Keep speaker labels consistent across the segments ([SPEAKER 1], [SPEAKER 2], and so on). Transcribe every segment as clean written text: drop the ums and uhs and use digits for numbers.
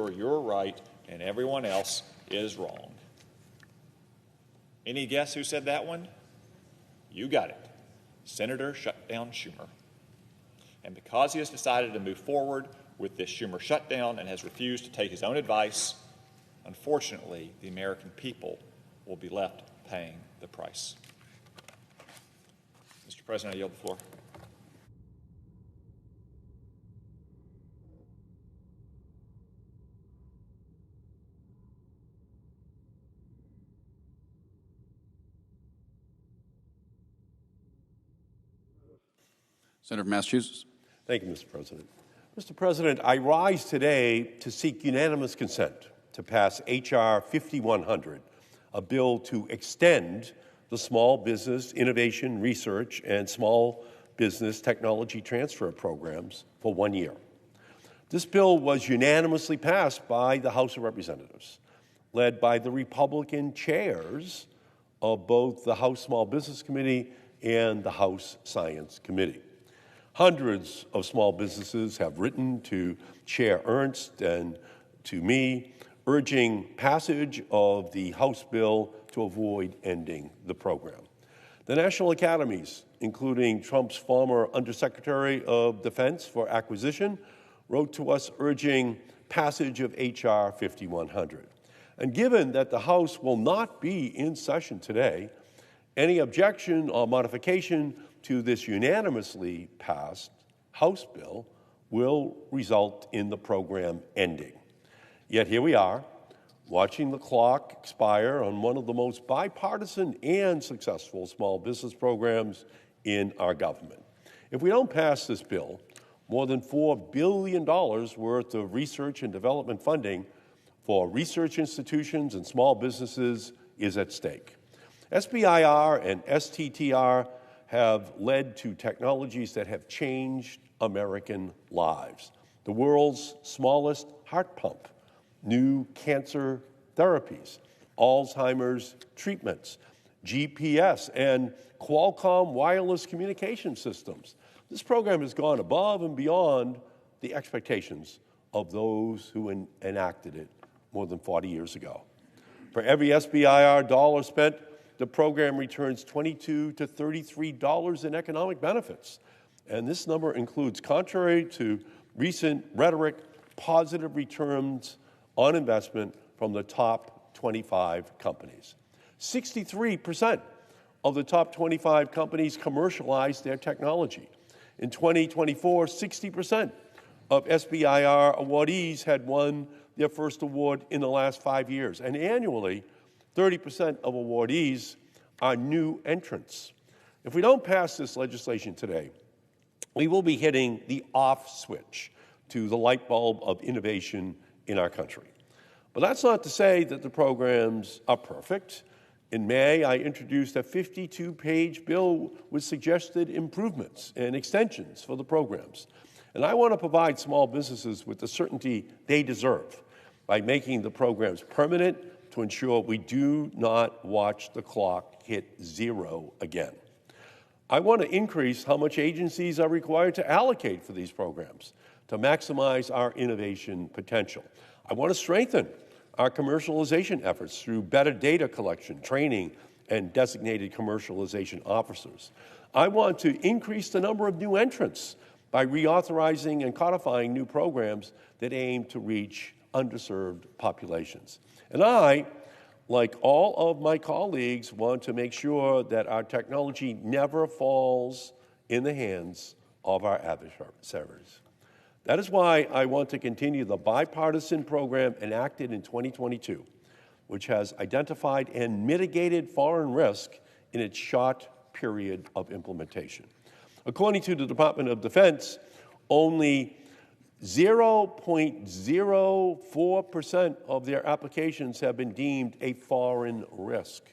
[SPEAKER 1] sure you're right and everyone else is wrong. Any guess who said that one? You got it. Senator Shutdown Schumer. And because he has decided to move forward with this Schumer shutdown and has refused to take his own advice, unfortunately, the American people will be left paying the price. Mr. President, I yield the floor.
[SPEAKER 2] Senator from Massachusetts.
[SPEAKER 3] Thank you, Mr. President. Mr. President, I rise today to seek unanimous consent to pass H.R. 5100, a bill to extend the Small Business Innovation Research and Small Business Technology Transfer programs for 1 year. This bill was unanimously passed by the House of Representatives, led by the Republican chairs of both the House Small Business Committee and the House Science Committee. Hundreds of small businesses have written to Chair Ernst and to me, urging passage of the House bill to avoid ending the program. The national academies, including Trump's former Undersecretary of Defense for Acquisition, wrote to us urging passage of H.R. 5100. And given that the House will not be in session today, any objection or modification to this unanimously passed House bill will result in the program ending. Yet here we are, watching the clock expire on one of the most bipartisan and successful small business programs in our government. If we don't pass this bill, more than $4 billion worth of research and development funding for research institutions and small businesses is at stake. SBIR and STTR have led to technologies that have changed American lives. The world's smallest heart pump, new cancer therapies, Alzheimer's treatments, GPS, and Qualcomm wireless communication systems. This program has gone above and beyond the expectations of those who enacted it more than 40 years ago. For every SBIR dollar spent, the program returns $22 to $33 in economic benefits. And this number includes, contrary to recent rhetoric, positive returns on investment from the top 25 companies. 63% of the top 25 companies commercialized their technology. In 2024, 60% of SBIR awardees had won their first award in the last 5 years. And annually, 30% of awardees are new entrants. If we don't pass this legislation today, we will be hitting the off switch to the light bulb of innovation in our country. But that's not to say that the programs are perfect. In May, I introduced a 52-page bill with suggested improvements and extensions for the programs. And I want to provide small businesses with the certainty they deserve by making the programs permanent to ensure we do not watch the clock hit zero again. I want to increase how much agencies are required to allocate for these programs to maximize our innovation potential. I want to strengthen our commercialization efforts through better data collection, training, and designated commercialization officers. I want to increase the number of new entrants by reauthorizing and codifying new programs that aim to reach underserved populations. And I, like all of my colleagues, want to make sure that our technology never falls in the hands of our adversaries. That is why I want to continue the bipartisan program enacted in 2022, which has identified and mitigated foreign risk in its short period of implementation. According to the Department of Defense, only 0.04% of their applications have been deemed a foreign risk.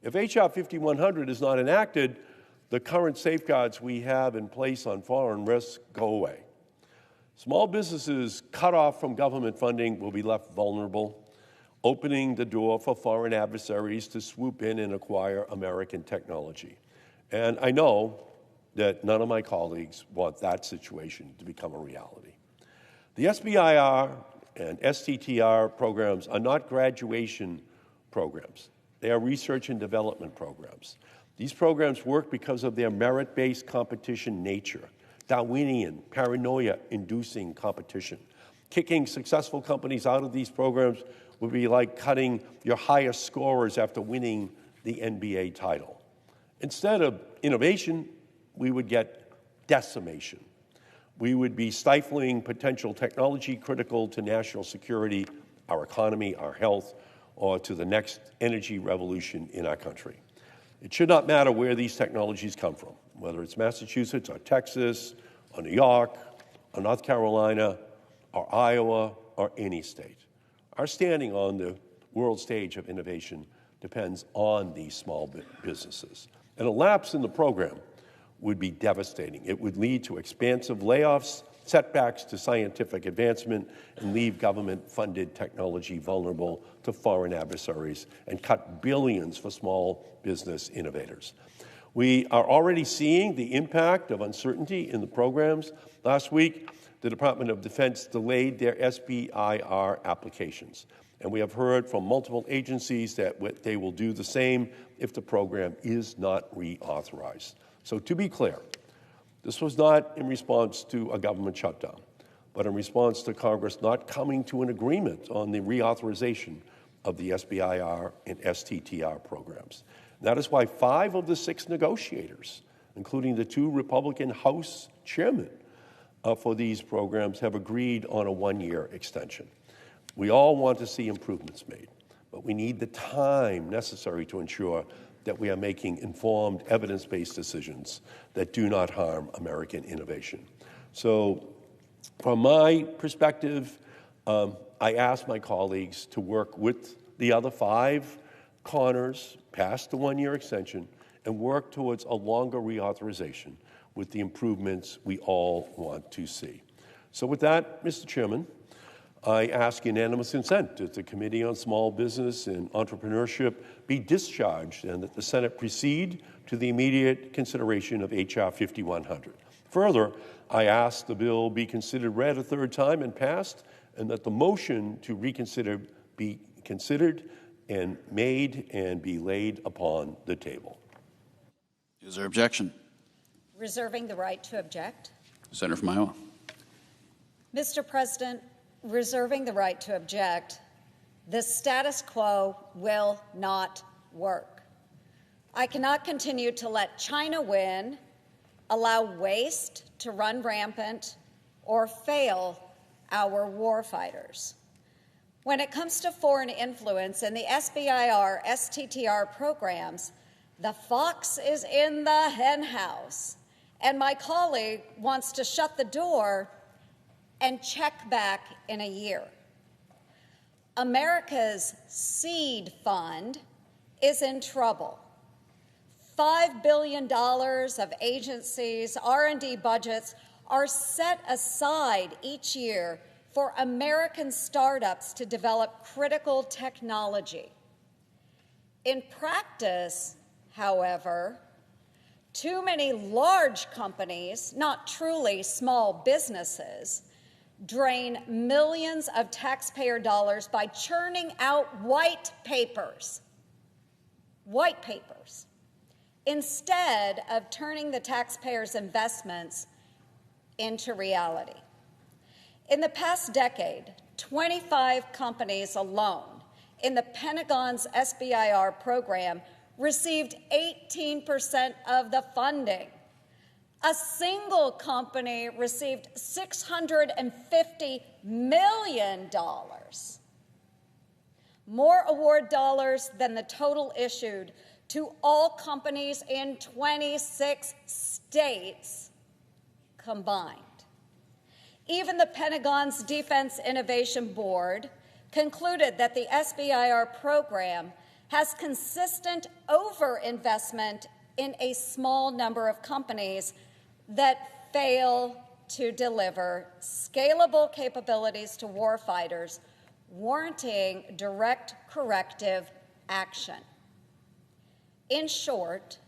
[SPEAKER 3] If H.R. 5100 is not enacted, the current safeguards we have in place on foreign risks go away. Small businesses cut off from government funding will be left vulnerable, opening the door for foreign adversaries to swoop in and acquire American technology. And I know that none of my colleagues want that situation to become a reality. The SBIR and STTR programs are not graduation programs. They are research and development programs. These programs work because of their merit-based competition nature, Darwinian, paranoia-inducing competition. Kicking successful companies out of these programs would be like cutting your highest scorers after winning the NBA title. Instead of innovation, we would get decimation. We would be stifling potential technology critical to national security, our economy, our health, or to the next energy revolution in our country. It should not matter where these technologies come from, whether it's Massachusetts or Texas or New York or North Carolina or Iowa or any state. Our standing on the world stage of innovation depends on these small businesses. And a lapse in the program would be devastating. It would lead to expansive layoffs, setbacks to scientific advancement, and leave government-funded technology vulnerable to foreign adversaries and cut billions for small business innovators. We are already seeing the impact of uncertainty in the programs. Last week, the Department of Defense delayed their SBIR applications, and we have heard from multiple agencies that they will do the same if the program is not reauthorized. So to be clear, this was not in response to a government shutdown, but in response to Congress not coming to an agreement on the reauthorization of the SBIR and STTR programs. And that is why 5 of the 6 negotiators, including the 2 Republican House chairmen for these programs, have agreed on a 1-year extension. We all want to see improvements made, but we need the time necessary to ensure that we are making informed, evidence-based decisions that do not harm American innovation. So from my perspective, I ask my colleagues to work with the other 5 corners past the 1-year extension and work towards a longer reauthorization with the improvements we all want to see. So with that, Mr. Chairman, I ask unanimous consent that the Committee on Small Business and Entrepreneurship be discharged and that the Senate proceed to the immediate consideration of H.R. 5100. Further, I ask the bill be considered read a 3rd time and passed, and that the motion to reconsider be considered and made and be laid upon the table.
[SPEAKER 2] Is there objection?
[SPEAKER 4] Reserving the right to object.
[SPEAKER 2] Senator from Iowa.
[SPEAKER 4] Mr. President, reserving the right to object, the status quo will not work. I cannot continue to let China win, allow waste to run rampant, or fail our warfighters. When it comes to foreign influence in the SBIR, STTR programs, the fox is in the henhouse, and my colleague wants to shut the door and check back in a year. America's seed fund is in trouble. $5 billion of agencies' R&D budgets are set aside each year for American startups to develop critical technology. In practice, however, too many large companies, not truly small businesses, drain millions of taxpayer dollars by churning out white papers, instead of turning the taxpayers' investments into reality. In the past decade, 25 companies alone in the Pentagon's SBIR program received 18% of the funding. A single company received $650 million, more award dollars than the total issued to all companies in 26 states combined. Even the Pentagon's Defense Innovation Board concluded that the SBIR program has consistent overinvestment in a small number of companies that fail to deliver scalable capabilities to warfighters, warranting direct corrective action. In short,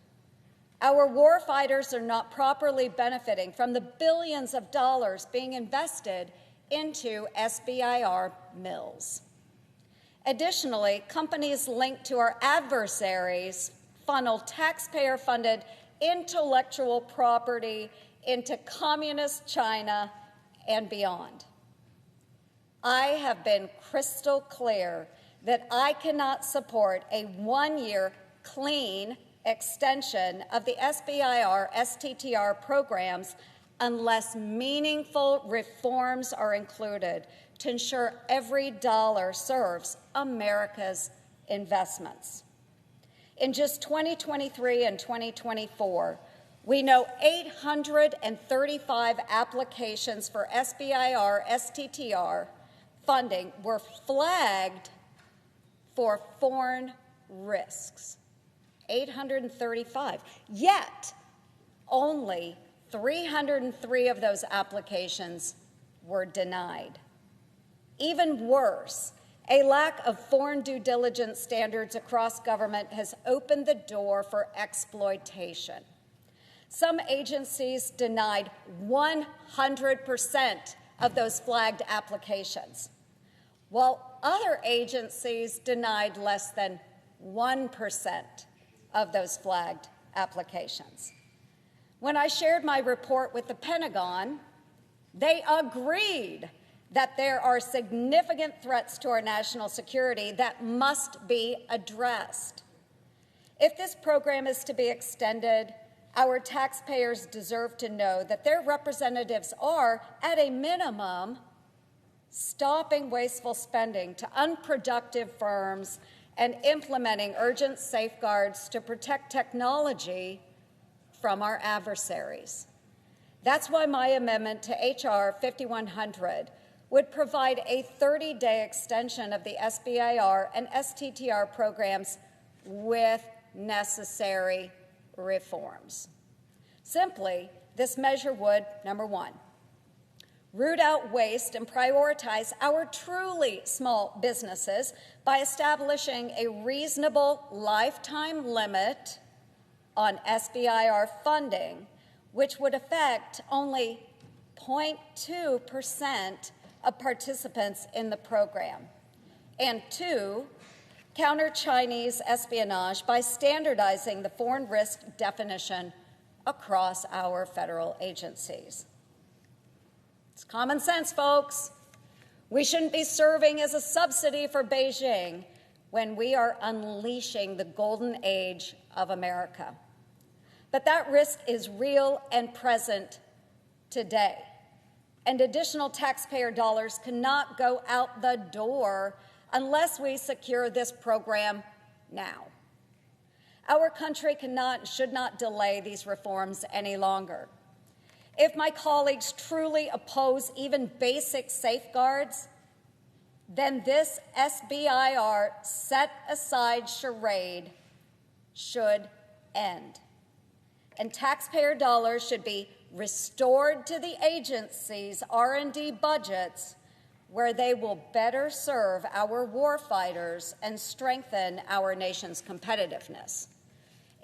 [SPEAKER 4] our warfighters are not properly benefiting from the billions of dollars being invested into SBIR mills. Additionally, companies linked to our adversaries funnel taxpayer-funded intellectual property into communist China and beyond. I have been crystal clear that I cannot support a one-year clean extension of the SBIR, STTR programs unless meaningful reforms are included to ensure every dollar serves America's investments. In just 2023 and 2024, we know 835 applications for SBIR, STTR funding were flagged for foreign risks. 835. Yet, only 303 of those applications were denied. Even worse, a lack of foreign due diligence standards across government has opened the door for exploitation. Some agencies denied 100% of those flagged applications, while other agencies denied less than 1% of those flagged applications. When I shared my report with the Pentagon, they agreed that there are significant threats to our national security that must be addressed. If this program is to be extended, our taxpayers deserve to know that their representatives are, at a minimum, stopping wasteful spending to unproductive firms and implementing urgent safeguards to protect technology from our adversaries. That's why my amendment to H.R. 5100 would provide a 30-day extension of the SBIR and STTR programs with necessary reforms. Simply, this measure would, number one, root out waste and prioritize our truly small businesses by establishing a reasonable lifetime limit on SBIR funding, which would affect only 0.2% of participants in the program. And two, counter Chinese espionage by standardizing the foreign risk definition across our federal agencies. It's common sense, folks. We shouldn't be serving as a subsidy for Beijing when we are unleashing the golden age of America. But that risk is real and present today. And additional taxpayer dollars cannot go out the door unless we secure this program now. Our country cannot and should not delay these reforms any longer. If my colleagues truly oppose even basic safeguards, then this SBIR set-aside charade should end. And taxpayer dollars should be restored to the agency's R&D budgets where they will better serve our warfighters and strengthen our nation's competitiveness.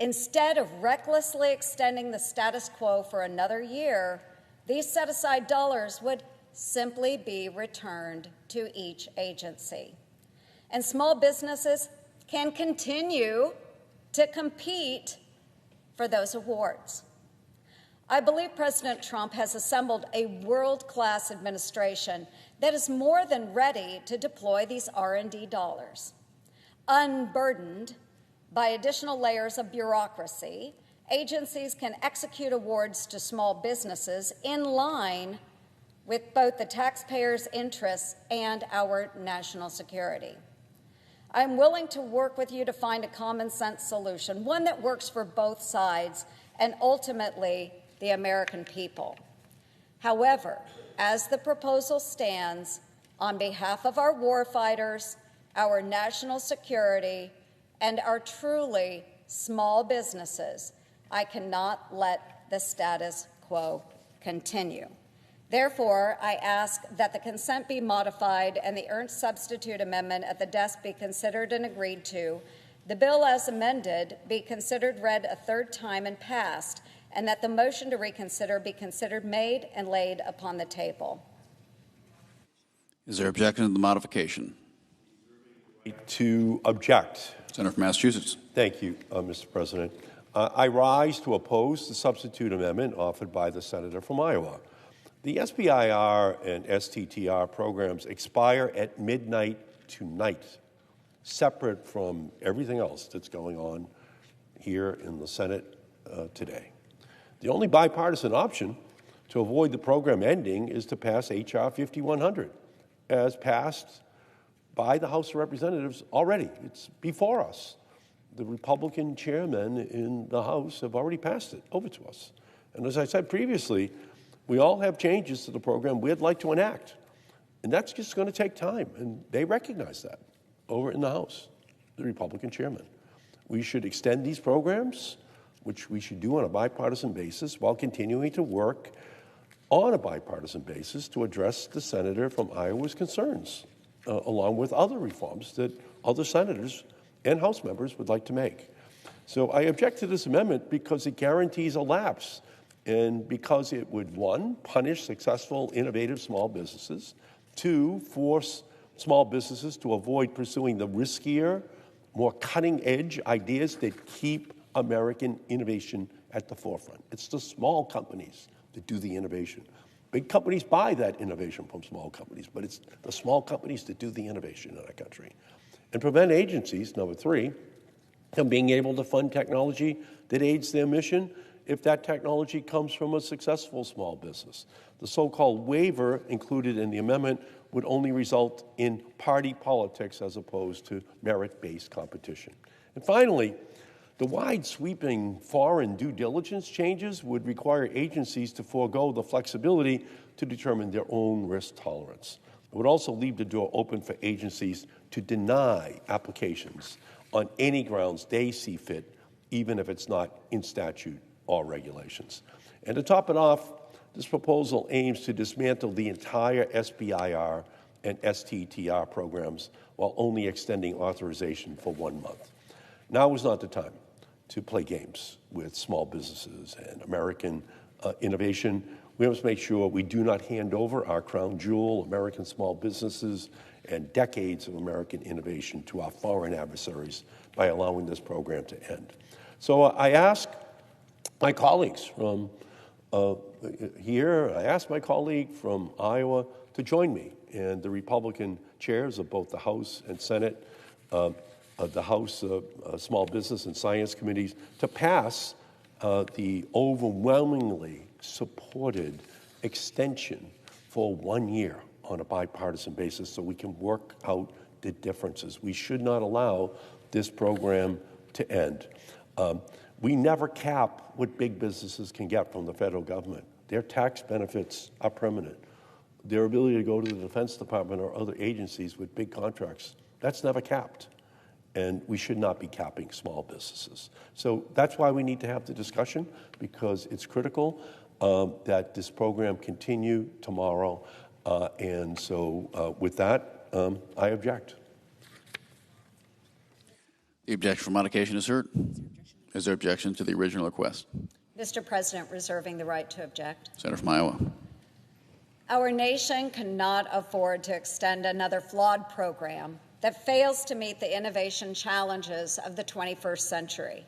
[SPEAKER 4] Instead of recklessly extending the status quo for another year, these set-aside dollars would simply be returned to each agency. And small businesses can continue to compete for those awards. I believe President Trump has assembled a world-class administration that is more than ready to deploy these R&D dollars. Unburdened by additional layers of bureaucracy, agencies can execute awards to small businesses in line with both the taxpayers' interests and our national security. I'm willing to work with you to find a common-sense solution, one that works for both sides and ultimately the American people. However, as the proposal stands, on behalf of our warfighters, our national security, and our truly small businesses, I cannot let the status quo continue. Therefore, I ask that the consent be modified and the Ernst substitute amendment at the desk be considered and agreed to, the bill as amended be considered read a third time and passed, and that the motion to reconsider be considered made and laid upon the table.
[SPEAKER 2] Is there objection to the modification?
[SPEAKER 3] To object.
[SPEAKER 2] Senator from Massachusetts.
[SPEAKER 3] Thank you, Mr. President. I rise to oppose the substitute amendment offered by the senator from Iowa. The SBIR and STTR programs expire at midnight tonight, separate from everything else that's going on here in the Senate today. The only bipartisan option to avoid the program ending is to pass H.R. 5100, as passed by the House of Representatives already. It's before us. The Republican chairmen in the House have already passed it over to us. And as I said previously, we all have changes to the program we'd like to enact. And that's just going to take time. And they recognize that over in the House, the Republican chairman. We should extend these programs, which we should do on a bipartisan basis, while continuing to work on a bipartisan basis to address the senator from Iowa's concerns, along with other reforms that other senators and House members would like to make. So I object to this amendment because it guarantees a lapse and because it would, one, punish successful, innovative small businesses, two, force small businesses to avoid pursuing the riskier, more cutting-edge ideas that keep American innovation at the forefront. It's the small companies that do the innovation. Big companies buy that innovation from small companies, but it's the small companies that do the innovation in our country. And prevent agencies, number three, from being able to fund technology that aids their mission if that technology comes from a successful small business. The so-called waiver included in the amendment would only result in party politics as opposed to merit-based competition. And finally, the wide-sweeping foreign due diligence changes would require agencies to forego the flexibility to determine their own risk tolerance. It would also leave the door open for agencies to deny applications on any grounds they see fit, even if it's not in statute or regulations. And to top it off, this proposal aims to dismantle the entire SBIR and STTR programs while only extending authorization for 1 month. Now is not the time to play games with small businesses and American innovation. We must make sure we do not hand over our crown jewel, American small businesses, and decades of American innovation to our foreign adversaries by allowing this program to end. So I ask my colleagues from here, I ask my colleague from Iowa to join me and the Republican chairs of both the House and Senate, the House Small Business and Science Committees, to pass the overwhelmingly supported extension for 1 year on a bipartisan basis so we can work out the differences. We should not allow this program to end. We never cap what big businesses can get from the federal government. Their tax benefits are permanent. Their ability to go to the Defense Department or other agencies with big contracts, that's never capped. And we should not be capping small businesses. So that's why we need to have the discussion, because it's critical that this program continue tomorrow. And so with that, I object.
[SPEAKER 2] The objection for modification is heard. Is there objection to the original request?
[SPEAKER 4] Mr. President, reserving the right to object.
[SPEAKER 2] Senator from Iowa.
[SPEAKER 4] Our nation cannot afford to extend another flawed program that fails to meet the innovation challenges of the 21st century.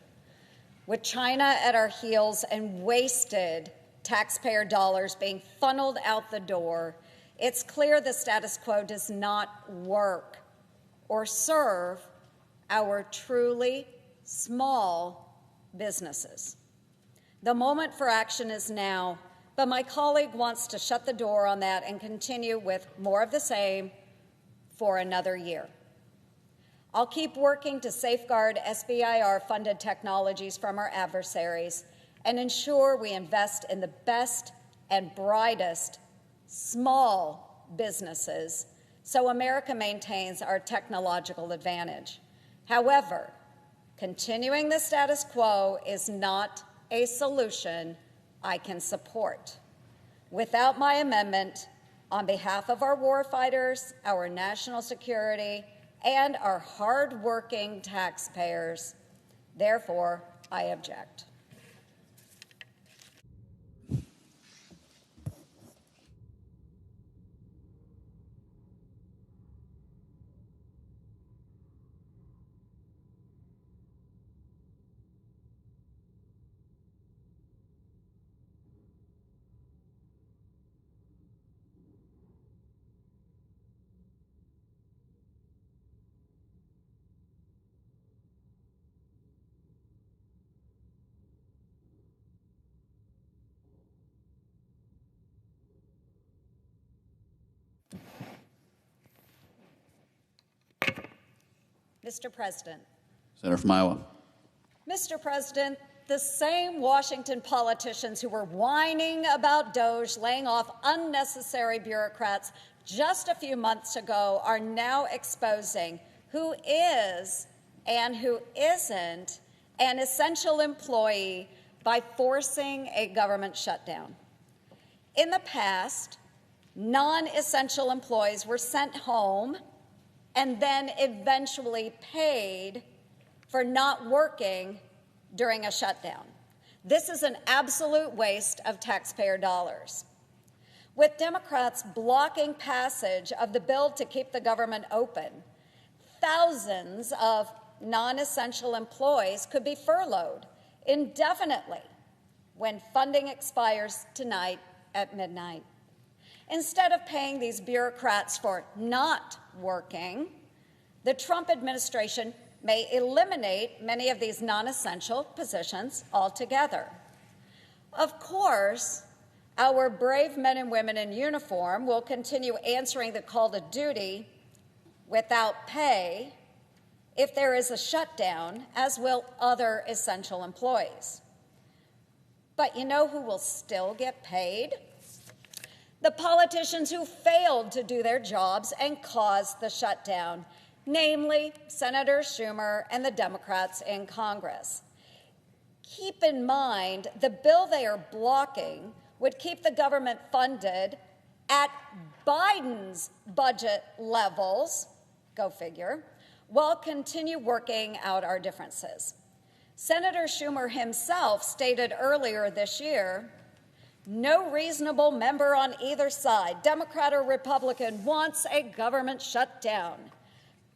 [SPEAKER 4] With China at our heels and wasted taxpayer dollars being funneled out the door, it's clear the status quo does not work or serve our truly small businesses. The moment for action is now, but my colleague wants to shut the door on that and continue with more of the same for another year. I'll keep working to safeguard SBIR-funded technologies from our adversaries and ensure we invest in the best and brightest small businesses so America maintains our technological advantage. However, continuing the status quo is not a solution I can support. Without my amendment, on behalf of our warfighters, our national security, and our hard-working taxpayers, therefore, I object. Mr. President.
[SPEAKER 2] Senator from Iowa.
[SPEAKER 4] Mr. President, the same Washington politicians who were whining about DOGE laying off unnecessary bureaucrats just a few months ago are now exposing who is and who isn't an essential employee by forcing a government shutdown. In the past, non-essential employees were sent home and then eventually paid for not working during a shutdown. This is an absolute waste of taxpayer dollars. With Democrats blocking passage of the bill to keep the government open, thousands of non-essential employees could be furloughed indefinitely when funding expires tonight at midnight. Instead of paying these bureaucrats for not working, the Trump administration may eliminate many of these non-essential positions altogether. Of course, our brave men and women in uniform will continue answering the call to duty without pay if there is a shutdown, as will other essential employees. But you know who will still get paid? The politicians who failed to do their jobs and caused the shutdown, namely Senator Schumer and the Democrats in Congress. Keep in mind, the bill they are blocking would keep the government funded at Biden's budget levels, go figure, while continue working out our differences. Senator Schumer himself stated earlier this year, no reasonable member on either side, Democrat or Republican, wants a government shutdown.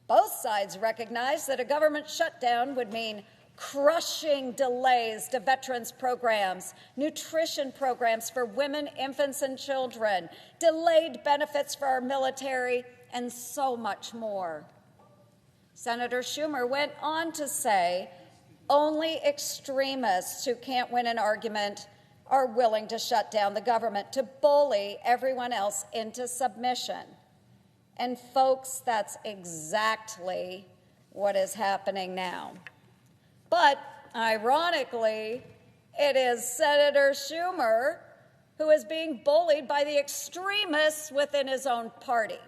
[SPEAKER 4] Both sides recognize that a government shutdown would mean crushing delays to veterans programs, nutrition programs for women, infants, and children, delayed benefits for our military, and so much more. Senator Schumer went on to say, only extremists who can't win an argument are willing to shut down the government, to bully everyone else into submission. And folks, that's exactly what is happening now. But ironically, it is Senator Schumer who is being bullied by the extremists within his own party.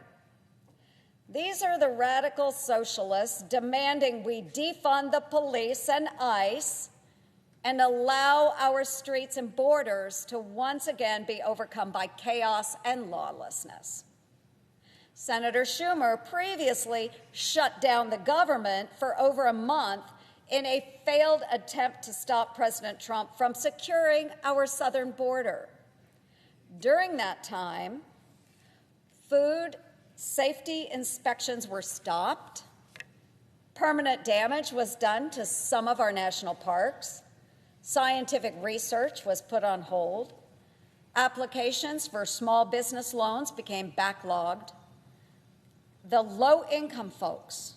[SPEAKER 4] These are the radical socialists demanding we defund the police and ICE and allow our streets and borders to once again be overcome by chaos and lawlessness. Senator Schumer previously shut down the government for over a month in a failed attempt to stop President Trump from securing our southern border. During that time, food safety inspections were stopped, permanent damage was done to some of our national parks, scientific research was put on hold, applications for small business loans became backlogged, the low-income folks,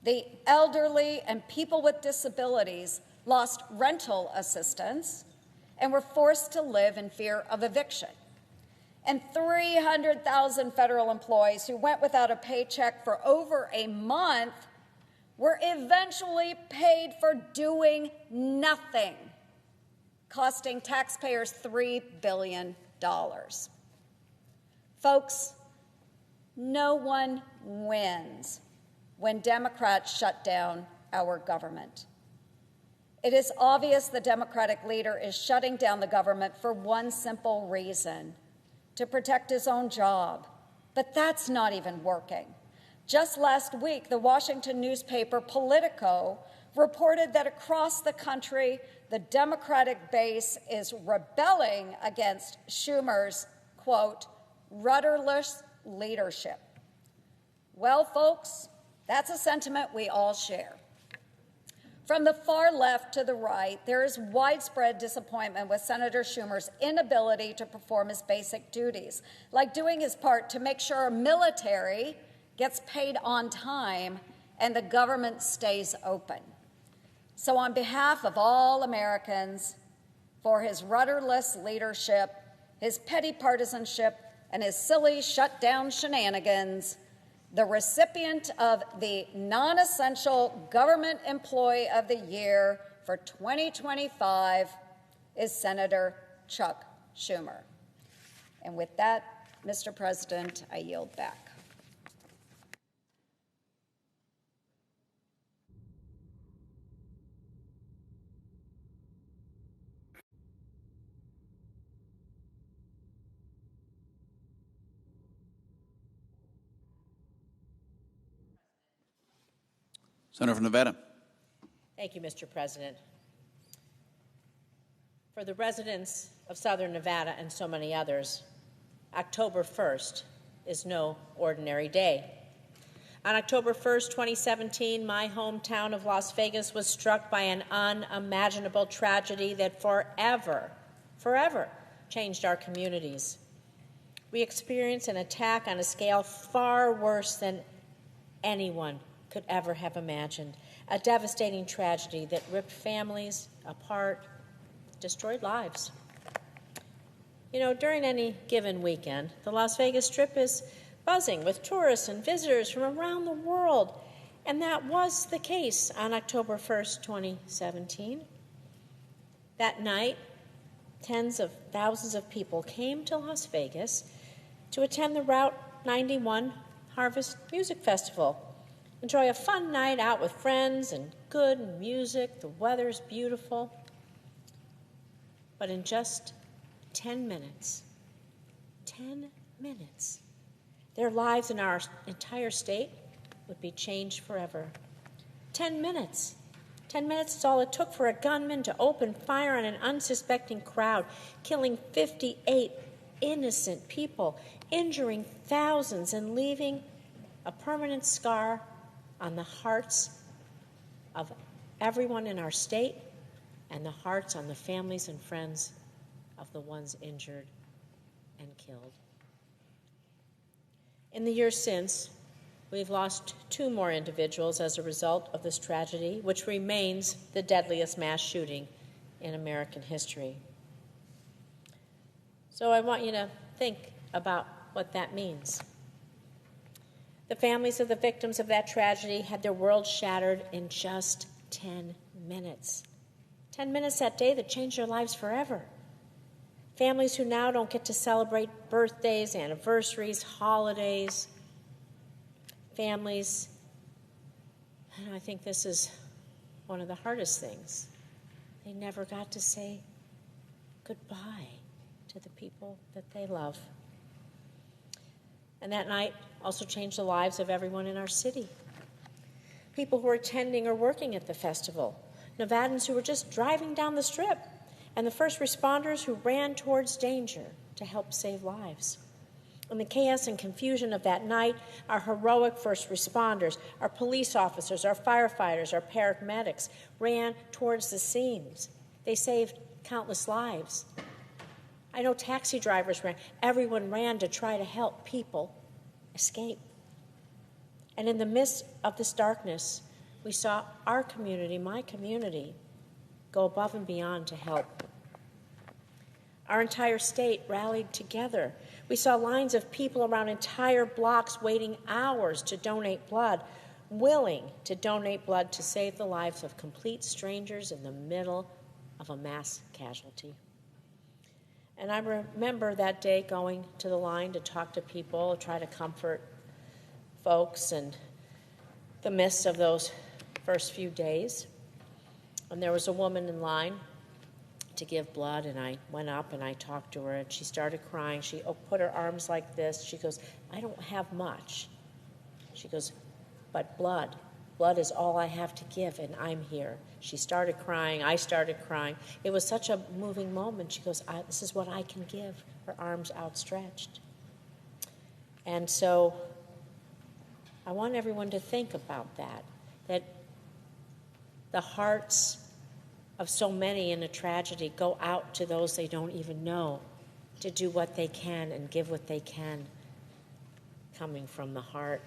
[SPEAKER 4] the elderly, and people with disabilities lost rental assistance and were forced to live in fear of eviction. And 300,000 federal employees who went without a paycheck for over a month were eventually paid for doing nothing, costing taxpayers $3 billion. Folks, no one wins when Democrats shut down our government. It is obvious the Democratic leader is shutting down the government for one simple reason: to protect his own job. But that's not even working. Just last week, the Washington newspaper Politico reported that across the country, the Democratic base is rebelling against Schumer's, quote, rudderless leadership. Well, folks, that's a sentiment we all share. From the far left to the right, there is widespread disappointment with Senator Schumer's inability to perform his basic duties, like doing his part to make sure our military gets paid on time and the government stays open. So on behalf of all Americans, for his rudderless leadership, his petty partisanship, and his silly shutdown shenanigans, The recipient of the Non-Essential Government Employee of the Year for 2025 is Senator Chuck Schumer. And with that, Mr. President, I yield back.
[SPEAKER 2] Senator from Nevada.
[SPEAKER 5] Thank you, Mr. President. For the residents of Southern Nevada and so many others, October 1st is no ordinary day. On October 1st, 2017, my hometown of Las Vegas was struck by an unimaginable tragedy that forever changed our communities. We experienced an attack on a scale far worse than anyone could ever have imagined, a devastating tragedy that ripped families apart, destroyed lives. You know, during any given weekend, the Las Vegas Strip is buzzing with tourists and visitors from around the world, and that was the case on October 1st, 2017. That night, tens of thousands of people came to Las Vegas to attend the Route 91 Harvest Music Festival. Enjoy a fun night out with friends and good music. The weather's beautiful. But in just 10 minutes, their lives in our entire state would be changed forever. 10 minutes. 10 minutes is all it took for a gunman to open fire on an unsuspecting crowd, killing 58 innocent people, injuring thousands, and leaving a permanent scar on the hearts of everyone in our state and the hearts on the families and friends of the ones injured and killed. In the years since, we've lost 2 more individuals as a result of this tragedy, which remains the deadliest mass shooting in American history. So I want you to think about what that means. The families of the victims of that tragedy had their world shattered in just 10 minutes. 10 minutes that day that changed their lives forever. Families who now don't get to celebrate birthdays, anniversaries, holidays. Families, and I think this is one of the hardest things, they never got to say goodbye to the people that they love. And that night also changed the lives of everyone in our city. People who were attending or working at the festival, Nevadans who were just driving down the Strip, and the first responders who ran towards danger to help save lives. In the chaos and confusion of that night, our heroic first responders, our police officers, our firefighters, our paramedics ran towards the scenes. They saved countless lives. I know taxi drivers ran. Everyone ran to try to help people escape. And in the midst of this darkness, we saw our community, my community, go above and beyond to help. Our entire state rallied together. We saw lines of people around entire blocks waiting hours to donate blood, willing to donate blood to save the lives of complete strangers in the middle of a mass casualty. And I remember that day going to the line to talk to people, try to comfort folks in the midst of those first few days. And there was a woman in line to give blood, and I went up and I talked to her, and she started crying. She put her arms like this. She goes, "I don't have much." She goes, "But blood is all I have to give, and I'm here." She started crying. I started crying. It was such a moving moment. She goes, "This is what I can give," her arms outstretched. And so I want everyone to think about that the hearts of so many in a tragedy go out to those they don't even know, to do what they can and give what they can, coming from the heart.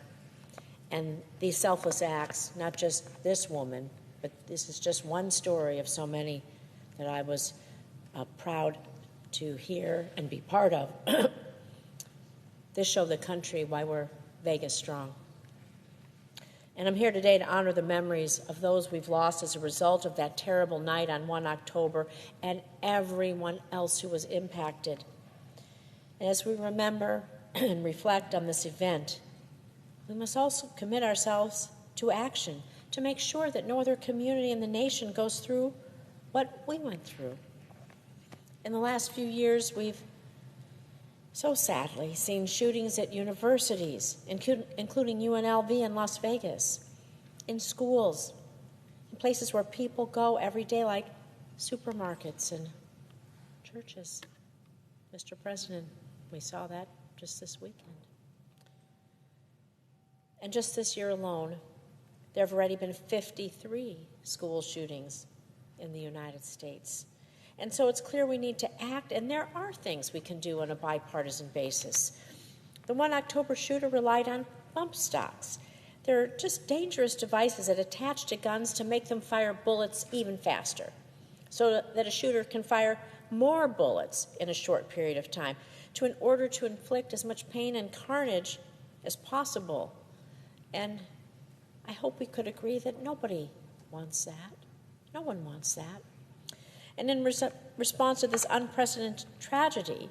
[SPEAKER 5] And these selfless acts, not just this woman, but this is just one story of so many that I was proud to hear and be part of. This showed the country why we're Vegas strong. And I'm here today to honor the memories of those we've lost as a result of that terrible night on 1 October and everyone else who was impacted. And as we remember and reflect on this event, we must also commit ourselves to action to make sure that no other community in the nation goes through what we went through. In the last few years, we've so sadly seen shootings at universities, including UNLV in Las Vegas, in schools, in places where people go every day like supermarkets and churches. Mr. President, we saw that just this weekend. And just this year alone, there have already been 53 school shootings in the United States. And so it's clear we need to act, and there are things we can do on a bipartisan basis. The 1 October shooter relied on bump stocks. They're just dangerous devices that attach to guns to make them fire bullets even faster, so that a shooter can fire more bullets in a short period of time, in order to inflict as much pain and carnage as possible. And I hope we could agree that nobody wants that. No one wants that. And in response to this unprecedented tragedy,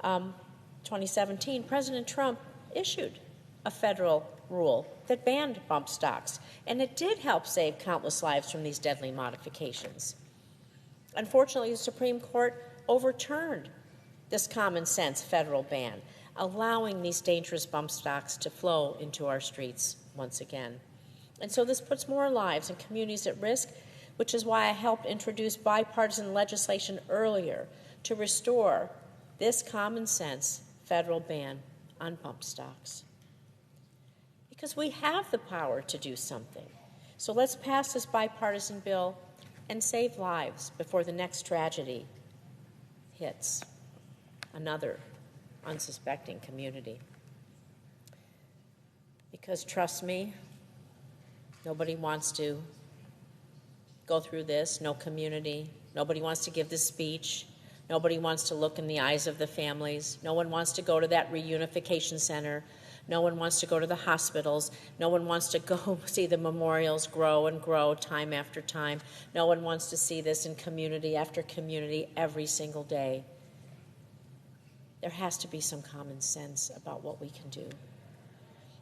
[SPEAKER 5] 2017, President Trump issued a federal rule that banned bump stocks, and it did help save countless lives from these deadly modifications. Unfortunately, the Supreme Court overturned this common-sense federal ban, allowing these dangerous bump stocks to flow into our streets once again. And so this puts more lives and communities at risk, which is why I helped introduce bipartisan legislation earlier to restore this common-sense federal ban on bump stocks. Because we have the power to do something. So let's pass this bipartisan bill and save lives before the next tragedy hits another unsuspecting community. Because trust me, nobody wants to go through this, no community. Nobody wants to give this speech. Nobody wants to look in the eyes of the families. No one wants to go to that reunification center. No one wants to go to the hospitals. No one wants to go see the memorials grow and grow time after time. No one wants to see this in community after community every single day. There has to be some common sense about what we can do.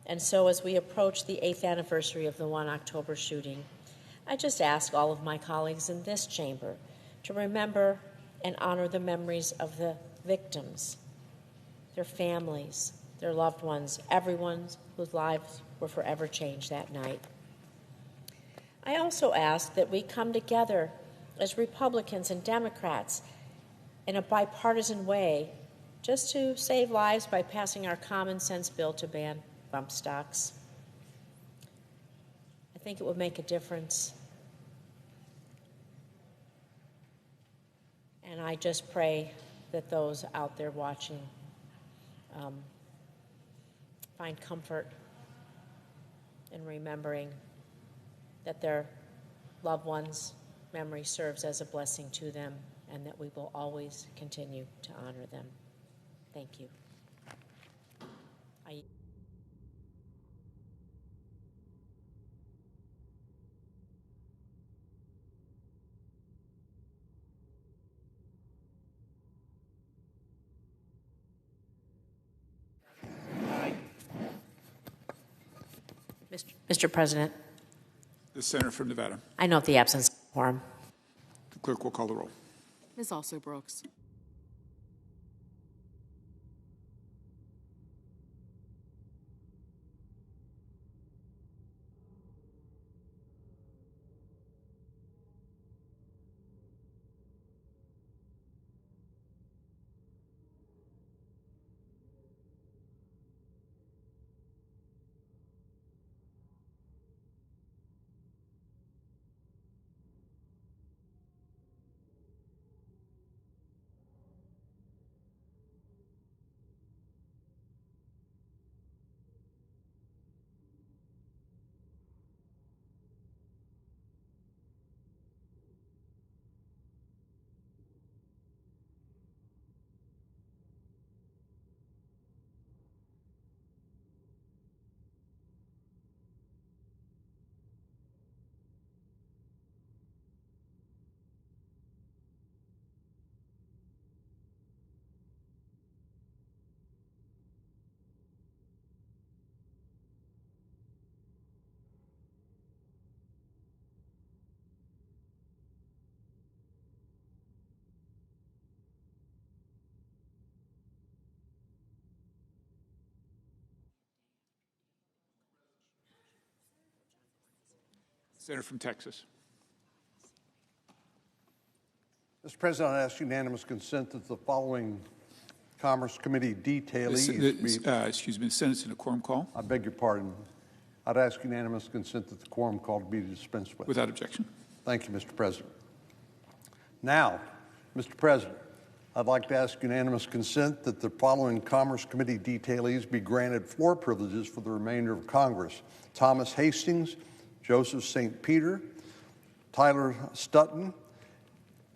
[SPEAKER 5] And so as we approach the 8th anniversary of the 1 October shooting, I just ask all of my colleagues in this chamber to remember and honor the memories of the victims, their families, their loved ones, everyone whose lives were forever changed that night. I also ask that we come together as Republicans and Democrats in a bipartisan way just to save lives by passing our common sense bill to ban bump stocks. I think it would make a difference. And I just pray that those out there watching find comfort in remembering that their loved ones' memory serves as a blessing to them, and that we will always continue to honor them. Thank you. Mr. President,
[SPEAKER 6] The senator from Nevada.
[SPEAKER 5] I note the absence of quorum.
[SPEAKER 6] The clerk will call the roll.
[SPEAKER 7] Ms. Also Brooks.
[SPEAKER 6] Senator from Texas.
[SPEAKER 7] Mr. President, I ask unanimous consent that the following Commerce Committee detailees
[SPEAKER 6] Excuse me, the Senate's in a quorum call.
[SPEAKER 7] I beg your pardon. I'd ask unanimous consent that the quorum call be dispensed with.
[SPEAKER 6] Without objection.
[SPEAKER 7] Thank you, Mr. President. Now, Mr. President, I'd like to ask unanimous consent that the following Commerce Committee detailees be granted floor privileges for the remainder of Congress: Thomas Hastings, Joseph St. Peter, Tyler Stutton,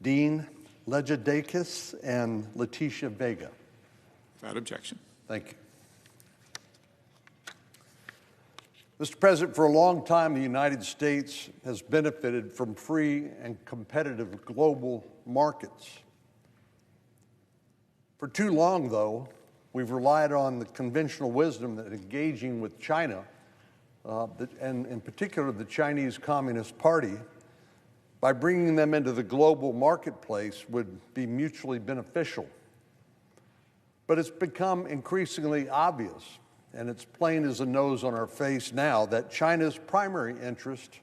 [SPEAKER 7] Dean Legedakis, and Leticia Vega.
[SPEAKER 6] Without objection.
[SPEAKER 7] Thank you. Mr. President, for a long time, the United States has benefited from free and competitive global markets. For too long, though, we've relied on the conventional wisdom that engaging with China, and in particular the Chinese Communist Party, by bringing them into the global marketplace would be mutually beneficial. But it's become increasingly obvious, and it's plain as the nose on our face now, that China's primary interest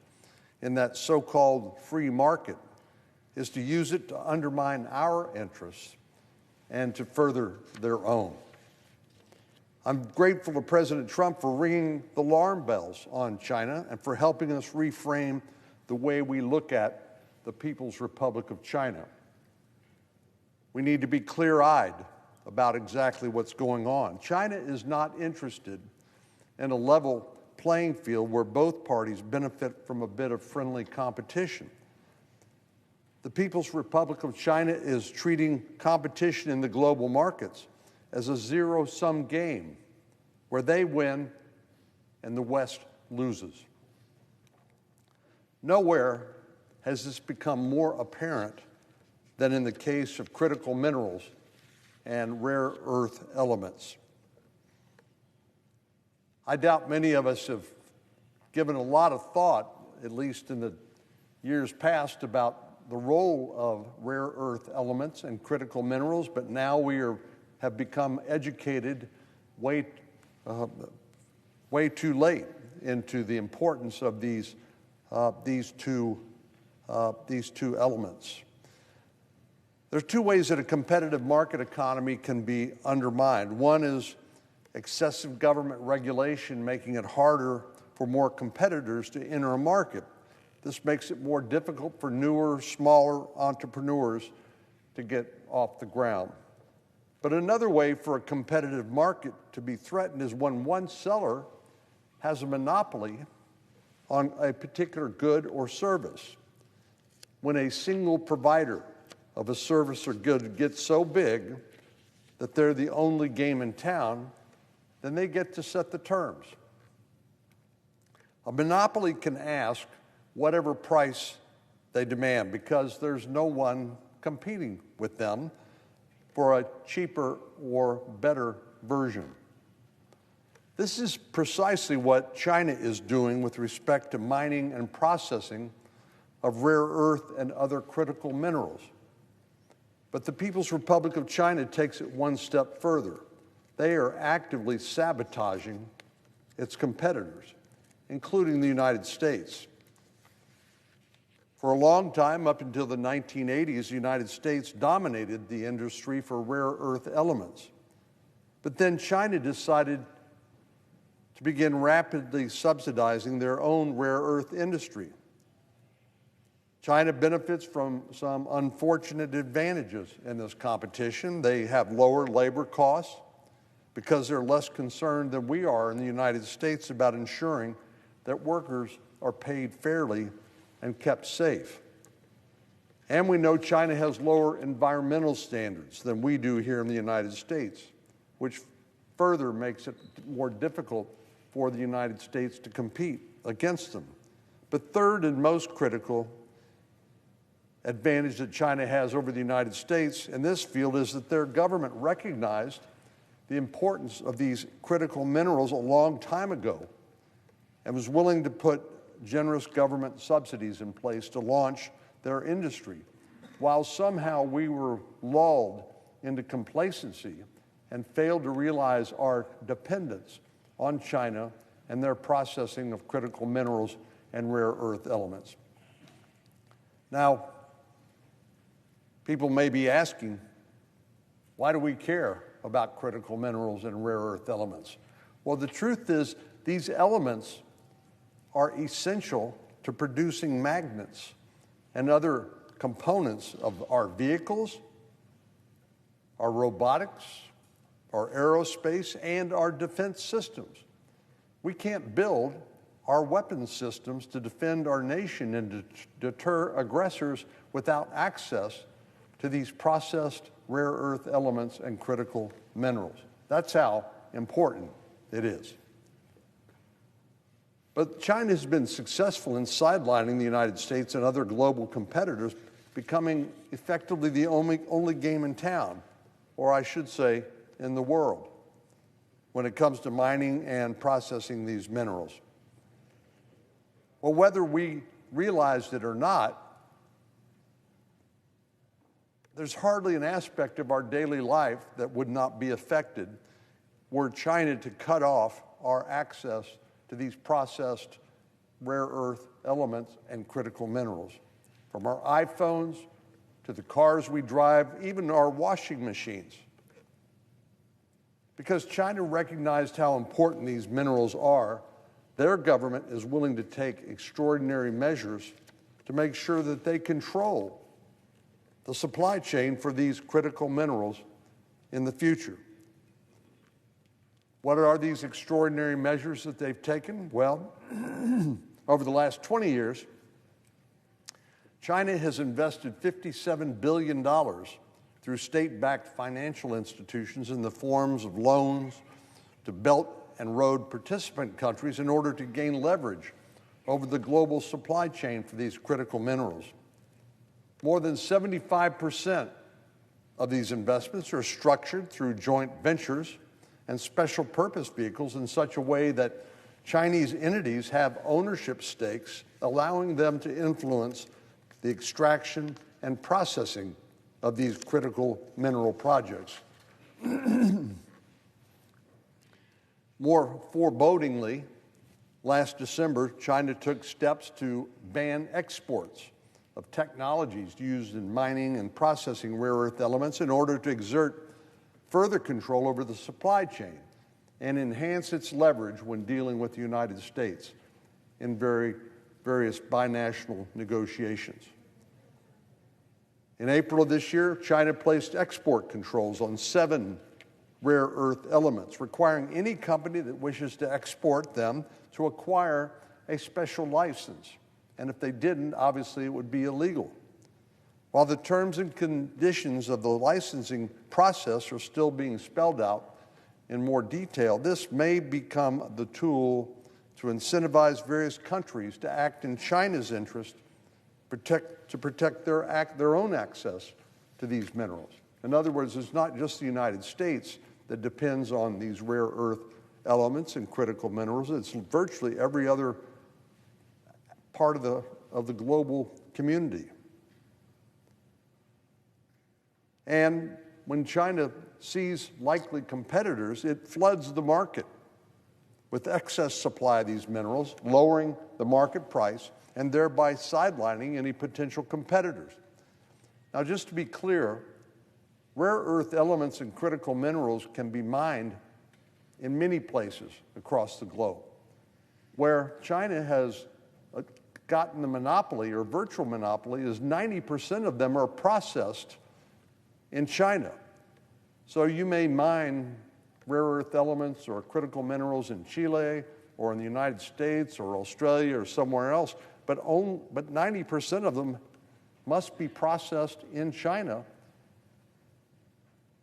[SPEAKER 7] in that so-called free market is to use it to undermine our interests and to further their own. I'm grateful to President Trump for ringing the alarm bells on China and for helping us reframe the way we look at the People's Republic of China. We need to be clear-eyed about exactly what's going on. China is not interested in a level playing field where both parties benefit from a bit of friendly competition. The People's Republic of China is treating competition in the global markets as a zero-sum game where they win and the West loses. Nowhere has this become more apparent than in the case of critical minerals and rare earth elements. I doubt many of us have given a lot of thought, at least in the years past, about the role of rare earth elements and critical minerals, but now we have become educated way too late into the importance of these two elements. There are two ways that a competitive market economy can be undermined. One is excessive government regulation, making it harder for more competitors to enter a market. This makes it more difficult for newer, smaller entrepreneurs to get off the ground. But another way for a competitive market to be threatened is when one seller has a monopoly on a particular good or service. When a single provider of a service or good gets so big that they're the only game in town, then they get to set the terms. A monopoly can ask whatever price they demand because there's no one competing with them for a cheaper or better version. This is precisely what China is doing with respect to mining and processing of rare earth and other critical minerals. But the People's Republic of China takes it one step further. They are actively sabotaging its competitors, including the United States. For a long time, up until the 1980s, the United States dominated the industry for rare earth elements. But then China decided to begin rapidly subsidizing their own rare earth industry. China benefits from some unfortunate advantages in this competition. They have lower labor costs because they're less concerned than we are in the United States about ensuring that workers are paid fairly and kept safe. And we know China has lower environmental standards than we do here in the United States, which further makes it more difficult for the United States to compete against them. But third and most critical advantage that China has over the United States in this field is that their government recognized the importance of these critical minerals a long time ago and was willing to put generous government subsidies in place to launch their industry, while somehow we were lulled into complacency and failed to realize our dependence on China and their processing of critical minerals and rare earth elements. Now, people may be asking, why do we care about critical minerals and rare earth elements? Well, the truth is these elements are essential to producing magnets and other components of our vehicles, our robotics, our aerospace, and our defense systems. We can't build our weapons systems to defend our nation and to deter aggressors without access to these processed rare earth elements and critical minerals. That's how important it is. But China has been successful in sidelining the United States and other global competitors, becoming effectively the only game in town, or I should say, in the world, when it comes to mining and processing these minerals. Well, whether we realized it or not, there's hardly an aspect of our daily life that would not be affected were China to cut off our access to these processed rare earth elements and critical minerals. From our iPhones to the cars we drive, even our washing machines. Because China recognized how important these minerals are, their government is willing to take extraordinary measures to make sure that they control the supply chain for these critical minerals in the future. What are these extraordinary measures that they've taken? Well, over the last 20 years, China has invested $57 billion through state-backed financial institutions in the forms of loans to Belt and Road participant countries in order to gain leverage over the global supply chain for these critical minerals. More than 75% of these investments are structured through joint ventures and special purpose vehicles in such a way that Chinese entities have ownership stakes, allowing them to influence the extraction and processing of these critical mineral projects. More forebodingly, last December, China took steps to ban exports of technologies used in mining and processing rare earth elements in order to exert further control over the supply chain and enhance its leverage when dealing with the United States in various binational negotiations. In April of this year, China placed export controls on 7 rare earth elements, requiring any company that wishes to export them to acquire a special license. And if they didn't, obviously it would be illegal. While the terms and conditions of the licensing process are still being spelled out in more detail, this may become the tool to incentivize various countries to act in China's interest to protect their own access to these minerals. In other words, it's not just the United States that depends on these rare earth elements and critical minerals. It's virtually every other part of the global community. And when China sees likely competitors, it floods the market with excess supply of these minerals, lowering the market price and thereby sidelining any potential competitors. Now, just to be clear, rare earth elements and critical minerals can be mined in many places across the globe. Where China has gotten the monopoly or virtual monopoly is 90% of them are processed in China. So you may mine rare earth elements or critical minerals in Chile or in the United States or Australia or somewhere else, but 90% of them must be processed in China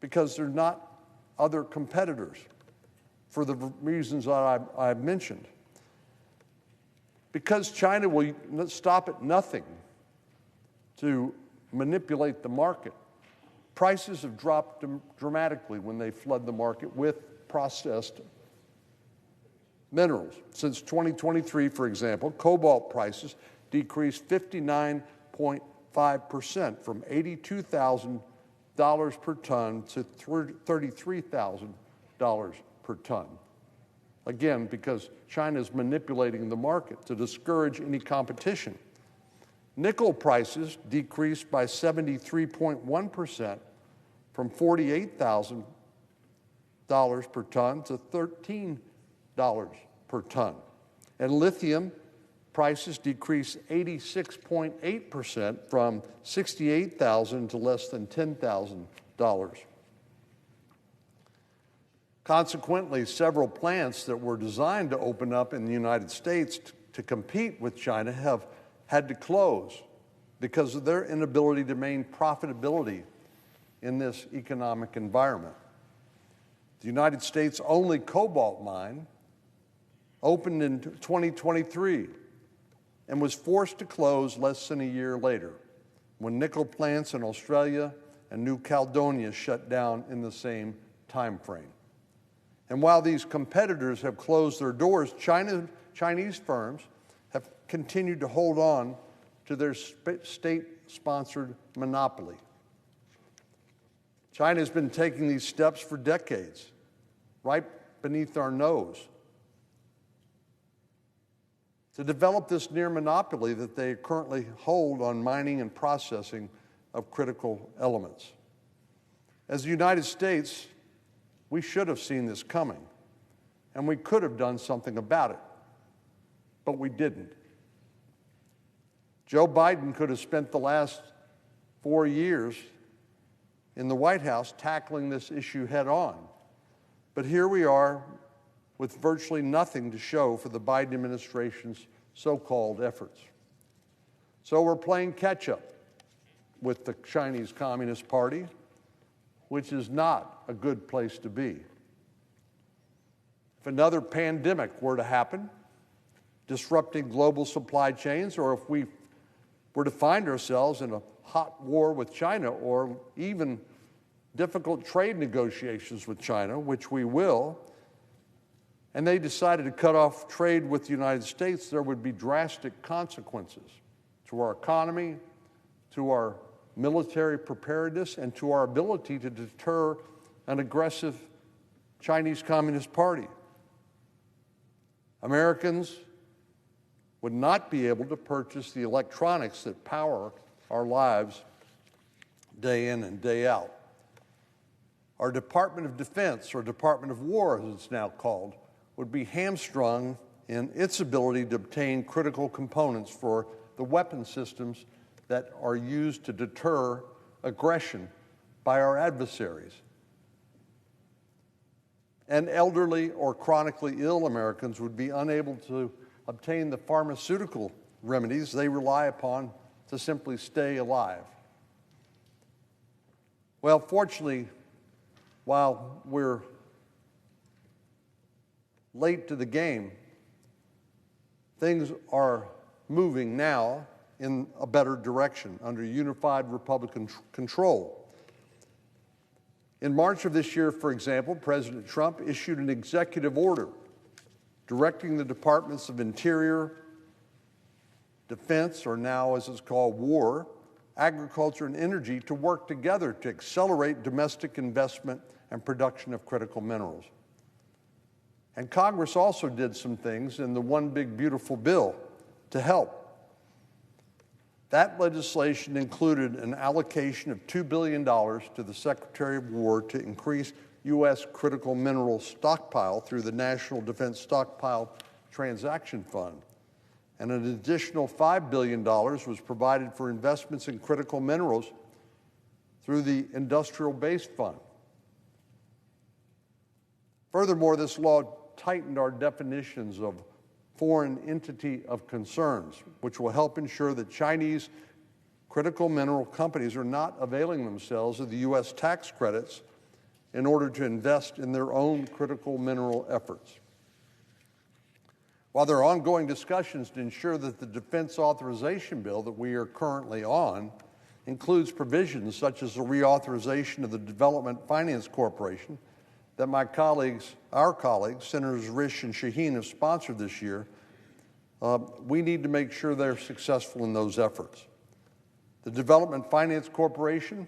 [SPEAKER 7] because they're not other competitors for the reasons that I've mentioned. Because China will stop at nothing to manipulate the market, prices have dropped dramatically when they flood the market with processed minerals. Since 2023, for example, cobalt prices decreased 59.5% from $82,000 per ton to $33,000 per ton. again, because China is manipulating the market to discourage any competition. Nickel prices decreased by 73.1% from $48,000 per ton to $13 per ton. And lithium prices decreased 86.8% from $68,000 to less than $10,000. Consequently, several plants that were designed to open up in the United States to compete with China have had to close because of their inability to maintain profitability in this economic environment. The United States' only cobalt mine opened in 2023 and was forced to close less than a year later when nickel plants in Australia and New Caledonia shut down in the same time frame. And while these competitors have closed their doors, Chinese firms have continued to hold on to their state-sponsored monopoly. China has been taking these steps for decades, right beneath our nose, to develop this near monopoly that they currently hold on mining and processing of critical elements. As the United States, we should have seen this coming, and we could have done something about it, but we didn't. Joe Biden could have spent the last 4 years in the White House tackling this issue head on, but here we are with virtually nothing to show for the Biden administration's so-called efforts. So we're playing catch-up with the Chinese Communist Party, which is not a good place to be. If another pandemic were to happen, disrupting global supply chains, or if we were to find ourselves in a hot war with China, or even difficult trade negotiations with China, which we will, and they decided to cut off trade with the United States, there would be drastic consequences to our economy, to our military preparedness, and to our ability to deter an aggressive Chinese Communist Party. Americans would not be able to purchase the electronics that power our lives day in and day out. Our Department of Defense, or Department of War as it's now called, would be hamstrung in its ability to obtain critical components for the weapon systems that are used to deter aggression by our adversaries. And elderly or chronically ill Americans would be unable to obtain the pharmaceutical remedies they rely upon to simply stay alive. Well, fortunately, while we're late to the game, things are moving now in a better direction under unified Republican control. In March of this year, for example, President Trump issued an executive order directing the Departments of Interior, Defense, or now as it's called, War, Agriculture, and Energy to work together to accelerate domestic investment and production of critical minerals. And Congress also did some things in the One Big Beautiful Bill to help. That legislation included an allocation of $2 billion to the Secretary of War to increase U.S. critical mineral stockpile through the National Defense Stockpile Transaction Fund. And an additional $5 billion was provided for investments in critical minerals through the Industrial Base Fund. Furthermore, this law tightened our definitions of foreign entity of concerns, which will help ensure that Chinese critical mineral companies are not availing themselves of the U.S. tax credits in order to invest in their own critical mineral efforts. While there are ongoing discussions to ensure that the defense authorization bill that we are currently on includes provisions such as the reauthorization of the Development Finance Corporation that our colleagues, Senators Risch and Shaheen, have sponsored this year, we need to make sure they're successful in those efforts. The Development Finance Corporation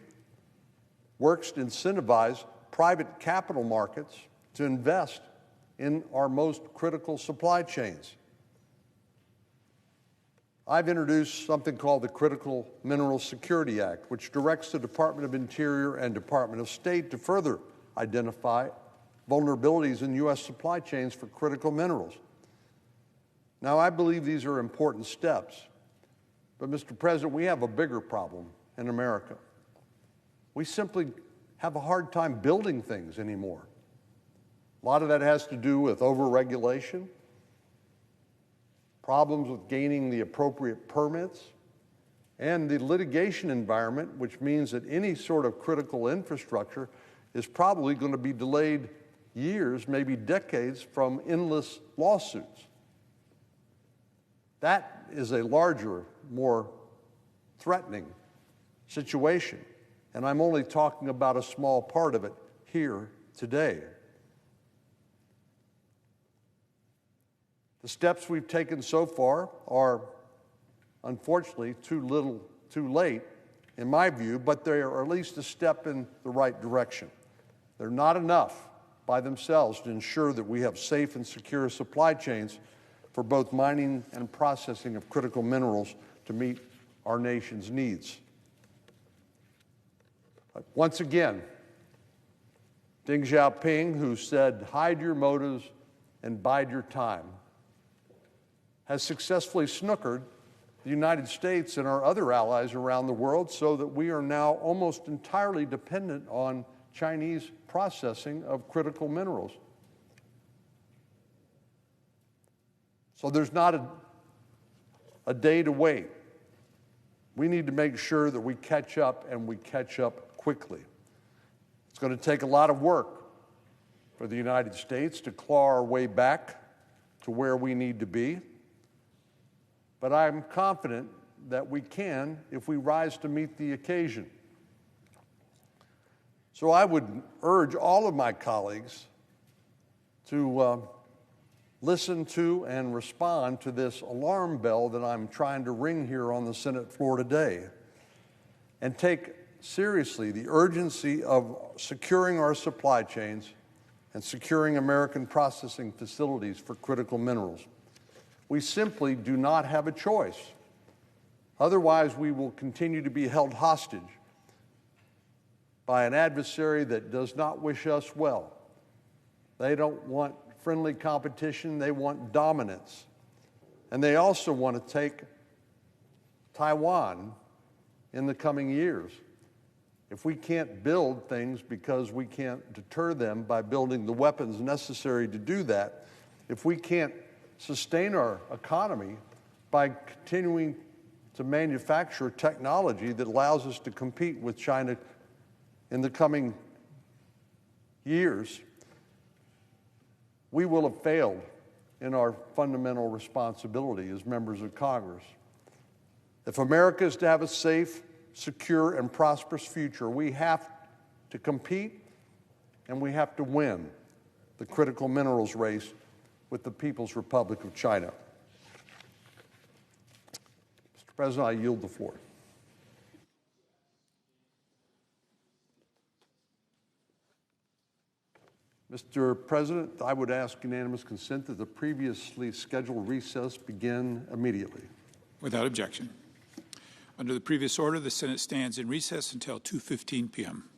[SPEAKER 7] works to incentivize private capital markets to invest in our most critical supply chains. I've introduced something called the Critical Minerals Security Act, which directs the Department of Interior and Department of State to further identify vulnerabilities in U.S. supply chains for critical minerals. Now, I believe these are important steps, but Mr. President, we have a bigger problem in America. We simply have a hard time building things anymore. A lot of that has to do with overregulation, problems with gaining the appropriate permits, and the litigation environment, which means that any sort of critical infrastructure is probably going to be delayed years, maybe decades, from endless lawsuits. That is a larger, more threatening situation, and I'm only talking about a small part of it here today. The steps we've taken so far are, unfortunately, too little, too late, in my view, but they are at least a step in the right direction. They're not enough by themselves to ensure that we have safe and secure supply chains for both mining and processing of critical minerals to meet our nation's needs. Once again, Deng Xiaoping, who said, "Hide your motives and bide your time," has successfully snookered the United States and our other allies around the world so that we are now almost entirely dependent on Chinese processing of critical minerals. So there's not a day to wait. We need to make sure that we catch up, and we catch up quickly. It's going to take a lot of work for the United States to claw our way back to where we need to be. But I'm confident that we can if we rise to meet the occasion. So I would urge all of my colleagues to listen to and respond to this alarm bell that I'm trying to ring here on the Senate floor today, and take seriously the urgency of securing our supply chains and securing American processing facilities for critical minerals. We simply do not have a choice. Otherwise, we will continue to be held hostage by an adversary that does not wish us well. They don't want friendly competition, they want dominance. And they also want to take Taiwan in the coming years. If we can't build things because we can't deter them by building the weapons necessary to do that, if we can't sustain our economy by continuing to manufacture technology that allows us to compete with China in the coming years, we will have failed in our fundamental responsibility as members of Congress. If America is to have a safe, secure, and prosperous future, we have to compete and we have to win the critical minerals race with the People's Republic of China. Mr. President, I yield the floor. Mr. President, I would ask unanimous consent that the previously scheduled recess begin immediately.
[SPEAKER 6] Without objection. Under the previous order, the Senate stands in recess until 2:15 p.m.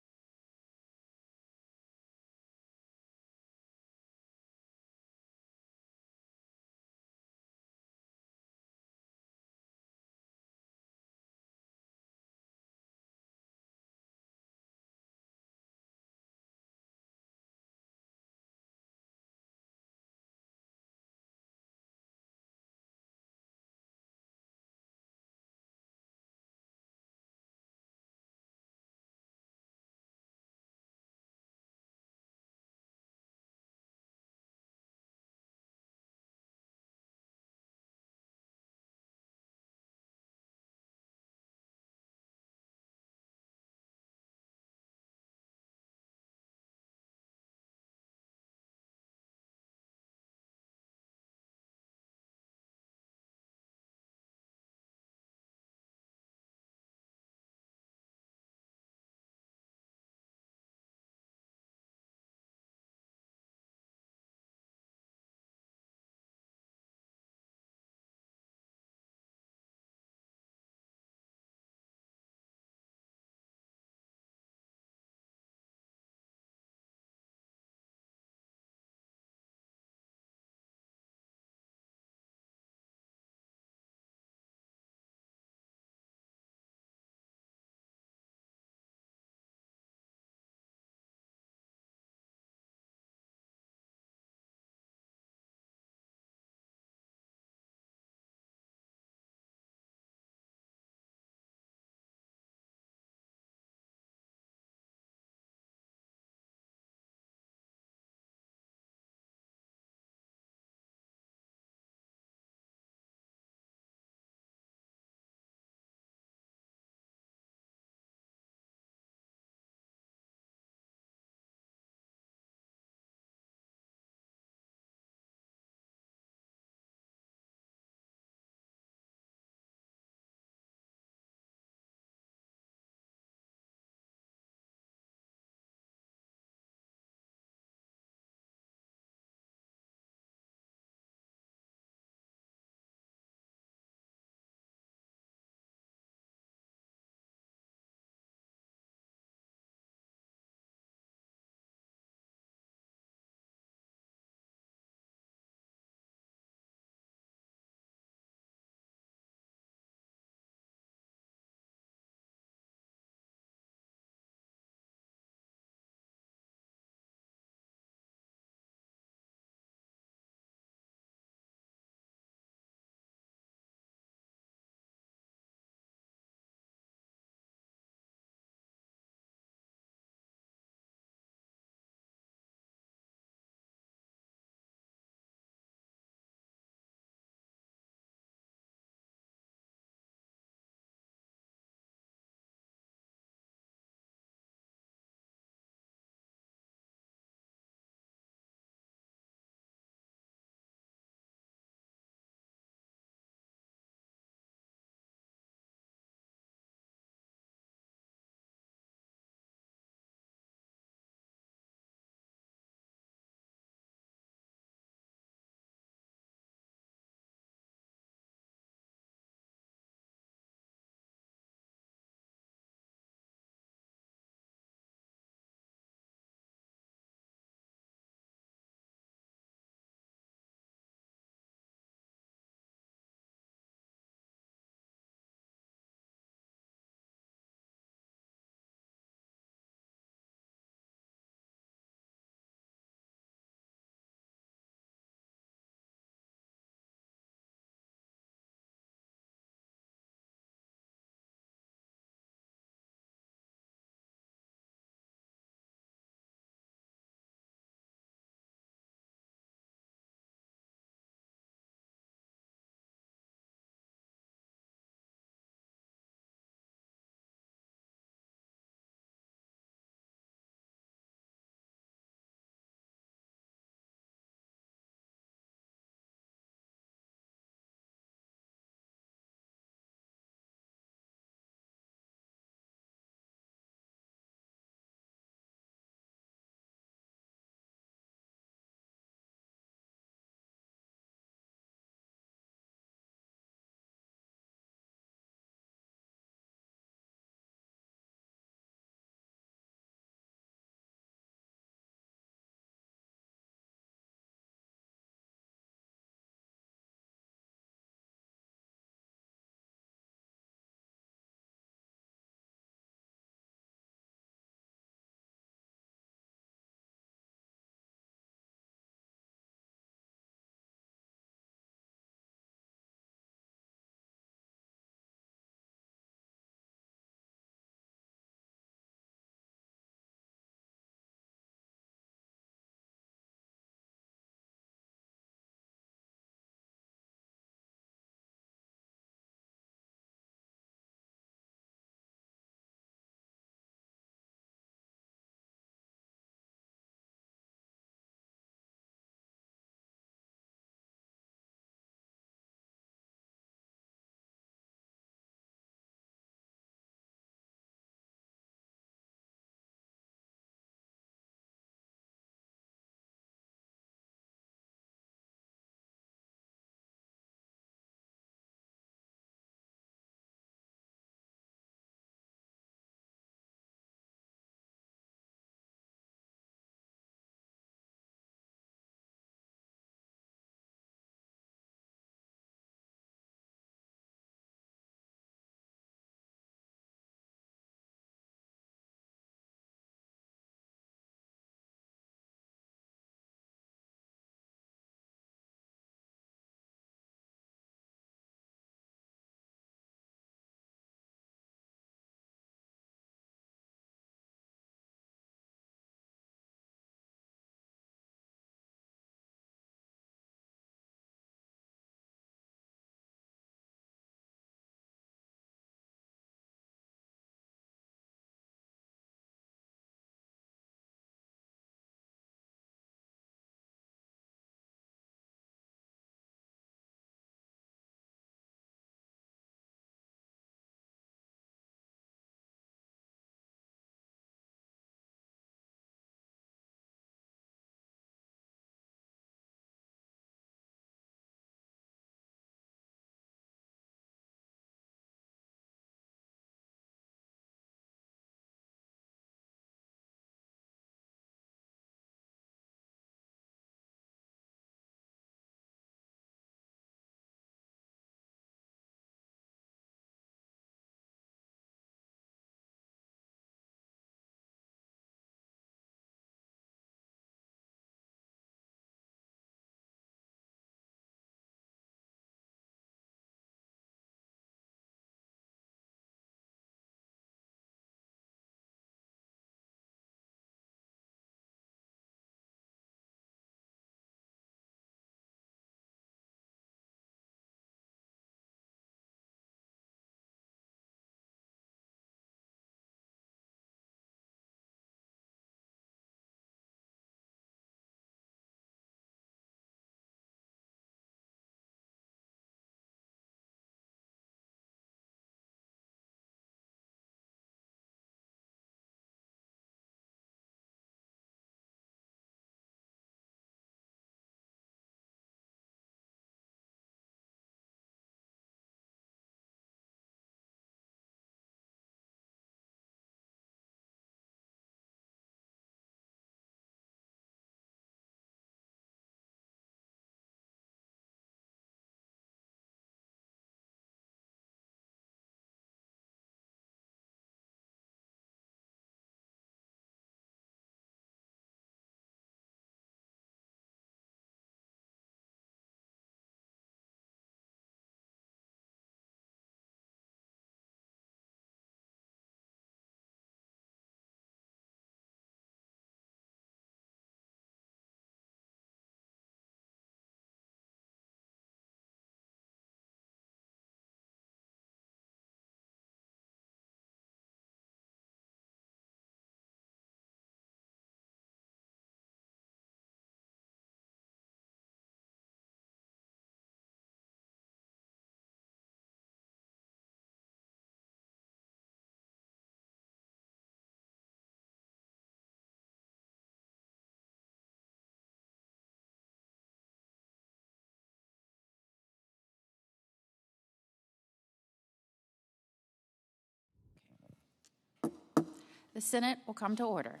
[SPEAKER 8] The Senate will come to order.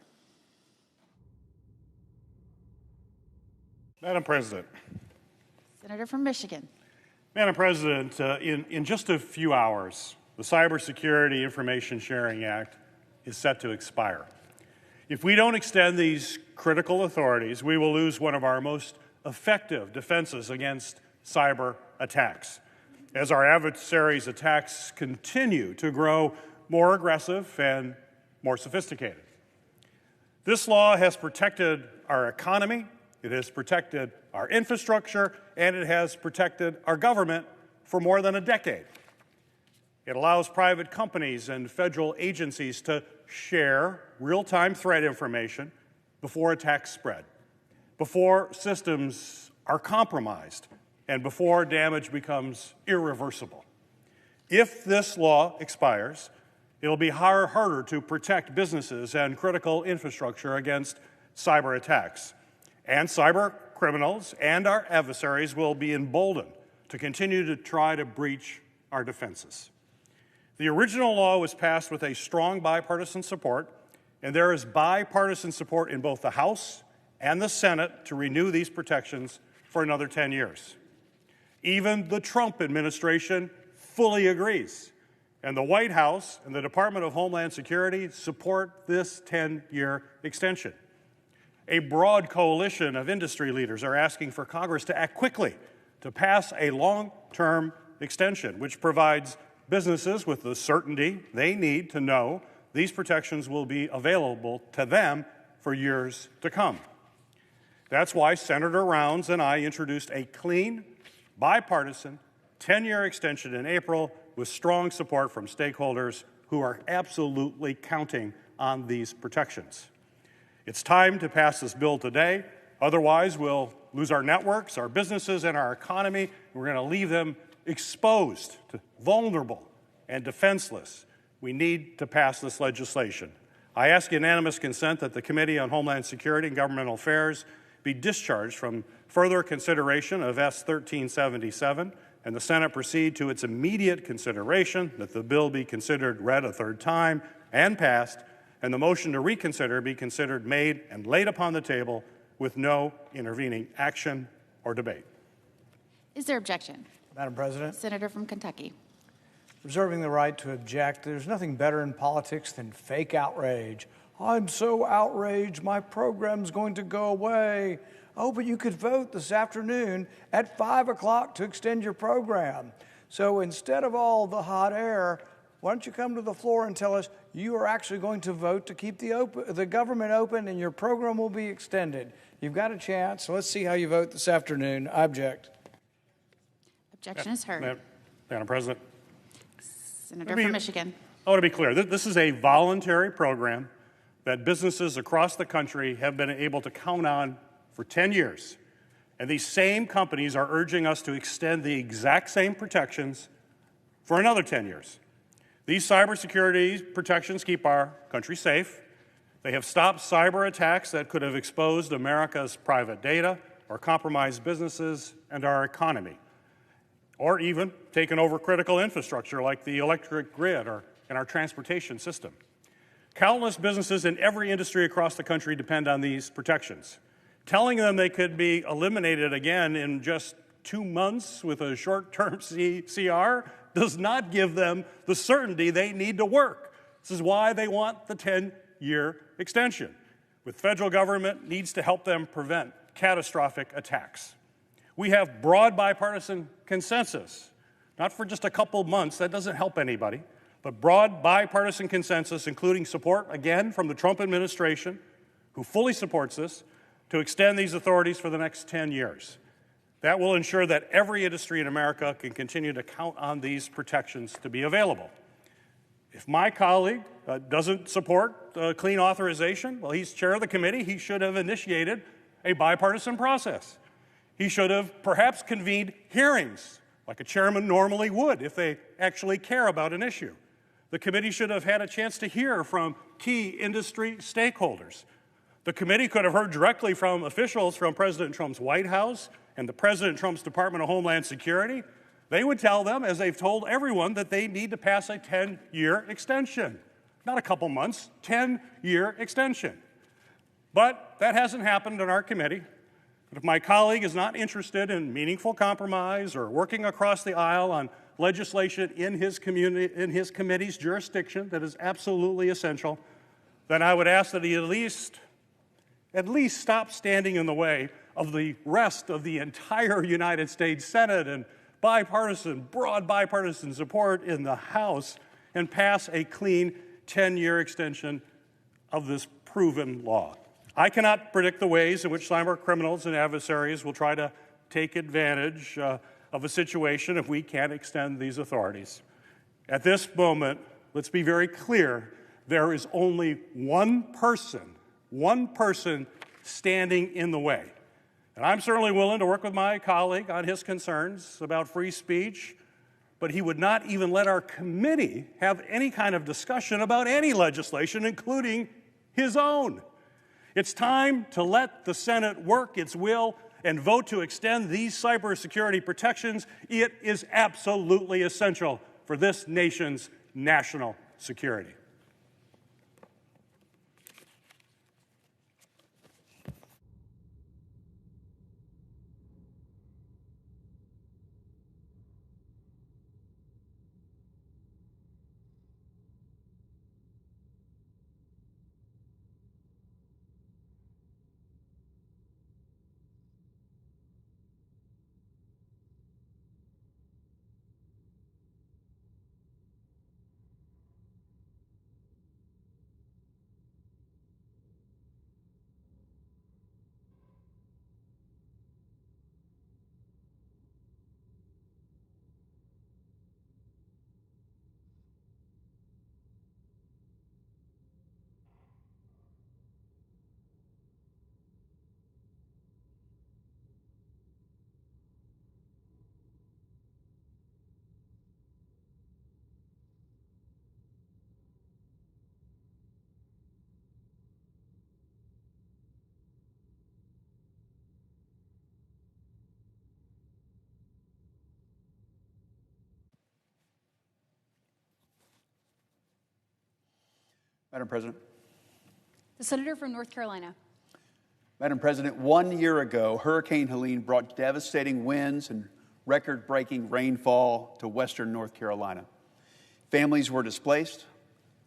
[SPEAKER 9] Madam President.
[SPEAKER 8] Senator from Michigan.
[SPEAKER 9] Madam President, in just a few hours, the Cybersecurity Information Sharing Act is set to expire. If we don't extend these critical authorities, we will lose one of our most effective defenses against cyber attacks. As our adversaries' attacks continue to grow more aggressive and more sophisticated. This law has protected our economy, it has protected our infrastructure, and it has protected our government for more than a decade. It allows private companies and federal agencies to share real-time threat information before attacks spread, before systems are compromised, and before damage becomes irreversible. If this law expires, it'll be harder to protect businesses and critical infrastructure against cyber attacks. And cyber criminals and our adversaries will be emboldened to continue to try to breach our defenses. The original law was passed with a strong bipartisan support, and there is bipartisan support in both the House and the Senate to renew these protections for another 10 years. Even the Trump administration fully agrees, and the White House and the Department of Homeland Security support this 10-year extension. A broad coalition of industry leaders are asking for Congress to act quickly to pass a long-term extension, which provides businesses with the certainty they need to know these protections will be available to them for years to come. That's why Senator Rounds and I introduced a clean, bipartisan, 10-year extension in April with strong support from stakeholders who are absolutely counting on these protections. It's time to pass this bill today. Otherwise, we'll lose our networks, our businesses, and our economy. We're going to leave them exposed, to vulnerable, and defenseless. We need to pass this legislation. I ask unanimous consent that the Committee on Homeland Security and Governmental Affairs be discharged from further consideration of S. 1377, and the Senate proceed to its immediate consideration, that the bill be considered read a third time and passed, and the motion to reconsider be considered made and laid upon the table with no intervening action or debate.
[SPEAKER 8] Is there objection?
[SPEAKER 10] Madam President.
[SPEAKER 8] Senator from Kentucky.
[SPEAKER 10] Reserving the right to object. There's nothing better in politics than fake outrage. I'm so outraged, my program's going to go away. Oh, but you could vote this afternoon at 5 o'clock to extend your program. So instead of all the hot air, why don't you come to the floor and tell us you are actually going to vote to keep the government open and your program will be extended. You've got a chance. So let's see how you vote this afternoon. I object.
[SPEAKER 8] Objection is heard.
[SPEAKER 9] Madam President.
[SPEAKER 8] Senator from Michigan.
[SPEAKER 9] I want to be clear. This is a voluntary program that businesses across the country have been able to count on for 10 years. And these same companies are urging us to extend the exact same protections for another 10 years. These cybersecurity protections keep our country safe. They have stopped cyber attacks that could have exposed America's private data or compromised businesses and our economy, or even taken over critical infrastructure like the electric grid or in our transportation system. Countless businesses in every industry across the country depend on these protections. Telling them they could be eliminated again in just 2 months with a short-term CR does not give them the certainty they need to work. This is why they want the 10-year extension. The federal government needs to help them prevent catastrophic attacks. We have broad bipartisan consensus, not for just a couple of months, that doesn't help anybody, but broad bipartisan consensus, including support, again, from the Trump administration, who fully supports this, to extend these authorities for the next 10 years. That will ensure that every industry in America can continue to count on these protections to be available. If my colleague doesn't support clean authorization, well, he's chair of the committee. He should have initiated a bipartisan process. He should have perhaps convened hearings, like a chairman normally would if they actually care about an issue. The committee should have had a chance to hear from key industry stakeholders. The committee could have heard directly from officials from President Trump's White House and the President Trump's Department of Homeland Security. They would tell them, as they've told everyone, that they need to pass a 10-year extension. not a couple months, 10-year extension. But that hasn't happened in our committee. But if my colleague is not interested in meaningful compromise or working across the aisle on legislation in his committee's jurisdiction that is absolutely essential, then I would ask that he at least stop standing in the way of the rest of the entire United States Senate and broad bipartisan support in the House, and pass a clean 10-year extension of this proven law. I cannot predict the ways in which cyber criminals and adversaries will try to take advantage of a situation if we can't extend these authorities. At this moment, let's be very clear, there is only one person standing in the way. And I'm certainly willing to work with my colleague on his concerns about free speech, but he would not even let our committee have any kind of discussion about any legislation, including his own. It's time to let the Senate work its will and vote to extend these cybersecurity protections. It is absolutely essential for this nation's national security.
[SPEAKER 2] Madam President.
[SPEAKER 11] The Senator from North Carolina.
[SPEAKER 2] Madam President, 1 year ago, Hurricane Helene brought devastating winds and record-breaking rainfall to western North Carolina. Families were displaced,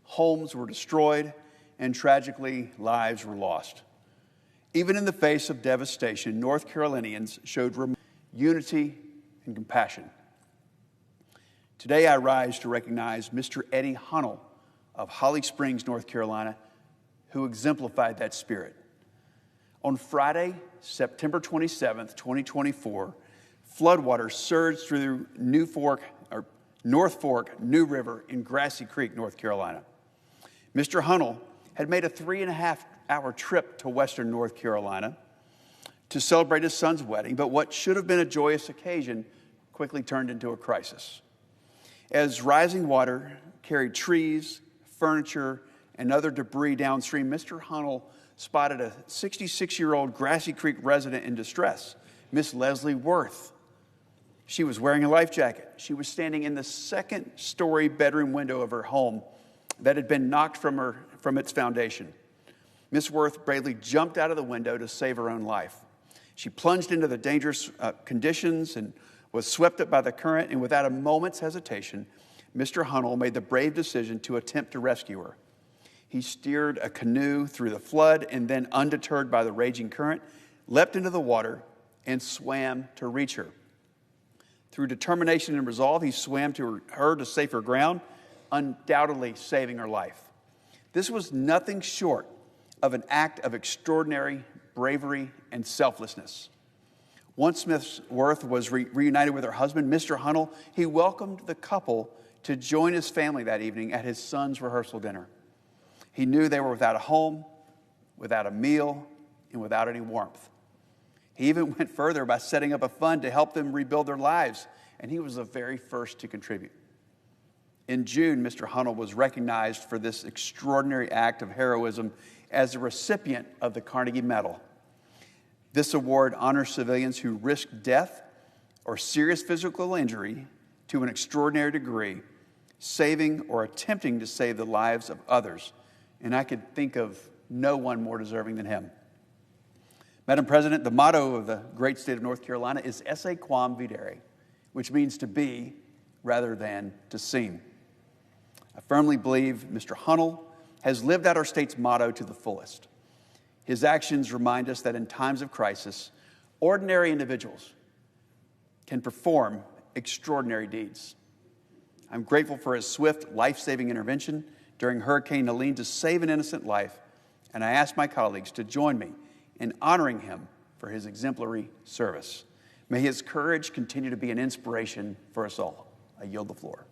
[SPEAKER 2] homes were destroyed, and tragically, lives were lost. Even in the face of devastation, North Carolinians showed unity and compassion. Today, I rise to recognize Mr. Eddie Hunnell of Holly Springs, North Carolina, who exemplified that spirit. On Friday, September 27th, 2024, floodwaters surged through North Fork, New River, and Grassy Creek, North Carolina. Mr. Hunnell had made a 3.5-hour trip to western North Carolina to celebrate his son's wedding, but what should have been a joyous occasion quickly turned into a crisis. As rising water carried trees, furniture, and other debris downstream, Mr. Hunnell spotted a 66-year-old Grassy Creek resident in distress, Miss Leslie Worth. She was wearing a life jacket. She was standing in the second-story bedroom window of her home that had been knocked from its foundation. Miss Worth bravely jumped out of the window to save her own life. She plunged into the dangerous conditions and was swept up by the current, and without a moment's hesitation, Mr. Hunnell made the brave decision to attempt to rescue her. He steered a canoe through the flood and then, undeterred by the raging current, leapt into the water and swam to reach her. Through determination and resolve, he swam to her to safer ground, undoubtedly saving her life. This was nothing short of an act of extraordinary bravery and selflessness. Once Miss Worth was reunited with her husband, Mr. Hunnell, he welcomed the couple to join his family that evening at his son's rehearsal dinner. He knew they were without a home, without a meal, and without any warmth. He even went further by setting up a fund to help them rebuild their lives, and he was the very first to contribute. In June, Mr. Hunnell was recognized for this extraordinary act of heroism as a recipient of the Carnegie Medal. This award honors civilians who risk death or serious physical injury to an extraordinary degree saving or attempting to save the lives of others, and I could think of no one more deserving than him. Madam President, the motto of the great state of North Carolina is esse quam videre, which means to be rather than to seem. I firmly believe Mr. Hunnell has lived out our state's motto to the fullest. His actions remind us that in times of crisis, ordinary individuals can perform extraordinary deeds. I'm grateful for his swift, life-saving intervention during Hurricane Helene to save an innocent life, and I ask my colleagues to join me in honoring him for his exemplary service. May his courage continue to be an inspiration for us all. I yield the floor.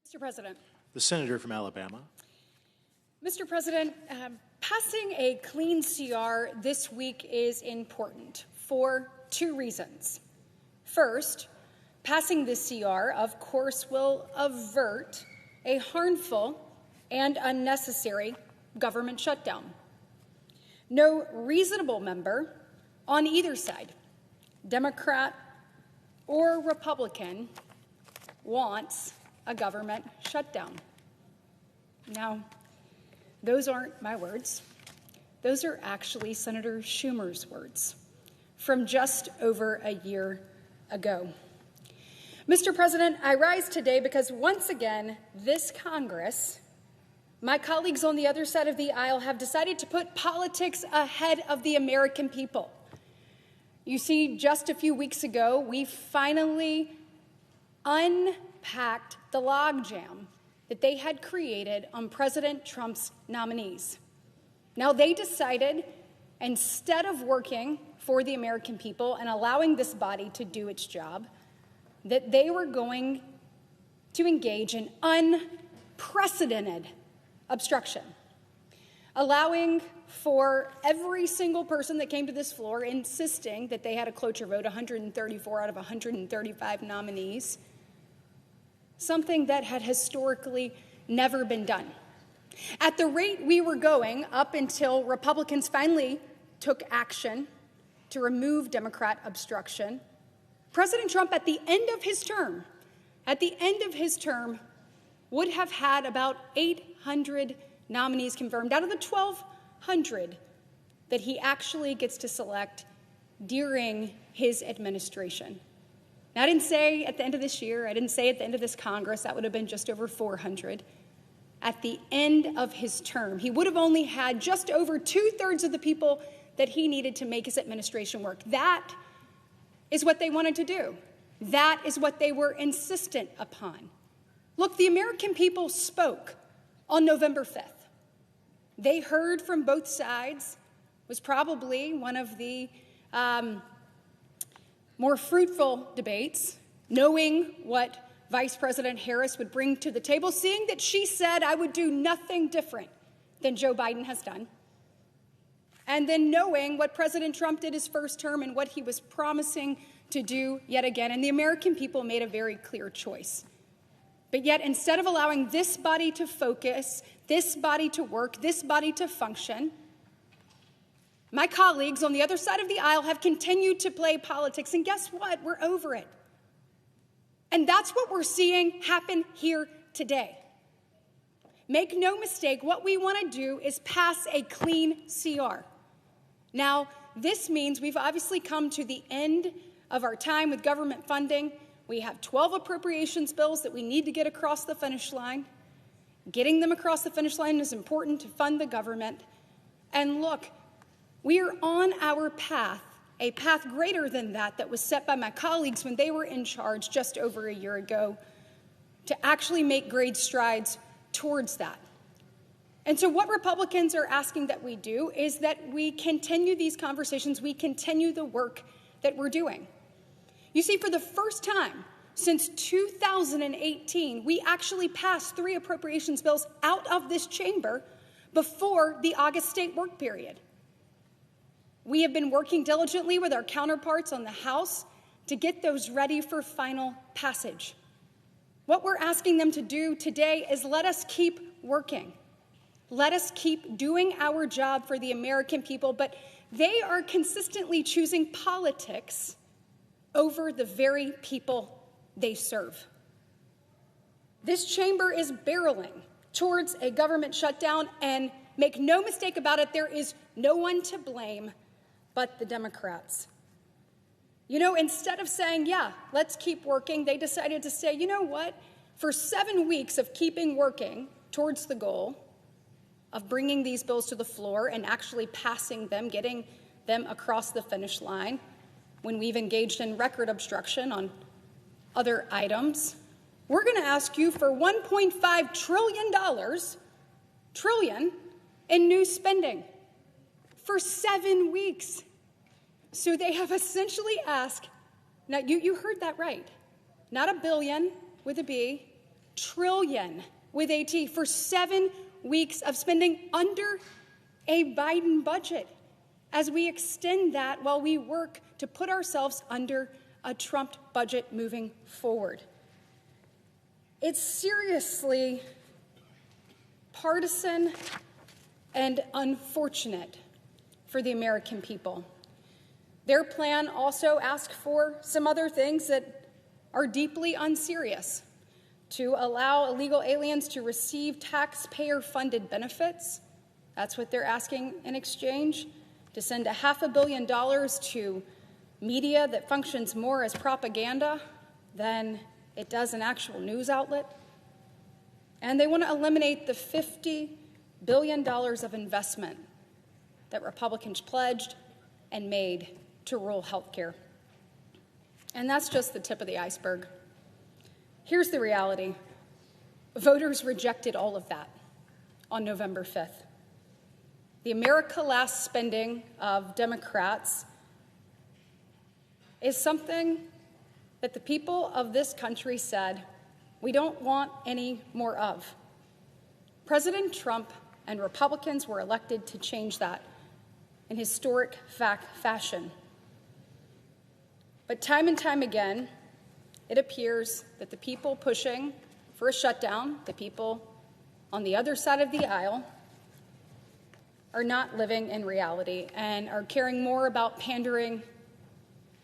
[SPEAKER 11] Mr. President.
[SPEAKER 12] The senator from Alabama.
[SPEAKER 11] Mr. President, passing a clean CR this week is important for two reasons. First, passing this CR, of course, will avert a harmful and unnecessary government shutdown. No reasonable member on either side, Democrat or Republican, wants a government shutdown. Now, those aren't my words. Those are actually Senator Schumer's words from just over a year ago. Mr. President, I rise today because once again, this Congress, my colleagues on the other side of the aisle, have decided to put politics ahead of the American people. You see, just a few weeks ago, we finally unpacked the logjam that they had created on President Trump's nominees. Now, they decided, instead of working for the American people and allowing this body to do its job, that they were going to engage in unprecedented obstruction, allowing for every single person that came to this floor insisting that they had a cloture vote, 134 out of 135 nominees, something that had historically never been done. At the rate we were going, up until Republicans finally took action to remove Democrat obstruction, President Trump, at the end of his term, would have had about 800 nominees confirmed out of the 1,200 that he actually gets to select during his administration. Now, I didn't say at the end of this year, I didn't say at the end of this Congress, that would have been just over 400. At the end of his term, he would have only had just over 2/3 of the people that he needed to make his administration work. That is what they wanted to do. That is what they were insistent upon. Look, the American people spoke on November 5th. They heard from both sides. It was probably one of the more fruitful debates, knowing what Vice President Harris would bring to the table, seeing that she said, "I would do nothing different than Joe Biden has done," and then knowing what President Trump did his first term and what he was promising to do yet again. And the American people made a very clear choice. But yet, instead of allowing this body to focus, this body to work, this body to function, my colleagues on the other side of the aisle have continued to play politics. And guess what? We're over it. And that's what we're seeing happen here today. Make no mistake, what we want to do is pass a clean CR. Now, this means we've obviously come to the end of our time with government funding. We have 12 appropriations bills that we need to get across the finish line. Getting them across the finish line is important to fund the government. And look, we are on our path, a path greater than that was set by my colleagues when they were in charge just over a year ago, to actually make great strides towards that. And so what Republicans are asking that we do is that we continue these conversations, we continue the work that we're doing. You see, for the first time since 2018, we actually passed 3 appropriations bills out of this chamber before the August state work period. We have been working diligently with our counterparts on the House to get those ready for final passage. What we're asking them to do today is let us keep working. Let us keep doing our job for the American people, but they are consistently choosing politics over the very people they serve. This chamber is barreling towards a government shutdown, and make no mistake about it, there is no one to blame but the Democrats. You know, instead of saying, yeah, let's keep working, they decided to say, you know what? For 7 weeks of keeping working towards the goal of bringing these bills to the floor and actually passing them, getting them across the finish line, when we've engaged in record obstruction on other items, we're going to ask you for $1.5 trillion in new spending for 7 weeks. So they have essentially asked, now you heard that right, not $1 billion with a B, trillion with AT for 7 weeks of spending under a Biden budget as we extend that while we work to put ourselves under a Trump budget moving forward. It's seriously partisan and unfortunate for the American people. Their plan also asks for some other things that are deeply unserious: to allow illegal aliens to receive taxpayer-funded benefits. That's what they're asking in exchange. To send $500 million to media that functions more as propaganda than it does an actual news outlet. And they want to eliminate the $50 billion of investment that Republicans pledged and made to rural health care. And that's just the tip of the iceberg. Here's the reality. Voters rejected all of that on November 5th. The America Last spending of Democrats is something that the people of this country said we don't want any more of. President Trump and Republicans were elected to change that in historic fashion. But time and time again, it appears that the people pushing for a shutdown, the people on the other side of the aisle, are not living in reality and are caring more about pandering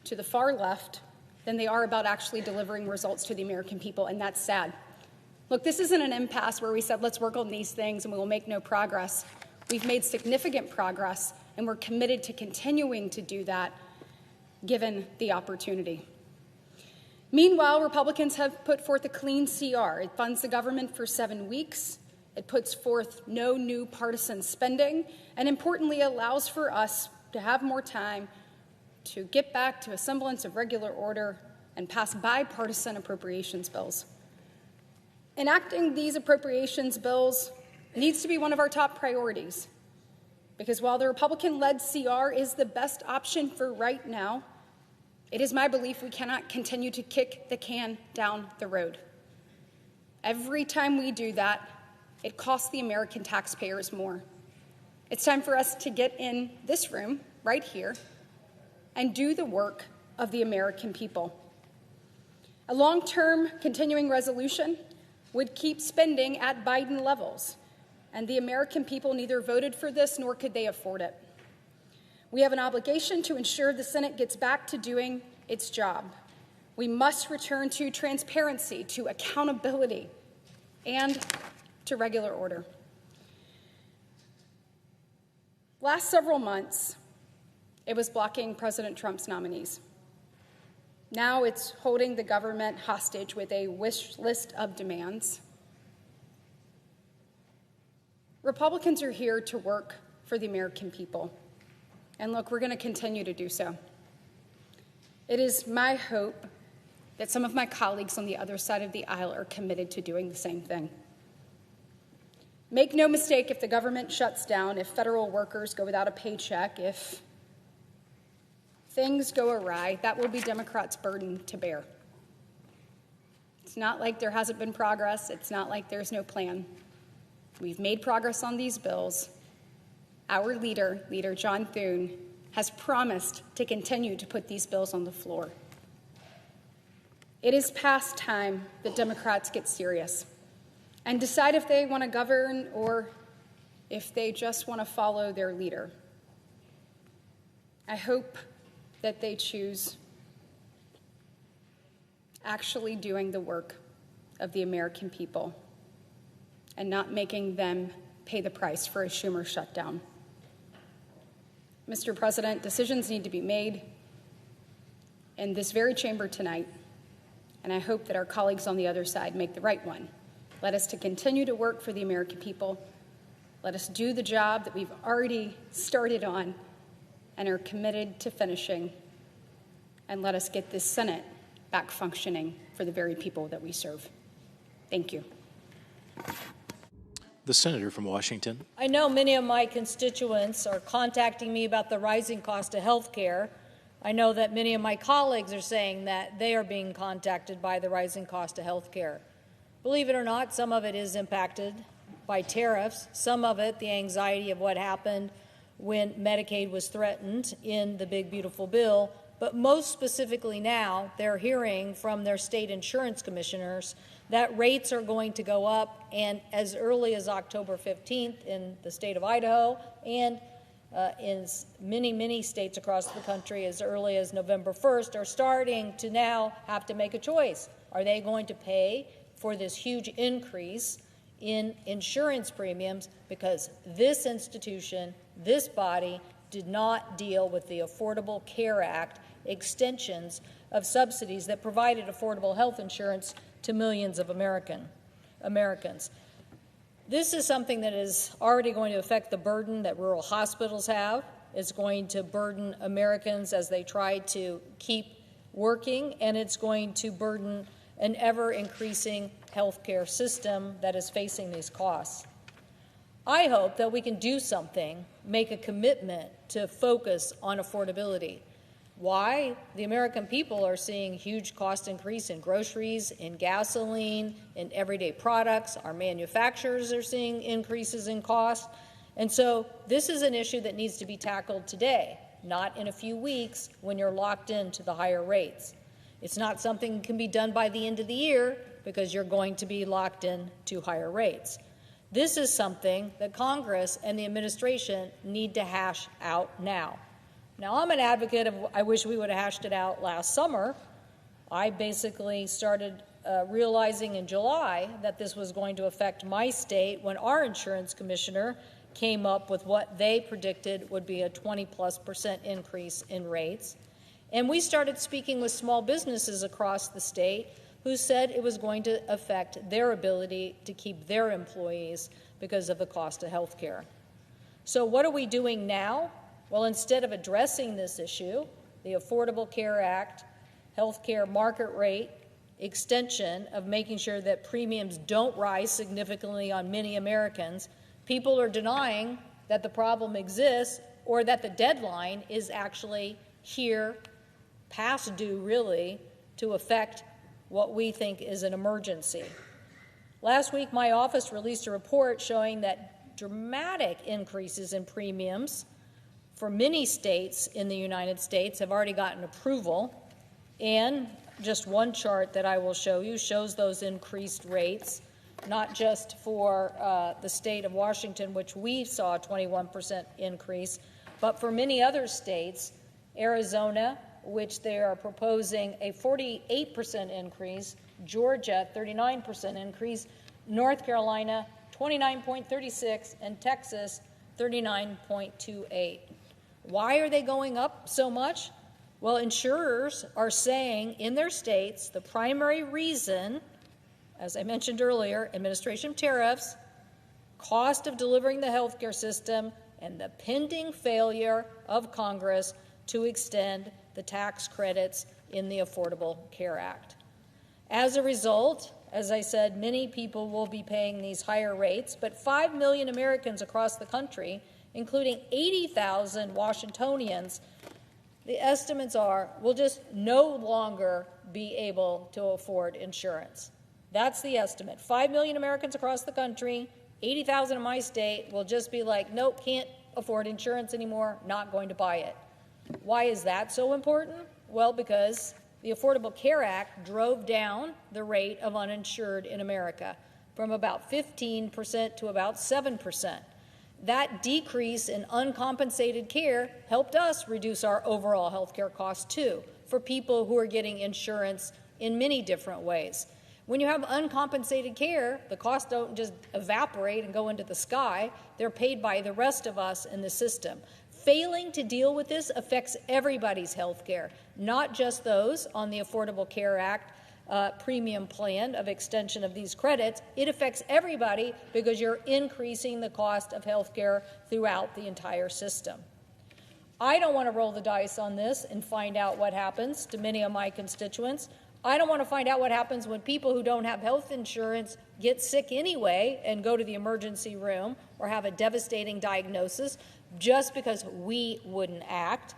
[SPEAKER 11] to the far left than they are about actually delivering results to the American people, and that's sad. Look, this isn't an impasse where we said, let's work on these things and we will make no progress. We've made significant progress, and we're committed to continuing to do that given the opportunity. Meanwhile, Republicans have put forth a clean CR. It funds the government for 7 weeks. It puts forth no new partisan spending, and importantly, allows for us to have more time to get back to a semblance of regular order and pass bipartisan appropriations bills. Enacting these appropriations bills needs to be one of our top priorities, because while the Republican-led CR is the best option for right now, it is my belief we cannot continue to kick the can down the road. Every time we do that, it costs the American taxpayers more. It's time for us to get in this room, right here, and do the work of the American people. A long-term continuing resolution would keep spending at Biden levels, and the American people neither voted for this nor could they afford it. We have an obligation to ensure the Senate gets back to doing its job. We must return to transparency, to accountability, and to regular order. Last several months, it was blocking President Trump's nominees. Now it's holding the government hostage with a wish list of demands. Republicans are here to work for the American people. And look, we're going to continue to do so. It is my hope that some of my colleagues on the other side of the aisle are committed to doing the same thing. Make no mistake, if the government shuts down, if federal workers go without a paycheck, if things go awry, that will be Democrats' burden to bear. It's not like there hasn't been progress. It's not like there's no plan. We've made progress on these bills. Our leader John Thune, has promised to continue to put these bills on the floor. It is past time that Democrats get serious and decide if they want to govern or if they just want to follow their leader. I hope that they choose actually doing the work of the American people and not making them pay the price for a Schumer shutdown. Mr. President, decisions need to be made in this very chamber tonight, and I hope that our colleagues on the other side make the right one. Let us to continue to work for the American people. Let us do the job that we've already started on and are committed to finishing, and let us get this Senate back functioning for the very people that we serve. Thank you.
[SPEAKER 12] The senator from Washington.
[SPEAKER 13] I know many of my constituents are contacting me about the rising cost of health care. I know that many of my colleagues are saying that they are being contacted by the rising cost of health care. Believe it or not, some of it is impacted by tariffs, some of it the anxiety of what happened when Medicaid was threatened in the big, beautiful bill, but most specifically now, they're hearing from their state insurance commissioners that rates are going to go up, and as early as October 15th in the state of Idaho and in many, many states across the country as early as November 1st are starting to now have to make a choice. Are they going to pay for this huge increase in insurance premiums because this institution, this body, did not deal with the Affordable Care Act extensions of subsidies that provided affordable health insurance to millions of Americans. This is something that is already going to affect the burden that rural hospitals have. It's going to burden Americans as they try to keep working, and it's going to burden an ever-increasing healthcare system that is facing these costs. I hope that we can do something, make a commitment to focus on affordability. Why? The American people are seeing huge cost increase in groceries, in gasoline, in everyday products. Our manufacturers are seeing increases in cost. And so this is an issue that needs to be tackled today, not in a few weeks when you're locked into the higher rates. It's not something that can be done by the end of the year because you're going to be locked into higher rates. This is something that Congress and the administration need to hash out now. Now, I'm an advocate of, I wish we would have hashed it out last summer. I basically started realizing in July that this was going to affect my state when our insurance commissioner came up with what they predicted would be a 20+% increase in rates. And we started speaking with small businesses across the state who said it was going to affect their ability to keep their employees because of the cost of health care. So what are we doing now? Well, instead of addressing this issue, the Affordable Care Act, health care market rate, extension of making sure that premiums don't rise significantly on many Americans, people are denying that the problem exists or that the deadline is actually here, past due really, to affect what we think is an emergency. Last week, my office released a report showing that dramatic increases in premiums for many states in the United States have already gotten approval, and just one chart that I will show you shows those increased rates, not just for the state of Washington, which we saw a 21% increase, but for many other states, Arizona, which they are proposing a 48% increase, Georgia, 39% increase, North Carolina, 29.36, and Texas, 39.28. Why are they going up so much? Well, insurers are saying in their states the primary reason, as I mentioned earlier, administration tariffs, cost of delivering the healthcare system, and the pending failure of Congress to extend the tax credits in the Affordable Care Act. As a result, as I said, many people will be paying these higher rates, but 5 million Americans across the country, including 80,000 Washingtonians, the estimates are, will just no longer be able to afford insurance. That's the estimate. 5 million Americans across the country, 80,000 in my state will just be like, nope, can't afford insurance anymore, not going to buy it. Why is that so important? Well, because the Affordable Care Act drove down the rate of uninsured in America from about 15% to about 7%. That decrease in uncompensated care helped us reduce our overall health care costs, too, for people who are getting insurance in many different ways. When you have uncompensated care, the costs don't just evaporate and go into the sky. They're paid by the rest of us in the system. Failing to deal with this affects everybody's health care, not just those on the Affordable Care Act premium plan of extension of these credits. It affects everybody because you're increasing the cost of health care throughout the entire system. I don't want to roll the dice on this and find out what happens to many of my constituents. I don't want to find out what happens when people who don't have health insurance get sick anyway and go to the emergency room or have a devastating diagnosis just because we wouldn't act.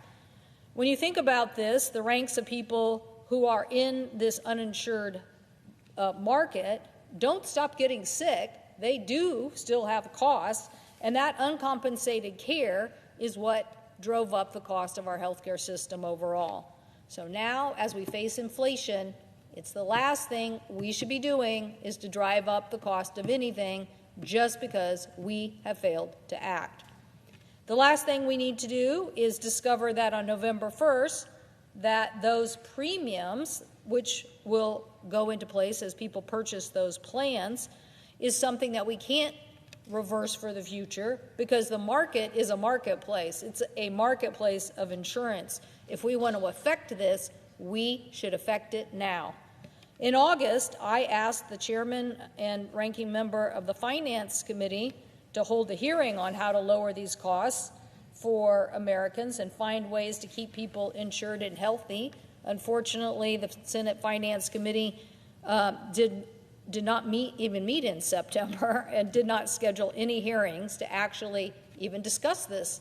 [SPEAKER 13] When you think about this, the ranks of people who are in this uninsured market, don't stop getting sick. They do still have costs, and that uncompensated care is what drove up the cost of our healthcare system overall. So now, as we face inflation, it's the last thing we should be doing is to drive up the cost of anything just because we have failed to act. The last thing we need to do is discover that on November 1st, that those premiums, which will go into place as people purchase those plans, is something that we can't reverse for the future because the market is a marketplace. It's a marketplace of insurance. If we want to affect this, we should affect it now. In August, I asked the chairman and ranking member of the Finance Committee to hold a hearing on how to lower these costs for Americans and find ways to keep people insured and healthy. Unfortunately, the Senate Finance Committee did not even meet in September and did not schedule any hearings to actually even discuss this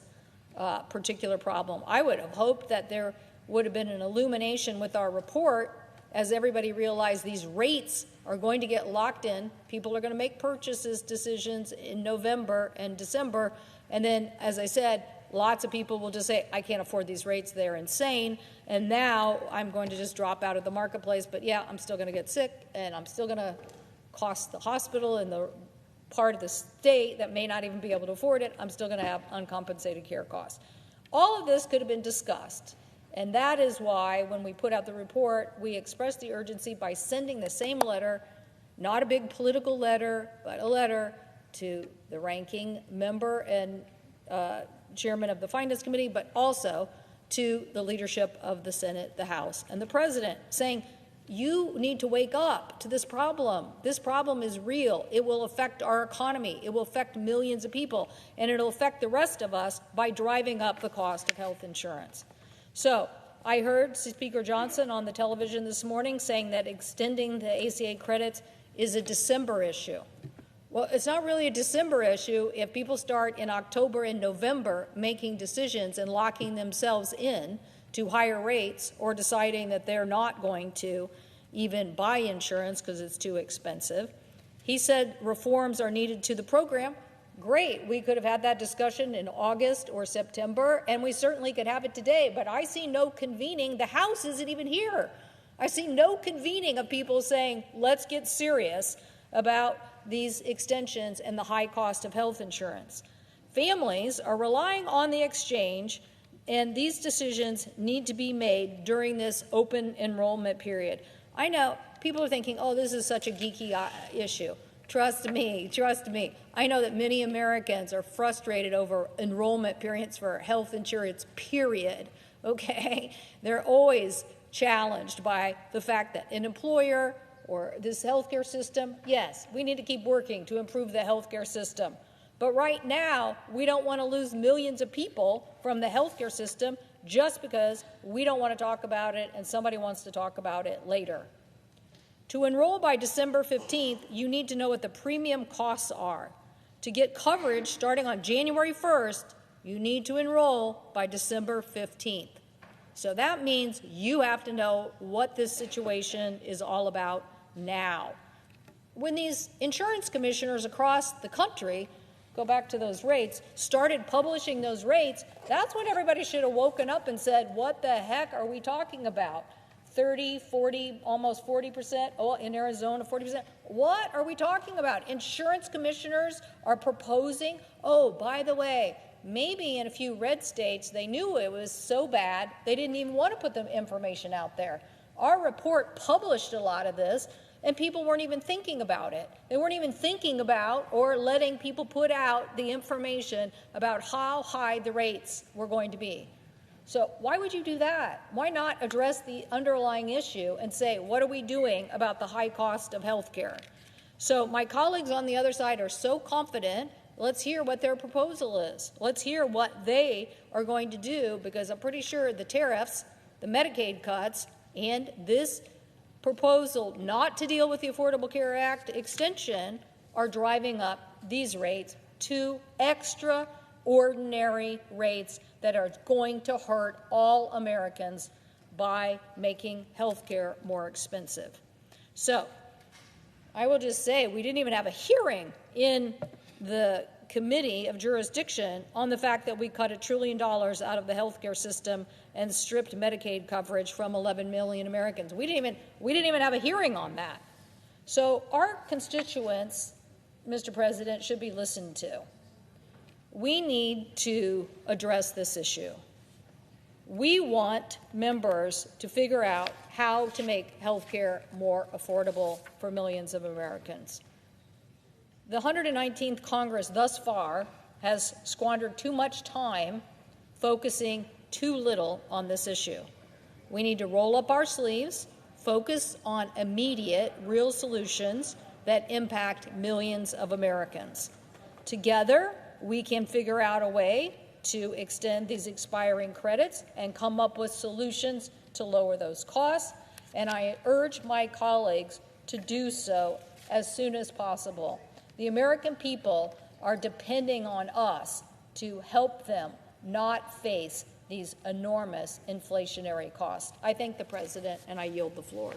[SPEAKER 13] particular problem. I would have hoped that there would have been an illumination with our report as everybody realized these rates are going to get locked in. People are going to make purchases decisions in November and December. And then, as I said, lots of people will just say, I can't afford these rates, they're insane. And now I'm going to just drop out of the marketplace. But yeah, I'm still going to get sick, and I'm still going to cost the hospital and the part of the state that may not even be able to afford it. I'm still going to have uncompensated care costs. All of this could have been discussed. And that is why, when we put out the report, we expressed the urgency by sending the same letter, not a big political letter, but a letter to the ranking member and chairman of the Finance Committee, but also to the leadership of the Senate, the House, and the President, saying, you need to wake up to this problem. This problem is real. It will affect our economy. It will affect millions of people, and it'll affect the rest of us by driving up the cost of health insurance. So I heard Speaker Johnson on the television this morning saying that extending the ACA credits is a December issue. Well, it's not really a December issue if people start in October and November making decisions and locking themselves in to higher rates or deciding that they're not going to even buy insurance because it's too expensive. He said reforms are needed to the program. Great, we could have had that discussion in August or September, and we certainly could have it today, but I see no convening. The House isn't even here. I see no convening of people saying, let's get serious about these extensions and the high cost of health insurance. Families are relying on the exchange, and these decisions need to be made during this open enrollment period. I know people are thinking, oh, this is such a geeky issue. Trust me. I know that many Americans are frustrated over enrollment periods for health insurance, period, okay? They're always challenged by the fact that an employer or this healthcare system, yes, we need to keep working to improve the healthcare system. But right now, we don't want to lose millions of people from the healthcare system just because we don't want to talk about it and somebody wants to talk about it later. To enroll by December 15th, you need to know what the premium costs are. To get coverage starting on January 1st, you need to enroll by December 15th. So that means you have to know what this situation is all about now. When these insurance commissioners across the country, go back to those rates, started publishing those rates, that's when everybody should have woken up and said, what the heck are we talking about? 30, 40, almost 40%, oh, in Arizona, 40%. What are we talking about? Insurance commissioners are proposing, oh, by the way, maybe in a few red states, they knew it was so bad, they didn't even want to put the information out there. Our report published a lot of this, and people weren't even thinking about it. They weren't even thinking about or letting people put out the information about how high the rates were going to be. So why would you do that? Why not address the underlying issue and say, what are we doing about the high cost of health care? So my colleagues on the other side are so confident. Let's hear what their proposal is. Let's hear what they are going to do, because I'm pretty sure the tariffs, the Medicaid cuts, and this proposal not to deal with the Affordable Care Act extension are driving up these rates to extraordinary rates that are going to hurt all Americans by making health care more expensive. So I will just say we didn't even have a hearing in the committee of jurisdiction on the fact that we cut $1 trillion out of the healthcare system and stripped Medicaid coverage from 11 million Americans. We didn't even have a hearing on that. So our constituents, Mr. President, should be listened to. We need to address this issue. We want members to figure out how to make health care more affordable for millions of Americans. The 119th Congress thus far has squandered too much time focusing too little on this issue. We need to roll up our sleeves, focus on immediate, real solutions that impact millions of Americans. Together, we can figure out a way to extend these expiring credits and come up with solutions to lower those costs. And I urge my colleagues to do so as soon as possible. The American people are depending on us to help them not face these enormous inflationary costs. I thank the President, and I yield the floor.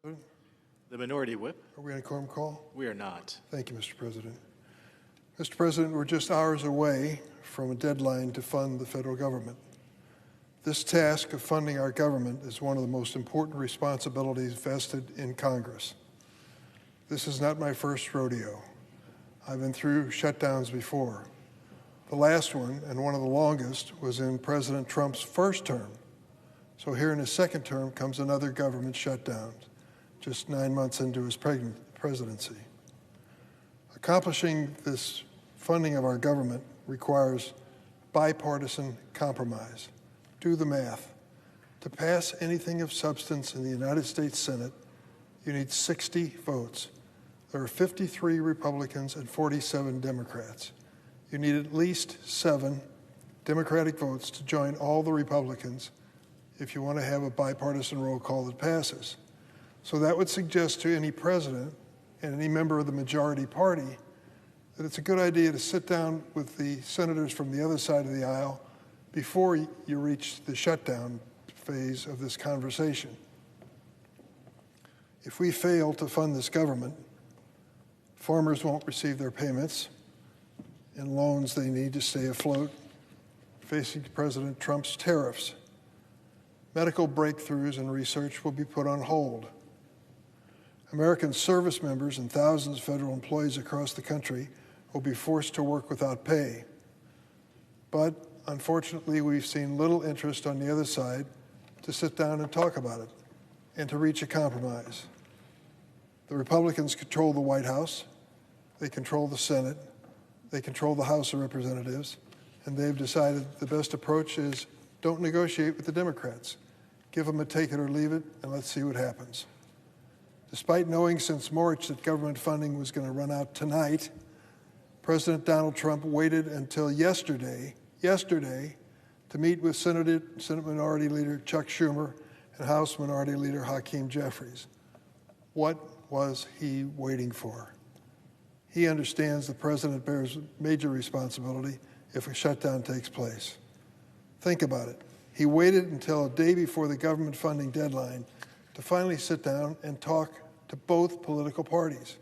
[SPEAKER 12] The minority whip.
[SPEAKER 14] Are we on a quorum call?
[SPEAKER 12] We are not.
[SPEAKER 14] Thank you, Mr. President. Mr. President, we're just hours away from a deadline to fund the federal government. This task of funding our government is one of the most important responsibilities vested in Congress. This is not my first rodeo. I've been through shutdowns before. The last one, and one of the longest, was in President Trump's first term. So here in his second term comes another government shutdown, just 9 months into his presidency. Accomplishing this funding of our government requires bipartisan compromise. Do the math. To pass anything of substance in the United States Senate, you need 60 votes. There are 53 Republicans and 47 Democrats. You need at least 7 Democratic votes to join all the Republicans if you want to have a bipartisan roll call that passes. So that would suggest to any president and any member of the majority party that it's a good idea to sit down with the senators from the other side of the aisle before you reach the shutdown phase of this conversation. If we fail to fund this government, farmers won't receive their payments and loans they need to stay afloat, facing President Trump's tariffs. Medical breakthroughs and research will be put on hold. American service members and thousands of federal employees across the country will be forced to work without pay. But unfortunately, we've seen little interest on the other side to sit down and talk about it and to reach a compromise. The Republicans control the White House, they control the Senate, they control the House of Representatives, and they've decided the best approach is don't negotiate with the Democrats. Give them a take it or leave it, and let's see what happens. Despite knowing since March that government funding was going to run out tonight, President Donald Trump waited until yesterday to meet with Senate Minority Leader Chuck Schumer and House Minority Leader Hakeem Jeffries. What was he waiting for? He understands the president bears major responsibility if a shutdown takes place. Think about it. He waited until a day before the government funding deadline to finally sit down and talk to both political parties.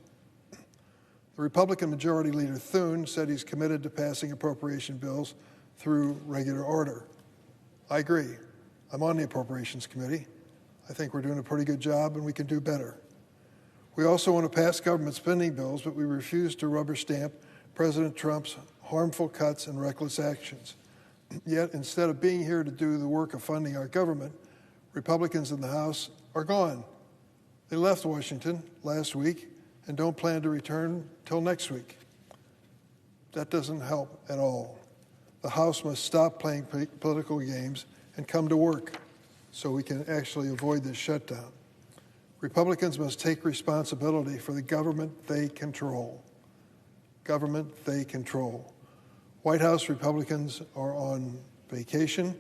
[SPEAKER 14] The Republican Majority Leader Thune said he's committed to passing appropriation bills through regular order. I agree. I'm on the Appropriations Committee. I think we're doing a pretty good job and we can do better. We also want to pass government spending bills, but we refuse to rubber stamp President Trump's harmful cuts and reckless actions. Yet, instead of being here to do the work of funding our government, Republicans in the House are gone. They left Washington last week and don't plan to return till next week. That doesn't help at all. The House must stop playing political games and come to work so we can actually avoid this shutdown. Republicans must take responsibility for the government they control. Government they control. White House Republicans are on vacation.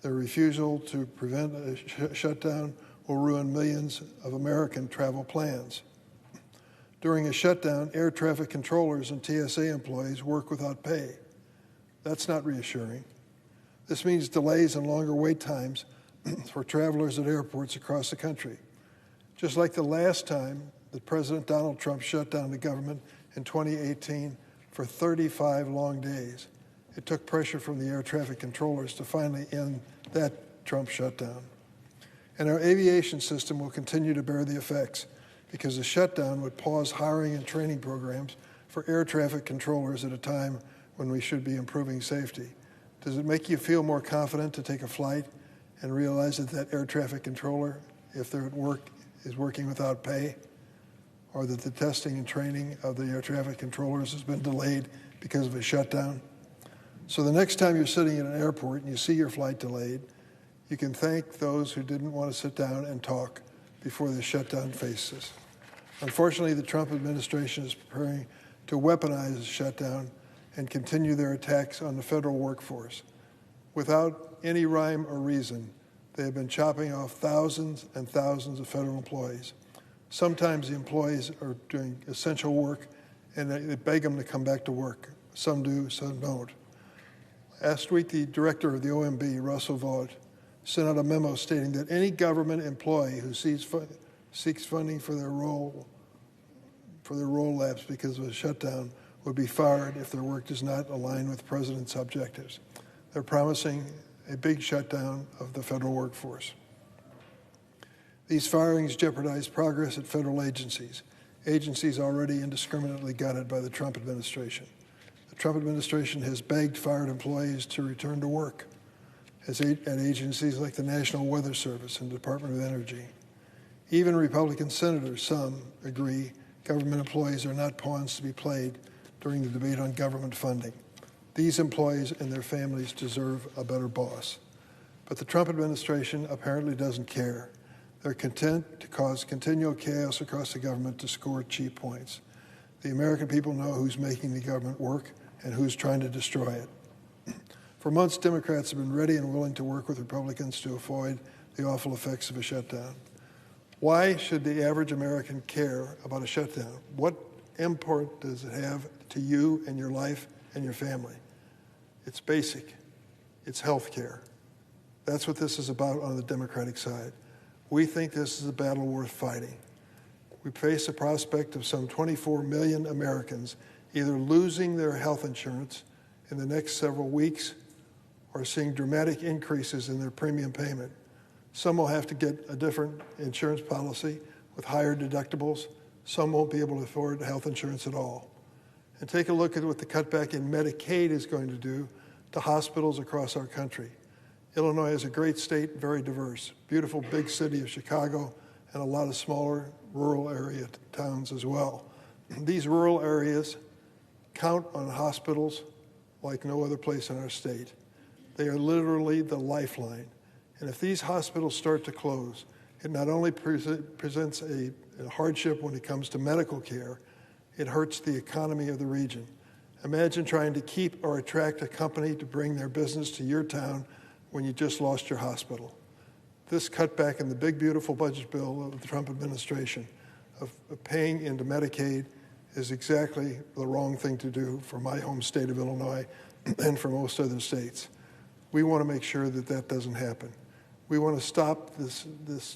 [SPEAKER 14] Their refusal to prevent a shutdown will ruin millions of American travel plans. During a shutdown, air traffic controllers and TSA employees work without pay. That's not reassuring. This means delays and longer wait times for travelers at airports across the country. Just like the last time that President Donald Trump shut down the government in 2018 for 35 long days, it took pressure from the air traffic controllers to finally end that Trump shutdown. And our aviation system will continue to bear the effects because the shutdown would pause hiring and training programs for air traffic controllers at a time when we should be improving safety. Does it make you feel more confident to take a flight and realize that that air traffic controller, if they're at work, is working without pay? Or that the testing and training of the air traffic controllers has been delayed because of a shutdown? So the next time you're sitting in an airport and you see your flight delayed, you can thank those who didn't want to sit down and talk before the shutdown faces. Unfortunately, the Trump administration is preparing to weaponize the shutdown and continue their attacks on the federal workforce. Without any rhyme or reason, they have been chopping off thousands and thousands of federal employees. Sometimes the employees are doing essential work and they beg them to come back to work. Some do, some don't. Last week, the director of the OMB, Russell Vought, sent out a memo stating that any government employee who seeks funding for their roll labs because of a shutdown would be fired if their work does not align with the president's objectives. They're promising a big shutdown of the federal workforce. These firings jeopardize progress at federal agencies already indiscriminately gutted by the Trump administration. The Trump administration has begged fired employees to return to work at agencies like the National Weather Service and Department of Energy. Even Republican senators, some, agree government employees are not pawns to be played during the debate on government funding. These employees and their families deserve a better boss. But the Trump administration apparently doesn't care. They're content to cause continual chaos across the government to score cheap points. The American people know who's making the government work and who's trying to destroy it. For months, Democrats have been ready and willing to work with Republicans to avoid the awful effects of a shutdown. Why should the average American care about a shutdown? What import does it have to you and your life and your family? It's basic. It's health care. That's what this is about on the Democratic side. We think this is a battle worth fighting. We face the prospect of some 24 million Americans either losing their health insurance in the next several weeks or seeing dramatic increases in their premium payment. Some will have to get a different insurance policy with higher deductibles. Some won't be able to afford health insurance at all. And take a look at what the cutback in Medicaid is going to do to hospitals across our country. Illinois is a great state, very diverse. Beautiful big city of Chicago and a lot of smaller rural area towns as well. These rural areas count on hospitals like no other place in our state. They are literally the lifeline. And if these hospitals start to close, it not only presents a hardship when it comes to medical care, it hurts the economy of the region. Imagine trying to keep or attract a company to bring their business to your town when you just lost your hospital. This cutback in the big, beautiful budget bill of the Trump administration of paying into Medicaid is exactly the wrong thing to do for my home state of Illinois and for most other states. We want to make sure that that doesn't happen. We want to stop this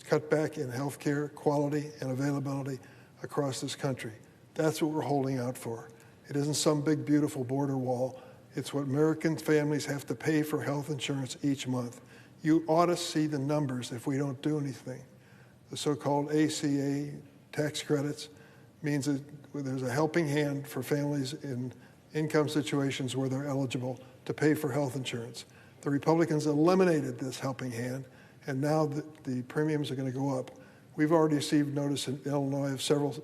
[SPEAKER 14] cutback in health care quality and availability across this country. That's what we're holding out for. It isn't some big, beautiful border wall. It's what American families have to pay for health insurance each month. You ought to see the numbers if we don't do anything. The so-called ACA tax credits means that there's a helping hand for families in income situations where they're eligible to pay for health insurance. The Republicans eliminated this helping hand, and now the premiums are going to go up. We've already received notice in Illinois of several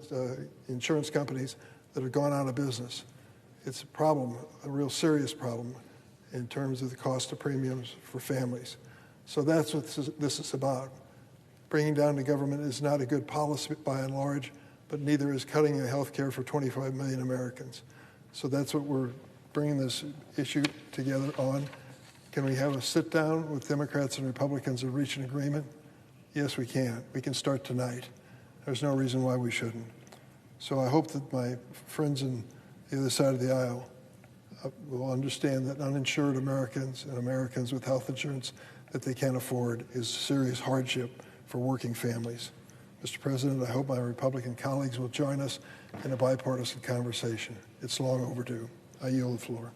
[SPEAKER 14] insurance companies that have gone out of business. It's a problem, a real serious problem in terms of the cost of premiums for families. So that's what this is about. Bringing down the government is not a good policy by and large, but neither is cutting the health care for 25 million Americans. So that's what we're bringing this issue together on. Can we have a sit down with Democrats and Republicans and reach an agreement? Yes, we can. We can start tonight. There's no reason why we shouldn't. So I hope that my friends on the other side of the aisle will understand that uninsured Americans and Americans with health insurance that they can't afford is serious hardship for working families. Mr. President, I hope my Republican colleagues will join us in a bipartisan conversation. It's long overdue. I yield the floor.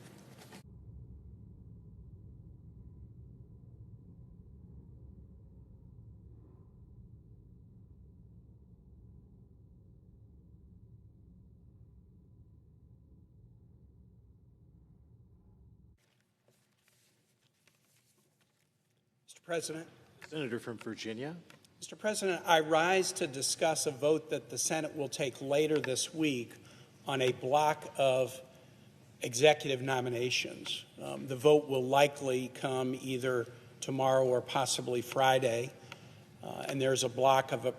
[SPEAKER 15] President.
[SPEAKER 12] Senator from Virginia.
[SPEAKER 15] Mr. President, I rise to discuss a vote that the Senate will take later this week on a block of executive nominations. The vote will likely come either tomorrow or possibly Friday, and there's a block of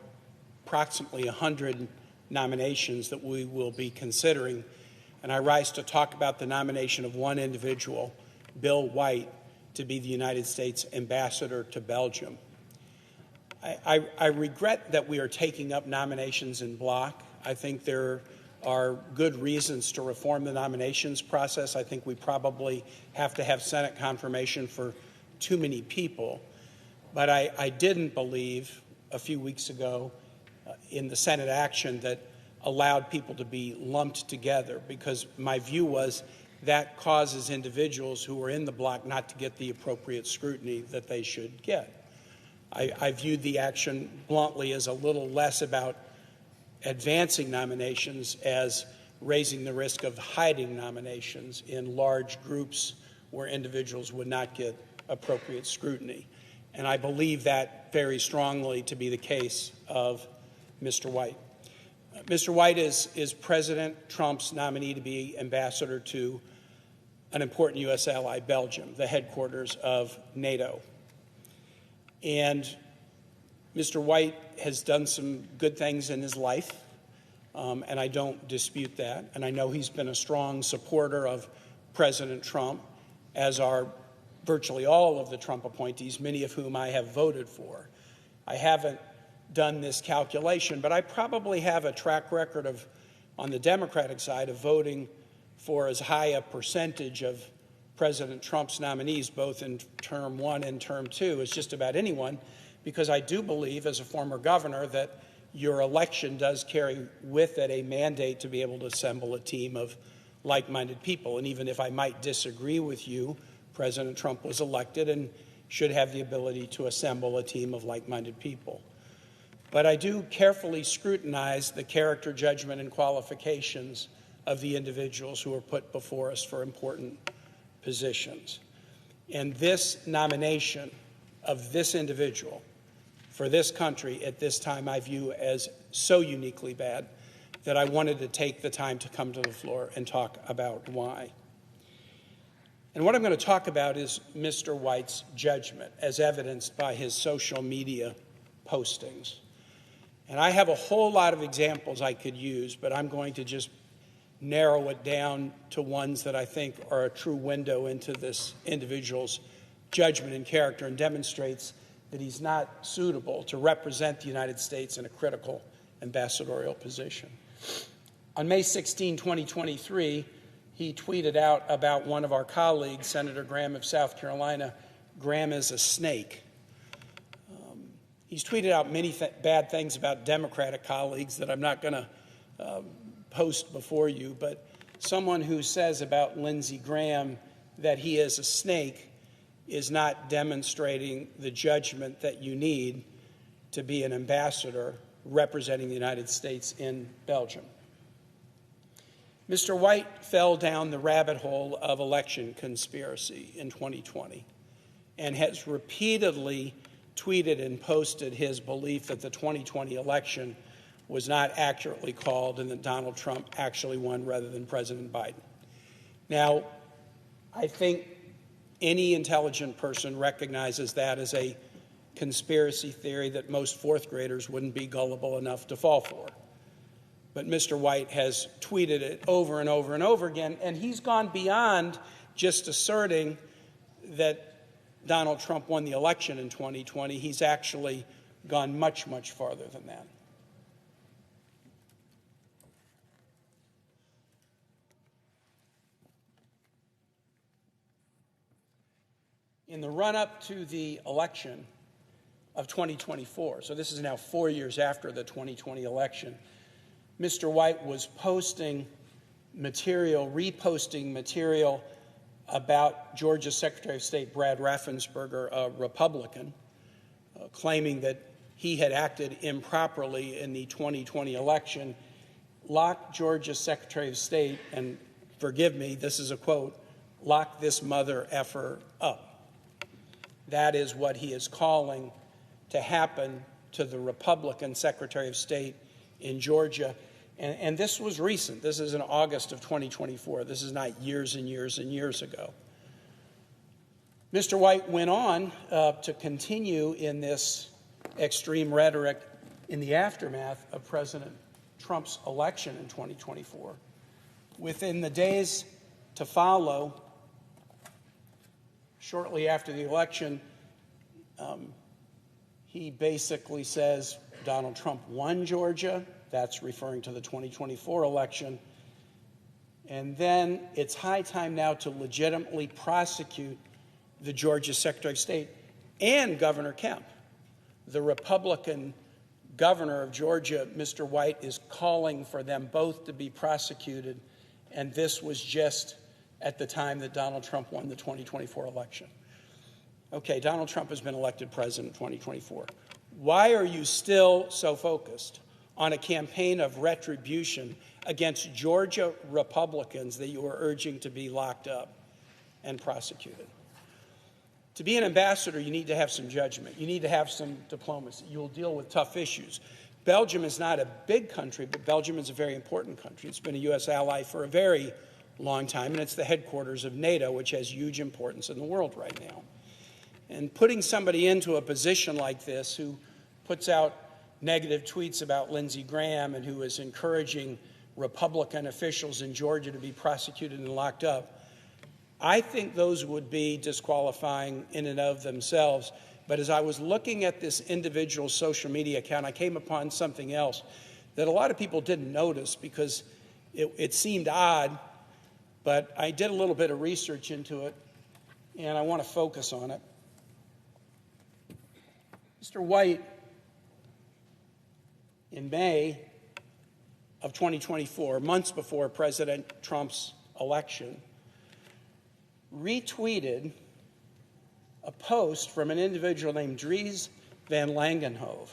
[SPEAKER 15] approximately 100 nominations that we will be considering. And I rise to talk about the nomination of one individual, Bill White, to be the United States ambassador to Belgium. I regret that we are taking up nominations in block. I think there are good reasons to reform the nominations process. I think we probably have to have Senate confirmation for too many people. But I didn't believe a few weeks ago in the Senate action that allowed people to be lumped together, because my view was that causes individuals who are in the block not to get the appropriate scrutiny that they should get. I viewed the action bluntly as a little less about advancing nominations as raising the risk of hiding nominations in large groups where individuals would not get appropriate scrutiny. And I believe that very strongly to be the case of Mr. White. Mr. White is President Trump's nominee to be ambassador to an important U.S. ally, Belgium, the headquarters of NATO. And Mr. White has done some good things in his life, and I don't dispute that. And I know he's been a strong supporter of President Trump, as are virtually all of the Trump appointees, many of whom I have voted for. I haven't done this calculation, but I probably have a track record of, on the Democratic side, of voting for as high a percentage of President Trump's nominees, both in term one and term two, as just about anyone, because I do believe, as a former governor, that your election does carry with it a mandate to be able to assemble a team of like-minded people. And even if I might disagree with you, President Trump was elected and should have the ability to assemble a team of like-minded people. But I do carefully scrutinize the character, judgment, and qualifications of the individuals who are put before us for important positions. And this nomination of this individual for this country at this time I view as so uniquely bad that I wanted to take the time to come to the floor and talk about why. And what I'm going to talk about is Mr. White's judgment, as evidenced by his social media postings. And I have a whole lot of examples I could use, but I'm going to just narrow it down to ones that I think are a true window into this individual's judgment and character, and demonstrates that he's not suitable to represent the United States in a critical ambassadorial position. On May 16, 2023, he tweeted out about one of our colleagues, Senator Graham of South Carolina, "Graham is a snake." He's tweeted out many bad things about Democratic colleagues that I'm not going to post before you, but someone who says about Lindsey Graham that he is a snake is not demonstrating the judgment that you need to be an ambassador representing the United States in Belgium. Mr. White fell down the rabbit hole of election conspiracy in 2020 and has repeatedly tweeted and posted his belief that the 2020 election was not accurately called and that Donald Trump actually won rather than President Biden. Now, I think any intelligent person recognizes that as a conspiracy theory that most fourth graders wouldn't be gullible enough to fall for. But Mr. White has tweeted it over and over and over again, and he's gone beyond just asserting that Donald Trump won the election in 2020. He's actually gone much, much farther than that. In the run-up to the election of 2024, so this is now 4 years after the 2020 election, Mr. White was posting material, reposting material about Georgia's Secretary of State Brad Raffensperger, a Republican, claiming that he had acted improperly in the 2020 election, lock Georgia's Secretary of State, and forgive me, this is a quote, "lock this mother effer up." That is what he is calling to happen to the Republican Secretary of State in Georgia. And this was recent. This is in August of 2024. This is not years and years and years ago. Mr. White went on to continue in this extreme rhetoric in the aftermath of President Trump's election in 2024. Within the days to follow, shortly after the election, he basically says Donald Trump won Georgia. That's referring to the 2024 election. And then it's high time now to legitimately prosecute the Georgia Secretary of State and Governor Kemp, the Republican governor of Georgia, Mr. White, is calling for them both to be prosecuted, and this was just at the time that Donald Trump won the 2024 election. Okay, Donald Trump has been elected president in 2024. Why are you still so focused on a campaign of retribution against Georgia Republicans that you are urging to be locked up and prosecuted? To be an ambassador, you need to have some judgment. You need to have some diplomacy. You'll deal with tough issues. Belgium is not a big country, but Belgium is a very important country. It's been a U.S. ally for a very long time, and it's the headquarters of NATO, which has huge importance in the world right now. And putting somebody into a position like this who puts out negative tweets about Lindsey Graham and who is encouraging Republican officials in Georgia to be prosecuted and locked up, I think those would be disqualifying in and of themselves. But as I was looking at this individual social media account, I came upon something else that a lot of people didn't notice because it seemed odd, but I did a little bit of research into it, and I want to focus on it. Mr. White, in May of 2024, months before President Trump's election, retweeted a post from an individual named Dries Van Langenhove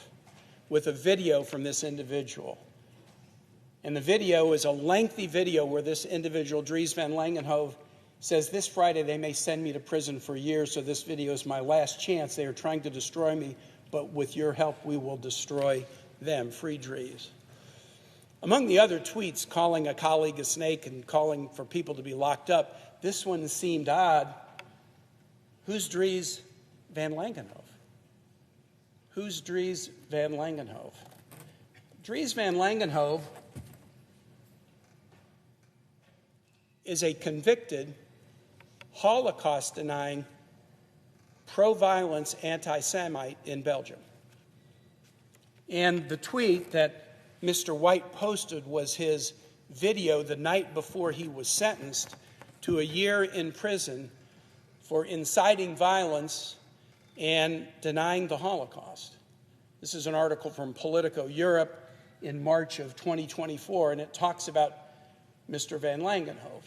[SPEAKER 15] with a video from this individual. And the video is a lengthy video where this individual, Dries Van Langenhove, says, "This Friday they may send me to prison for years, so this video is my last chance. They are trying to destroy me, but with your help we will destroy them. Free Dries." Among the other tweets calling a colleague a snake and calling for people to be locked up, this one seemed odd. Who's Dries Van Langenhove? Who's Dries Van Langenhove? Dries Van Langenhove is a convicted, Holocaust-denying, pro-violence anti-Semite in Belgium. And the tweet that Mr. White posted was his video the night before he was sentenced to a year in prison for inciting violence and denying the Holocaust. This is an article from Politico Europe in March of 2024, and it talks about Mr. Van Langenhove.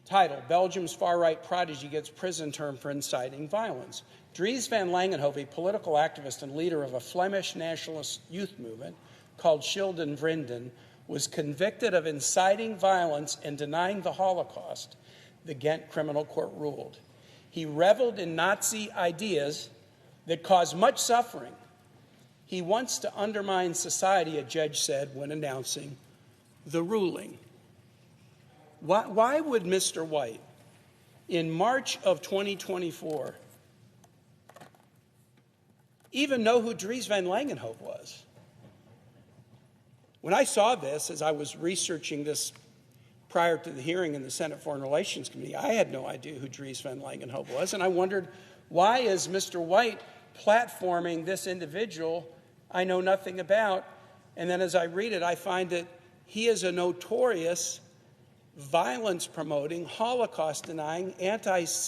[SPEAKER 15] Title: Belgium's far-right prodigy gets prison term for inciting violence. Dries Van Langenhove, a political activist and leader of a Flemish nationalist youth movement called Shutdown, was convicted of inciting violence and denying the Holocaust, the Ghent criminal court ruled. He reveled in Nazi ideas that caused much suffering. He wants to undermine society, a judge said when announcing the ruling. Why would Mr. White, in March of 2024, even know who Dries Van Langenhove was? When I saw this, as I was researching this prior to the hearing in the Senate Foreign Relations Committee, I had no idea who Dries Van Langenhove was, and I wondered, why is Mr. White platforming this individual I know nothing about? And then as I read it, I find that he is a notorious violence-promoting, Holocaust-denying, anti-Semite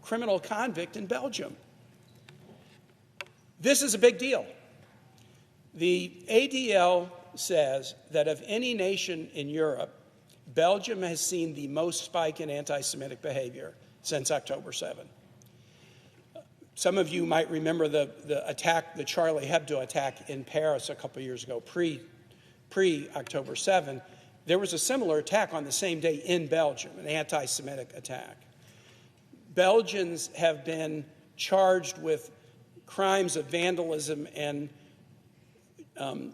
[SPEAKER 15] criminal convict in Belgium. This is a big deal. The ADL says that of any nation in Europe, Belgium has seen the most spike in anti-Semitic behavior since October 7. Some of you might remember the attack, the Charlie Hebdo attack in Paris a couple years ago, pre-October 7. There was a similar attack on the same day in Belgium, an anti-Semitic attack. Belgians have been charged with crimes of vandalism and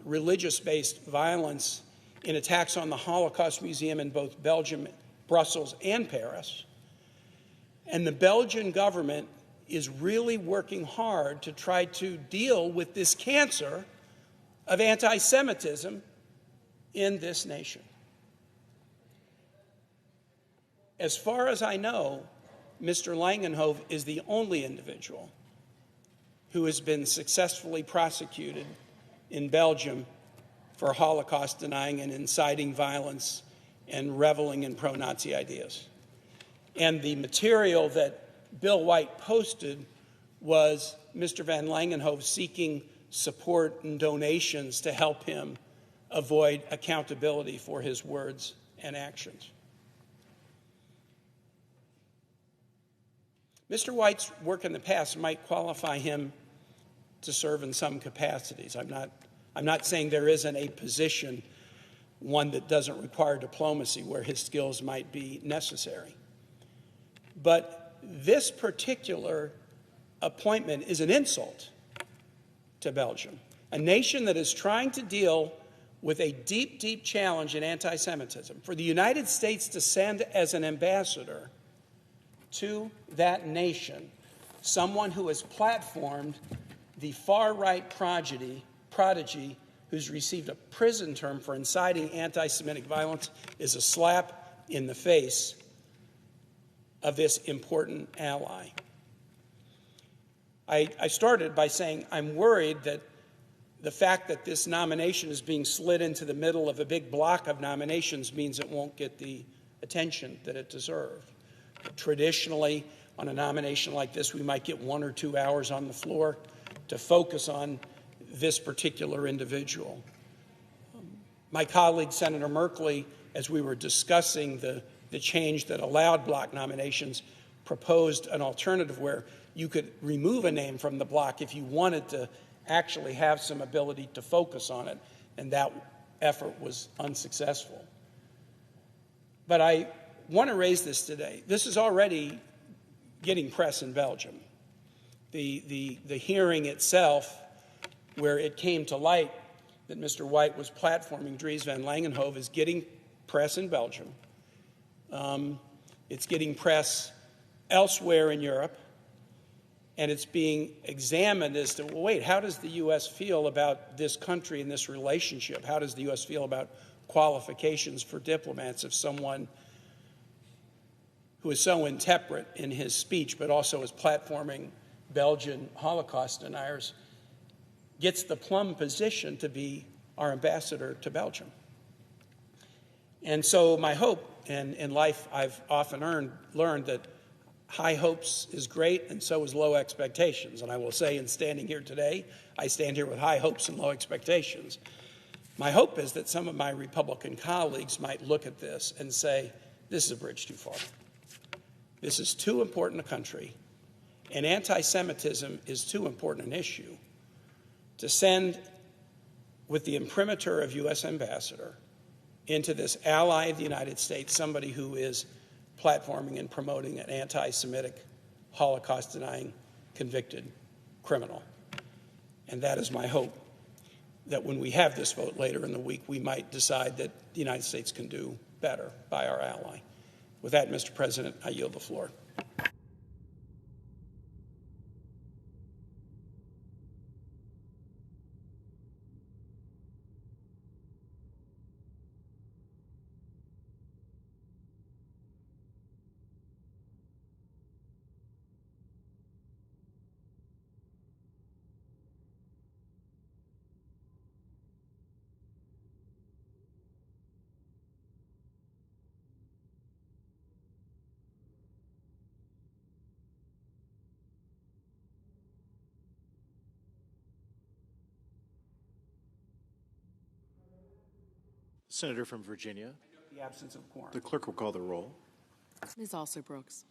[SPEAKER 15] religious-based violence in attacks on the Holocaust Museum in both Belgium, Brussels, and Paris. And the Belgian government is really working hard to try to deal with this cancer of anti-Semitism in this nation. As far as I know, Mr. Langenhove is the only individual who has been successfully prosecuted in Belgium for Holocaust denying and inciting violence and reveling in pro-Nazi ideas. And the material that Bill White posted was Mr. Van Langenhove seeking support and donations to help him avoid accountability for his words and actions. Mr. White's work in the past might qualify him to serve in some capacities. I'm not saying there isn't a position, one that doesn't require diplomacy, where his skills might be necessary. But this particular appointment is an insult to Belgium, a nation that is trying to deal with a deep, deep challenge in anti-Semitism. For the United States to send as an ambassador to that nation someone who has platformed the far-right prodigy who's received a prison term for inciting anti-Semitic violence is a slap in the face of this important ally. I started by saying I'm worried that the fact that this nomination is being slid into the middle of a big block of nominations means it won't get the attention that it deserved. Traditionally, on a nomination like this, we might get 1 or 2 hours on the floor to focus on this particular individual. My colleague, Senator Merkley, as we were discussing the change that allowed block nominations, proposed an alternative where you could remove a name from the block if you wanted to actually have some ability to focus on it, and that effort was unsuccessful. But I want to raise this today. This is already getting press in Belgium. The hearing itself, where it came to light that Mr. White was platforming Dries Van Langenhove, is getting press in Belgium. It's getting press elsewhere in Europe, and it's being examined as to, well, wait, how does the U.S. feel about this country and this relationship? How does the U.S. feel about qualifications for diplomats if someone who is so intemperate in his speech, but also is platforming Belgian Holocaust deniers, gets the plum position to be our ambassador to Belgium? And so my hope, and in life I've often learned that high hopes is great, and so is low expectations. And I will say, in standing here today, I stand here with high hopes and low expectations. My hope is that some of my Republican colleagues might look at this and say, this is a bridge too far. This is too important a country, and anti-Semitism is too important an issue to send with the imprimatur of U.S. ambassador into this ally of the United States, somebody who is platforming and promoting an anti-Semitic, Holocaust-denying, convicted criminal. And that is my hope, that when we have this vote later in the week, we might decide that the United States can do better by our ally. With that, Mr. President, I yield the floor.
[SPEAKER 12] Senator from Virginia.
[SPEAKER 15] The absence of quorum.
[SPEAKER 12] The clerk will call the roll.
[SPEAKER 16] Ms. Also-Brooks.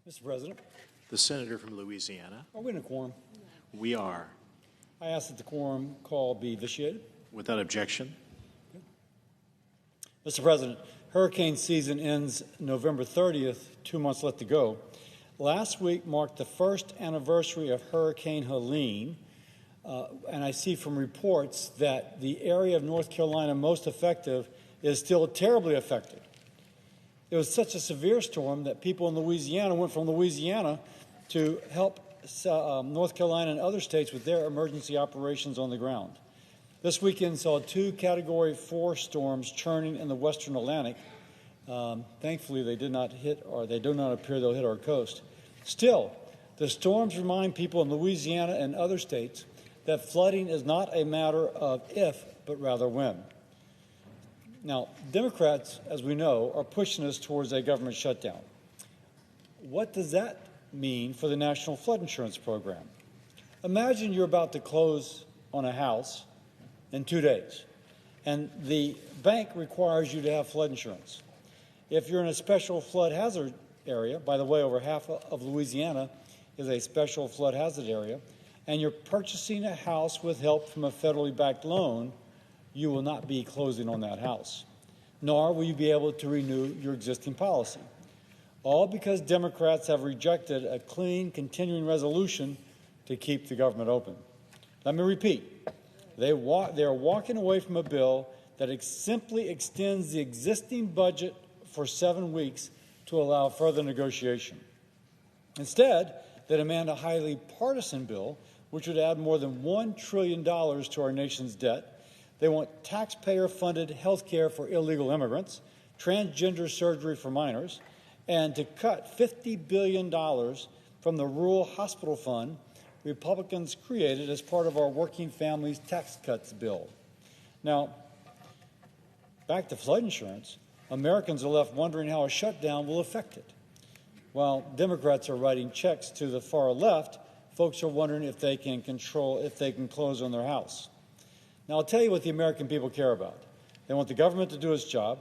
[SPEAKER 17] Mr. President,
[SPEAKER 12] The senator from Louisiana.
[SPEAKER 17] are we in a quorum?
[SPEAKER 12] We are.
[SPEAKER 17] I ask that the quorum call be vitiated.
[SPEAKER 12] Without objection.
[SPEAKER 17] Mr. President, hurricane season ends November 30th, 2 months left to go. Last week marked the first anniversary of Hurricane Helene, and I see from reports that the area of North Carolina most affected is still terribly affected. It was such a severe storm that people in Louisiana went from Louisiana to help North Carolina and other states with their emergency operations on the ground. This weekend saw 2 Category 4 storms churning in the western Atlantic. Thankfully, they did not hit, or they do not appear they'll hit our coast. Still, the storms remind people in Louisiana and other states that flooding is not a matter of if, but rather when. Now, Democrats, as we know, are pushing us towards a government shutdown. What does that mean for the National Flood Insurance Program? Imagine you're about to close on a house in 2 days, and the bank requires you to have flood insurance. If you're in a special flood hazard area, by the way, over half of Louisiana is a special flood hazard area, and you're purchasing a house with help from a federally backed loan, you will not be closing on that house, nor will you be able to renew your existing policy. All because Democrats have rejected a clean, continuing resolution to keep the government open. Let me repeat. They are walking away from a bill that simply extends the existing budget for 7 weeks to allow further negotiation. Instead, they demand a highly partisan bill, which would add more than $1 trillion to our nation's debt. They want taxpayer-funded health care for illegal immigrants, transgender surgery for minors, and to cut $50 billion from the Rural Hospital Fund Republicans created as part of our Working Families Tax Cuts bill. Now, back to flood insurance, Americans are left wondering how a shutdown will affect it. While Democrats are writing checks to the far left, folks are wondering if they can close on their house. Now, I'll tell you what the American people care about. They want the government to do its job.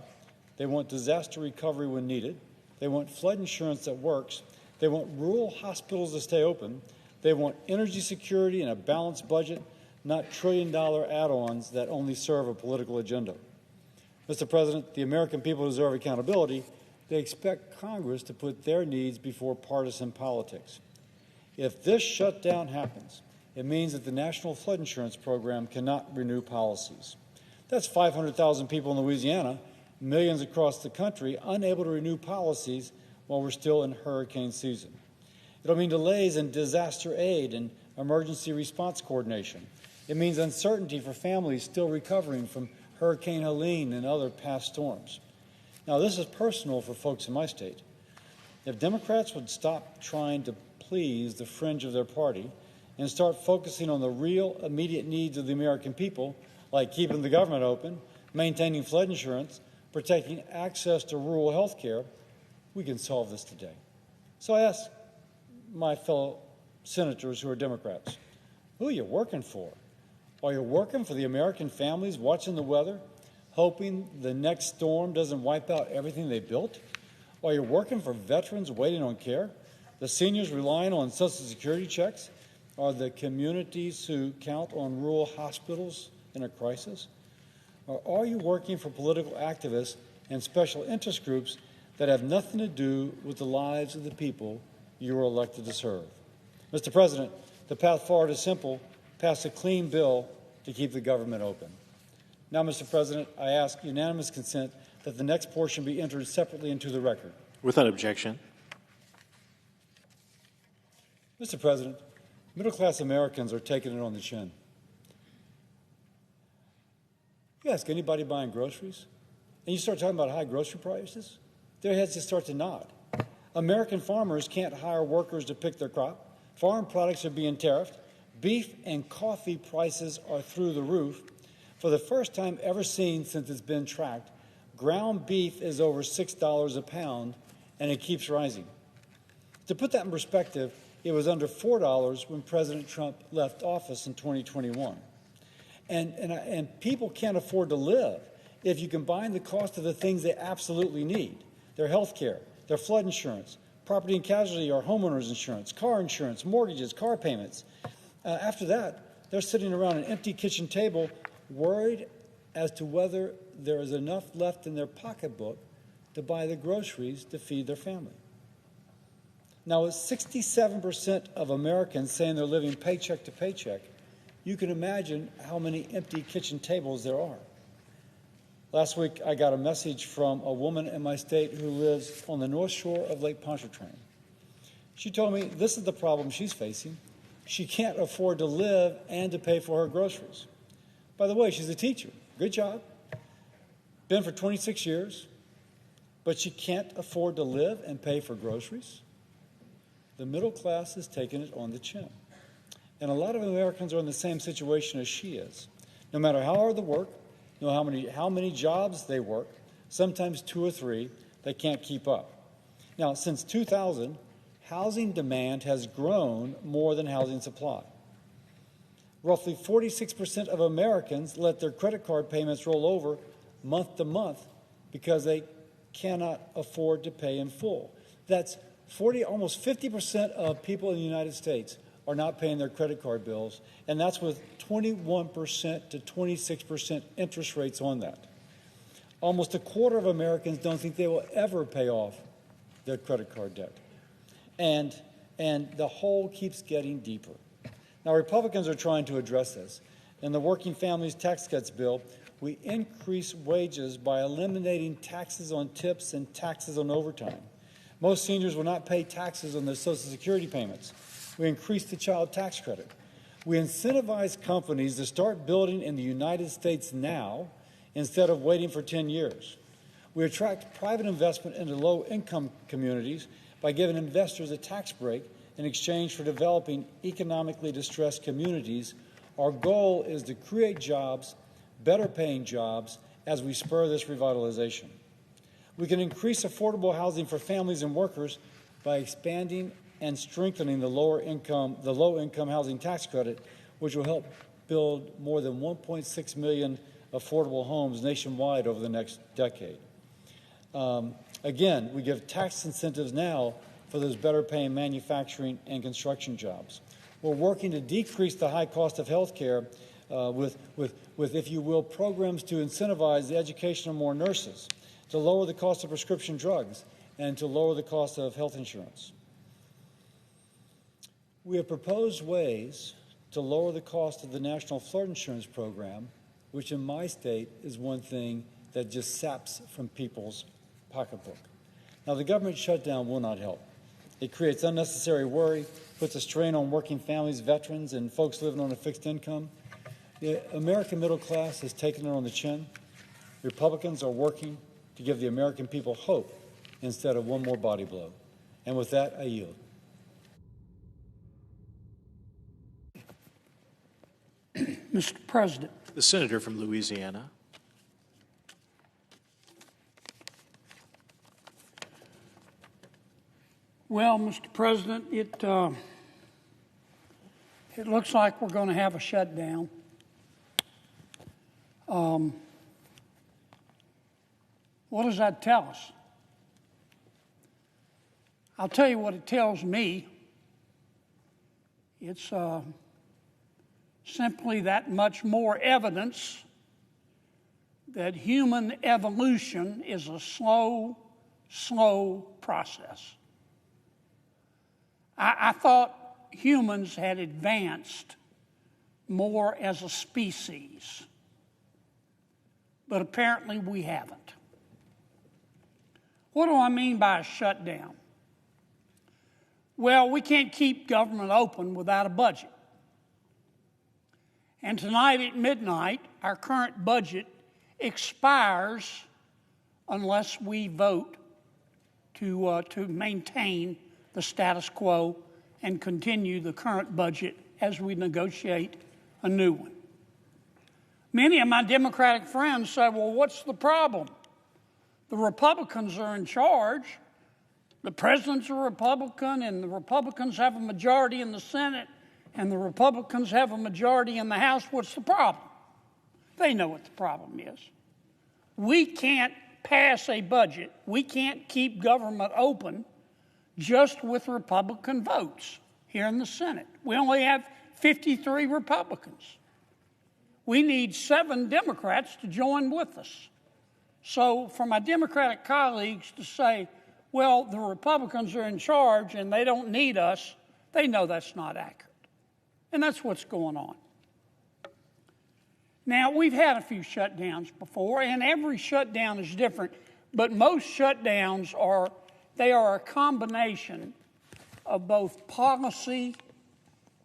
[SPEAKER 17] They want disaster recovery when needed. They want flood insurance that works. They want rural hospitals to stay open. They want energy security and a balanced budget, not trillion-dollar add-ons that only serve a political agenda. Mr. President, the American people deserve accountability. They expect Congress to put their needs before partisan politics. If this shutdown happens, it means that the National Flood Insurance Program cannot renew policies. That's 500,000 people in Louisiana, millions across the country, unable to renew policies while we're still in hurricane season. It'll mean delays in disaster aid and emergency response coordination. It means uncertainty for families still recovering from Hurricane Helene and other past storms. Now, this is personal for folks in my state. If Democrats would stop trying to please the fringe of their party and start focusing on the real immediate needs of the American people, like keeping the government open, maintaining flood insurance, protecting access to rural health care, we can solve this today. So I ask my fellow senators who are Democrats, who are you working for? Are you working for the American families watching the weather, hoping the next storm doesn't wipe out everything they built? Are you working for veterans waiting on care, the seniors relying on Social Security checks, or the communities who count on rural hospitals in a crisis? Or are you working for political activists and special interest groups that have nothing to do with the lives of the people you were elected to serve? Mr. President, the path forward is simple. Pass a clean bill to keep the government open. Now, Mr. President, I ask unanimous consent that the next portion be entered separately into the record.
[SPEAKER 12] Without objection.
[SPEAKER 17] Mr. President, middle-class Americans are taking it on the chin. You ask anybody buying groceries, and you start talking about high grocery prices, their heads just start to nod. American farmers can't hire workers to pick their crop. Farm products are being tariffed. Beef and coffee prices are through the roof. For the first time ever seen since it's been tracked, ground beef is over $6 a pound, and it keeps rising. To put that in perspective, it was under $4 when President Trump left office in 2021. And people can't afford to live if you combine the cost of the things they absolutely need, their health care, their flood insurance, property and casualty or homeowners insurance, car insurance, mortgages, car payments. After that, they're sitting around an empty kitchen table worried as to whether there is enough left in their pocketbook to buy the groceries to feed their family. Now, with 67% of Americans saying they're living paycheck to paycheck, you can imagine how many empty kitchen tables there are. Last week, I got a message from a woman in my state who lives on the north shore of Lake Pontchartrain. She told me this is the problem she's facing. She can't afford to live and to pay for her groceries. By the way, she's a teacher. Good job. Been for 26 years. But she can't afford to live and pay for groceries. The middle class is taking it on the chin. And a lot of Americans are in the same situation as she is. No matter how hard they work, no matter how many jobs they work, sometimes 2 or 3, they can't keep up. Now, since 2000, housing demand has grown more than housing supply. Roughly 46% of Americans let their credit card payments roll over month to month because they cannot afford to pay in full. That's almost 50% of people in the United States are not paying their credit card bills, and that's with 21% to 26% interest rates on that. Almost a quarter of Americans don't think they will ever pay off their credit card debt. And the hole keeps getting deeper. Now, Republicans are trying to address this. In the Working Families Tax Cuts bill, we increase wages by eliminating taxes on tips and taxes on overtime. Most seniors will not pay taxes on their Social Security payments. We increase the child tax credit. We incentivize companies to start building in the United States now instead of waiting for 10 years. We attract private investment into low-income communities by giving investors a tax break in exchange for developing economically distressed communities. Our goal is to create jobs, better-paying jobs, as we spur this revitalization. We can increase affordable housing for families and workers by expanding and strengthening the low-income housing tax credit, which will help build more than 1.6 million affordable homes nationwide over the next decade. Again, we give tax incentives now for those better-paying manufacturing and construction jobs. We're working to decrease the high cost of health care with, if you will, programs to incentivize the education of more nurses, to lower the cost of prescription drugs, and to lower the cost of health insurance. We have proposed ways to lower the cost of the National Flood Insurance Program, which in my state is one thing that just saps from people's pocketbook. Now, the government shutdown will not help. It creates unnecessary worry, puts a strain on working families, veterans, and folks living on a fixed income. The American middle class has taken it on the chin. Republicans are working to give the American people hope instead of one more body blow. And with that, I yield.
[SPEAKER 18] Mr. President.
[SPEAKER 12] The senator from Louisiana.
[SPEAKER 18] Well, Mr. President, it looks like we're going to have a shutdown. What does that tell us? I'll tell you what it tells me. It's simply that much more evidence that human evolution is a slow process. I thought humans had advanced more as a species, but apparently we haven't. What do I mean by a shutdown? Well, we can't keep government open without a budget. And tonight at midnight, our current budget expires unless we vote to maintain the status quo and continue the current budget as we negotiate a new one. Many of my Democratic friends say, well, what's the problem? The Republicans are in charge. The president's a Republican, and the Republicans have a majority in the Senate, and the Republicans have a majority in the House. What's the problem? They know what the problem is. We can't pass a budget. We can't keep government open just with Republican votes here in the Senate. We only have 53 Republicans. We need 7 Democrats to join with us. So for my Democratic colleagues to say, well, the Republicans are in charge and they don't need us, they know that's not accurate. And that's what's going on. Now, we've had a few shutdowns before, and every shutdown is different, but most shutdowns are a combination of both policy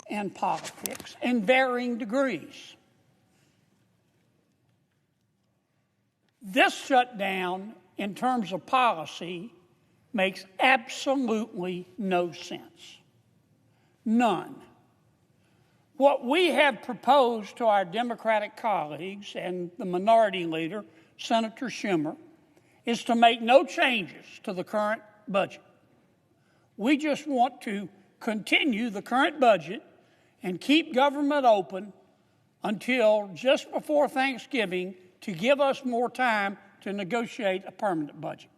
[SPEAKER 18] and politics in varying degrees. This shutdown, in terms of policy, makes absolutely no sense. None. What we have proposed to our Democratic colleagues and the minority leader, Senator Schumer, is to make no changes to the current budget. We just want to continue the current budget and keep government open until just before Thanksgiving to give us more time to negotiate a permanent budget.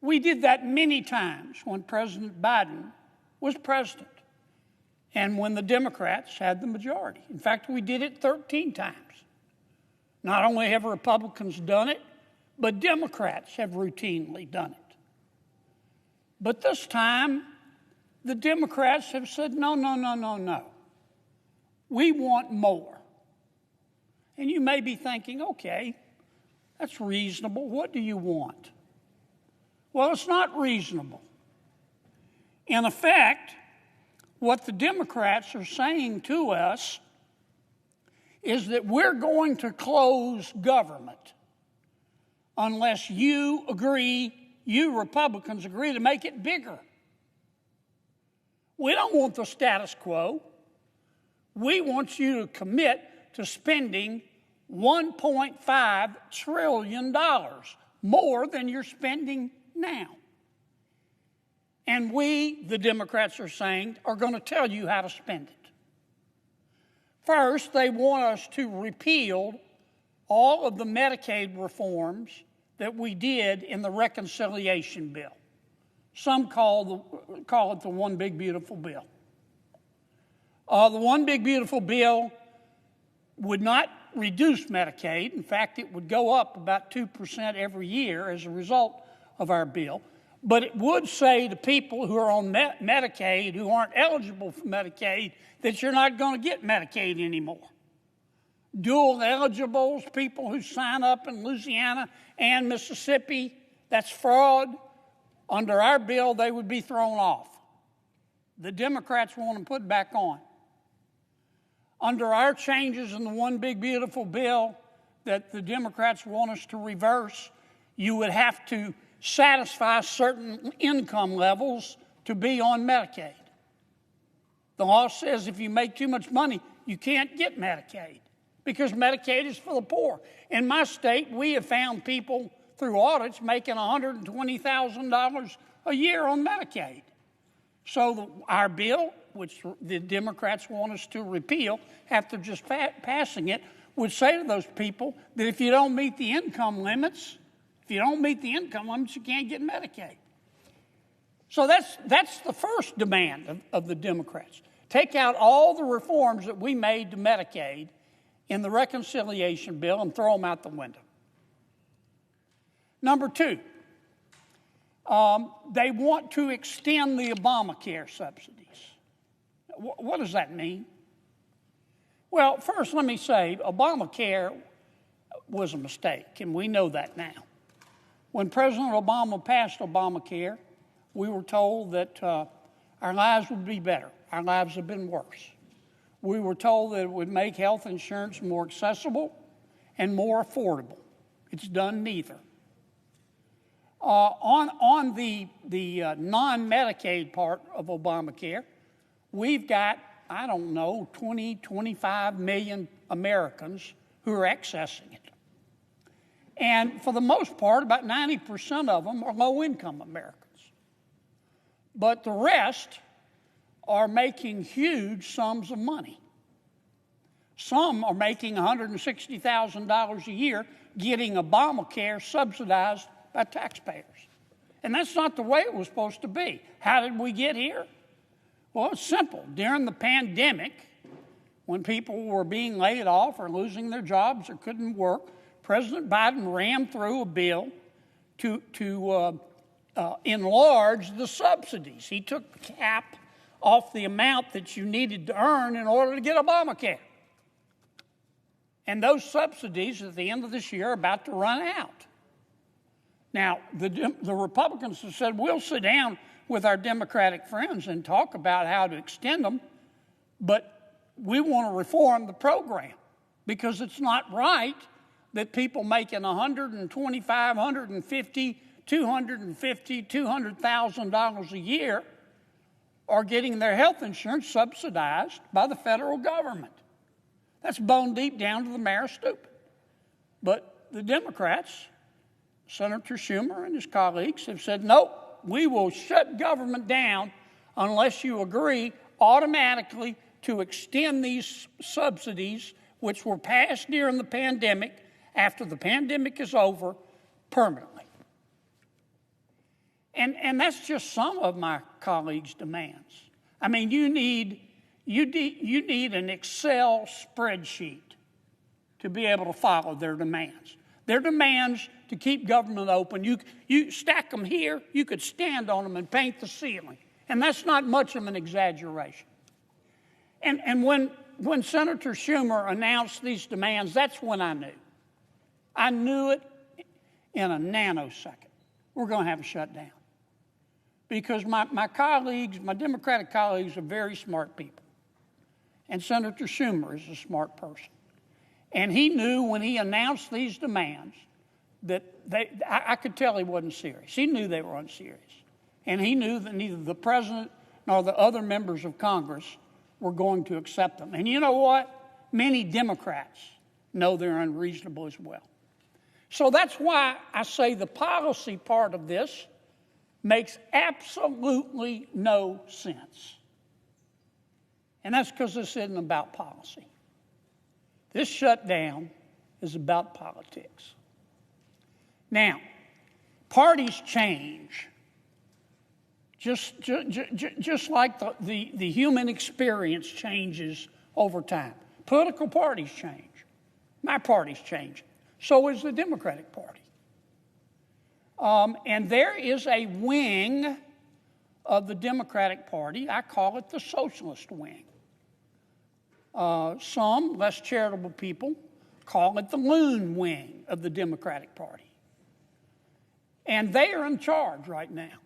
[SPEAKER 18] We did that many times when President Biden was president and when the Democrats had the majority. In fact, we did it 13 times. Not only have Republicans done it, but Democrats have routinely done it. But this time, the Democrats have said, no. We want more. And you may be thinking, okay, that's reasonable. What do you want? Well, it's not reasonable. In effect, what the Democrats are saying to us is that we're going to close government unless you Republicans agree to make it bigger. We don't want the status quo. We want you to commit to spending $1.5 trillion more than you're spending now. And we, the Democrats are saying, are going to tell you how to spend it. First, they want us to repeal all of the Medicaid reforms that we did in the reconciliation bill. Some call it the One Big Beautiful Bill. The One Big Beautiful Bill would not reduce Medicaid. In fact, it would go up about 2% every year as a result of our bill. But it would say to people who are on Medicaid, who aren't eligible for Medicaid, that you're not going to get Medicaid anymore. Dual eligibles, people who sign up in Louisiana and Mississippi, that's fraud. Under our bill, they would be thrown off. The Democrats want them put back on. Under our changes in the One Big Beautiful Bill that the Democrats want us to reverse, you would have to satisfy certain income levels to be on Medicaid. The law says if you make too much money, you can't get Medicaid because Medicaid is for the poor. In my state, we have found people through audits making $120,000 a year on Medicaid. So our bill, which the Democrats want us to repeal after just passing it, would say to those people that if you don't meet the income limits, you can't get Medicaid. So that's the first demand of the Democrats. Take out all the reforms that we made to Medicaid in the reconciliation bill and throw them out the window. Number two, they want to extend the Obamacare subsidies. What does that mean? Well, first let me say Obamacare was a mistake, and we know that now. When President Obama passed Obamacare, we were told that our lives would be better. Our lives have been worse. We were told that it would make health insurance more accessible and more affordable. It's done neither. On the non-Medicaid part of Obamacare, we've got, 25 million Americans who are accessing it. And for the most part, about 90% of them are low-income Americans. But the rest are making huge sums of money. Some are making $160,000 a year getting Obamacare subsidized by taxpayers. And that's not the way it was supposed to be. How did we get here? Well, it's simple. During the pandemic, when people were being laid off or losing their jobs or couldn't work, President Biden rammed through a bill to enlarge the subsidies. He took the cap off the amount that you needed to earn in order to get Obamacare. And those subsidies at the end of this year are about to run out. Now, the Republicans have said, we'll sit down with our Democratic friends and talk about how to extend them, but we want to reform the program because it's not right that people making $125,000, $150,000, $250,000, $200,000 a year are getting their health insurance subsidized by the federal government. That's bone deep down to the mayor stupid. But the Democrats, Senator Schumer and his colleagues, have said, nope, we will shut government down unless you agree automatically to extend these subsidies, which were passed during the pandemic, after the pandemic is over, permanently. And that's just some of my colleagues' demands. I mean, you need an Excel spreadsheet to be able to follow their demands. Their demands to keep government open, you stack them here, you could stand on them and paint the ceiling. And that's not much of an exaggeration. And when Senator Schumer announced these demands, that's when I knew. I knew it in a nanosecond. We're going to have a shutdown. Because my colleagues, my Democratic colleagues, are very smart people. And Senator Schumer is a smart person. And he knew when he announced these demands that I could tell he wasn't serious. He knew they were unserious. And he knew that neither the president nor the other members of Congress were going to accept them. And you know what? Many Democrats know they're unreasonable as well. So that's why I say the policy part of this makes absolutely no sense. And that's because this isn't about policy. This shutdown is about politics. Now, parties change. Just like the human experience changes over time. Political parties change. My party's changing. So is the Democratic Party. And there is a wing of the Democratic Party, I call it the socialist wing. Some less charitable people call it the loon wing of the Democratic Party. And they are in charge right now.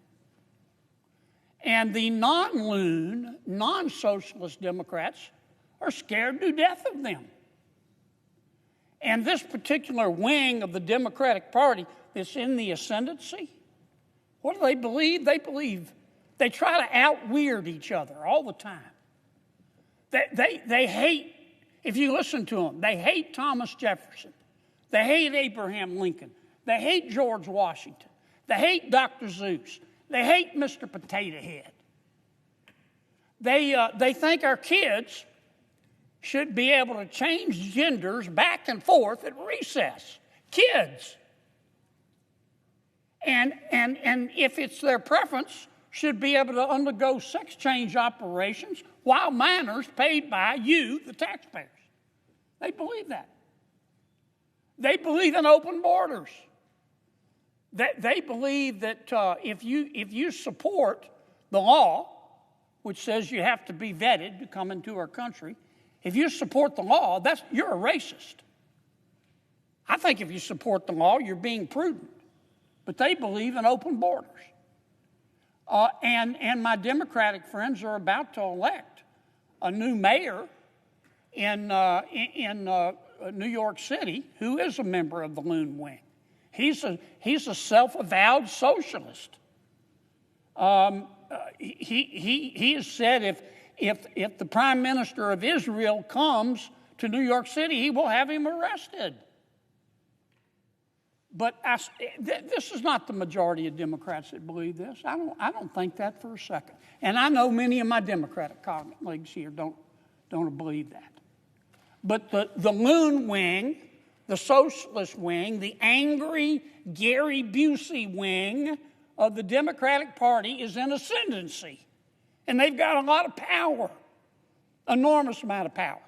[SPEAKER 18] And the non-loon, non-socialist Democrats are scared to death of them. And this particular wing of the Democratic Party that's in the ascendancy, what do they believe? They try to out-weird each other all the time. They hate, if you listen to them, they hate Thomas Jefferson. They hate Abraham Lincoln. They hate George Washington. They hate Dr. Seuss. They hate Mr. Potato Head. They think our kids should be able to change genders back and forth at recess. Kids. And if it's their preference, should be able to undergo sex change operations while minors paid by you, the taxpayers. They believe that. They believe in open borders. They believe that if you support the law, which says you have to be vetted to come into our country, if you support the law, you're a racist. I think if you support the law, you're being prudent. But they believe in open borders. And my Democratic friends are about to elect a new mayor in New York City who is a member of the Loon Wing. He's a self-avowed socialist. He has said if the Prime Minister of Israel comes to New York City, he will have him arrested. But this is not the majority of Democrats that believe this. I don't think that for a second. And I know many of my Democratic colleagues here don't believe that. But the Loon Wing, the socialist wing, the angry Gary Busey wing of the Democratic Party is in ascendancy, and they've got a lot of power, enormous amount of power.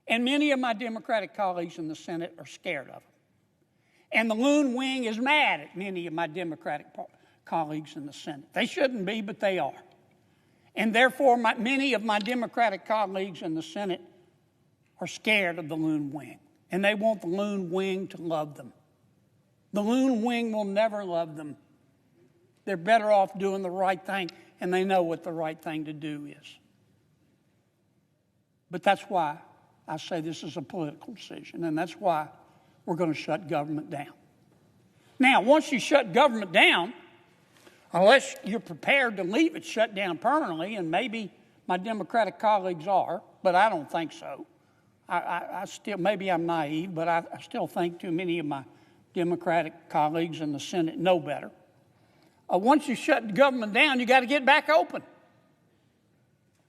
[SPEAKER 18] And many of my Democratic colleagues in the Senate are scared of them. And the loon wing is mad at many of my Democratic colleagues in the Senate. They shouldn't be, but they are. And therefore, many of my Democratic colleagues in the Senate are scared of the loon wing. And they want the loon wing to love them. The loon wing will never love them. They're better off doing the right thing, and they know what the right thing to do is. But that's why I say this is a political decision, and that's why we're going to shut government down. Now, once you shut government down, unless you're prepared to leave it shut down permanently, and maybe my Democratic colleagues are, but I don't think so. I still, maybe I'm naive, but I still think too many of my Democratic colleagues in the Senate know better. Once you shut the government down, you got to get back open.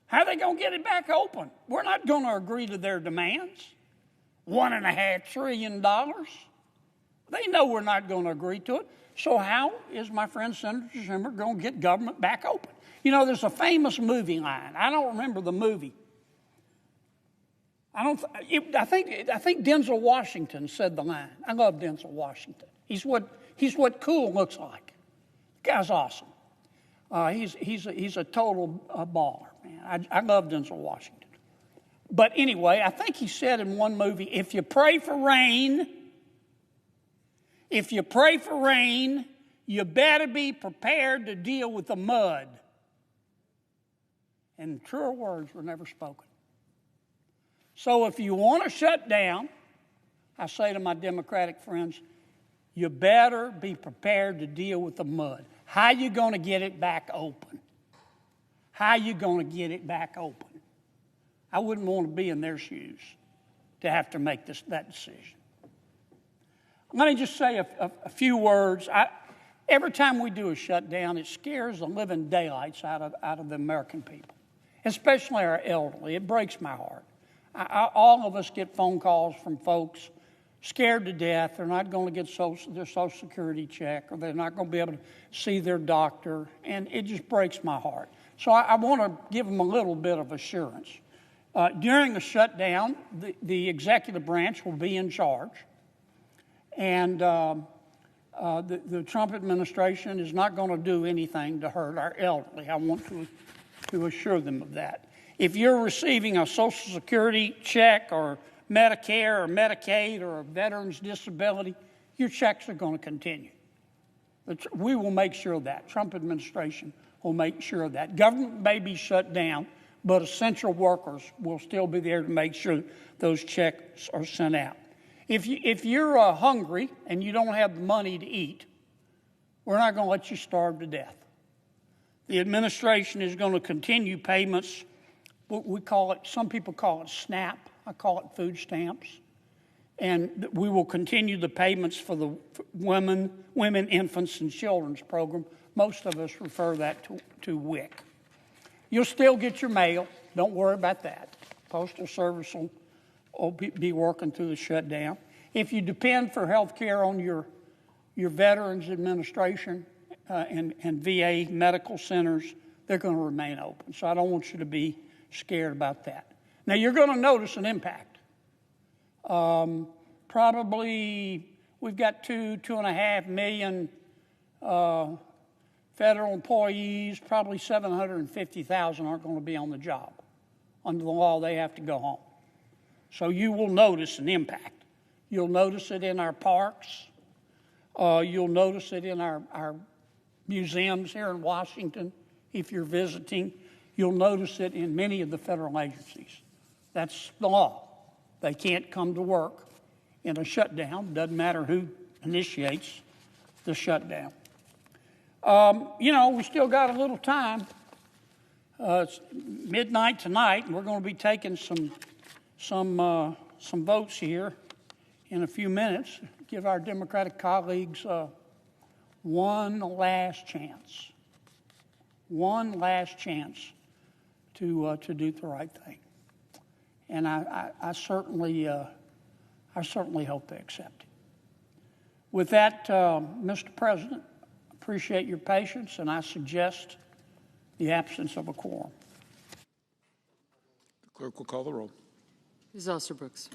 [SPEAKER 18] How are they going to get it back open? We're not going to agree to their demands. $1.5 trillion. They know we're not going to agree to it. So how is my friend Senator Schumer going to get government back open? You know, there's a famous movie line. I don't remember the movie. I think Denzel Washington said the line. I love Denzel Washington. He's what cool looks like. The guy's awesome. He's a total baller, man. I love Denzel Washington. But anyway, I think he said in one movie, if you pray for rain, you better be prepared to deal with the mud. And truer words were never spoken. So if you want to shut down, I say to my Democratic friends, you better be prepared to deal with the mud. How are you going to get it back open? How are you going to get it back open? I wouldn't want to be in their shoes to have to make that decision. Let me just say a few words. Every time we do a shutdown, it scares the living daylights out of the American people, especially our elderly. It breaks my heart. All of us get phone calls from folks scared to death. They're not going to get their Social Security check, or they're not going to be able to see their doctor, and it just breaks my heart. So I want to give them a little bit of assurance. During the shutdown, the executive branch will be in charge, and the Trump administration is not going to do anything to hurt our elderly. I want to assure them of that. If you're receiving a Social Security check or Medicare or Medicaid or a veteran's disability, your checks are going to continue. We will make sure of that. Trump administration will make sure of that. Government may be shut down, but essential workers will still be there to make sure those checks are sent out. If you're hungry and you don't have the money to eat, we're not going to let you starve to death. The administration is going to continue payments. We call it, some people call it SNAP. I call it food stamps. And we will continue the payments for the women, infants, and children's program. Most of us refer that to WIC. You'll still get your mail. Don't worry about that. Postal Service will be working through the shutdown. If you depend for health care on your Veterans Administration and VA medical centers, they're going to remain open. So I don't want you to be scared about that. Now, you're going to notice an impact. Probably we've got 2.5 million federal employees. Probably 750,000 aren't going to be on the job. Under the law, they have to go home. So you will notice an impact. You'll notice it in our parks. You'll notice it in our museums here in Washington if you're visiting. You'll notice it in many of the federal agencies. That's the law. They can't come to work in a shutdown. Doesn't matter who initiates the shutdown. We still got a little time. It's midnight tonight, and we're going to be taking some votes here in a few minutes. Give our Democratic colleagues one last chance. One last chance to do the right thing. And I certainly hope they accept it. With that, Mr. President, appreciate your patience, and I suggest the absence of a quorum.
[SPEAKER 6] The clerk will call the roll.
[SPEAKER 16] Ms. Osterbrooks.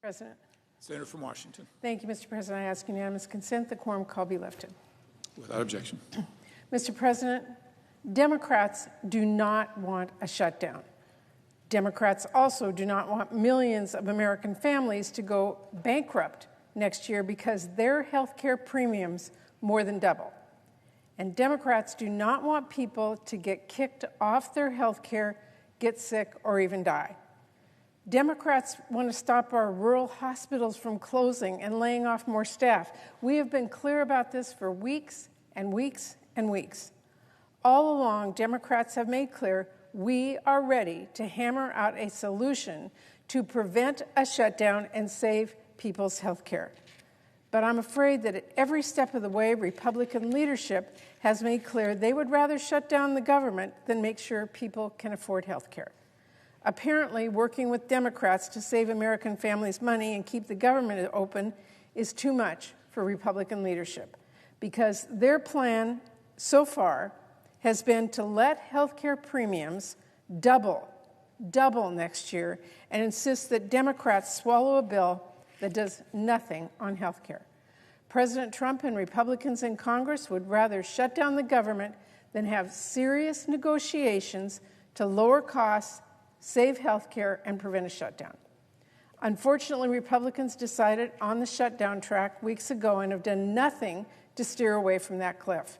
[SPEAKER 19] President.
[SPEAKER 6] Senator from Washington.
[SPEAKER 19] Thank you, Mr. President. I ask unanimous consent the quorum call be lifted.
[SPEAKER 6] Without objection.
[SPEAKER 19] Mr. President, Democrats do not want a shutdown. Democrats also do not want millions of American families to go bankrupt next year because their health care premiums more than double. And Democrats do not want people to get kicked off their health care, get sick, or even die. Democrats want to stop our rural hospitals from closing and laying off more staff. We have been clear about this for weeks and weeks and weeks. All along, Democrats have made clear we are ready to hammer out a solution to prevent a shutdown and save people's health care. But I'm afraid that at every step of the way, Republican leadership has made clear they would rather shut down the government than make sure people can afford health care. Apparently, working with Democrats to save American families money and keep the government open is too much for Republican leadership, because their plan so far has been to let health care premiums double next year and insist that Democrats swallow a bill that does nothing on health care. President Trump and Republicans in Congress would rather shut down the government than have serious negotiations to lower costs, save health care, and prevent a shutdown. Unfortunately, Republicans decided on the shutdown track weeks ago and have done nothing to steer away from that cliff.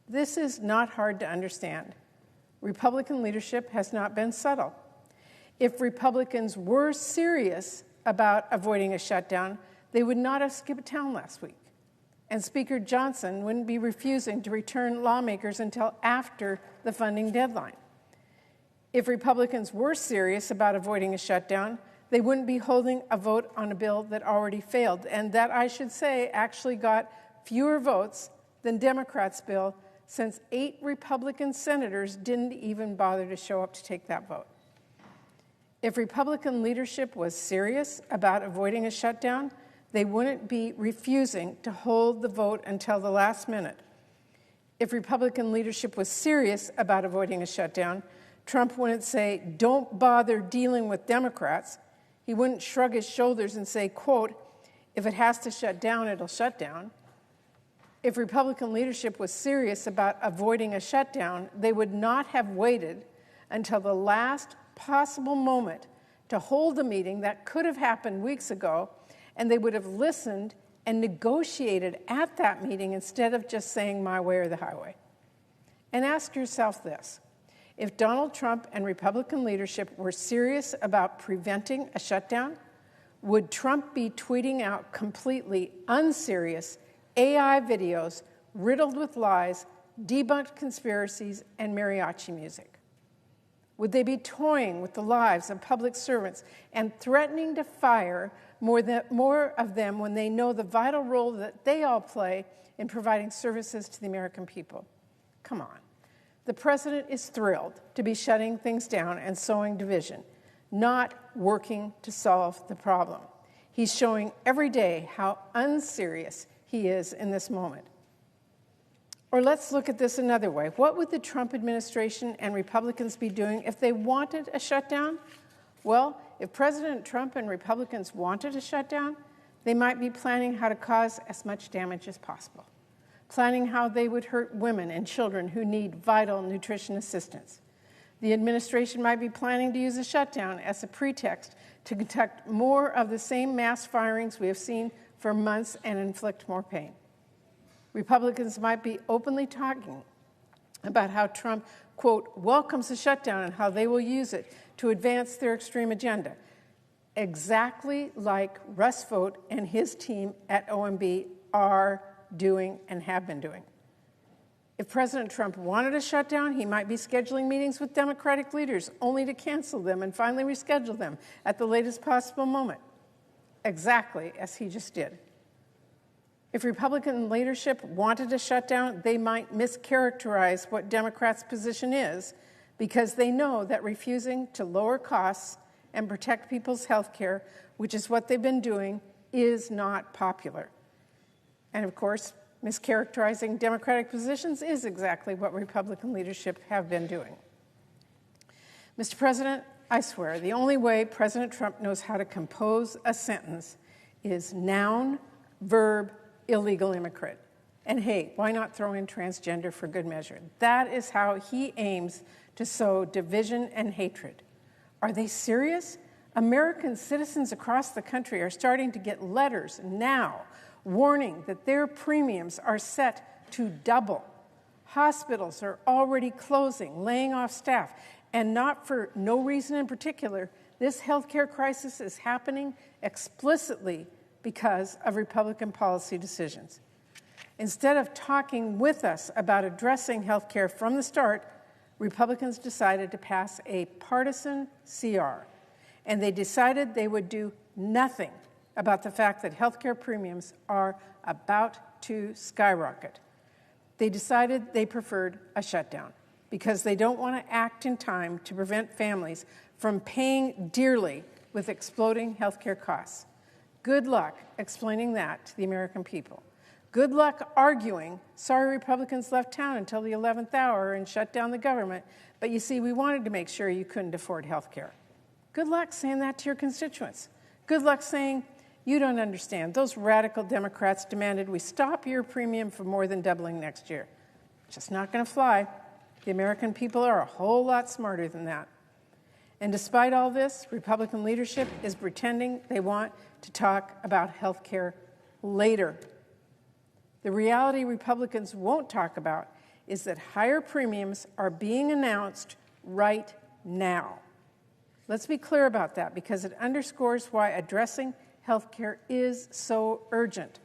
[SPEAKER 19] This is not hard to understand. Republican leadership has not been subtle. If Republicans were serious about avoiding a shutdown, they would not have skipped town last week. And Speaker Johnson wouldn't be refusing to return lawmakers until after the funding deadline. If Republicans were serious about avoiding a shutdown, they wouldn't be holding a vote on a bill that already failed, and that, I should say, actually got fewer votes than Democrats' bill, since 8 Republican senators didn't even bother to show up to take that vote. If Republican leadership was serious about avoiding a shutdown, they wouldn't be refusing to hold the vote until the last minute. If Republican leadership was serious about avoiding a shutdown, Trump wouldn't say, "Don't bother dealing with Democrats." He wouldn't shrug his shoulders and say, quote, "If it has to shut down, it'll shut down." If Republican leadership was serious about avoiding a shutdown, they would not have waited until the last possible moment to hold a meeting that could have happened weeks ago, and they would have listened and negotiated at that meeting instead of just saying my way or the highway. And ask yourself this: if Donald Trump and Republican leadership were serious about preventing a shutdown, would Trump be tweeting out completely unserious AI videos riddled with lies, debunked conspiracies, and mariachi music? Would they be toying with the lives of public servants and threatening to fire more of them when they know the vital role that they all play in providing services to the American people? Come on. The president is thrilled to be shutting things down and sowing division, not working to solve the problem. He's showing every day how unserious he is in this moment. Or let's look at this another way. What would the Trump administration and Republicans be doing if they wanted a shutdown? Well, if President Trump and Republicans wanted a shutdown, they might be planning how to cause as much damage as possible, planning how they would hurt women and children who need vital nutrition assistance. The administration might be planning to use a shutdown as a pretext to conduct more of the same mass firings we have seen for months and inflict more pain. Republicans might be openly talking about how Trump, quote, welcomes the shutdown and how they will use it to advance their extreme agenda, exactly like Russ Vought and his team at OMB are doing and have been doing. If President Trump wanted a shutdown, he might be scheduling meetings with Democratic leaders only to cancel them and finally reschedule them at the latest possible moment, exactly as he just did. If Republican leadership wanted a shutdown, they might mischaracterize what Democrats' position is, because they know that refusing to lower costs and protect people's health care, which is what they've been doing, is not popular. And of course, mischaracterizing Democratic positions is exactly what Republican leadership have been doing. Mr. President, I swear, the only way President Trump knows how to compose a sentence is noun, verb, illegal immigrant. And hey, why not throw in transgender for good measure? That is how he aims to sow division and hatred. Are they serious? American citizens across the country are starting to get letters now warning that their premiums are set to double. Hospitals are already closing, laying off staff, and not for no reason in particular. This healthcare crisis is happening explicitly because of Republican policy decisions. Instead of talking with us about addressing healthcare from the start, Republicans decided to pass a partisan CR, and they decided they would do nothing about the fact that healthcare premiums are about to skyrocket. They decided they preferred a shutdown because they don't want to act in time to prevent families from paying dearly with exploding healthcare costs. Good luck explaining that to the American people. Good luck arguing, sorry Republicans left town until the 11th hour and shut down the government, but you see, we wanted to make sure you couldn't afford health care. Good luck saying that to your constituents. Good luck saying, you don't understand. Those radical Democrats demanded we stop your premium from more than doubling next year. Just not going to fly. The American people are a whole lot smarter than that. And despite all this, Republican leadership is pretending they want to talk about health care later. The reality Republicans won't talk about is that higher premiums are being announced right now. Let's be clear about that because it underscores why addressing health care is so urgent.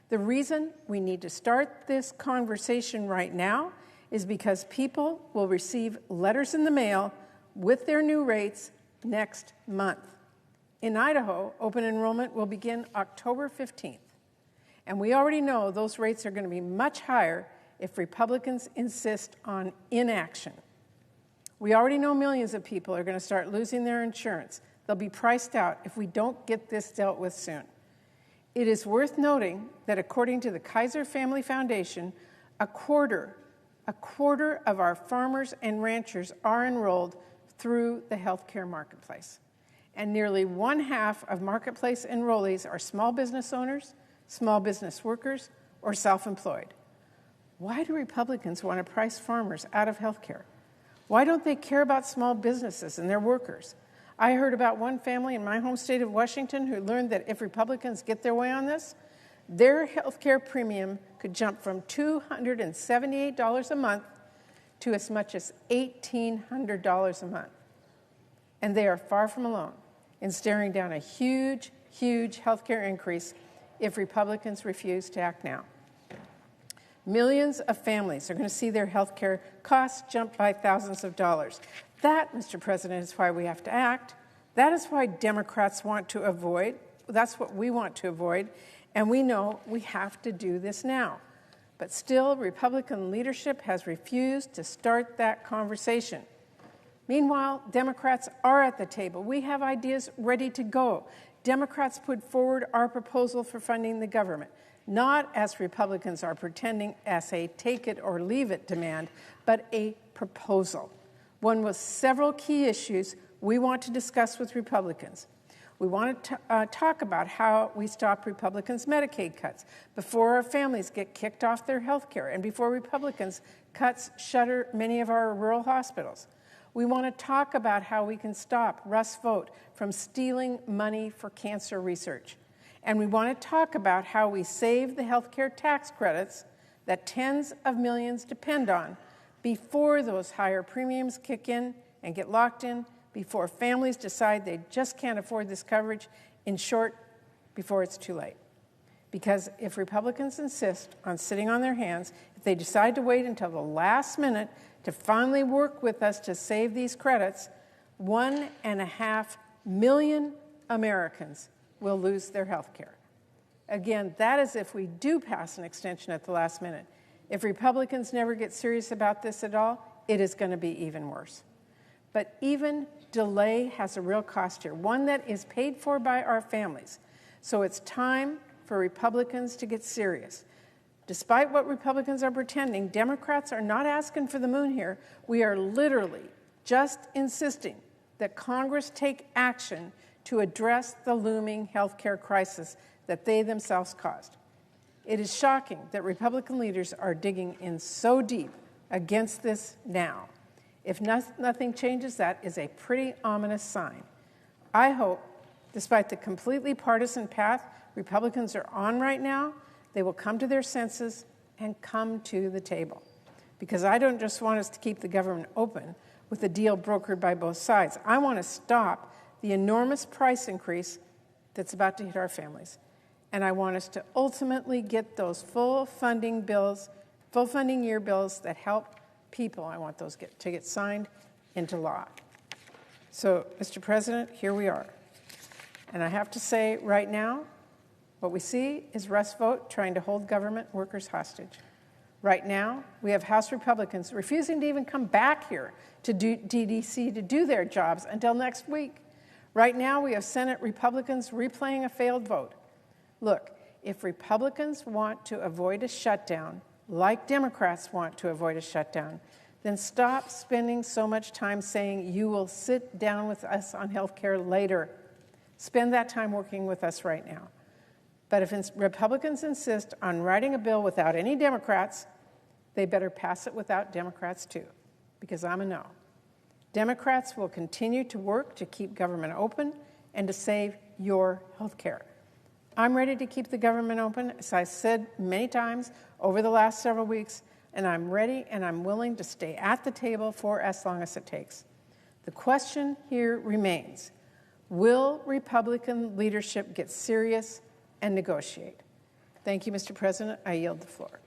[SPEAKER 19] The reason we need to start this conversation right now is because people will receive letters in the mail with their new rates next month. In Idaho, open enrollment will begin October 15th. And we already know those rates are going to be much higher if Republicans insist on inaction. We already know millions of people are going to start losing their insurance. They'll be priced out if we don't get this dealt with soon. It is worth noting that according to the Kaiser Family Foundation, a quarter of our farmers and ranchers are enrolled through the healthcare marketplace. And nearly 1/2 of marketplace enrollees are small business owners, small business workers, or self-employed. Why do Republicans want to price farmers out of health care? Why don't they care about small businesses and their workers? I heard about one family in my home state of Washington who learned that if Republicans get their way on this, their health care premium could jump from $278 a month to as much as $1,800 a month. And they are far from alone in staring down a huge, huge health care increase if Republicans refuse to act now. Millions of families are going to see their health care costs jump by thousands of dollars. That, Mr. President, is why we have to act. That is why Democrats want to avoid. That's what we want to avoid. And we know we have to do this now. But still, Republican leadership has refused to start that conversation. Meanwhile, Democrats are at the table. We have ideas ready to go. Democrats put forward our proposal for funding the government, not as Republicans are pretending as a take it or leave it demand, but a proposal. One with several key issues we want to discuss with Republicans. We want to talk about how we stop Republicans' Medicaid cuts before our families get kicked off their health care and before Republicans' cuts shutter many of our rural hospitals. We want to talk about how we can stop Russ Vought from stealing money for cancer research. And we want to talk about how we save the health care tax credits that tens of millions depend on before those higher premiums kick in and get locked in, before families decide they just can't afford this coverage, in short, before it's too late. Because if Republicans insist on sitting on their hands, if they decide to wait until the last minute to finally work with us to save these credits, 1.5 million Americans will lose their health care. Again, that is if we do pass an extension at the last minute. If Republicans never get serious about this at all, it is going to be even worse. But even delay has a real cost here, one that is paid for by our families. So it's time for Republicans to get serious. Despite what Republicans are pretending, Democrats are not asking for the moon here. We are literally just insisting that Congress take action to address the looming health care crisis that they themselves caused. It is shocking that Republican leaders are digging in so deep against this now. If nothing changes, that is a pretty ominous sign. I hope, despite the completely partisan path Republicans are on right now, they will come to their senses and come to the table. Because I don't just want us to keep the government open with a deal brokered by both sides. I want to stop the enormous price increase that's about to hit our families. And I want us to ultimately get those full funding year bills that help people. I want those to get signed into law. So, Mr. President, here we are. And I have to say right now, what we see is Russ Vought trying to hold government workers hostage. Right now, we have House Republicans refusing to even come back here to DDC to do their jobs until next week. Right now, we have Senate Republicans replaying a failed vote. Look, if Republicans want to avoid a shutdown, like Democrats want to avoid a shutdown, then stop spending so much time saying you will sit down with us on health care later. Spend that time working with us right now. But if Republicans insist on writing a bill without any Democrats, they better pass it without Democrats too, because I'm a no. Democrats will continue to work to keep government open and to save your health care. I'm ready to keep the government open, as I said many times over the last several weeks, and I'm ready and I'm willing to stay at the table for as long as it takes. The question here remains, will Republican leadership get serious and negotiate? Thank you, Mr. President. I yield the floor.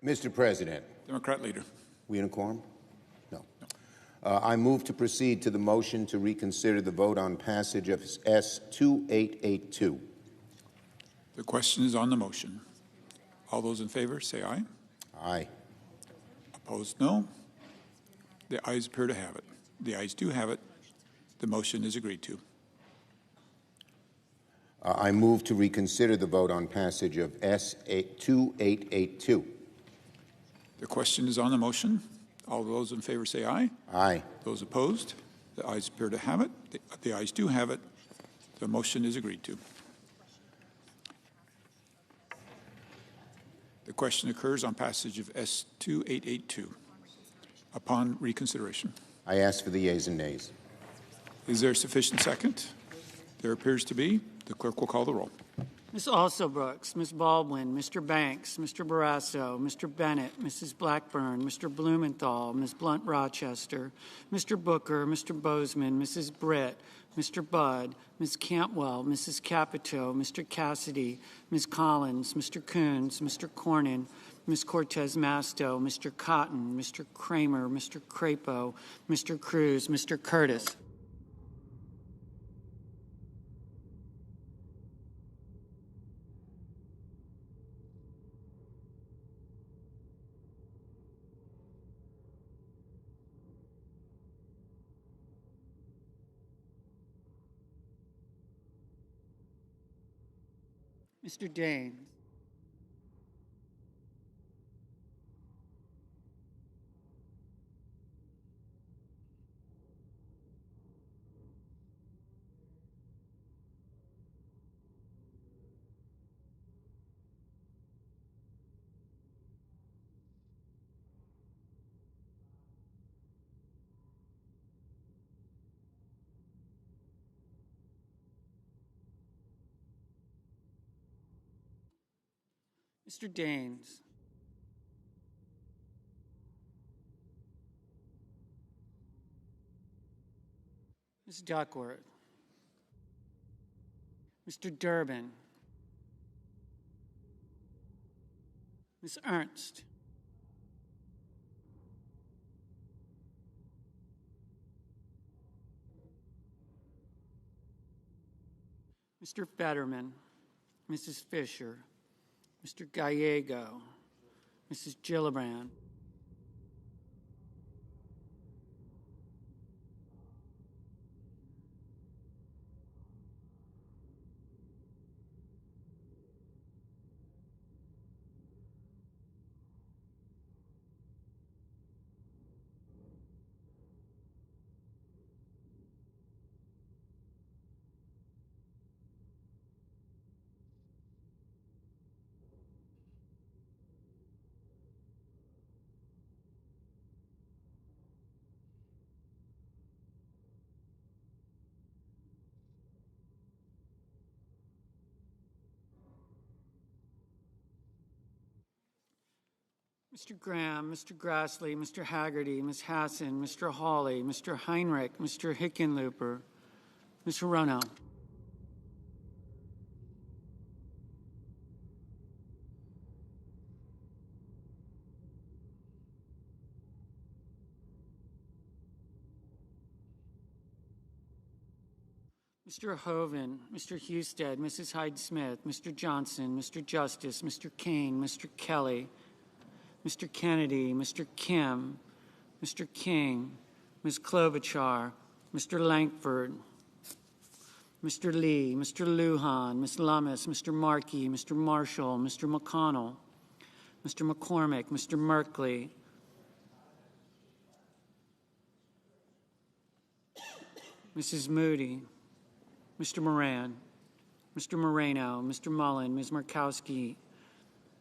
[SPEAKER 20] Mr. President.
[SPEAKER 6] Democrat leader.
[SPEAKER 20] We in a quorum? No. I move to proceed to the motion to reconsider the vote on passage of S-2882.
[SPEAKER 6] The question is on the motion. All those in favor say aye.
[SPEAKER 20] Aye.
[SPEAKER 6] Opposed, no. The ayes appear to have it. The ayes do have it. The motion is agreed to.
[SPEAKER 20] I move to reconsider the vote on passage of S-2882.
[SPEAKER 6] The question is on the motion. All those in favor say aye.
[SPEAKER 20] Aye.
[SPEAKER 6] Those opposed? The ayes appear to have it. The ayes do have it. The motion is agreed to. The question occurs on passage of S-2882. Upon reconsideration.
[SPEAKER 20] I ask for the yeas and nays.
[SPEAKER 6] Is there sufficient second? There appears to be. The clerk will call the roll.
[SPEAKER 16] Ms. Alsobrooks, Ms. Baldwin, Mr. Banks, Mr. Barrasso, Mr. Bennett, Mrs. Blackburn, Mr. Blumenthal, Ms. Blunt-Rochester, Mr. Booker, Mr. Bozeman, Mrs. Britt, Mr. Budd, Ms. Cantwell, Mrs. Capito, Mr. Cassidy, Ms. Collins, Mr. Coons, Mr. Cornyn, Ms. Cortez Masto, Mr. Cotton, Mr. Kramer, Mr. Crapo, Mr. Cruz, Mr. Curtis. Mr. Daines. Mr. Daines. Ms. Duckworth. Mr. Durbin. Ms. Ernst. Mr. Fetterman. Mrs. Fisher. Mr. Gallego, Mrs. Gillibrand, Mr. Graham, Mr. Grassley, Mr. Haggerty, Ms. Hassan, Mr. Hawley, Mr. Heinrich, Mr. Hickenlooper, Ms. Hirono. Mr. Hoven, Mr. Husted, Mrs. Hyde-Smith, Mr. Johnson, Mr. Justice, Mr. Kane, Mr. Kelly, Mr. Kennedy, Mr. Kim, Mr. King, Ms. Klobuchar, Mr. Lankford, Mr. Lee, Mr. Lujan, Ms. Lummis, Mr. Markey, Mr. Marshall, Mr. McConnell, Mr. McCormick, Mr. Merkley, Mrs. Moody, Mr. Moran, Mr. Moreno, Mr. Mullen, Ms. Murkowski,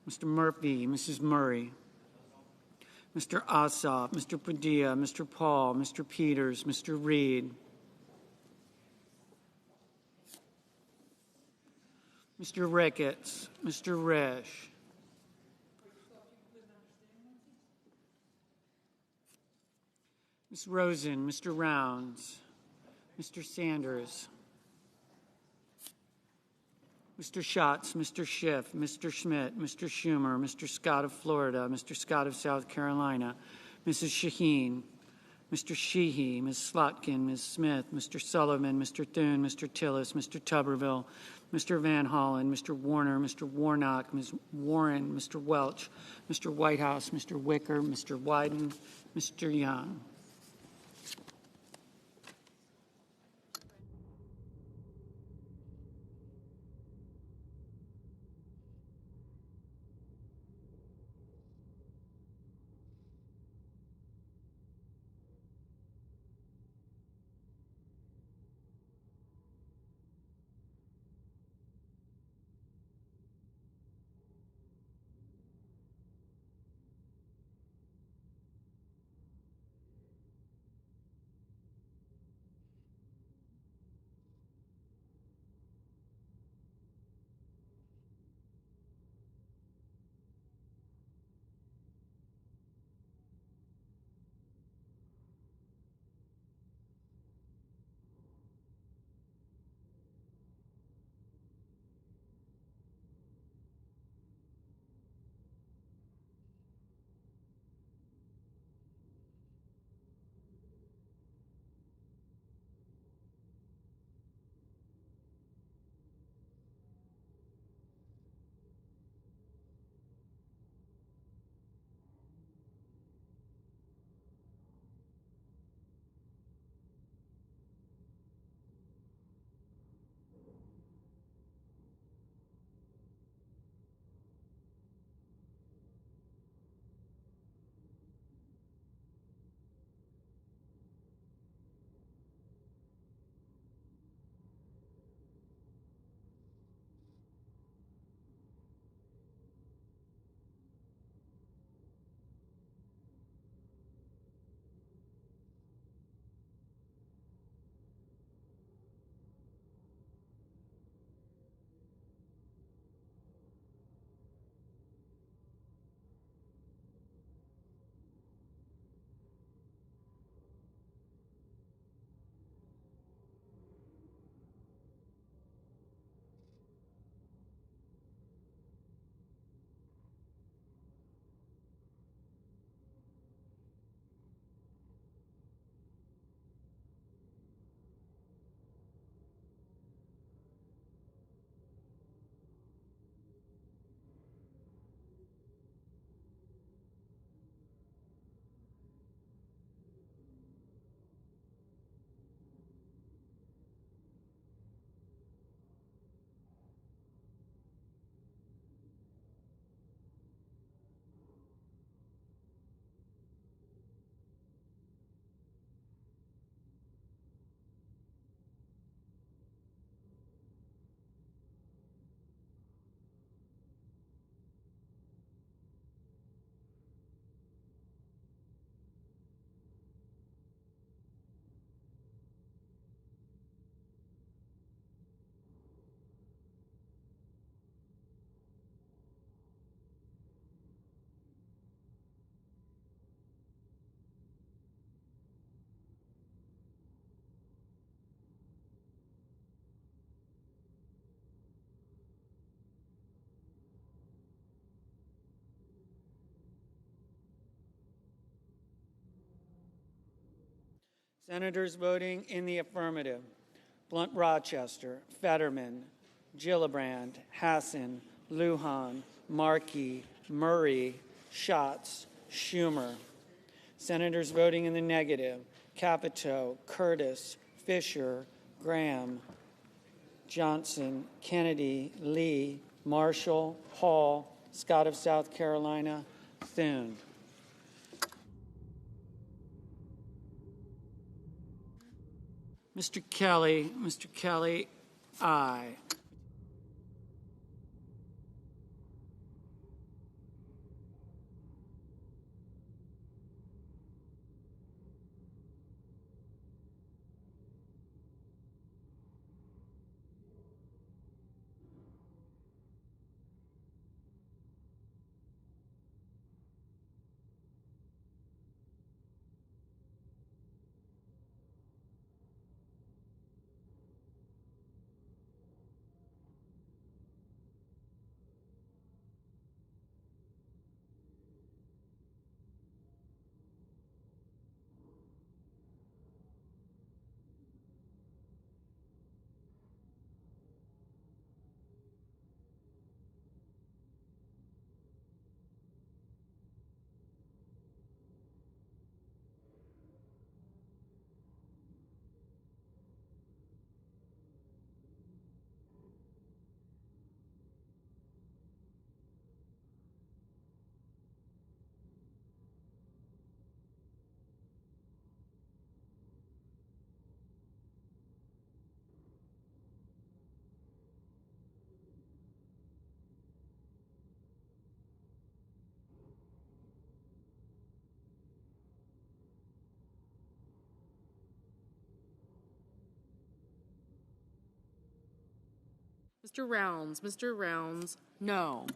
[SPEAKER 16] Mr. Murphy, Mrs. Murray, Mr. Ossoff, Mr. Padilla, Mr. Paul, Mr. Peters, Mr. Reed, Mr. Ricketts, Mr. Risch, Ms. Rosen, Mr. Rounds, Mr. Sanders, Mr. Schatz, Mr. Schiff, Mr. Schmidt, Mr. Schumer, Mr. Scott of Florida, Mr. Scott of South Carolina, Mrs. Shaheen, Mr. Sheehy, Ms. Slotkin, Ms. Smith, Mr. Sullivan, Mr. Thune, Mr. Tillis, Mr. Tuberville, Mr. Van Hollen, Mr. Warner, Mr. Warnock, Ms. Warren, Mr. Welch, Mr. Whitehouse, Mr. Wicker, Mr. Wyden, Mr. Young. Senators voting in the affirmative: Blunt Rochester, Fetterman, Gillibrand, Hassan, Lujan, Markey, Murray, Schatz, Schumer. Senators voting in the negative: Capito, Curtis, Fisher, Graham, Johnson, Kennedy, Lee, Marshall, Hall, Scott of South Carolina, Thune. Mr. Kelly, aye.
[SPEAKER 21] Mr. Rounds, no.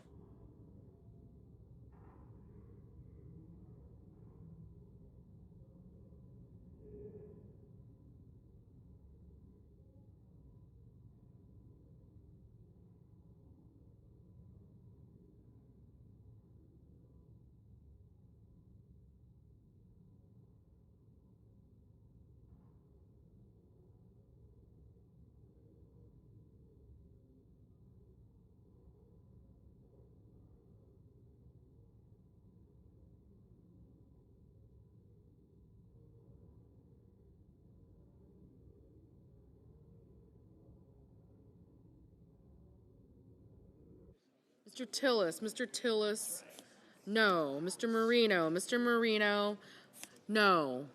[SPEAKER 21] Mr. Tillis, no. Mr. Marino, no.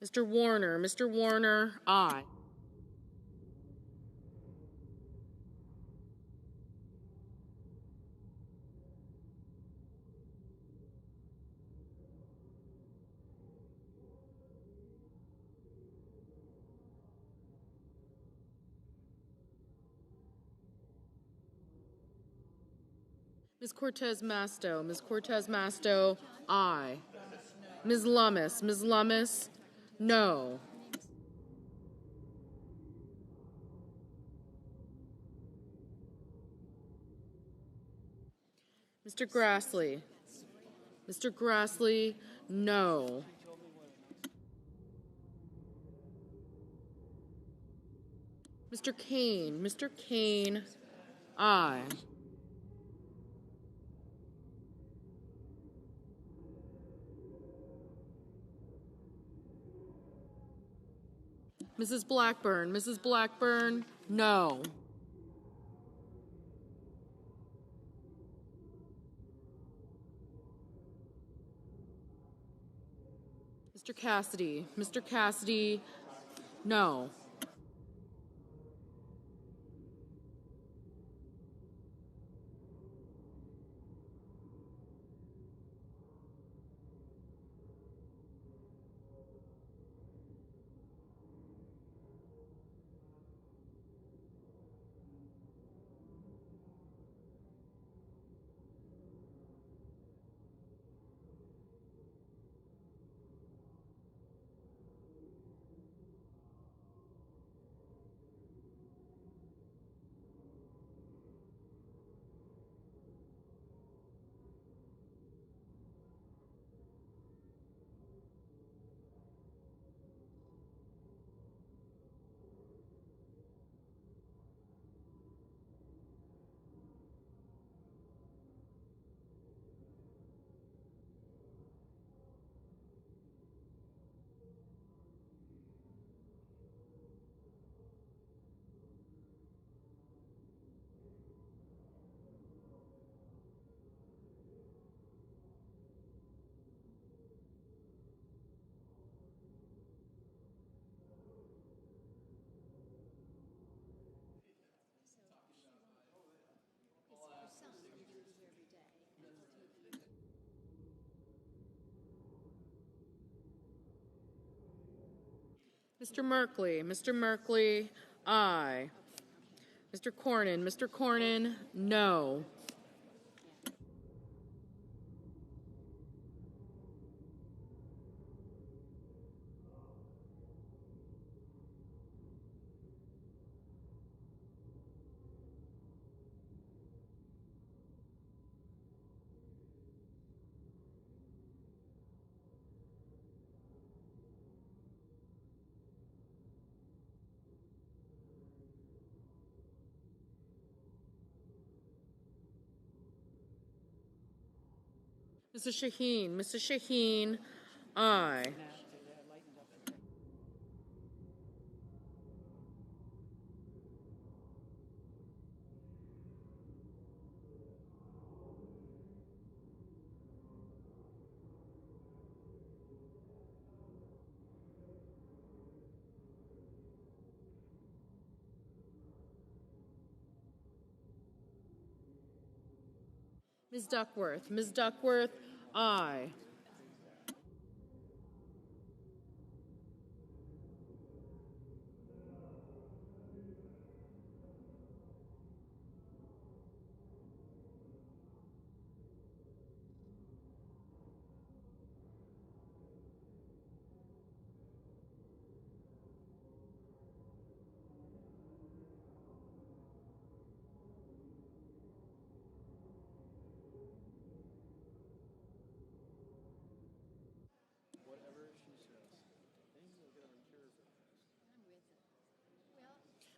[SPEAKER 21] Mr. Warner, aye. Ms. Cortez Masto, aye. Ms. Lummis, no. Mr. Grassley, no. Mr. Kane, aye. Mrs. Blackburn, no. Mr. Cassidy, no. Mr. Merkley, aye. Mr. Cornyn, no. Mrs. Shaheen, aye. Ms. Duckworth, aye.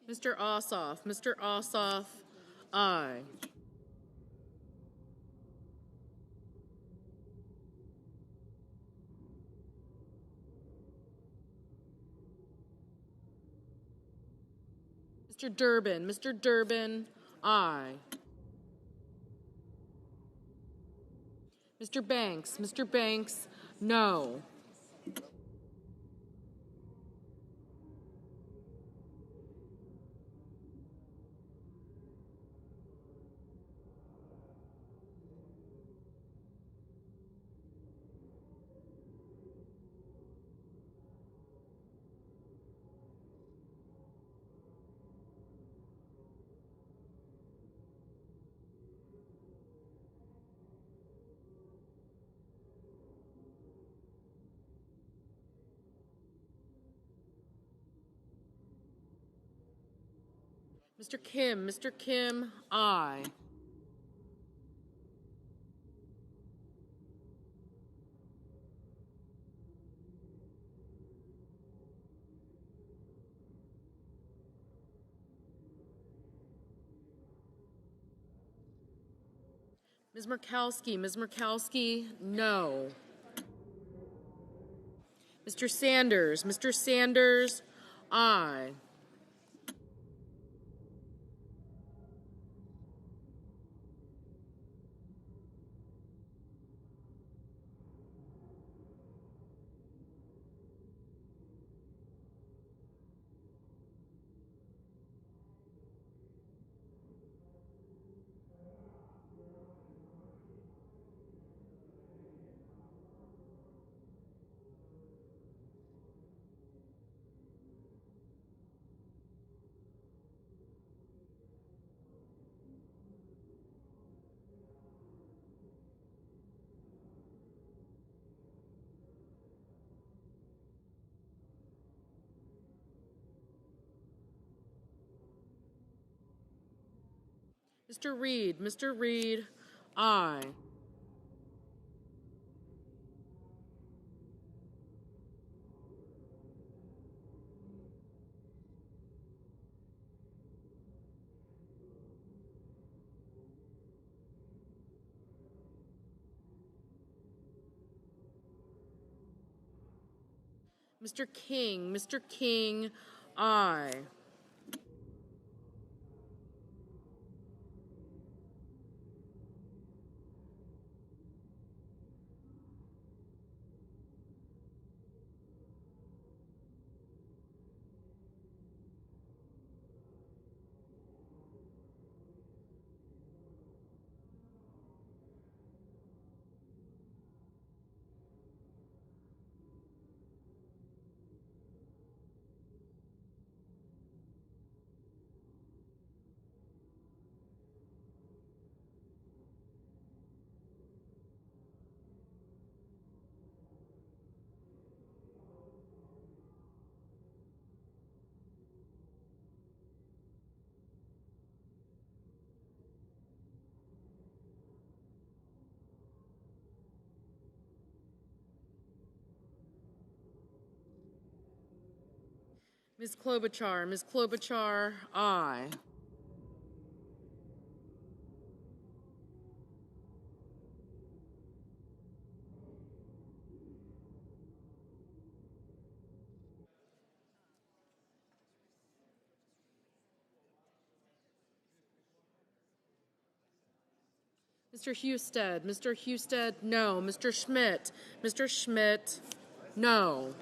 [SPEAKER 21] Mr. Ossoff. Mr. Ossoff, aye. Mr. Durbin. Mr. Durbin, aye. Mr. Banks. Mr. Banks, no. Mr. Kim, aye. Ms. Murkowski, no. Mr. Sanders, aye. Mr. Reed, aye. Mr. King, aye. Ms. Klobuchar, aye. Mr. Husted, no. Mr. Schmidt, no.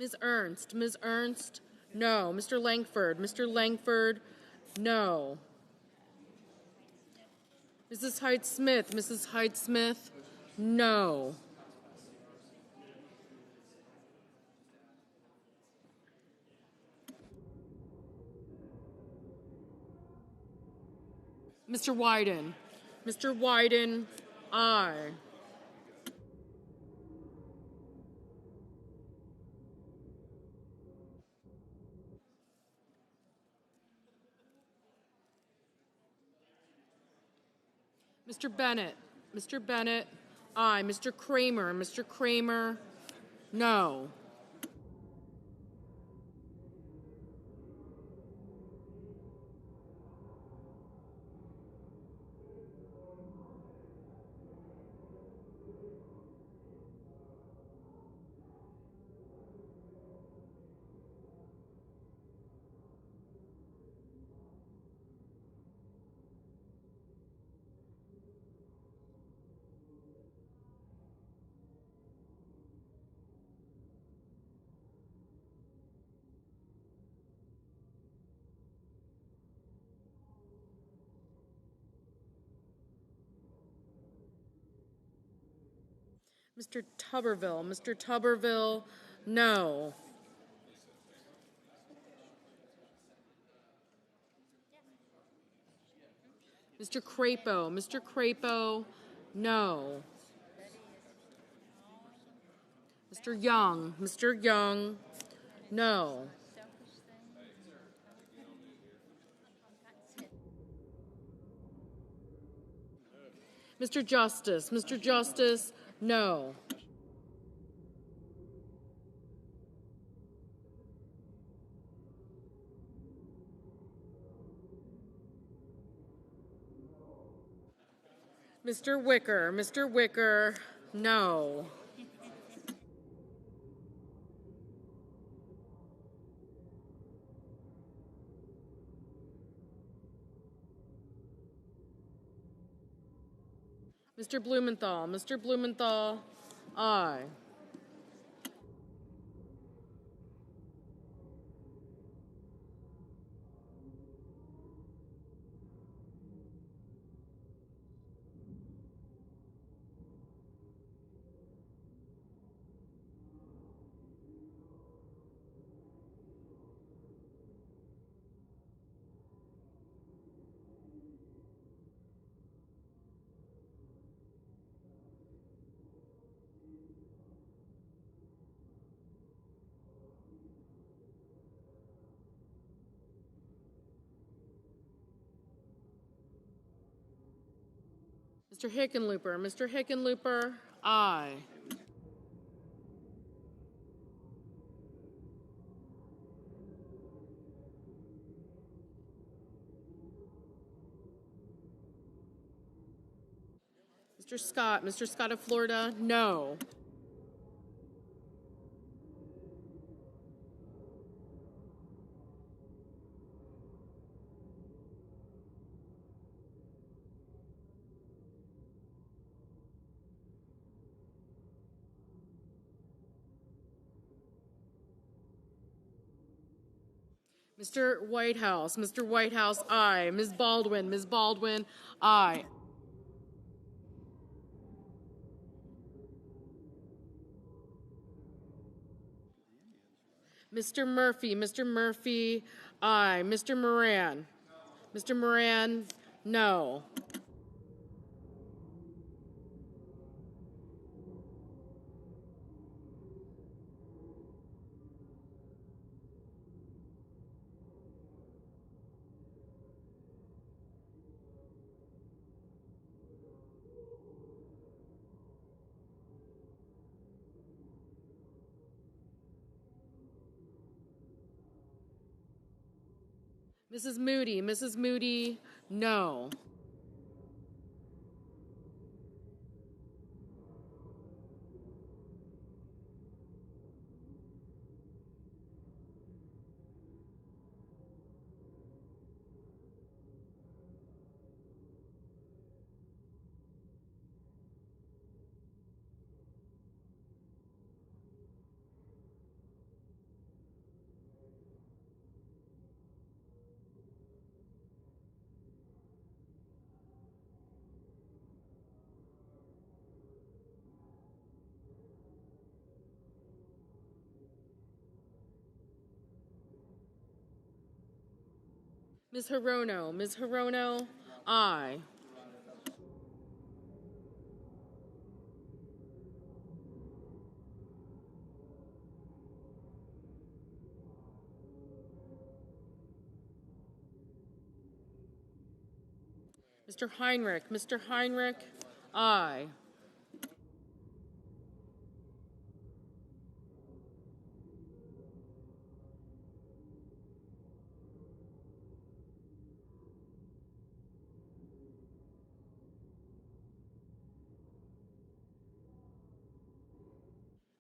[SPEAKER 21] Ms. Ernst, no. Mr. Langford, no. Mrs. Hyde-Smith, no. Mr. Wyden, Aye. Mr. Bennett. Mr. Bennett. Aye. Mr. Kramer. Mr. Kramer. No. Mr. Tuberville. Mr. Tuberville. No. Mr. Crapo. Mr. Crapo. No. Mr. Young. Mr. Young. No. Mr. Justice. Mr. Justice. No. Mr. Wicker. Mr. Wicker. No. Mr. Blumenthal. Mr. Blumenthal. Aye. Mr. Hickenlooper. Mr. Hickenlooper. Aye. Mr. Scott. Mr. Scott of Florida. No. Mr. Whitehouse. Mr. Whitehouse. Aye. Ms. Baldwin. Ms. Baldwin. Aye. Mr. Murphy. Mr. Murphy. Aye. Mr. Moran. Mr. Moran. No. Mrs. Moody. Mrs. Moody. No. Ms. Hirono. Ms. Hirono. Aye. Mr. Heinrich. Mr. Heinrich, aye.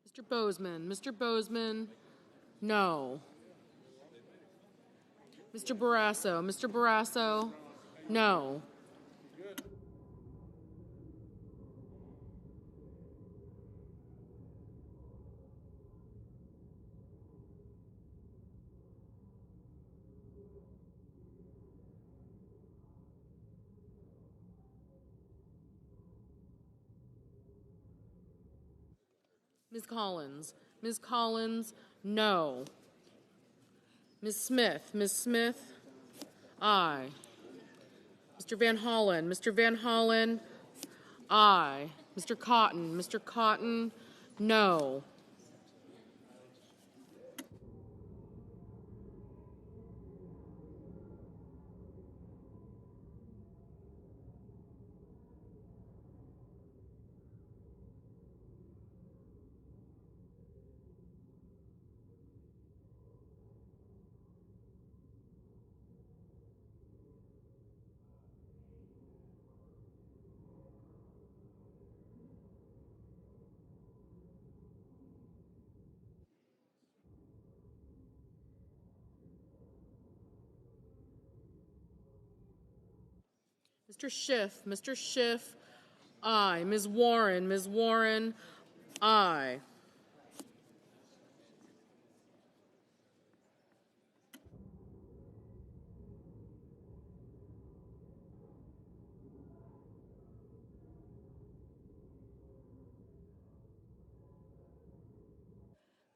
[SPEAKER 21] Mr. Bozeman. Mr. Bozeman, no. Mr. Barrasso. Mr. Barrasso, no. Ms. Collins. Ms. Collins, no. Ms. Smith. Ms. Smith, aye. Mr. Van Hollen. Mr. Van Hollen, aye. Mr. Cotton. Mr. Cotton, no. Mr. Schiff. Mr. Schiff, aye. Ms. Warren. Ms. Warren, aye.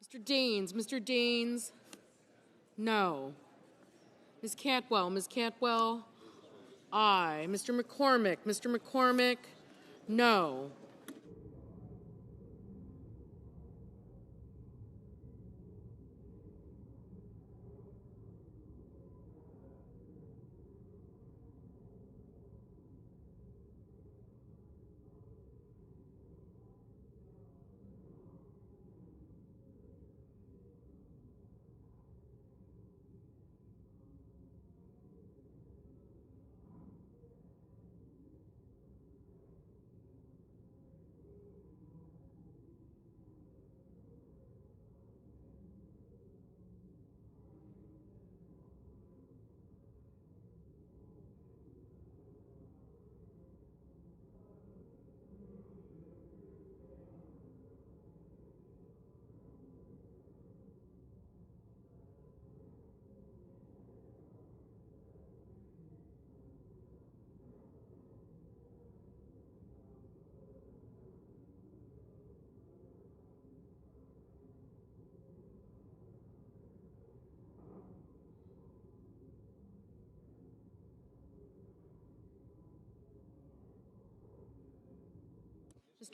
[SPEAKER 21] Mr. Deans. Mr. Deans, no. Ms. Cantwell. Ms. Cantwell, aye. Mr. McCormick. Mr. McCormick, no.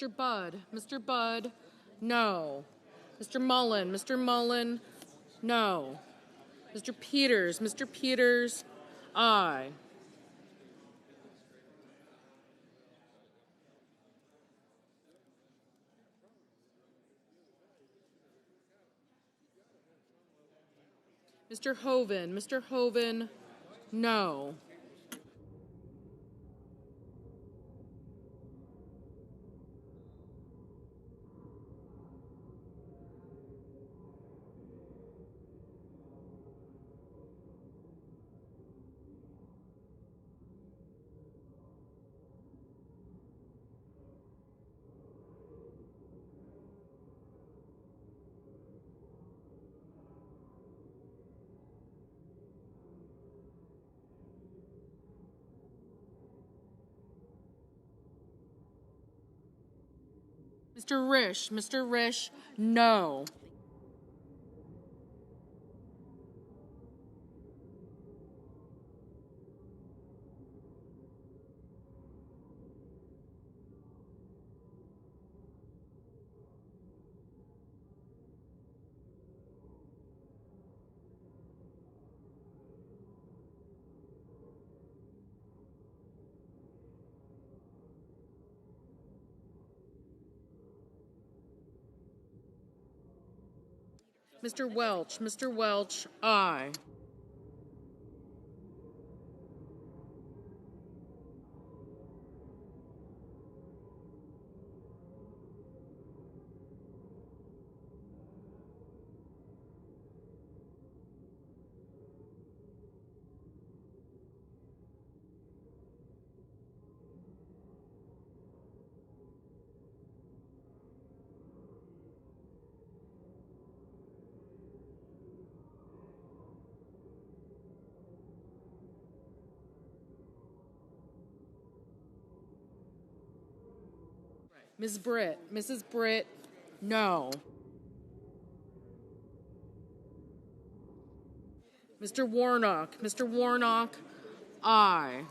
[SPEAKER 21] Mr. Budd. Mr. Budd, no. Mr. Mullen. Mr. Mullen, no. Mr. Peters. Mr. Peters, aye. Mr. Hoven. Mr. Hoven, no. Mr. Risch. Mr. Risch, no. Mr. Welch, aye. Mrs. Britt, no. Mr. Warnock, aye.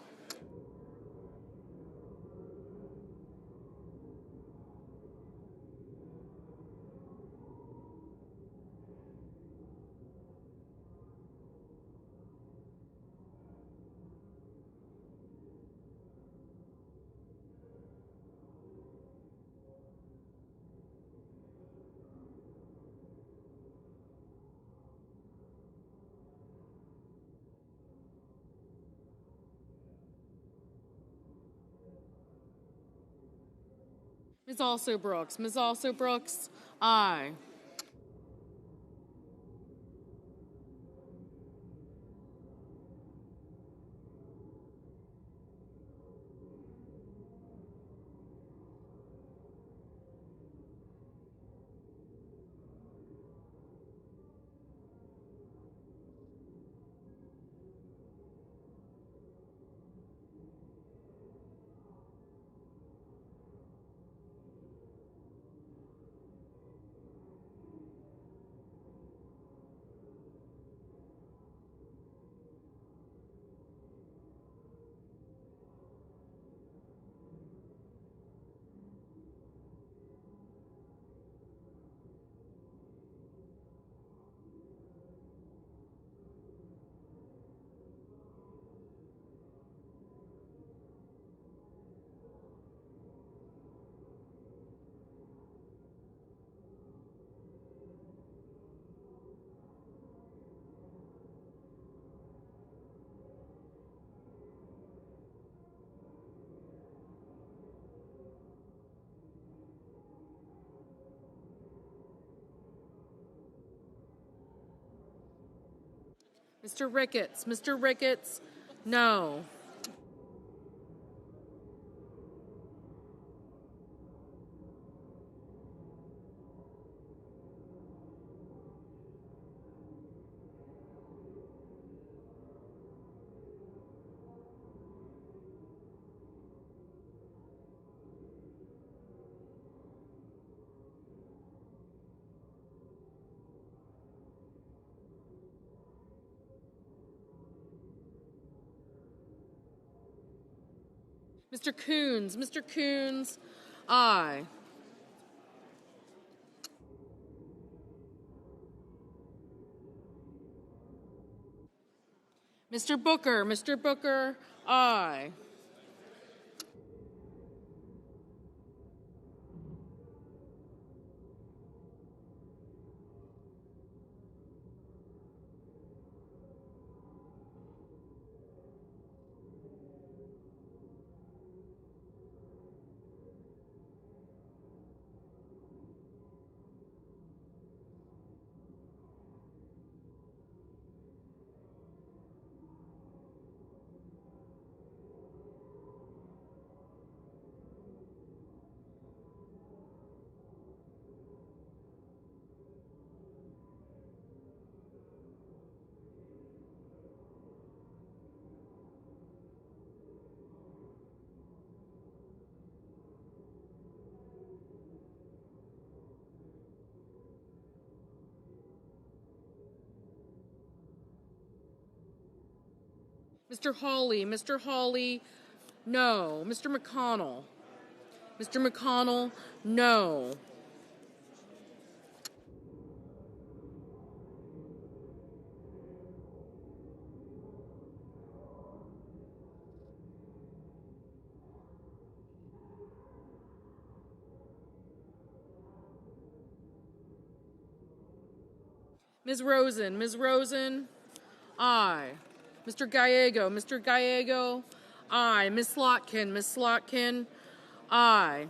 [SPEAKER 21] Ms. Also Brooks, aye. Mr. Ricketts, no. Mr. Coons, aye. Mr. Booker, aye. Mr. Hawley, no. Mr. McConnell, no. Ms. Rosen, aye. Mr. Gallego, aye. Ms. Slotkin, aye.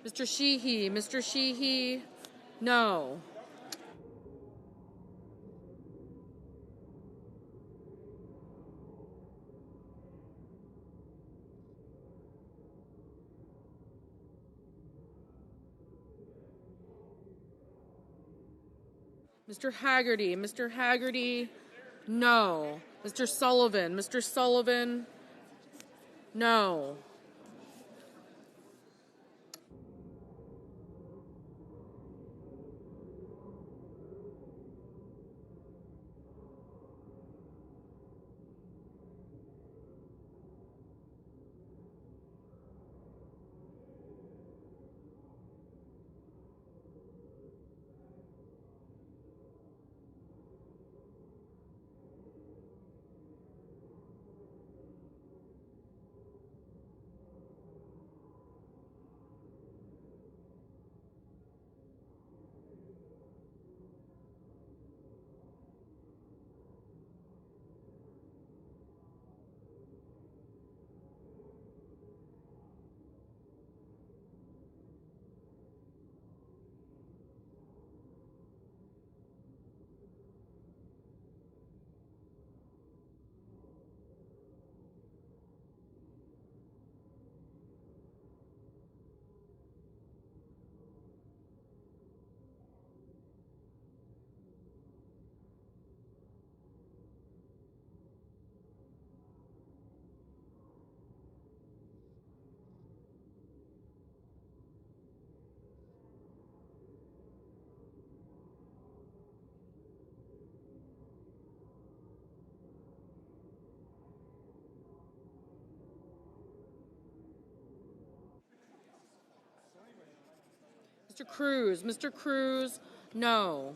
[SPEAKER 21] Mr. Sheehy, no. Mr. Haggerty, no. Mr. Sullivan, no. Mr. Cruz, no.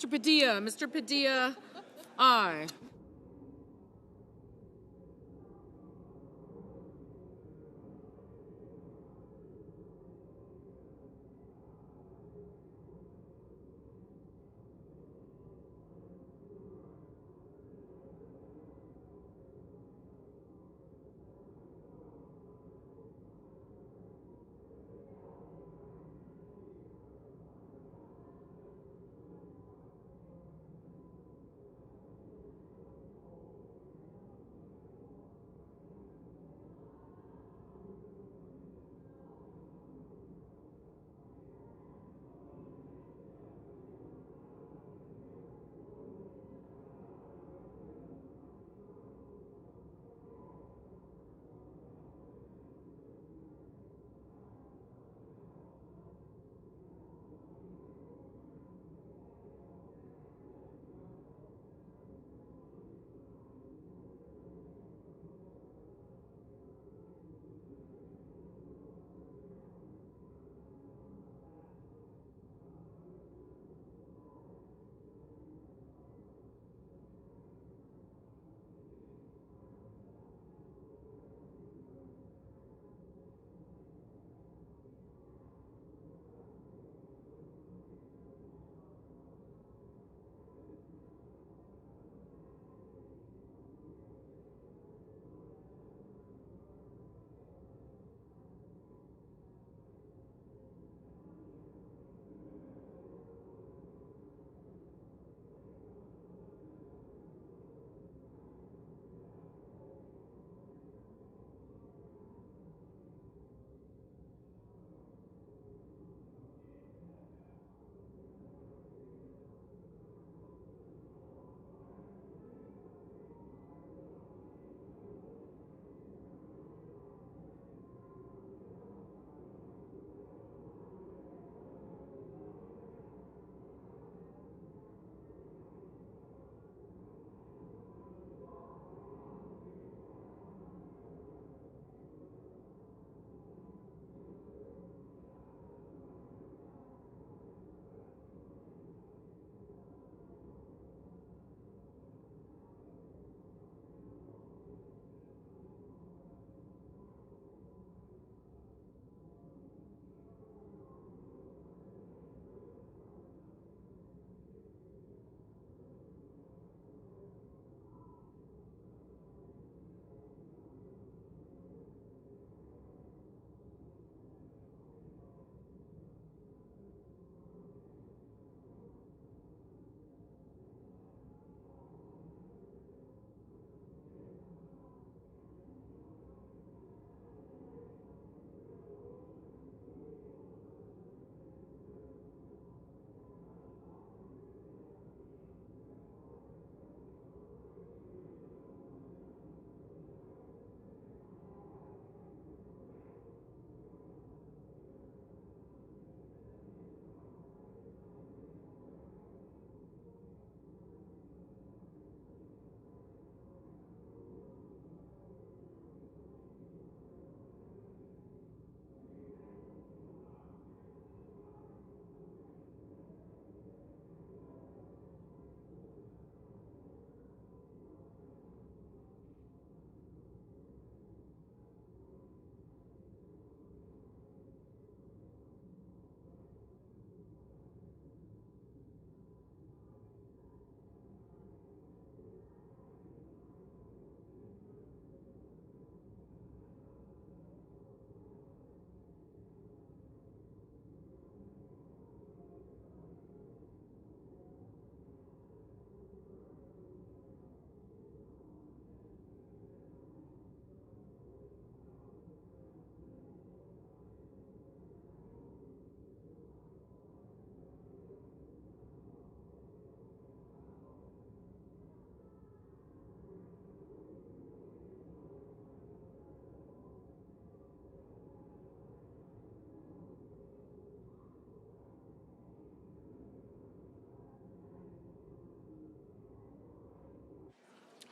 [SPEAKER 21] Mr. Padilla. Mr. Padilla, aye.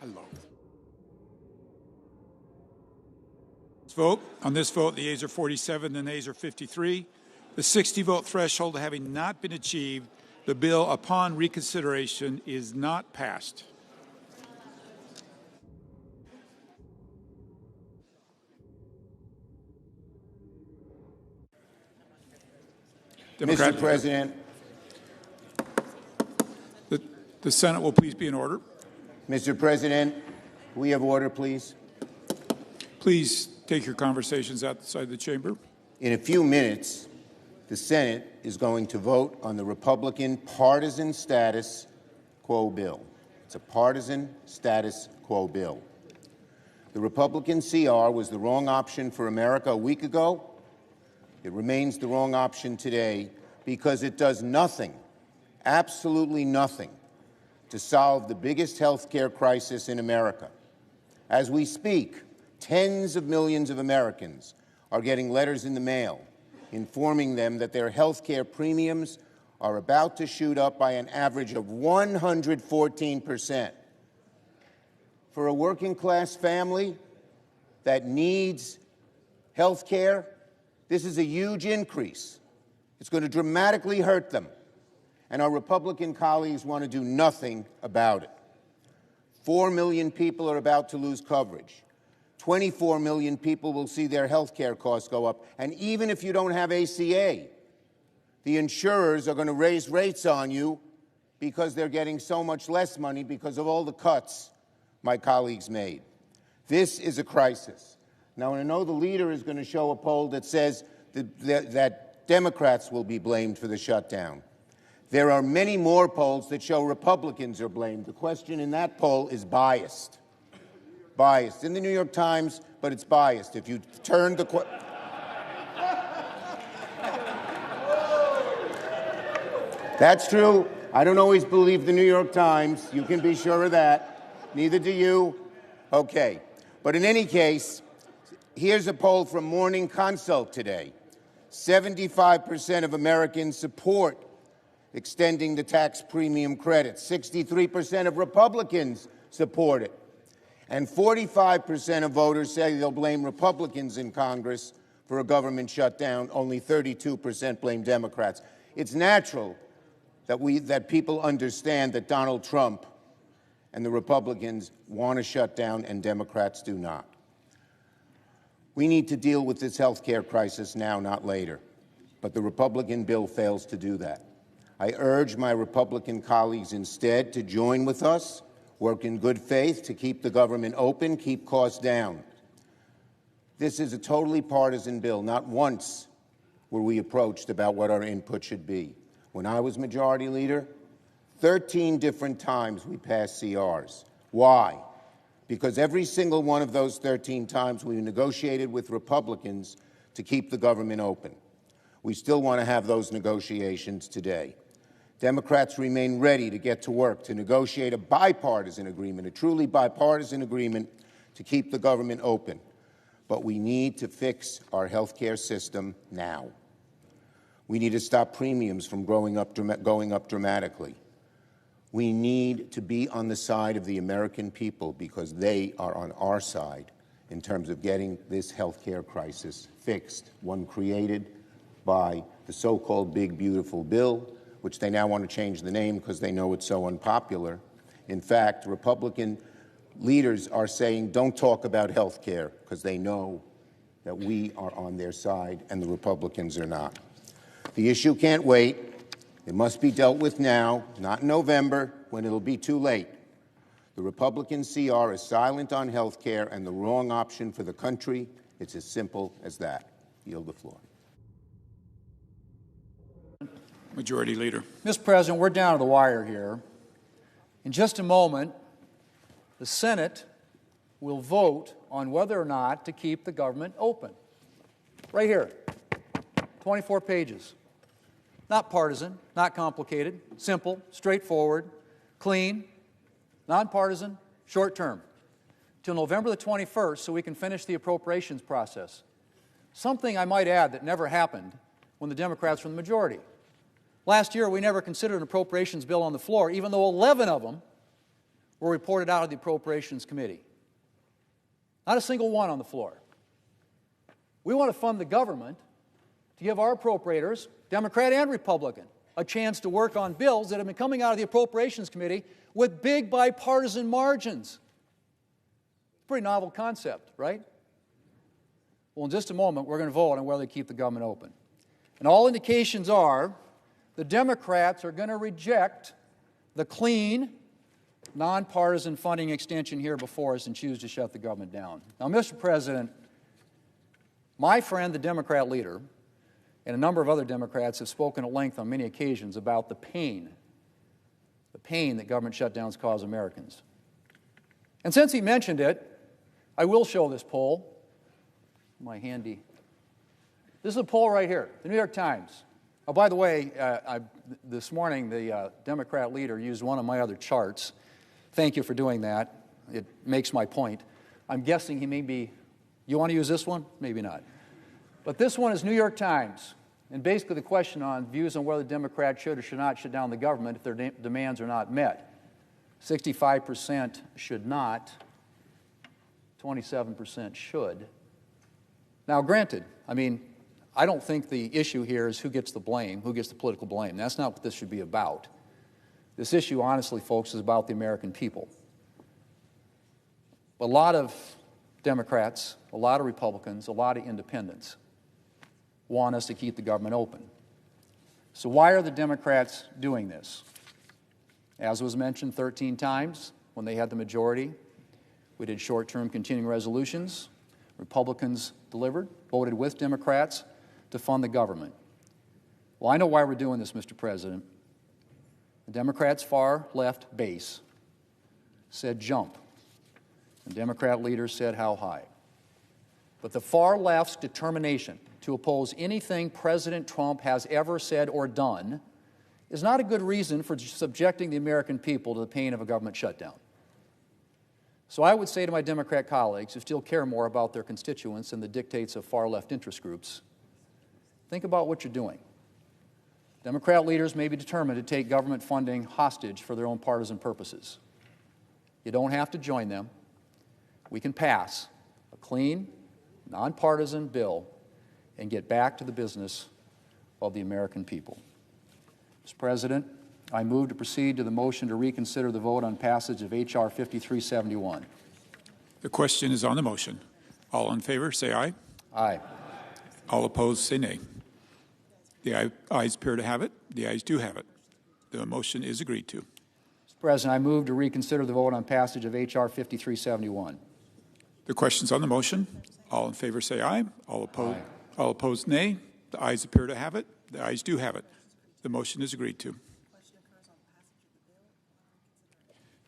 [SPEAKER 6] Hello. On this vote, the ayes are 47, the nays are 53. The 60-vote threshold having not been achieved, The bill upon reconsideration is not passed.
[SPEAKER 20] Mr. President.
[SPEAKER 6] The Senate will please be in order.
[SPEAKER 20] Mr. President, we have order, please.
[SPEAKER 6] Please take your conversations outside the chamber.
[SPEAKER 20] In a few minutes, the Senate is going to vote on the Republican partisan status quo bill. It's a partisan status quo bill. The Republican CR was the wrong option for America a week ago. It remains the wrong option today because it does nothing, absolutely nothing, to solve the biggest health care crisis in America. As we speak, tens of millions of Americans are getting letters in the mail informing them that their health care premiums are about to shoot up by an average of 114%. For a working-class family that needs health care, this is a huge increase. It's going to dramatically hurt them. And our Republican colleagues want to do nothing about it. 4 million people are about to lose coverage. 24 million people will see their health care costs go up. And even if you don't have ACA, the insurers are going to raise rates on you because they're getting so much less money because of all the cuts my colleagues made. This is a crisis. Now, I know the leader is going to show a poll that says that Democrats will be blamed for the shutdown. There are many more polls that show Republicans are blamed. The question in that poll is biased. Biased. In the New York Times, but it's biased. If you turn the... That's true. I don't always believe the New York Times. You can be sure of that. Neither do you. Okay. But in any case, here's a poll from Morning Consult today. 75% of Americans support extending the tax premium credit. 63% of Republicans support it. And 45% of voters say they'll blame Republicans in Congress for a government shutdown. Only 32% blame Democrats. It's natural that people understand that Donald Trump and the Republicans want to shut down and Democrats do not. We need to deal with this health care crisis now, not later. But the Republican bill fails to do that. I urge my Republican colleagues instead to join with us, work in good faith to keep the government open, keep costs down. This is a totally partisan bill. Not once were we approached about what our input should be. When I was Majority Leader, 13 different times we passed CRs. Why? Because every single one of those 13 times we negotiated with Republicans to keep the government open. We still want to have those negotiations today. Democrats remain ready to get to work to negotiate a bipartisan agreement, a truly bipartisan agreement to keep the government open. But we need to fix our health care system now. We need to stop premiums from going up dramatically. We need to be on the side of the American people because they are on our side in terms of getting this health care crisis fixed, one created by the so-called big, beautiful bill, which they now want to change the name because they know it's so unpopular. In fact, Republican leaders are saying, don't talk about health care because they know that we are on their side and the Republicans are not. The issue can't wait. It must be dealt with now, not in November, when it'll be too late. The Republican CR is silent on health care and the wrong option for the country. It's as simple as that. Yield the floor.
[SPEAKER 6] Majority Leader.
[SPEAKER 1] Mr. President, we're down to the wire here. In just a moment, the Senate will vote on whether or not to keep the government open. Right here, 24 pages. Not partisan, not complicated, simple, straightforward, clean, nonpartisan, short term, till November the 21st so we can finish the appropriations process. Something I might add that never happened when the Democrats were in the majority. Last year, we never considered an appropriations bill on the floor, even though 11 of them were reported out of the Appropriations Committee. Not a single one on the floor. We want to fund the government to give our appropriators, Democrat and Republican, a chance to work on bills that have been coming out of the Appropriations Committee with big bipartisan margins. Pretty novel concept, right? Well, in just a moment, we're going to vote on whether to keep the government open. And all indications are the Democrats are going to reject the clean, nonpartisan funding extension here before us and choose to shut the government down. Now, Mr. President, my friend, the Democrat leader, and a number of other Democrats have spoken at length on many occasions about the pain that government shutdowns cause Americans. And since he mentioned it, I will show this poll. My handy. This is a poll right here, the New York Times. Oh, by the way, this morning the Democrat leader used one of my other charts. Thank you for doing that. It makes my point. I'm guessing he may be, you want to use this one? Maybe not. But this one is New York Times. And basically the question on views on whether Democrats should or should not shut down the government if their demands are not met. 65% should not, 27% should. Now, granted, I don't think the issue here is who gets the blame, who gets the political blame. That's not what this should be about. This issue, honestly, folks, is about the American people. A lot of Democrats, a lot of Republicans, a lot of independents want us to keep the government open. So why are the Democrats doing this? As was mentioned 13 times when they had the majority, we did short-term continuing resolutions. Republicans delivered, voted with Democrats to fund the government. Well, I know why we're doing this, Mr. President. The Democrats' far-left base said jump. The Democrat leaders said how high. But the far-left's determination to oppose anything President Trump has ever said or done is not a good reason for subjecting the American people to the pain of a government shutdown. So I would say to my Democrat colleagues who still care more about their constituents than the dictates of far-left interest groups, think about what you're doing. Democrat leaders may be determined to take government funding hostage for their own partisan purposes. You don't have to join them. We can pass a clean, nonpartisan bill and get back to the business of the American people. Mr. President, I move to proceed to the motion to reconsider the vote on passage of H.R. 5371.
[SPEAKER 6] The question is on the motion. All in favor, say aye.
[SPEAKER 1] Aye.
[SPEAKER 6] All opposed, say nay. The ayes appear to have it. The ayes do have it. The motion is agreed to.
[SPEAKER 1] Mr. President, I move to reconsider the vote on passage of H.R. 5371.
[SPEAKER 6] The question is on the motion. All in favor, say aye. All opposed, nay. The ayes appear to have it. The ayes do have it. The motion is agreed to.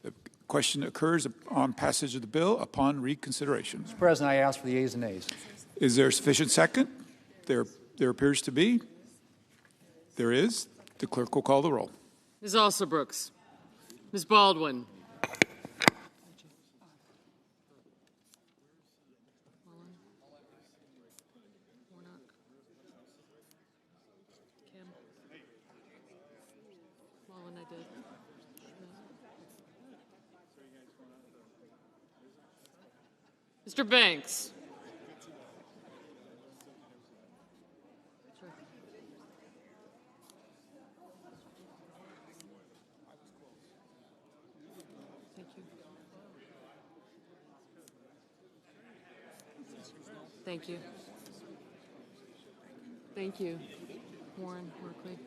[SPEAKER 6] The question occurs on passage of the bill upon reconsideration.
[SPEAKER 1] Mr. President, I ask for the yeas and nays.
[SPEAKER 6] Is there sufficient second? There appears to be. There is. The clerk will call the roll.
[SPEAKER 21] Ms. Alsobrooks. Ms. Baldwin. Mr. Banks. Thank you. Thank you. Warren, Markley.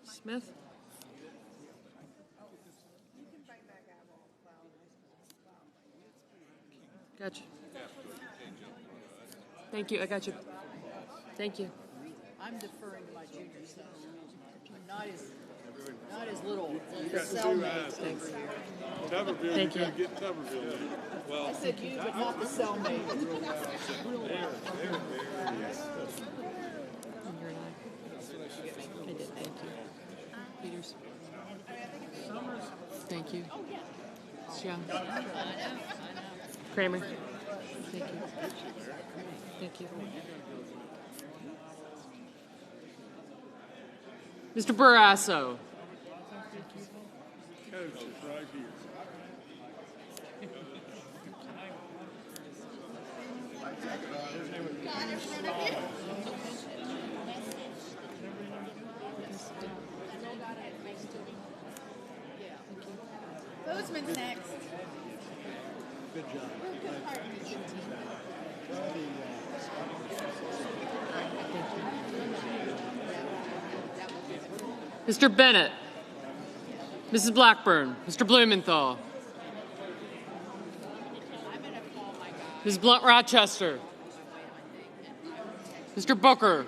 [SPEAKER 21] Smith. Gotcha. Thank you. I got you. Thank you.
[SPEAKER 3] I'm deferring to my junior self. Not as little. The cellmates.
[SPEAKER 21] Thanks.
[SPEAKER 3] Tuberville,
[SPEAKER 21] Thank you.
[SPEAKER 3] Get Tuberville. Well, I said you, but not the cellmate.
[SPEAKER 21] I did. Thank you. Peters. Thank you. Young. Kramer. Thank you. Thank you. Mr. Barrasso.
[SPEAKER 8] Bozeman's next.
[SPEAKER 14] Good job.
[SPEAKER 21] Mr. Bennett, Mrs. Blackburn, Mr. Blumenthal, Ms. Blunt Rochester, Mr. Booker,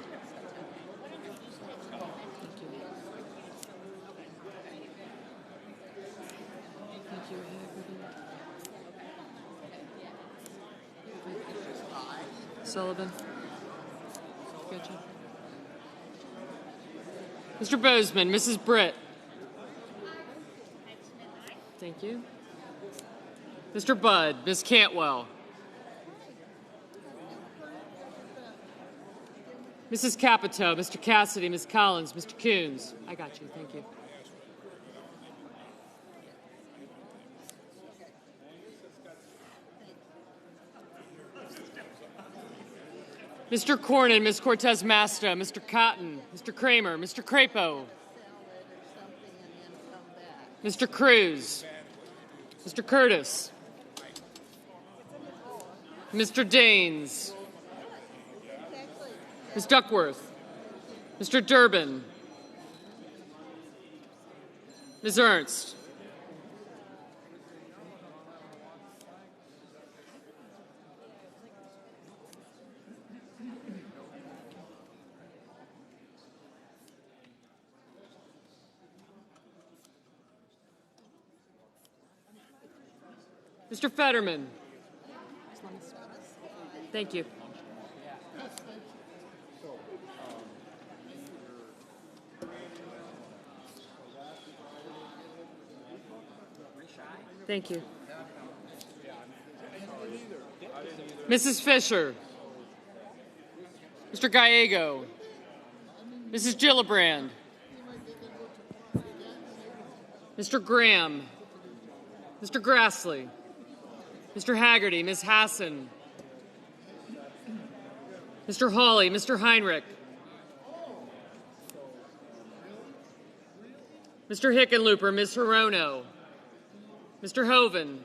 [SPEAKER 21] Sullivan. Good job. Mr. Bozeman, Mrs. Britt. Thank you. Mr. Budd, Ms. Cantwell. Mrs. Capito, Mr. Cassidy, Ms. Collins, Mr. Coons. I got you. Thank you. Mr. Cornyn, Ms. Cortez Masto, Mr. Cotton, Mr. Kramer, Mr. Crapo, Mr. Cruz, Mr. Curtis, Mr. Daines, Ms. Duckworth, Mr. Durbin, Ms. Ernst, Mr. Fetterman. Thank you. Thank you. Mrs. Fisher. Mr. Gallego. Mrs. Gillibrand. Mr. Graham. Mr. Grassley. Mr. Haggerty, Ms. Hassan, Mr. Hawley, Mr. Heinrich, Mr. Hickenlooper, Ms. Hirono, Mr. Hoven,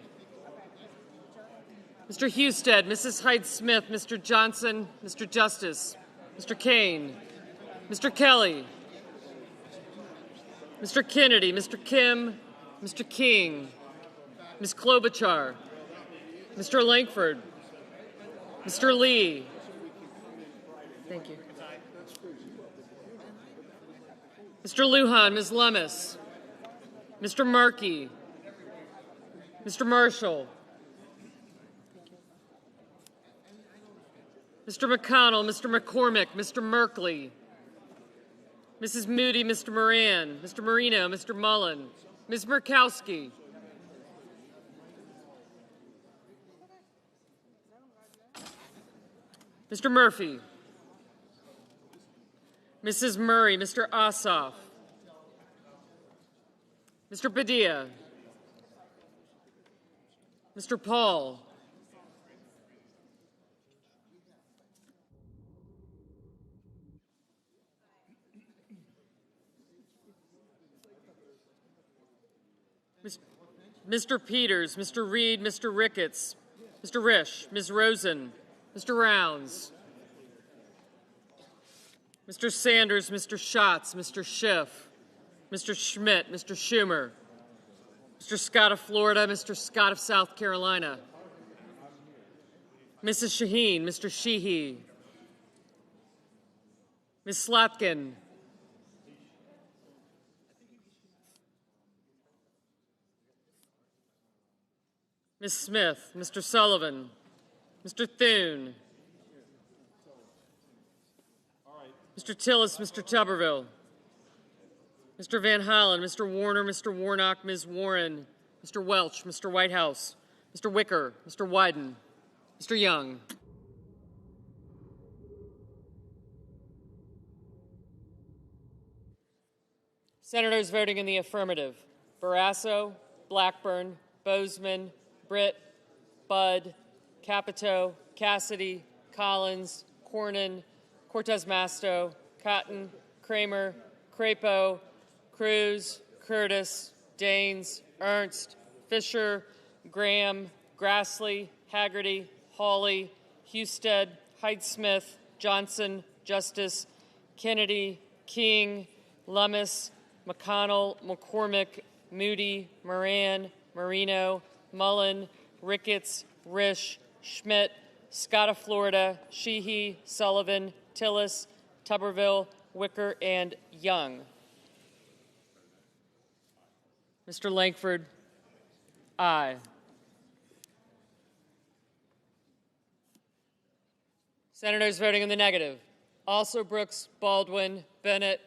[SPEAKER 21] Mr. Husted, Mrs. Hyde-Smith, Mr. Johnson, Mr. Justice, Mr. Kane, Mr. Kelly, Mr. Kennedy, Mr. Kim, Mr. King, Ms. Klobuchar, Mr. Langford, Mr. Lee. Thank you. Mr. Lujan, Ms. Lummis, Mr. Markey, Mr. Marshall, Mr. McConnell, Mr. McCormick, Mr. Merkley, Mrs. Moody, Mr. Moran, Mr. Marino, Mr. Mullen, Ms. Murkowski, Mr. Murphy, Mrs. Murray, Mr. Ossoff, Mr. Padilla, Mr. Paul, Mr. Peters, Mr. Reed, Mr. Ricketts, Mr. Risch, Ms. Rosen, Mr. Rounds, Mr. Sanders, Mr. Schatz, Mr. Schiff, Mr. Schmidt, Mr. Schumer, Mr. Scott of Florida, Mr. Scott of South Carolina, Mrs. Shaheen, Mr. Sheehy, Ms. Slotkin, Ms. Smith, Mr. Sullivan, Mr. Thune, Mr. Tillis, Mr. Tuberville, Mr. Van Hollen, Mr. Warner, Mr. Warnock, Ms. Warren, Mr. Welch, Mr. Whitehouse, Mr. Wicker, Mr. Wyden, Mr. Young. Senators voting in the affirmative: Barrasso, Blackburn, Bozeman, Britt, Budd, Capito, Cassidy, Collins, Cornyn, Cortez Masto, Cotton, Kramer, Crapo, Cruz, Curtis, Daines, Ernst, Fisher, Graham, Grassley, Haggerty, Hawley, Husted, Hyde-Smith, Johnson, Justice, Kennedy, King, Lummis, McConnell, McCormick, Moody, Moran, Marino, Mullen, Ricketts, Risch, Schmidt, Scott of Florida, Sheehy, Sullivan, Tillis, Tuberville, Wicker, and Young. Mr. Lankford, aye. Senators voting in the negative: also Brooks, Baldwin, Bennett,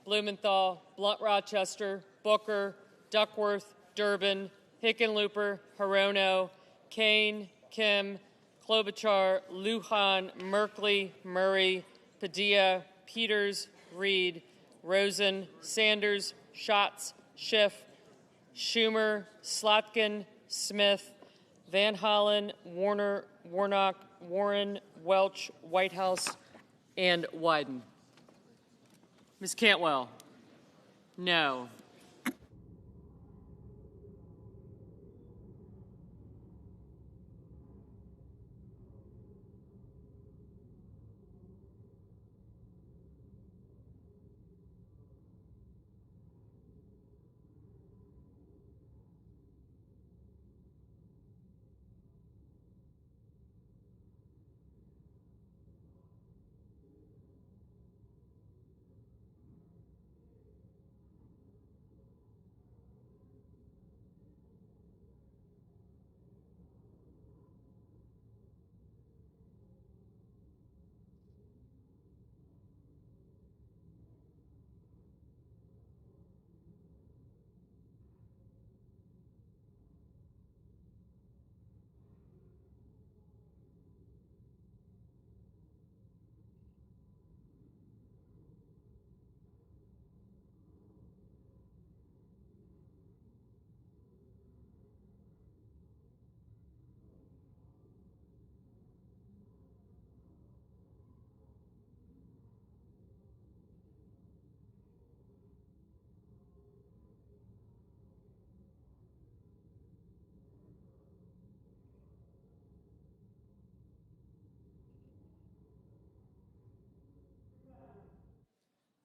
[SPEAKER 21] Blumenthal, Blunt-Rochester, Booker, Duckworth, Durbin, Hickenlooper, Hirono, Kane, Kim, Klobuchar, Lujan, Merkley, Murray, Padilla, Peters, Reed, Rosen, Sanders, Schatz, Schiff, Schumer, Slotkin, Smith, Van Hollen, Warner, Warnock, Warren, Welch, Whitehouse, and Wyden. Ms. Cantwell, no.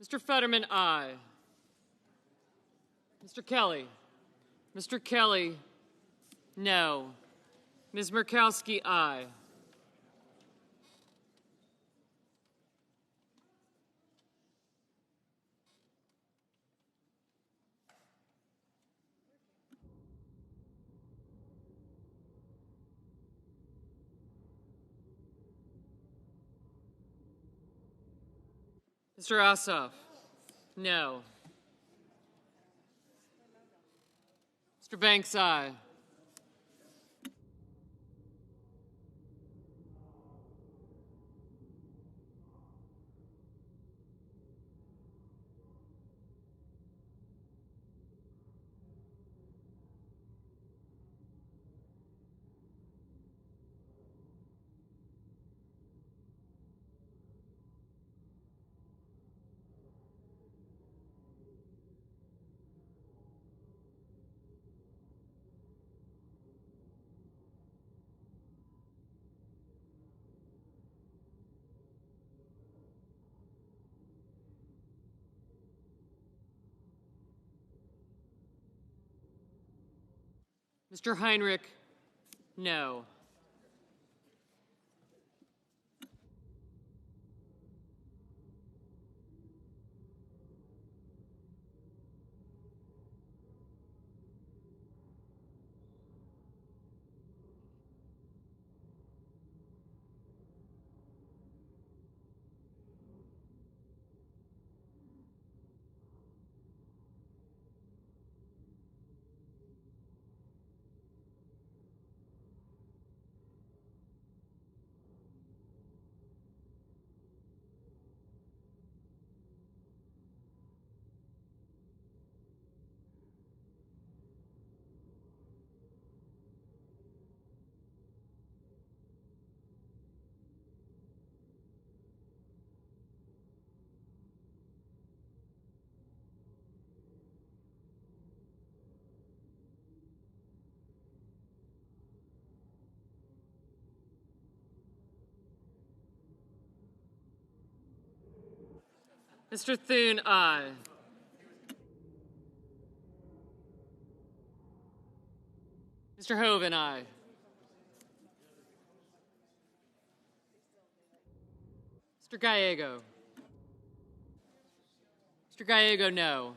[SPEAKER 21] Mr. Fetterman, aye. Mr. Kelly. Mr. Kelly, no. Ms. Murkowski, aye. Mr. Ossoff, no. Mr. Banks, aye. Mr. Heinrich, no. Mr. Thune, aye. Mr. Hoven, aye. Mr. Gallego. Mr. Gallego, no.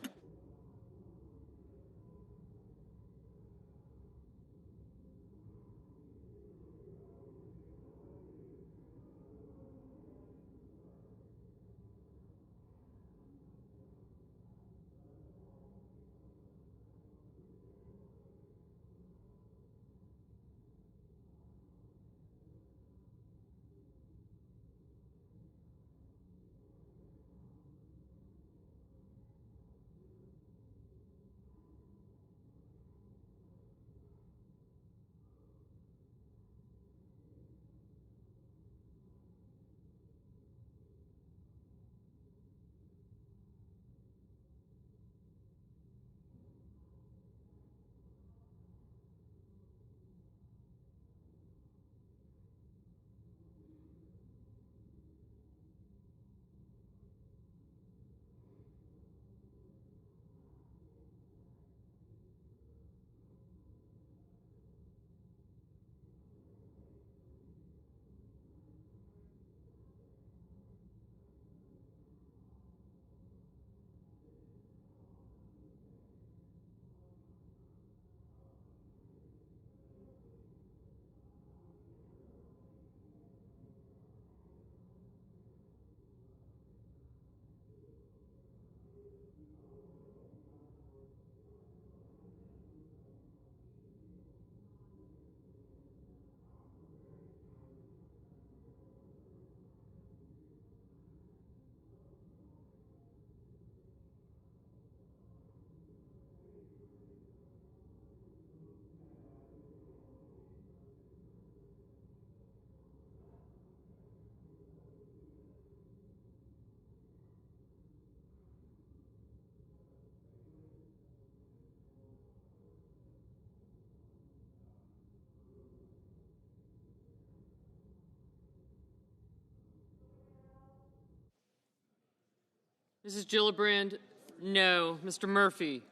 [SPEAKER 21] Mrs. Gillibrand, no. Mr. Murphy,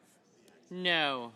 [SPEAKER 21] no.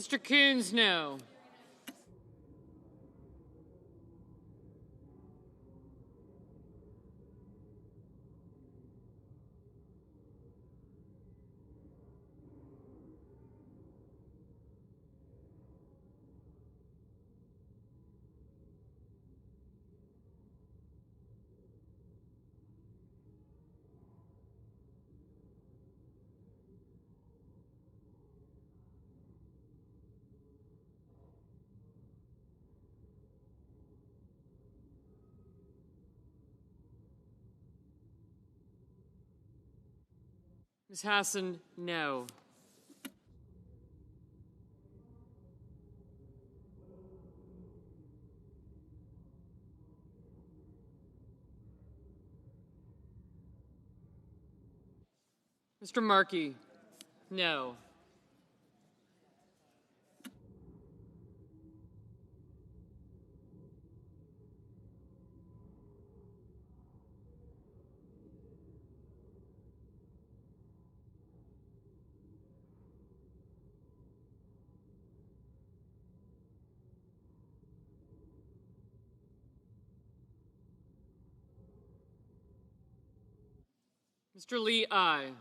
[SPEAKER 21] Mr. Coons, no. Ms. Hassan, no. Mr. Markey, no. Mr. Lee, aye.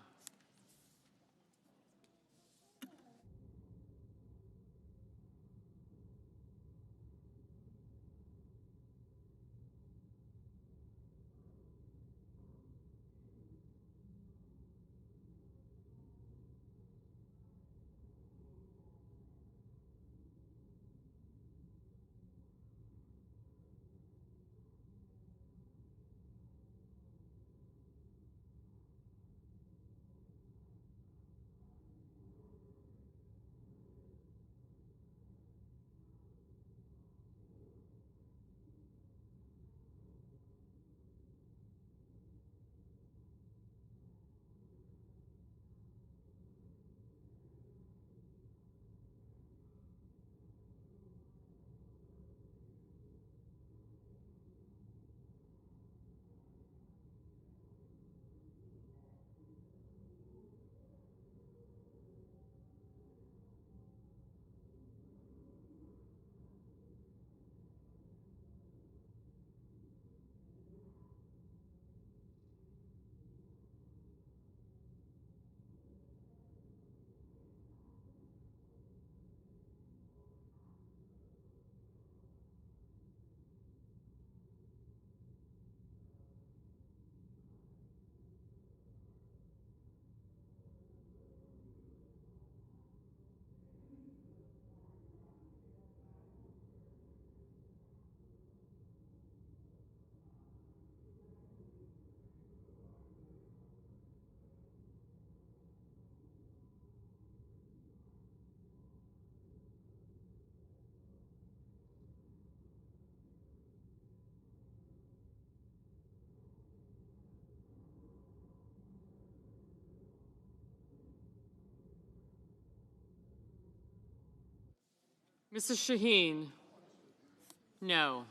[SPEAKER 21] Mrs. Shaheen, no.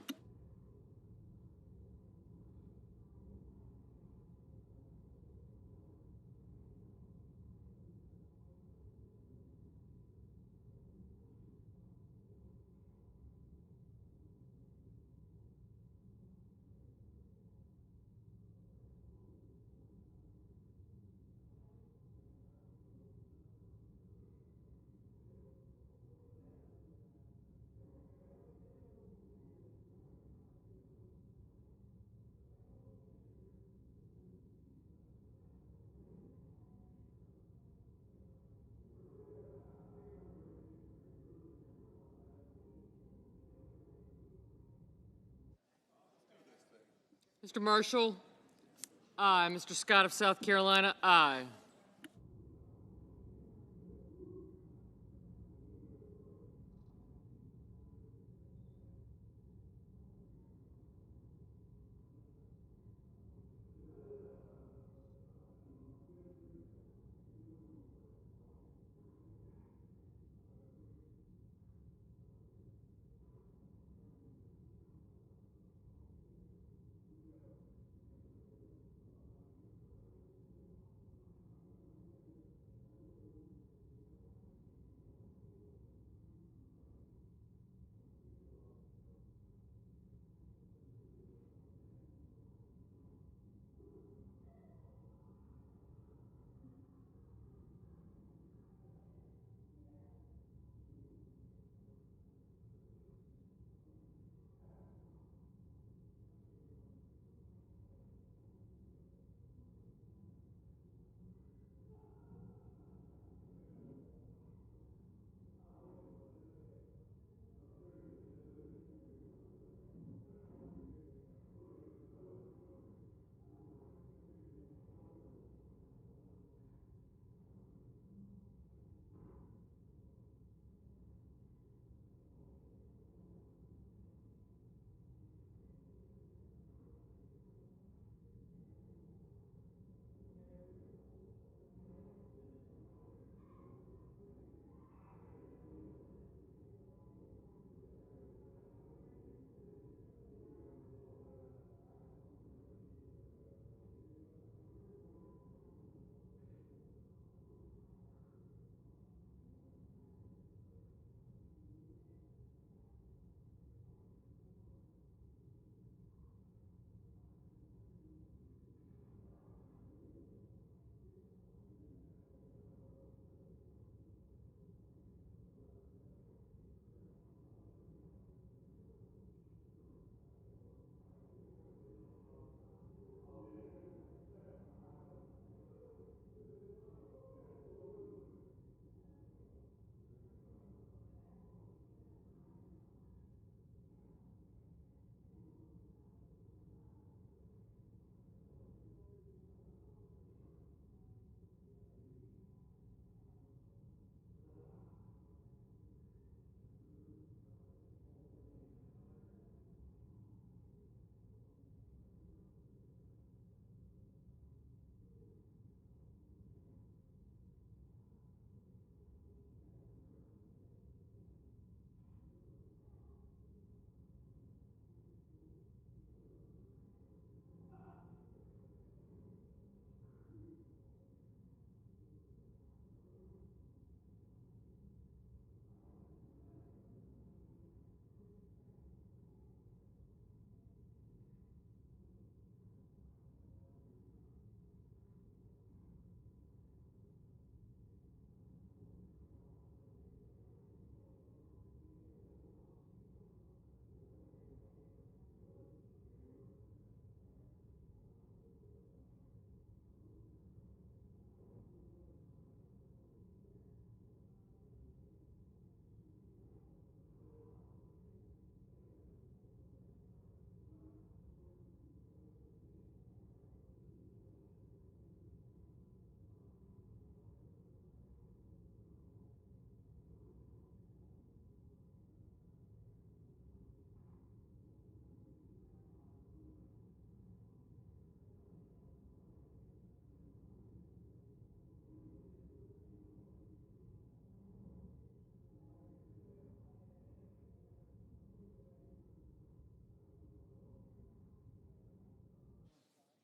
[SPEAKER 21] Mr. Marshall, aye. Mr. Scott of South Carolina, aye.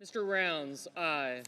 [SPEAKER 21] Mr. Rounds, aye.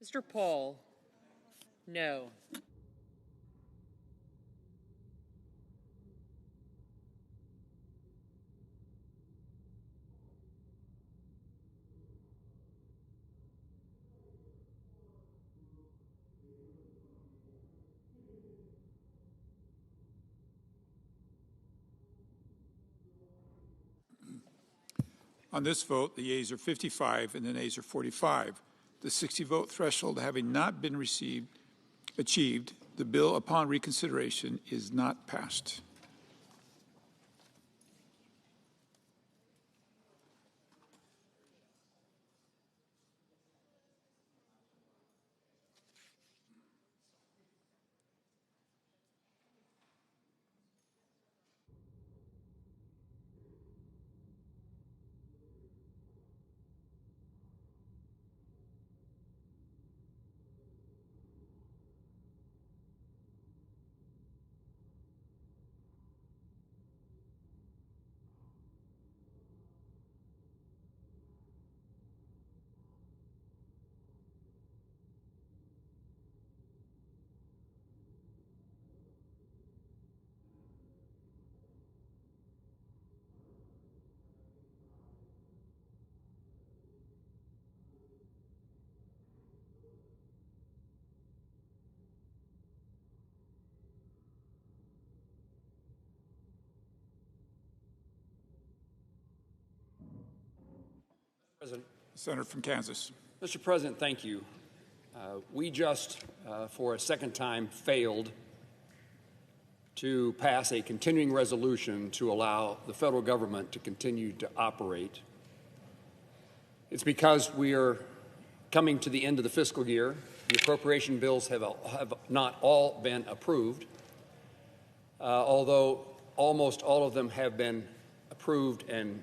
[SPEAKER 21] Mr. Paul, no.
[SPEAKER 6] On this vote, the yeas are 55 and the nays are 45. The 60-vote threshold having not been achieved, the bill upon reconsideration is not passed.
[SPEAKER 4] President.
[SPEAKER 6] Senator from Kansas.
[SPEAKER 4] Mr. President, thank you. We just, for a second time, failed to pass a continuing resolution to allow the federal government to continue to operate. It's because we are coming to the end of the fiscal year. The appropriation bills have not all been approved, although almost all of them have been approved and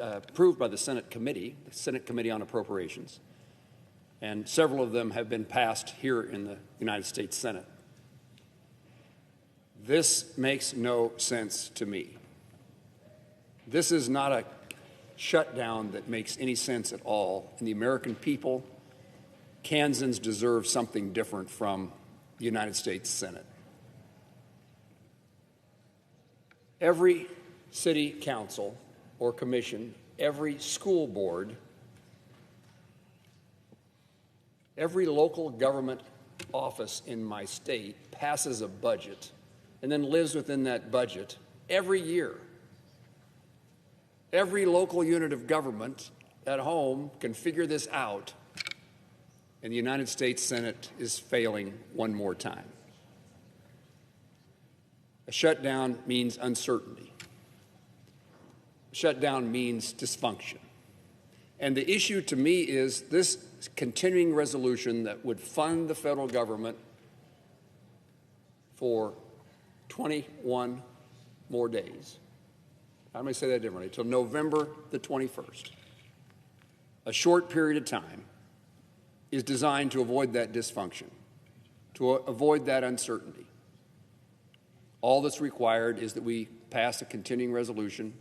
[SPEAKER 4] approved by the Senate Committee on Appropriations, and several of them have been passed here in the United States Senate. This makes no sense to me. This is not a shutdown that makes any sense at all, and the American people, Kansans, deserve something different from the United States Senate. Every city council or commission, every school board, every local government office in my state passes a budget and then lives within that budget every year. Every local unit of government at home can figure this out, and the United States Senate is failing one more time. A shutdown means uncertainty. Shutdown means dysfunction. And the issue to me is this continuing resolution that would fund the federal government for 21 more days. I'm going to say that differently, till November the 21st. A short period of time is designed to avoid that dysfunction, to avoid that uncertainty. All that's required is that we pass a continuing resolution,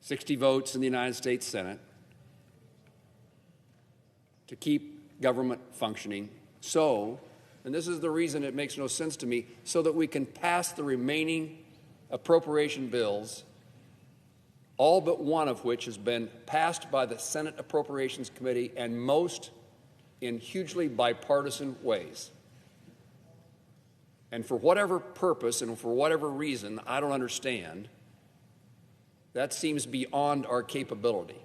[SPEAKER 4] 60 votes in the United States Senate, to keep government functioning so, and this is the reason it makes no sense to me, so that we can pass the remaining appropriation bills, all but one of which has been passed by the Senate Appropriations Committee, and most in hugely bipartisan ways. And for whatever purpose and for whatever reason I don't understand, that seems beyond our capability.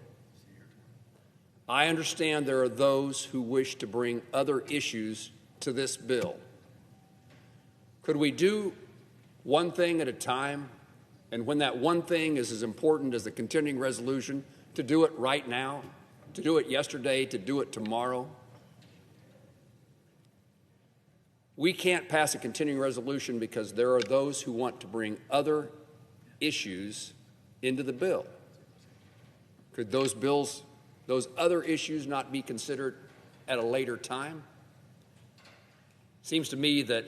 [SPEAKER 4] I understand there are those who wish to bring other issues to this bill. Could we do one thing at a time, and when that one thing is as important as the continuing resolution, to do it right now, to do it yesterday, to do it tomorrow? We can't pass a continuing resolution because there are those who want to bring other issues into the bill. Could those other issues not be considered at a later time? Seems to me that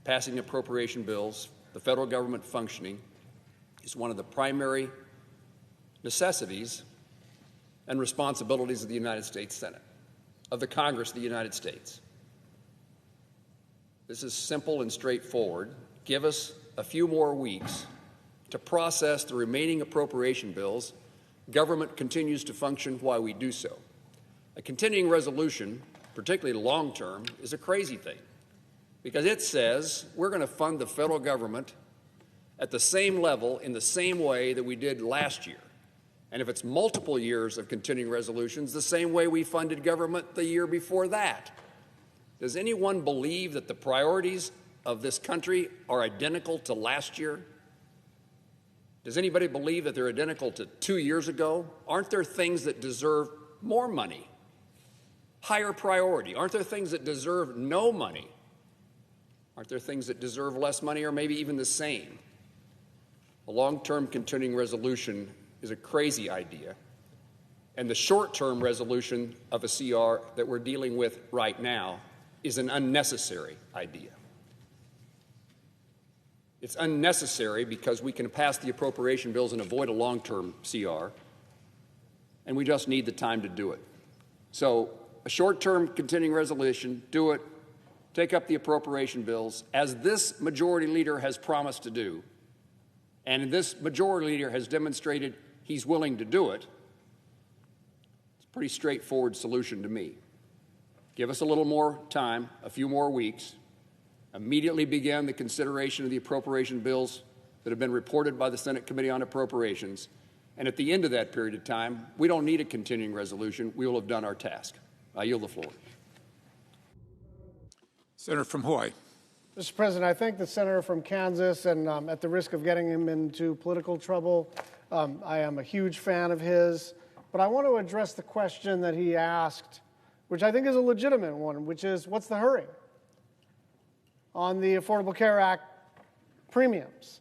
[SPEAKER 4] passing appropriation bills, the federal government functioning, is one of the primary necessities and responsibilities of the United States Senate, of the Congress of the United States. This is simple and straightforward. Give us a few more weeks to process the remaining appropriation bills. Government continues to function while we do so. A continuing resolution, particularly long-term, is a crazy thing because it says we're going to fund the federal government at the same level in the same way that we did last year. And if it's multiple years of continuing resolutions, the same way we funded government the year before that. Does anyone believe that the priorities of this country are identical to last year? Does anybody believe that they're identical to 2 years ago? Aren't there things that deserve more money, higher priority? Aren't there things that deserve no money? Aren't there things that deserve less money or maybe even the same? A long-term continuing resolution is a crazy idea, and the short-term resolution of a CR that we're dealing with right now is an unnecessary idea. It's unnecessary because we can pass the appropriation bills and avoid a long-term CR, and we just need the time to do it. So a short-term continuing resolution, do it, take up the appropriation bills, as this majority leader has promised to do, and this majority leader has demonstrated he's willing to do it. It's a pretty straightforward solution to me. Give us a little more time, a few more weeks. Immediately begin the consideration of the appropriation bills that have been reported by the Senate Committee on Appropriations. And at the end of that period of time, we don't need a continuing resolution. We will have done our task. I yield the floor.
[SPEAKER 6] Senator from Hawaii.
[SPEAKER 5] Mr. President, I thank the senator from Kansas, and at the risk of getting him into political trouble, I am a huge fan of his. But I want to address the question that he asked, which I think is a legitimate one, which is, what's the hurry on the Affordable Care Act premiums?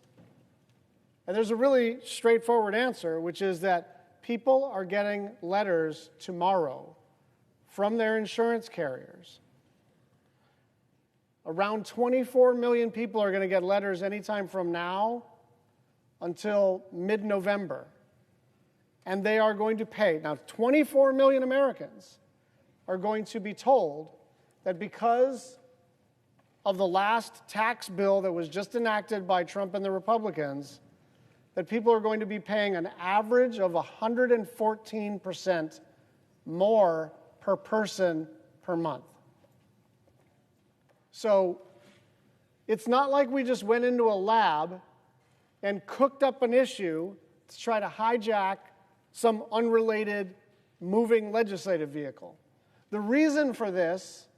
[SPEAKER 5] And there's a really straightforward answer, which is that people are getting letters tomorrow from their insurance carriers. Around 24 million people are going to get letters anytime from now until mid-November. And they are going to pay. Now, 24 million Americans are going to be told that because of the last tax bill that was just enacted by Trump and the Republicans, that people are going to be paying an average of 114% more per person per month. So it's not like we just went into a lab and cooked up an issue to try to hijack some unrelated moving legislative vehicle. The reason for this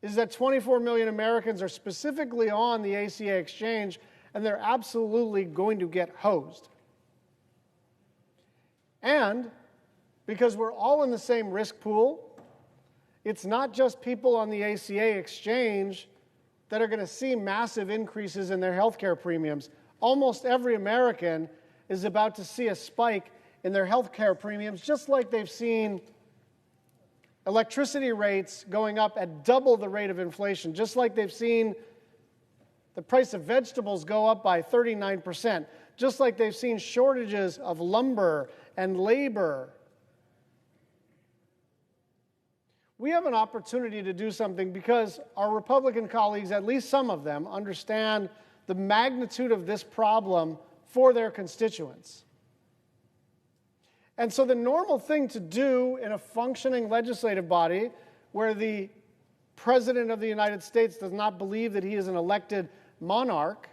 [SPEAKER 5] is that 24 million Americans are specifically on the ACA exchange, and they're absolutely going to get hosed. And because we're all in the same risk pool, it's not just people on the ACA exchange that are going to see massive increases in their health care premiums. Almost every American is about to see a spike in their health care premiums, just like they've seen electricity rates going up at double the rate of inflation, just like they've seen the price of vegetables go up by 39%, just like they've seen shortages of lumber and labor. We have an opportunity to do something because our Republican colleagues, at least some of them, understand the magnitude of this problem for their constituents. And so the normal thing to do in a functioning legislative body where the President of the United States does not believe that he is an elected monarch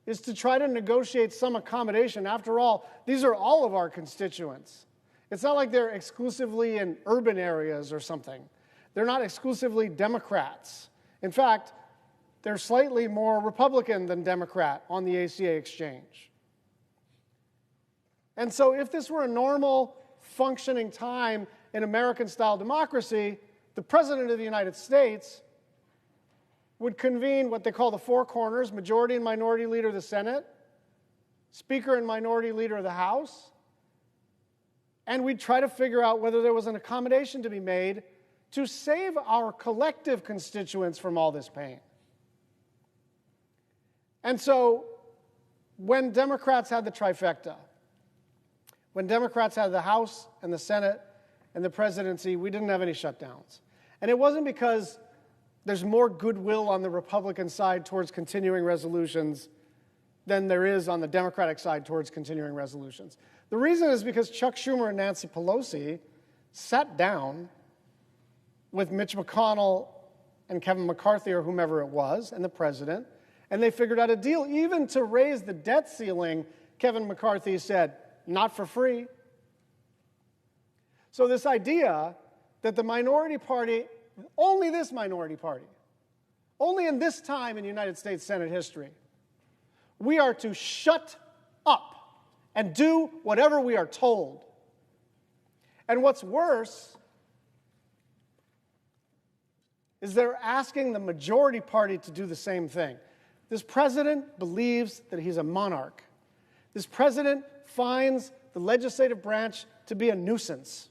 [SPEAKER 5] is to try to negotiate some accommodation. After all, these are all of our constituents. It's not like they're exclusively in urban areas or something. They're not exclusively Democrats. In fact, they're slightly more Republican than Democrat on the ACA exchange. And so if this were a normal, functioning time in American-style democracy, the President of the United States would convene what they call the four corners, majority and minority leader of the Senate, Speaker and minority leader of the House, and we'd try to figure out whether there was an accommodation to be made to save our collective constituents from all this pain. And so when Democrats had the trifecta, When Democrats had the House and the Senate and the presidency, we didn't have any shutdowns. And it wasn't because there's more goodwill on the Republican side towards continuing resolutions than there is on the Democratic side towards continuing resolutions. The reason is because Chuck Schumer and Nancy Pelosi sat down with Mitch McConnell and Kevin McCarthy or whomever it was and the president, and they figured out a deal. Even to raise the debt ceiling, Kevin McCarthy said, not for free. So this idea that the minority party, only this minority party, only in this time in United States Senate history, we are to shut up and do whatever we are told. And what's worse is they're asking the majority party to do the same thing. This president believes that he's a monarch. This president finds the legislative branch to be a nuisance.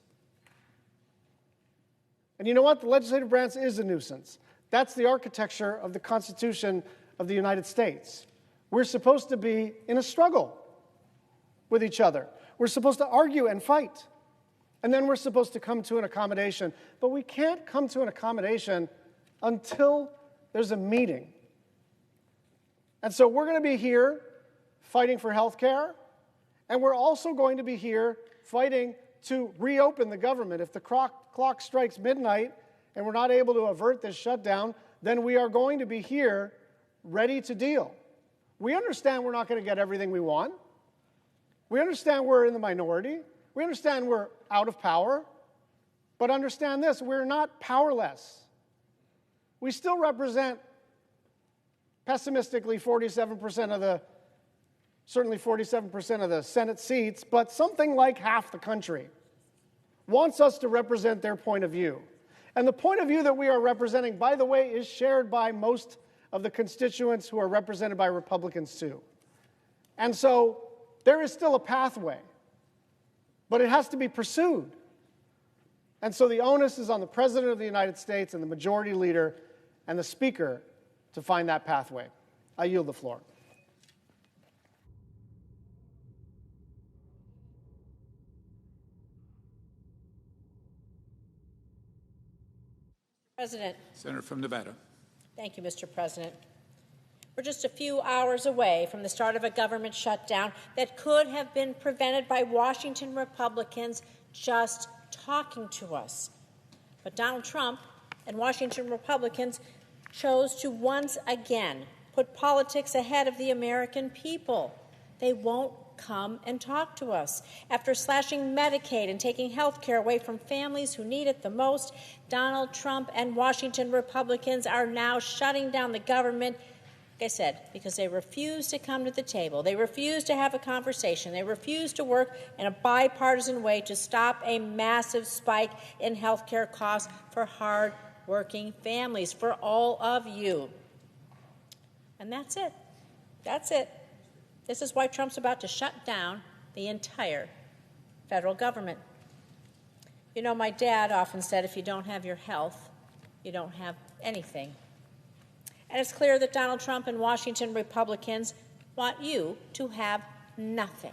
[SPEAKER 5] And you know what? The legislative branch is a nuisance. That's the architecture of the Constitution of the United States. We're supposed to be in a struggle with each other. We're supposed to argue and fight. And then we're supposed to come to an accommodation. But we can't come to an accommodation until there's a meeting. And so we're going to be here fighting for health care, and we're also going to be here fighting to reopen the government. If the clock strikes midnight and we're not able to avert this shutdown, then we are going to be here ready to deal. We understand we're not going to get everything we want. We understand we're in the minority. We understand we're out of power. But understand this, we're not powerless. We still represent, pessimistically, 47% of the, certainly 47% of the Senate seats, but something like half the country wants us to represent their point of view. And the point of view that we are representing, by the way, is shared by most of the constituents who are represented by Republicans too. And so there is still a pathway, but it has to be pursued. And so the onus is on the President of the United States and the Majority Leader and the Speaker to find that pathway. I yield the floor.
[SPEAKER 7] President.
[SPEAKER 6] Senator from Nevada.
[SPEAKER 7] Thank you, Mr. President. We're just a few hours away from the start of a government shutdown that could have been prevented by Washington Republicans just talking to us. But Donald Trump and Washington Republicans chose to once again put politics ahead of the American people. They won't come and talk to us. After slashing Medicaid and taking health care away from families who need it the most, Donald Trump and Washington Republicans are now shutting down the government, like I said, because they refuse to come to the table. They refuse to have a conversation. They refuse to work in a bipartisan way to stop a massive spike in health care costs for hard-working families, for all of you. And that's it. That's it. This is why Trump's about to shut down the entire federal government. You know, my dad often said, if you don't have your health, you don't have anything. And it's clear that Donald Trump and Washington Republicans want you to have nothing.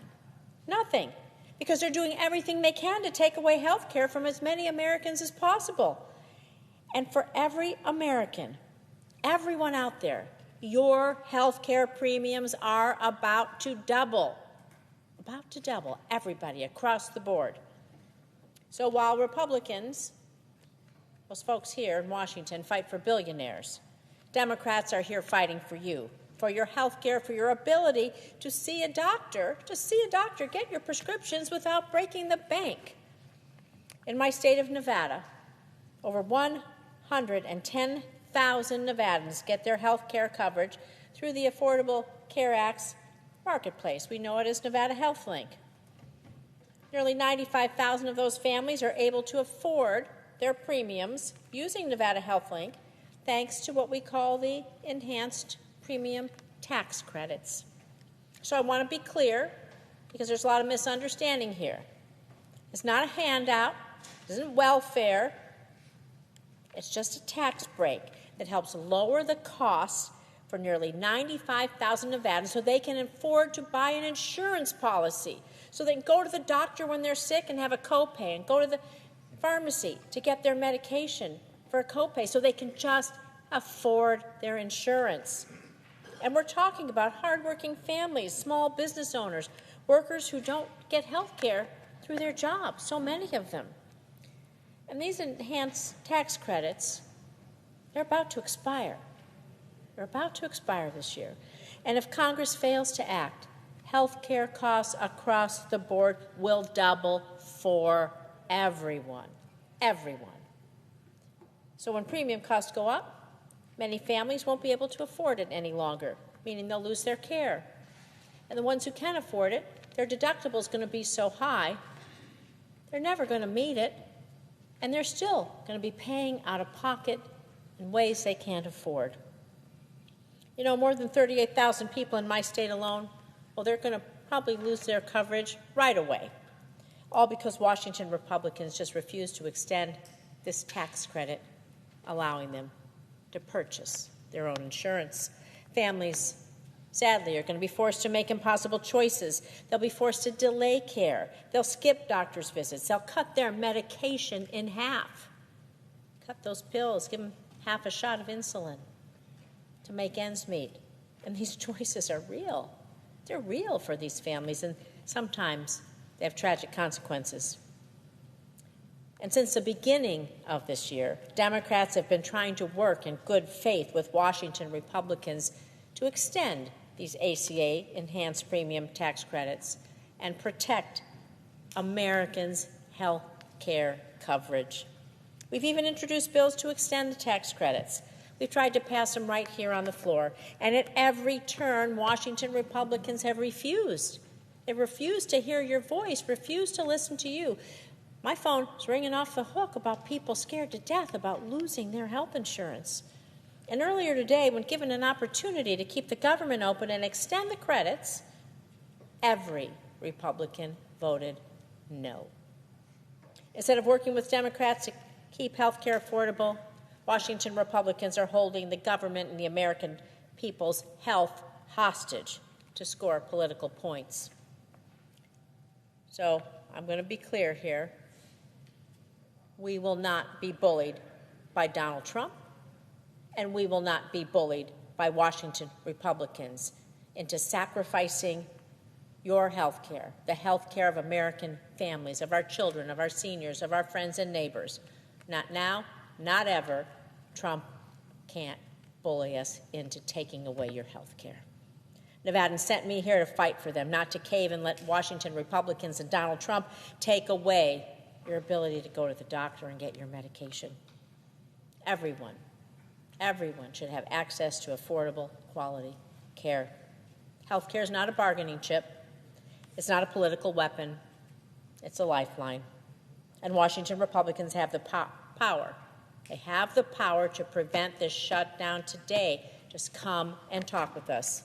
[SPEAKER 7] Nothing. Because they're doing everything they can to take away health care from as many Americans as possible. And for every American, everyone out there, your health care premiums are about to double. About to double. Everybody across the board. So while Republicans, those folks here in Washington, fight for billionaires, Democrats are here fighting for you, for your health care, for your ability to see a doctor, get your prescriptions without breaking the bank. In my state of Nevada, over 110,000 Nevadans get their health care coverage through the Affordable Care Act's marketplace. We know it as Nevada Health Link. Nearly 95,000 of those families are able to afford their premiums using Nevada Health Link, thanks to what we call the enhanced premium tax credits. So I want to be clear, because there's a lot of misunderstanding here. It's not a handout. It isn't welfare. It's just a tax break that helps lower the costs for nearly 95,000 Nevadans so they can afford to buy an insurance policy, so they can go to the doctor when they're sick and have a copay, and go to the pharmacy to get their medication for a copay, so they can just afford their insurance. And we're talking about hardworking families, small business owners, workers who don't get health care through their jobs, so many of them. And these enhanced tax credits, they're about to expire. They're about to expire this year. And if Congress fails to act, health care costs across the board will double for everyone. Everyone. So when premium costs go up, many families won't be able to afford it any longer, meaning they'll lose their care. And the ones who can afford it, their deductible is going to be so high, they're never going to meet it, and they're still going to be paying out of pocket in ways they can't afford. You know, more than 38,000 people in my state alone, well, they're going to probably lose their coverage right away, all because Washington Republicans just refuse to extend this tax credit, allowing them to purchase their own insurance. Families, sadly, are going to be forced to make impossible choices. They'll be forced to delay care. They'll skip doctor's visits. They'll cut their medication in half. Cut those pills, give them half a shot of insulin to make ends meet. And these choices are real. They're real for these families, and sometimes they have tragic consequences. And since the beginning of this year, Democrats have been trying to work in good faith with Washington Republicans to extend these ACA enhanced premium tax credits and protect Americans' health care coverage. We've even introduced bills to extend the tax credits. We've tried to pass them right here on the floor, and at every turn, Washington Republicans have refused. They refused to hear your voice, refused to listen to you. My phone is ringing off the hook about people scared to death about losing their health insurance. And earlier today, when given an opportunity to keep the government open and extend the credits, every Republican voted no. Instead of working with Democrats to keep health care affordable, Washington Republicans are holding the government and the American people's health hostage to score political points. So I'm going to be clear here. We will not be bullied by Donald Trump, and we will not be bullied by Washington Republicans into sacrificing your health care, the health care of American families, of our children, of our seniors, of our friends and neighbors. Not now, not ever. Trump can't bully us into taking away your health care. Nevadans sent me here to fight for them, not to cave and let Washington Republicans and Donald Trump take away your ability to go to the doctor and get your medication. Everyone should have access to affordable, quality care. Health care is not a bargaining chip. It's not a political weapon. It's a lifeline. And Washington Republicans have the power. They have the power to prevent this shutdown today. Just come and talk with us.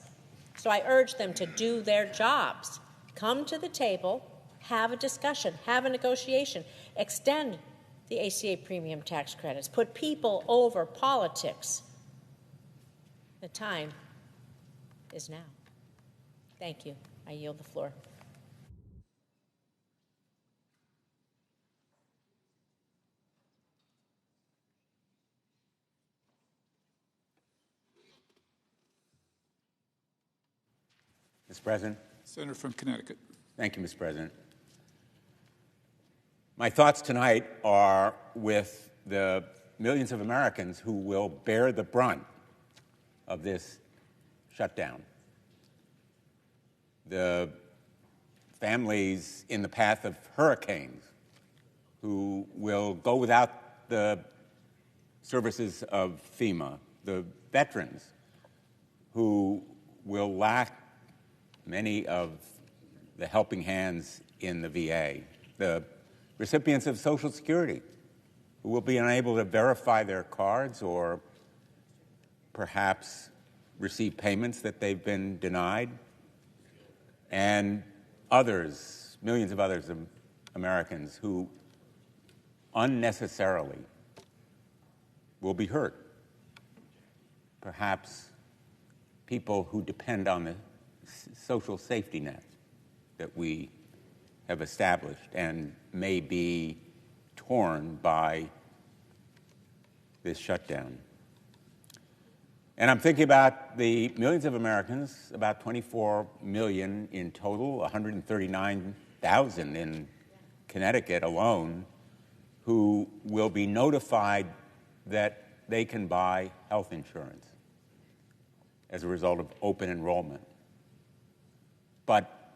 [SPEAKER 7] So I urge them to do their jobs. Come to the table, have a discussion, have a negotiation, extend the ACA premium tax credits, put people over politics. The time is now. Thank you. I yield the floor.
[SPEAKER 10] Mr. President.
[SPEAKER 6] Senator from Connecticut.
[SPEAKER 10] Thank you, Mr. President. My thoughts tonight are with the millions of Americans who will bear the brunt of this shutdown. The families in the path of hurricanes who will go without the services of FEMA, the veterans who will lack many of the helping hands in the VA, the recipients of Social Security who will be unable to verify their cards or perhaps receive payments that they've been denied, and others, millions of others Americans who unnecessarily will be hurt. Perhaps people who depend on the social safety net that we have established and may be torn by this shutdown. And I'm thinking about the millions of Americans, about 24 million in total, 139,000 in Connecticut alone, who will be notified that they can buy health insurance as a result of open enrollment. But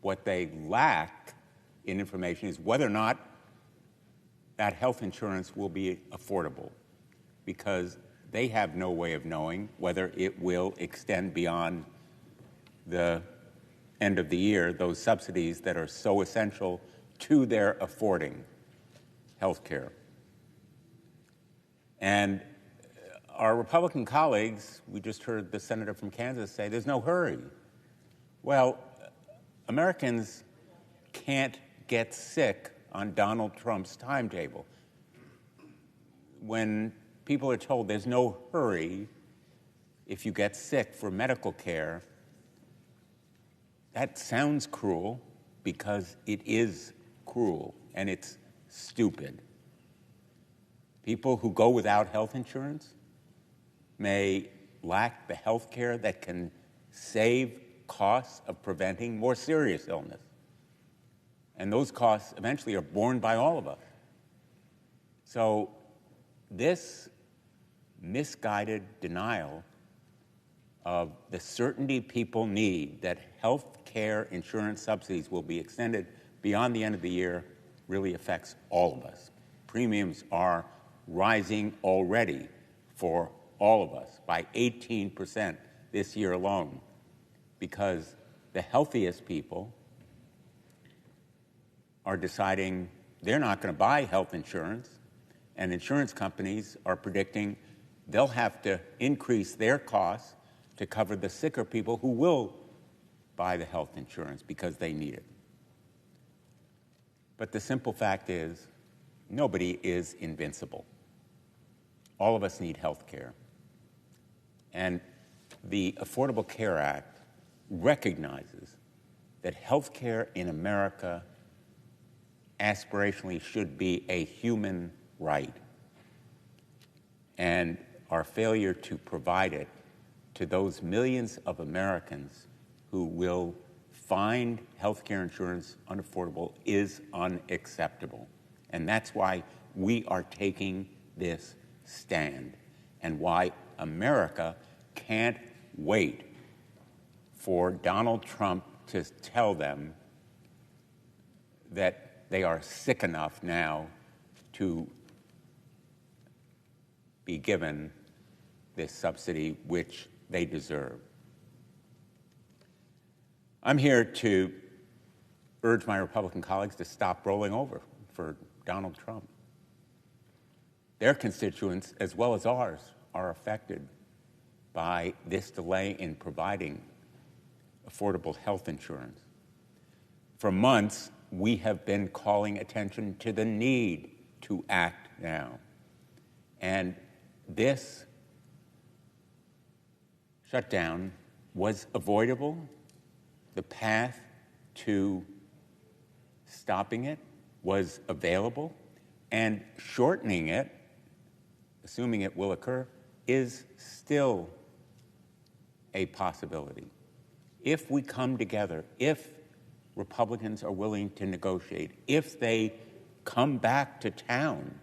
[SPEAKER 10] what they lack in information is whether or not that health insurance will be affordable, because they have no way of knowing whether it will extend beyond the end of the year, those subsidies that are so essential to their affording health care. And our Republican colleagues, we just heard the senator from Kansas say there's no hurry. Well, Americans can't get sick on Donald Trump's timetable. When people are told there's no hurry if you get sick for medical care, that sounds cruel because it is cruel and it's stupid. People who go without health insurance may lack the health care that can save costs of preventing more serious illness. And those costs eventually are borne by all of us. So this misguided denial of the certainty people need that health care insurance subsidies will be extended beyond the end of the year really affects all of us. Premiums are rising already for all of us by 18% this year alone, because the healthiest people are deciding they're not going to buy health insurance, and insurance companies are predicting they'll have to increase their costs to cover the sicker people who will buy the health insurance because they need it. But the simple fact is, nobody is invincible. All of us need health care. And the Affordable Care Act recognizes that health care in America aspirationally should be a human right. And our failure to provide it to those millions of Americans who will find health care insurance unaffordable is unacceptable. And that's why we are taking this stand, and why America can't wait for Donald Trump to tell them that they are sick enough now to be given this subsidy which they deserve. I'm here to urge my Republican colleagues to stop rolling over for Donald Trump. Their constituents, as well as ours, are affected by this delay in providing affordable health insurance. For months, we have been calling attention to the need to act now. And this shutdown was avoidable. The path to stopping it was available, and shortening it, assuming it will occur, is still a possibility. If we come together, if Republicans are willing to negotiate, if they come back to town,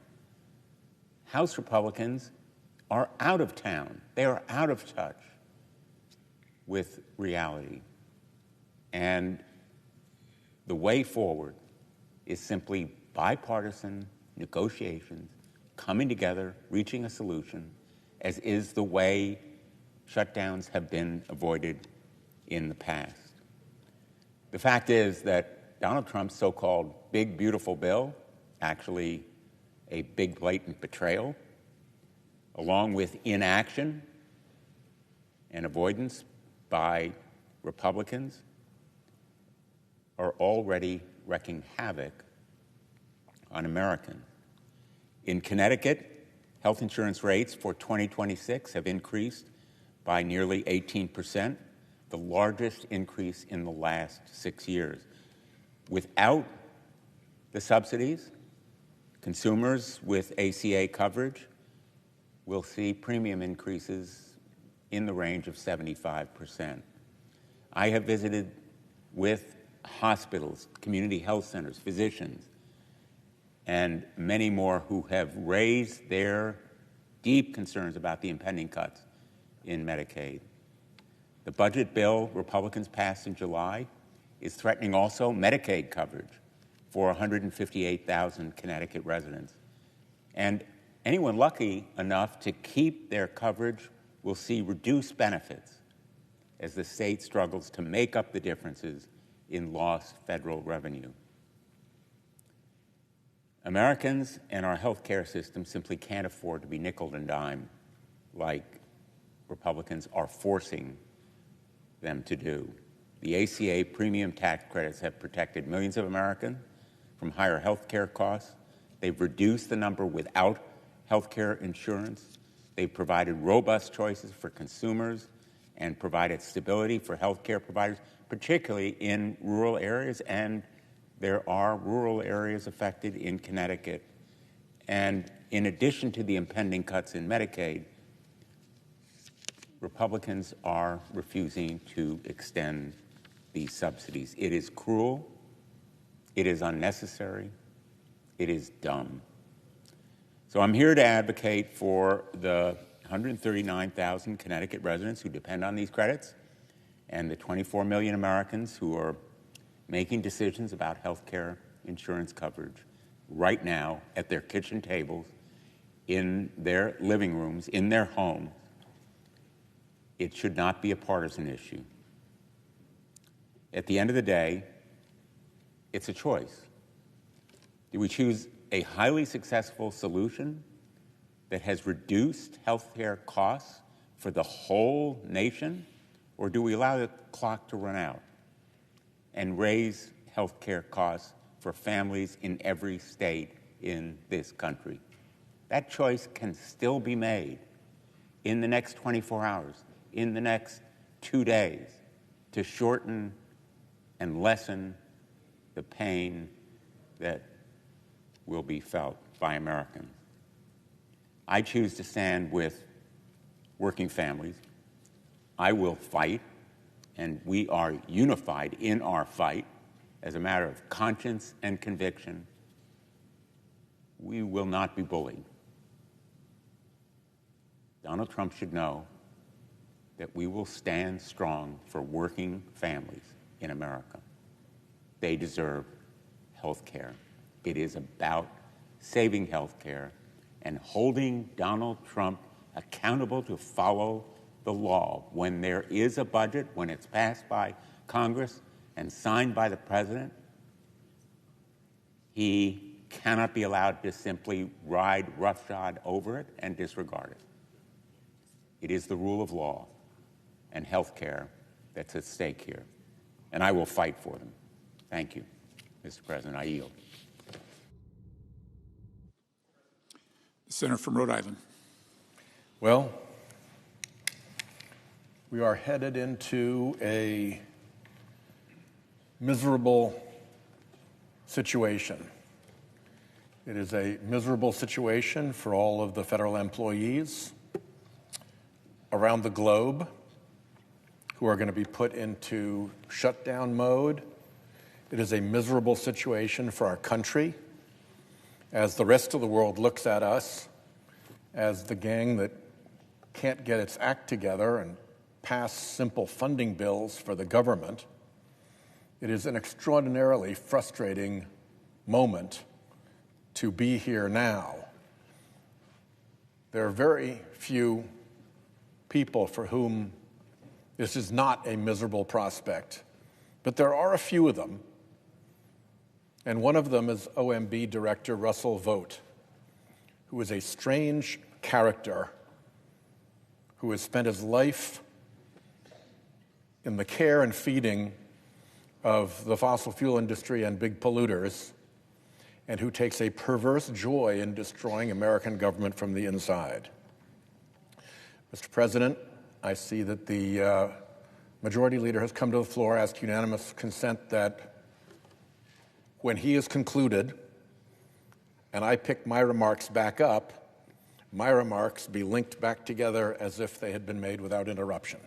[SPEAKER 10] House Republicans are out of town. They are out of touch with reality. And the way forward is simply bipartisan negotiations, coming together, reaching a solution, as is the way shutdowns have been avoided in the past. The fact is that Donald Trump's so-called big, beautiful bill, actually a big, blatant betrayal, along with inaction and avoidance by Republicans, are already wreaking havoc on Americans. In Connecticut, health insurance rates for 2026 have increased by nearly 18%, the largest increase in the last 6 years. Without the subsidies, consumers with ACA coverage will see premium increases in the range of 75%. I have visited with hospitals, community health centers, physicians, and many more who have raised their deep concerns about the impending cuts in Medicaid. The budget bill Republicans passed in July is threatening also Medicaid coverage for 158,000 Connecticut residents. And anyone lucky enough to keep their coverage will see reduced benefits as the state struggles to make up the differences in lost federal revenue. Americans and our health care system simply can't afford to be nickeled and dimed like Republicans are forcing them to do. The ACA premium tax credits have protected millions of Americans from higher health care costs. They've reduced the number without health care insurance. They've provided robust choices for consumers and provided stability for health care providers, particularly in rural areas, and there are rural areas affected in Connecticut. And in addition to the impending cuts in Medicaid, Republicans are refusing to extend these subsidies. It is cruel, it is unnecessary, it is dumb. So I'm here to advocate for the 139,000 Connecticut residents who depend on these credits and the 24 million Americans who are making decisions about health care insurance coverage right now at their kitchen tables, in their living rooms, in their homes. It should not be a partisan issue. At the end of the day, it's a choice. Do we choose a highly successful solution that has reduced health care costs for the whole nation, or do we allow the clock to run out and raise health care costs for families in every state in this country? That choice can still be made in the next 24 hours, in the next 2 days, to shorten and lessen the pain that will be felt by Americans. I choose to stand with working families. I will fight, and we are unified in our fight as a matter of conscience and conviction. We will not be bullied. Donald Trump should know that we will stand strong for working families in America. They deserve health care. It is about saving health care and holding Donald Trump accountable to follow the law. When there is a budget, when it's passed by Congress and signed by the president, he cannot be allowed to simply ride roughshod over it and disregard it. It is the rule of law and health care that's at stake here, and I will fight for them. Thank you, Mr. President. I yield.
[SPEAKER 6] The senator from Rhode Island.
[SPEAKER 9] Well, we are headed into a miserable situation. It is a miserable situation for all of the federal employees around the globe who are going to be put into shutdown mode. It is a miserable situation for our country as the rest of the world looks at us as the gang that can't get its act together and pass simple funding bills for the government. It is an extraordinarily frustrating moment to be here now. There are very few people for whom this is not a miserable prospect, but there are a few of them, and one of them is OMB Director Russell Vought, who is a strange character who has spent his life in the care and feeding of the fossil fuel industry and big polluters, and who takes a perverse joy in destroying American government from the inside. Mr. President, I see that the Majority Leader has come to the floor, asked unanimous consent that when he is concluded and I pick my remarks back up, my remarks be linked back together as if they had been made without interruption.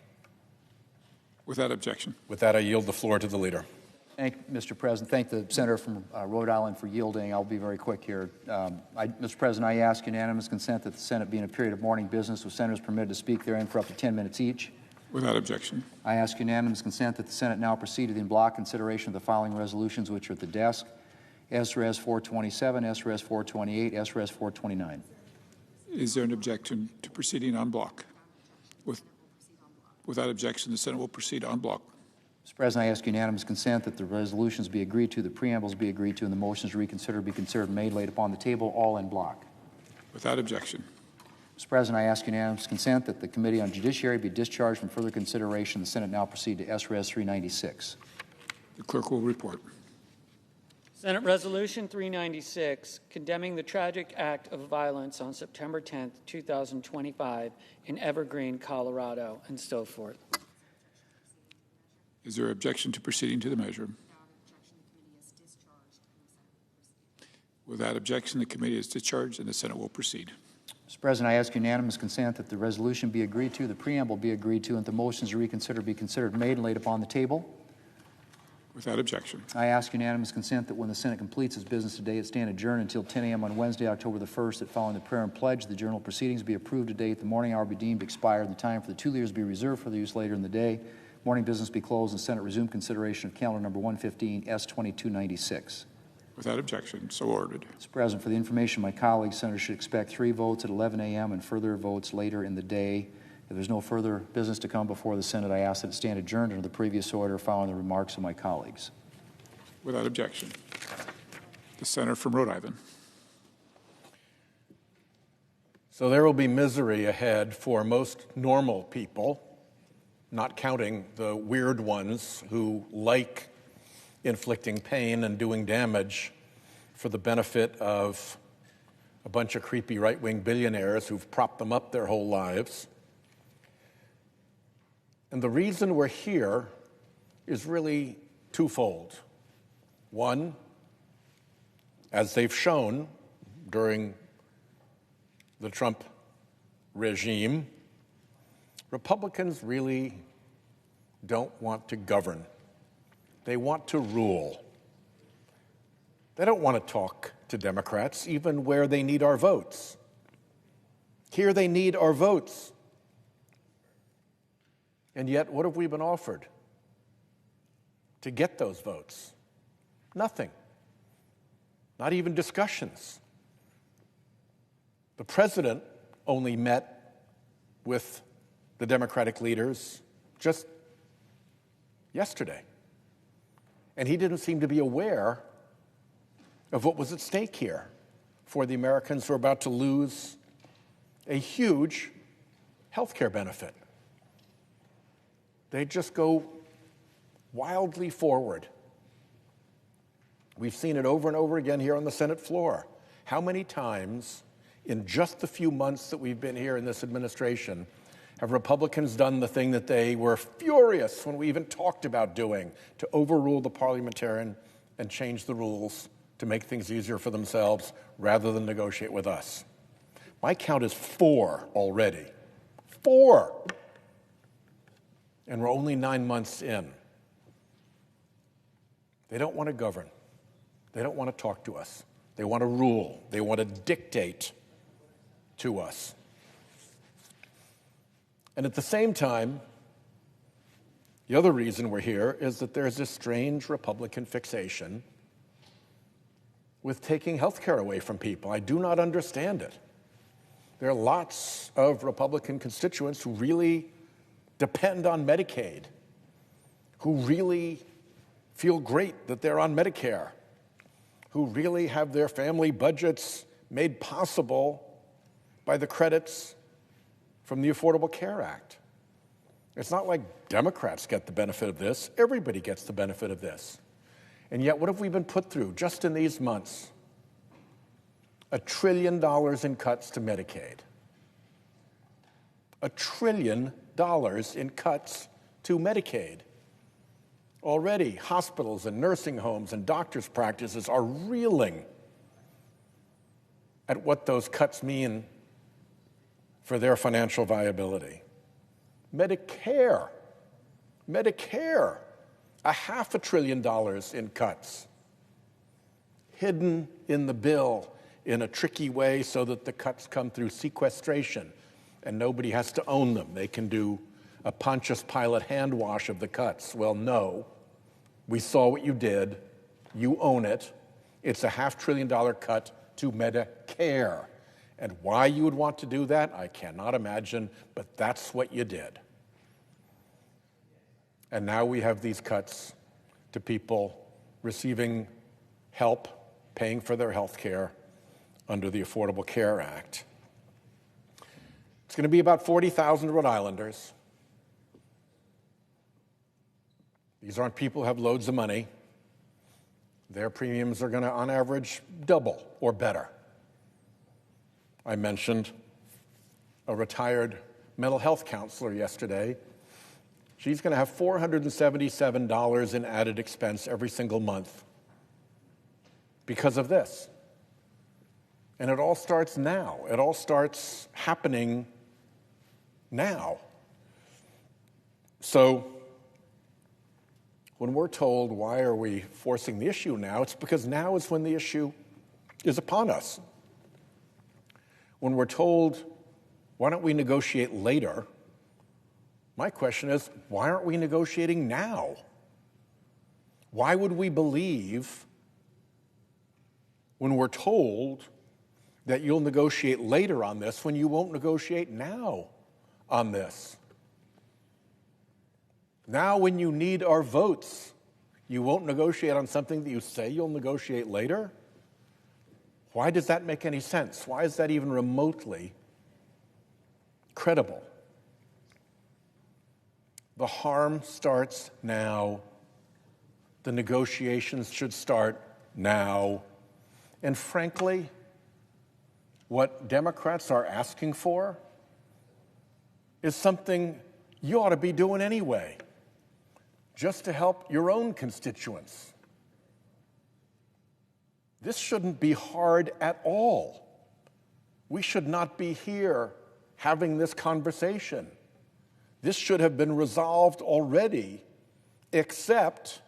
[SPEAKER 6] Without objection.
[SPEAKER 9] With that, I yield the floor to the leader.
[SPEAKER 1] Thank you, Mr. President. Thank the senator from Rhode Island for yielding. I'll be very quick here. Mr. President, I ask unanimous consent that the Senate be in a period of morning business with senators permitted to speak therein for up to 10 minutes each.
[SPEAKER 6] Without objection.
[SPEAKER 1] I ask unanimous consent that the Senate now proceed to the in-block consideration of the following resolutions, which are at the desk: SRES 427, SRES 428, SRES 429.
[SPEAKER 6] Is there an objection to proceeding en bloc? Without objection, the Senate will proceed en bloc.
[SPEAKER 1] Mr. President, I ask unanimous consent that the resolutions be agreed to, the preambles be agreed to, and the motions to reconsider be considered and made, laid upon the table, all in block.
[SPEAKER 6] Without objection.
[SPEAKER 1] Mr. President, I ask unanimous consent that the Committee on Judiciary be discharged from further consideration. The Senate now proceed to SRES 396.
[SPEAKER 6] The clerk will report.
[SPEAKER 16] Senate Resolution 396, condemning the tragic act of violence on September 10, 2025 in Evergreen, Colorado, and so forth.
[SPEAKER 6] Is there objection to proceeding to the measure? Without objection, the committee is discharged and the Senate will proceed.
[SPEAKER 1] Mr. President, I ask unanimous consent that the resolution be agreed to, the preamble be agreed to, and the motions to reconsider be considered and made and laid upon the table.
[SPEAKER 6] Without objection.
[SPEAKER 1] I ask unanimous consent that when the Senate completes its business today, it stand adjourned until 10 a.m. on Wednesday, October the 1st, that following the prayer and pledge, the journal proceedings be approved today at the morning hour be deemed expired, and the time for the 2 leaders be reserved for the use later in the day. Morning business be closed, and Senate resume consideration of calendar number 115, S2296.
[SPEAKER 6] Without objection, so ordered.
[SPEAKER 1] Mr. President, for the information of my colleagues, senators should expect 3 votes at 11 a.m. and further votes later in the day. If there's no further business to come before the Senate, I ask that it stand adjourned under the previous order following the remarks of my colleagues.
[SPEAKER 6] Without objection. The senator from Rhode Island.
[SPEAKER 9] So there will be misery ahead for most normal people, not counting the weird ones who like inflicting pain and doing damage for the benefit of a bunch of creepy right-wing billionaires who've propped them up their whole lives. And the reason we're here is really twofold. One, as they've shown during the Trump regime, Republicans really don't want to govern. They want to rule. They don't want to talk to Democrats, even where they need our votes. Here they need our votes. And yet, what have we been offered to get those votes? Nothing. Not even discussions. The president only met with the Democratic leaders just yesterday. And he didn't seem to be aware of what was at stake here for the Americans who are about to lose a huge health care benefit. They just go wildly forward. We've seen it over and over again here on the Senate floor. How many times in just the few months that we've been here in this administration have Republicans done the thing that they were furious when we even talked about doing, to overrule the parliamentarian and change the rules to make things easier for themselves rather than negotiate with us? My count is 4 already. 4! And we're only 9 months in. They don't want to govern. They don't want to talk to us. They want to rule. They want to dictate to us. And at the same time, the other reason we're here is that there's this strange Republican fixation with taking health care away from people. I do not understand it. There are lots of Republican constituents who really depend on Medicaid, who really feel great that they're on Medicare, who really have their family budgets made possible by the credits from the Affordable Care Act. It's not like Democrats get the benefit of this. Everybody gets the benefit of this. And yet, what have we been put through just in these months? $1 trillion in cuts to Medicaid. $1 trillion in cuts to Medicaid. Already, hospitals and nursing homes and doctors' practices are reeling at what those cuts mean for their financial viability. Medicare, $500 billion in cuts, hidden in the bill in a tricky way so that the cuts come through sequestration and nobody has to own them. They can do a Pontius Pilate hand wash of the cuts. Well, no. We saw what you did. You own it. It's a $500 billion cut to Medicare. And why you would want to do that, I cannot imagine, but that's what you did. And now we have these cuts to people receiving help, paying for their health care under the Affordable Care Act. It's going to be about 40,000 Rhode Islanders. These aren't people who have loads of money. Their premiums are going to, on average, double or better. I mentioned a retired mental health counselor yesterday. She's going to have $477 in added expense every single month because of this. And it all starts now. It all starts happening now. So when we're told, why are we forcing the issue now? It's because now is when the issue is upon us. When we're told, why don't we negotiate later? My question is, why aren't we negotiating now? Why would we believe when we're told that you'll negotiate later on this when you won't negotiate now on this? Now, when you need our votes, you won't negotiate on something that you say you'll negotiate later? Why does that make any sense? Why is that even remotely credible? The harm starts now. The negotiations should start now. And frankly, what Democrats are asking for is something you ought to be doing anyway, just to help your own constituents. This shouldn't be hard at all. We should not be here having this conversation. This should have been resolved already, except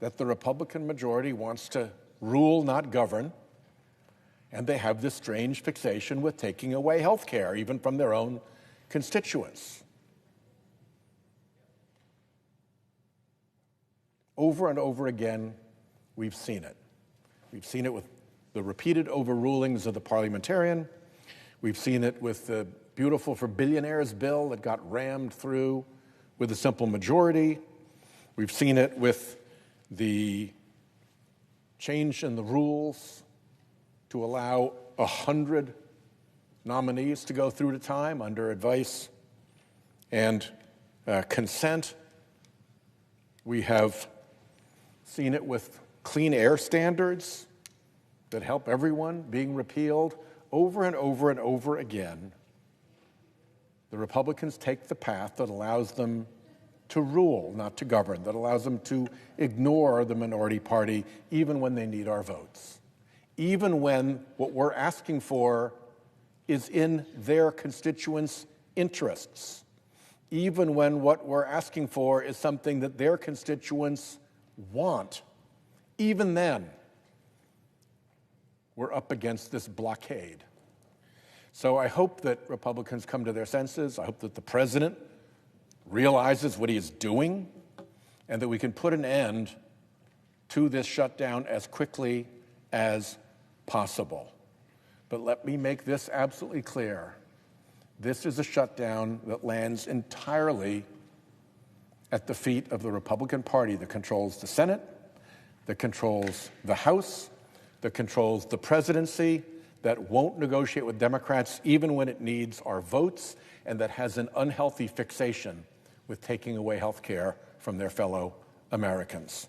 [SPEAKER 9] that the Republican majority wants to rule, not govern, and they have this strange fixation with taking away health care, even from their own constituents. Over and over again, we've seen it. We've seen it with the repeated overrulings of the parliamentarian. We've seen it with the Beautiful for Billionaires bill that got rammed through with a simple majority. We've seen it with the change in the rules to allow 100 nominees to go through at a time under advice and consent. We have seen it with clean air standards that help everyone being repealed over and over and over again. The Republicans take the path that allows them to rule, not to govern, that allows them to ignore the minority party even when they need our votes, even when what we're asking for is in their constituents' interests, even when what we're asking for is something that their constituents want. Even then, we're up against this blockade. So I hope that Republicans come to their senses. I hope that the president realizes what he is doing and that we can put an end to this shutdown as quickly as possible. But let me make this absolutely clear. This is a shutdown that lands entirely at the feet of the Republican Party that controls the Senate, that controls the House, that controls the presidency, that won't negotiate with Democrats even when it needs our votes, and that has an unhealthy fixation with taking away health care from their fellow Americans.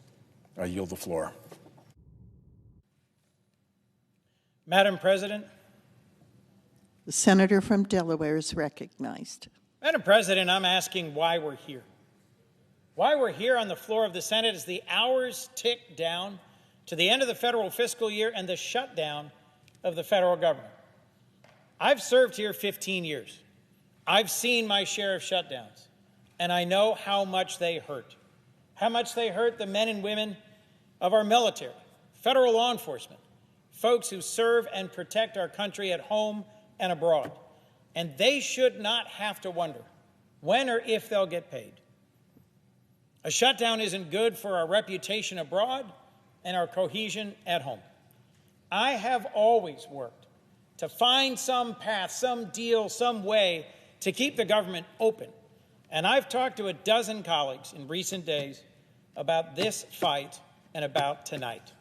[SPEAKER 9] I yield the floor.
[SPEAKER 2] Madam President.
[SPEAKER 22] The senator from Delaware is recognized.
[SPEAKER 2] Madam President, I'm asking why we're here. Why we're here on the floor of the Senate is the hours tick down to the end of the federal fiscal year and the shutdown of the federal government. I've served here 15 years. I've seen my share of shutdowns, and I know how much they hurt. How much they hurt the men and women of our military, federal law enforcement, folks who serve and protect our country at home and abroad. And they should not have to wonder when or if they'll get paid. A shutdown isn't good for our reputation abroad and our cohesion at home. I have always worked to find some path, some deal, some way to keep the government open. And I've talked to a dozen colleagues in recent days about this fight and about tonight.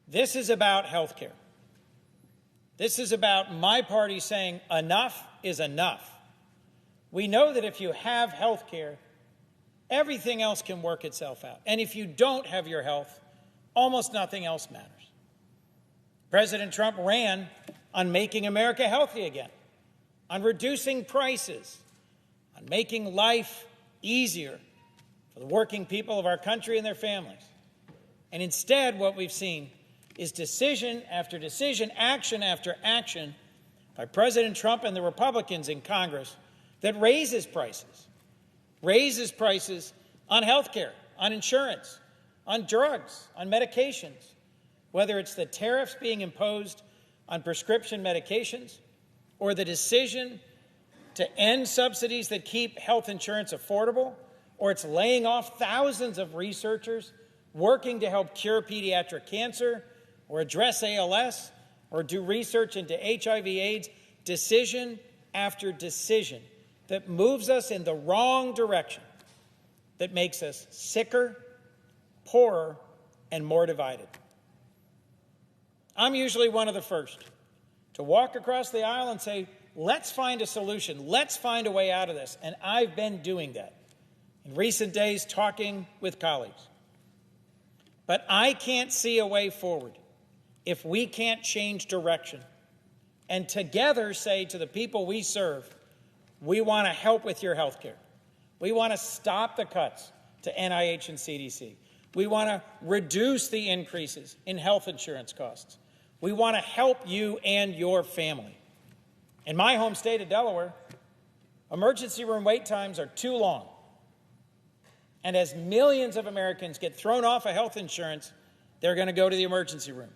[SPEAKER 2] This is about health care. This is about my party saying enough is enough. We know that if you have health care, everything else can work itself out. And if you don't have your health, almost nothing else matters. President Trump ran on making America healthy again, on reducing prices, on making life easier for the working people of our country and their families. And instead, what we've seen is decision after decision, action after action by President Trump and the Republicans in Congress that raises prices on health care, on insurance, on drugs, on medications, whether it's the tariffs being imposed on prescription medications or the decision to end subsidies that keep health insurance affordable, or it's laying off thousands of researchers working to help cure pediatric cancer or address ALS or do research into HIV/AIDS, decision after decision that moves us in the wrong direction, that makes us sicker, poorer, and more divided. I'm usually one of the first to walk across the aisle and say, let's find a solution. Let's find a way out of this. And I've been doing that in recent days, talking with colleagues. But I can't see a way forward if we can't change direction and together say to the people we serve, we want to help with your health care. We want to stop the cuts to NIH and CDC. We want to reduce the increases in health insurance costs. We want to help you and your family. In my home state of Delaware, emergency room wait times are too long. And as millions of Americans get thrown off of health insurance, they're going to go to the emergency room.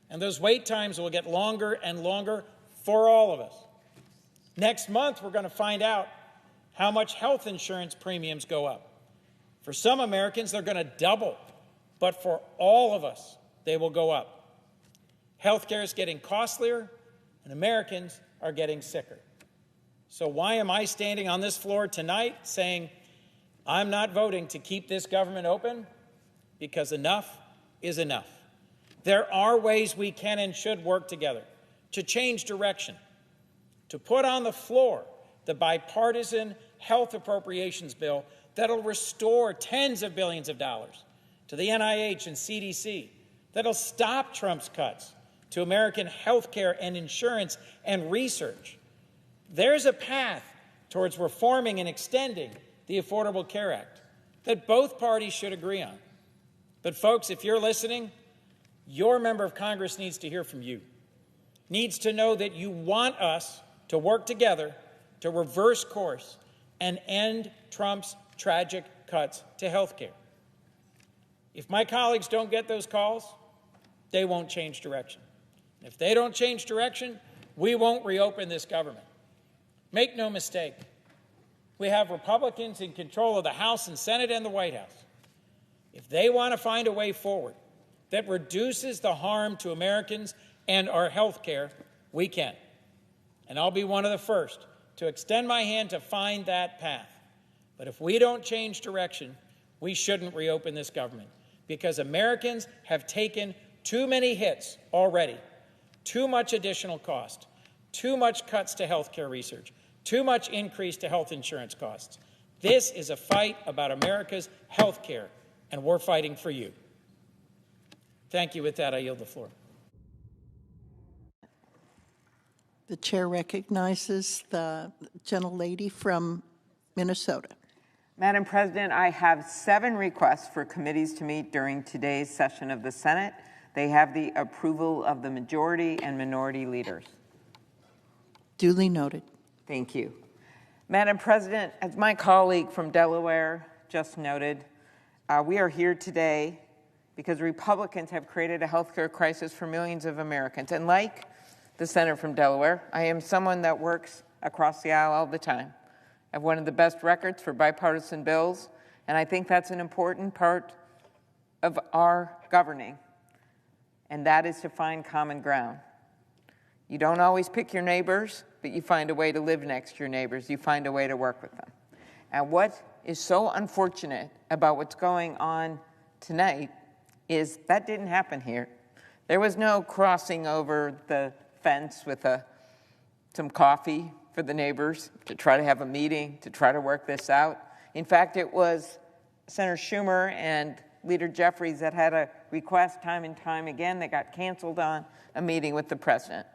[SPEAKER 2] And those wait times will get longer and longer for all of us. Next month, we're going to find out how much health insurance premiums go up. For some Americans, they're going to double. But for all of us, they will go up. Healthcare is getting costlier, and Americans are getting sicker. So why am I standing on this floor tonight saying I'm not voting to keep this government open? Because enough is enough. There are ways we can and should work together to change direction, to put on the floor the bipartisan health appropriations bill that'll restore tens of billions of dollars to the NIH and CDC, that'll stop Trump's cuts to American health care and insurance and research. There's a path towards reforming and extending the Affordable Care Act that both parties should agree on. But folks, if you're listening, your member of Congress needs to hear from you, needs to know that you want us to work together to reverse course and end Trump's tragic cuts to health care. If my colleagues don't get those calls, they won't change direction. If they don't change direction, we won't reopen this government. Make no mistake, we have Republicans in control of the House and Senate and the White House. If they want to find a way forward that reduces the harm to Americans and our health care, we can. And I'll be one of the first to extend my hand to find that path. But if we don't change direction, we shouldn't reopen this government, because Americans have taken too many hits already, too much additional cost, too much cuts to health care research, too much increase to health insurance costs. This is a fight about America's health care, and we're fighting for you. Thank you. With that, I yield the floor.
[SPEAKER 22] The chair recognizes the gentlelady from Minnesota.
[SPEAKER 11] Madam President, I have 7 requests for committees to meet during today's session of the Senate. They have the approval of the majority and minority leaders.
[SPEAKER 3] Duly noted.
[SPEAKER 11] Thank you. Madam President, as my colleague from Delaware just noted, we are here today because Republicans have created a healthcare crisis for millions of Americans. And like the senator from Delaware, I am someone that works across the aisle all the time. I have one of the best records for bipartisan bills, and I think that's an important part of our governing, and that is to find common ground. You don't always pick your neighbors, but you find a way to live next to your neighbors. You find a way to work with them. And what is so unfortunate about what's going on tonight is that didn't happen here. There was no crossing over the fence with some coffee for the neighbors to try to have a meeting, to try to work this out. In fact, it was Senator Schumer and Leader Jeffries that had a request time and time again that got canceled on a meeting with the president.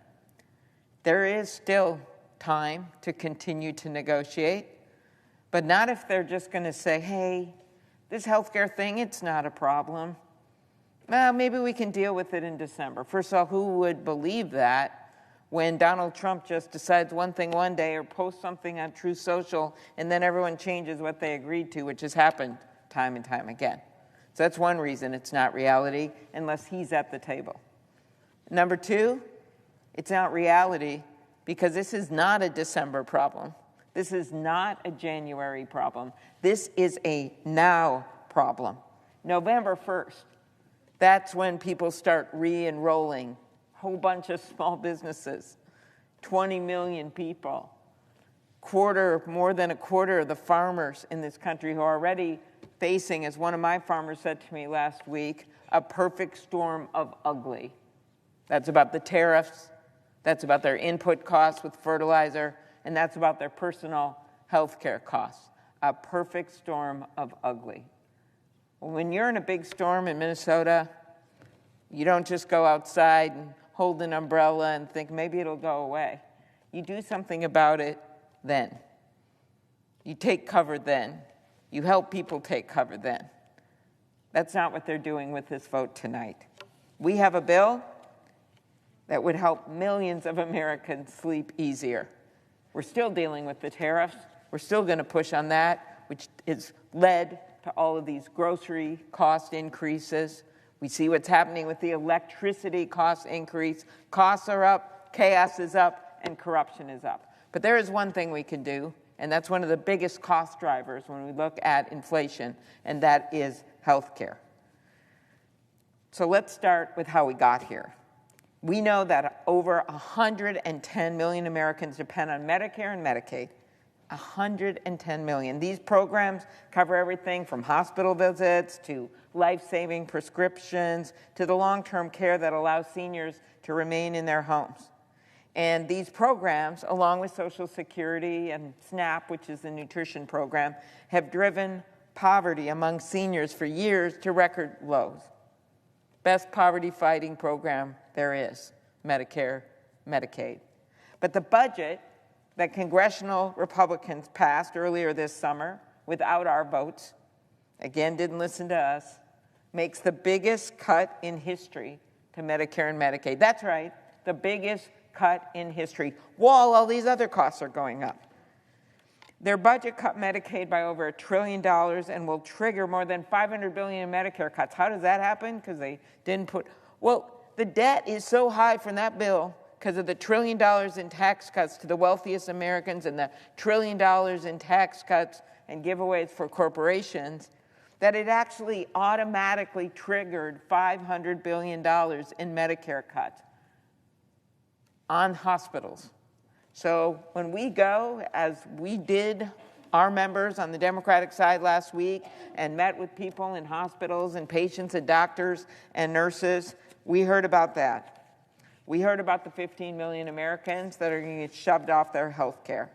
[SPEAKER 11] There is still time to continue to negotiate, but not if they're just going to say, hey, this healthcare thing, it's not a problem. Well, maybe we can deal with it in December. First of all, who would believe that when Donald Trump just decides one thing one day or posts something on Truth Social and then everyone changes what they agreed to, which has happened time and time again. So that's one reason it's not reality, unless he's at the table. Number 2, it's not reality because this is not a December problem. This is not a January problem. This is a now problem. November 1st, that's when people start re-enrolling. Whole bunch of small businesses, 20 million people, more than a quarter of the farmers in this country who are already facing, as one of my farmers said to me last week, a perfect storm of ugly. That's about the tariffs, that's about their input costs with fertilizer, and that's about their personal health care costs. A perfect storm of ugly. When you're in a big storm in Minnesota, you don't just go outside and hold an umbrella and think maybe it'll go away. You do something about it then. You take cover then. You help people take cover then. That's not what they're doing with this vote tonight. We have a bill that would help millions of Americans sleep easier. We're still dealing with the tariffs. We're still going to push on that, which has led to all of these grocery cost increases. We see what's happening with the electricity cost increase. Costs are up, chaos is up, and corruption is up. But there is one thing we can do, and that's one of the biggest cost drivers when we look at inflation, and that is health care. So let's start with how we got here. We know that over 110 million Americans depend on Medicare and Medicaid. 110 million. These programs cover everything from hospital visits to life-saving prescriptions to the long-term care that allows seniors to remain in their homes. And these programs, along with Social Security and SNAP, which is the nutrition program, have driven poverty among seniors for years to record lows. Best poverty-fighting program there is, Medicare, Medicaid. But the budget that congressional Republicans passed earlier this summer without our votes, again, didn't listen to us, makes the biggest cut in history to Medicare and Medicaid. That's right, the biggest cut in history, while all these other costs are going up. Their budget cut Medicaid by over $1 trillion and will trigger more than $500 billion in Medicare cuts. How does that happen? Because they didn't put, well, the debt is so high from that bill because of the $1 trillion in tax cuts to the wealthiest Americans and the $1 trillion in tax cuts and giveaways for corporations, that it actually automatically triggered $500 billion in Medicare cuts on hospitals. So when we go, as we did, our members on the Democratic side last week, and met with people in hospitals and patients and doctors and nurses, we heard about that. We heard about the 15 million Americans that are going to get shoved off their health care.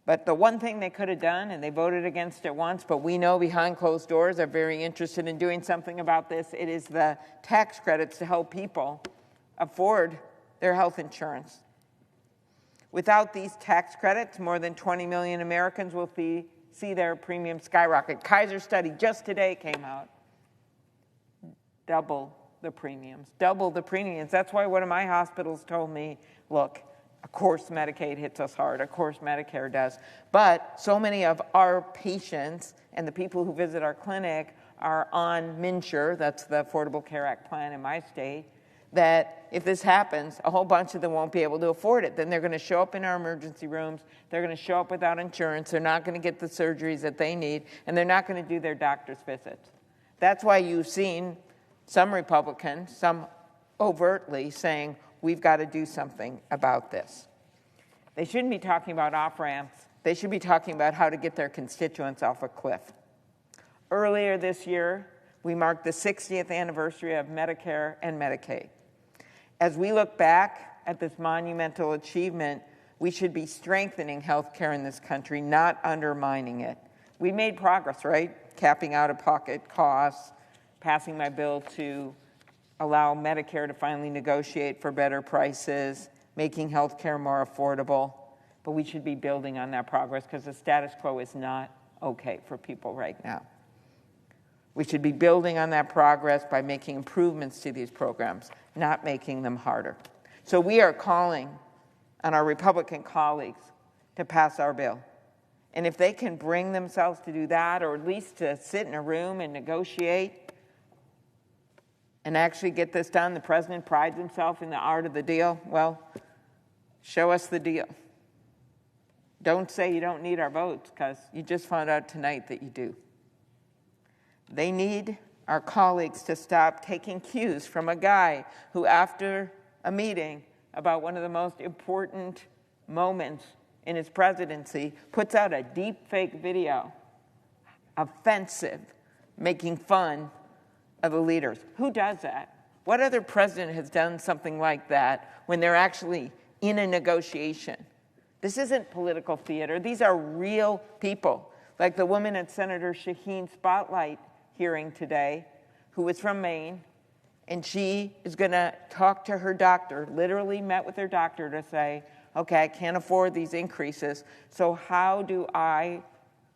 [SPEAKER 11] But the one thing they could have done, and they voted against it once, but we know behind closed doors they're very interested in doing something about this, it is the tax credits to help people afford their health insurance. Without these tax credits, more than 20 million Americans will see their premiums skyrocket. Kaiser study just today came out. Double the premiums. Double the premiums. That's why one of my hospitals told me, look, of course Medicaid hits us hard. Of course Medicare does. But so many of our patients and the people who visit our clinic are on MNsure, that's the Affordable Care Act plan in my state, that if this happens, a whole bunch of them won't be able to afford it. Then they're going to show up in our emergency rooms. They're going to show up without insurance. They're not going to get the surgeries that they need, and they're not going to do their doctor's visits. That's why you've seen some Republicans, some overtly saying, we've got to do something about this. They shouldn't be talking about off-ramps. They should be talking about how to get their constituents off a cliff. Earlier this year, we marked the 60th anniversary of Medicare and Medicaid. As we look back at this monumental achievement, we should be strengthening health care in this country, not undermining it. We made progress, right? Capping out-of-pocket costs, passing my bill to allow Medicare to finally negotiate for better prices, making health care more affordable. But we should be building on that progress because the status quo is not okay for people right now. We should be building on that progress by making improvements to these programs, not making them harder. So we are calling on our Republican colleagues to pass our bill. And if they can bring themselves to do that, or at least to sit in a room and negotiate and actually get this done, the president prides himself in the art of the deal. Well, show us the deal. Don't say you don't need our votes, because you just found out tonight that you do. They need our colleagues to stop taking cues from a guy who, after a meeting about one of the most important moments in his presidency, puts out a deep fake video, offensive, making fun of the leaders. Who does that? What other president has done something like that when they're actually in a negotiation? This isn't political theater. These are real people, like the woman at Senator Shaheen's spotlight hearing today, who was from Maine, and she is going to talk to her doctor, literally met with her doctor to say, okay, I can't afford these increases, so how do I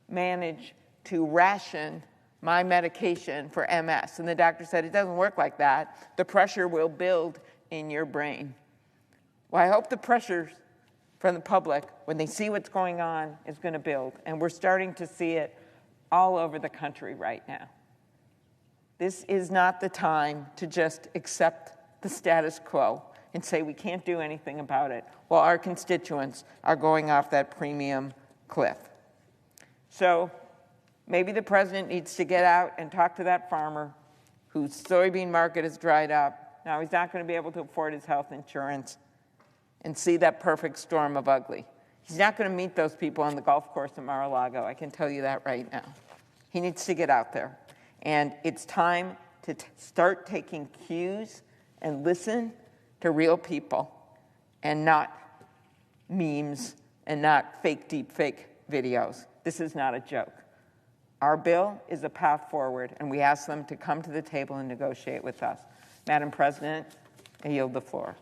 [SPEAKER 11] manage to ration my medication for MS? And the doctor said, it doesn't work like that. The pressure will build in your brain. Well, I hope the pressure from the public, when they see what's going on, is going to build. And we're starting to see it all over the country right now. This is not the time to just accept the status quo and say we can't do anything about it while our constituents are going off that premium cliff. So maybe the president needs to get out and talk to that farmer whose soybean market has dried up. Now he's not going to be able to afford his health insurance, and see that perfect storm of ugly. He's not going to meet those people on the golf course in Mar-a-Lago. I can tell you that right now. He needs to get out there. And it's time to start taking cues and listen to real people and not memes and not fake deep fake videos. This is not a joke. Our bill is a path forward, and we ask them to come to the table and negotiate with us. Madam President, I yield the floor.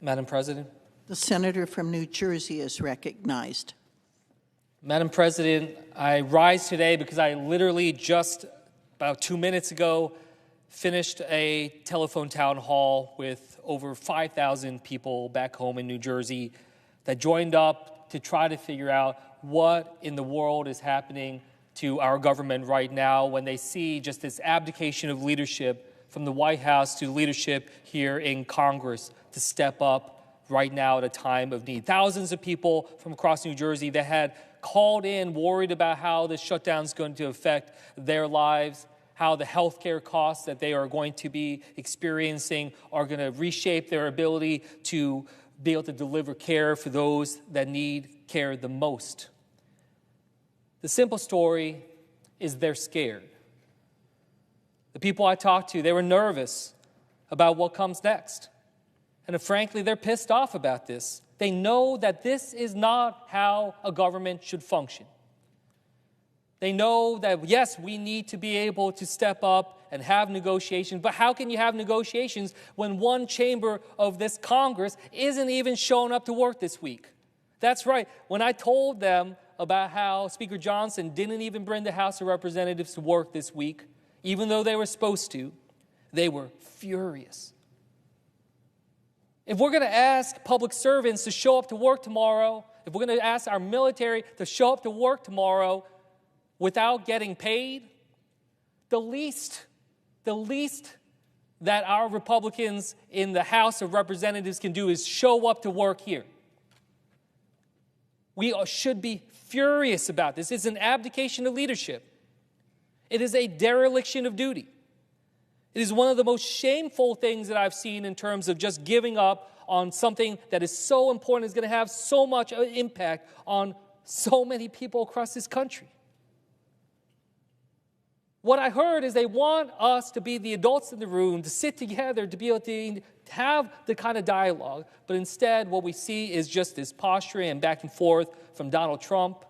[SPEAKER 13] Madam President.
[SPEAKER 3] The senator from New Jersey is recognized.
[SPEAKER 13] Madam President, I rise today because I literally just about 2 minutes ago finished a telephone town hall with over 5,000 people back home in New Jersey that joined up to try to figure out what in the world is happening to our government right now when they see just this abdication of leadership from the White House to leadership here in Congress to step up right now at a time of need. Thousands of people from across New Jersey that had called in worried about how this shutdown is going to affect their lives, how the health care costs that they are going to be experiencing are going to reshape their ability to be able to deliver care for those that need care the most. The simple story is they're scared. The people I talked to, they were nervous about what comes next. And frankly, they're pissed off about this. They know that this is not how a government should function. They know that, yes, we need to be able to step up and have negotiations, but how can you have negotiations when one chamber of this Congress isn't even showing up to work this week? That's right. When I told them about how Speaker Johnson didn't even bring the House of Representatives to work this week, even though they were supposed to, they were furious. If we're going to ask public servants to show up to work tomorrow, if we're going to ask our military to show up to work tomorrow without getting paid, the least that our Republicans in the House of Representatives can do is show up to work here. We should be furious about this. It's an abdication of leadership. It is a dereliction of duty. It is one of the most shameful things that I've seen in terms of just giving up on something that is so important, is going to have so much impact on so many people across this country. What I heard is they want us to be the adults in the room, to sit together, to be able to have the kind of dialogue. But instead, what we see is just this posturing and back and forth from Donald Trump,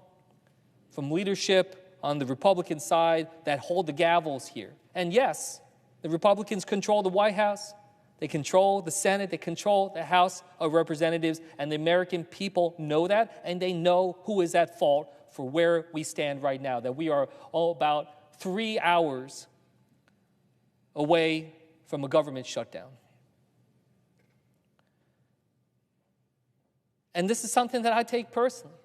[SPEAKER 13] from leadership on the Republican side that hold the gavels here. And yes, the Republicans control the White House, they control the Senate, they control the House of Representatives, and the American people know that, and they know who is at fault for where we stand right now, that we are all about 3 hours away from a government shutdown. And this is something that I take personally.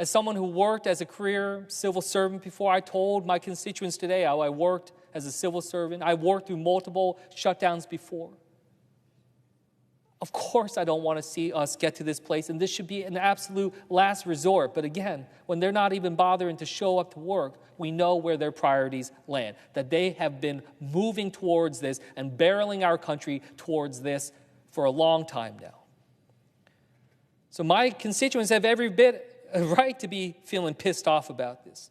[SPEAKER 13] As someone who worked as a career civil servant before, I told my constituents today how I worked as a civil servant. I worked through multiple shutdowns before. Of course, I don't want to see us get to this place, and this should be an absolute last resort. But again, when they're not even bothering to show up to work, we know where their priorities land, that they have been moving towards this and barreling our country towards this for a long time now. So my constituents have every bit a right to be feeling pissed off about this.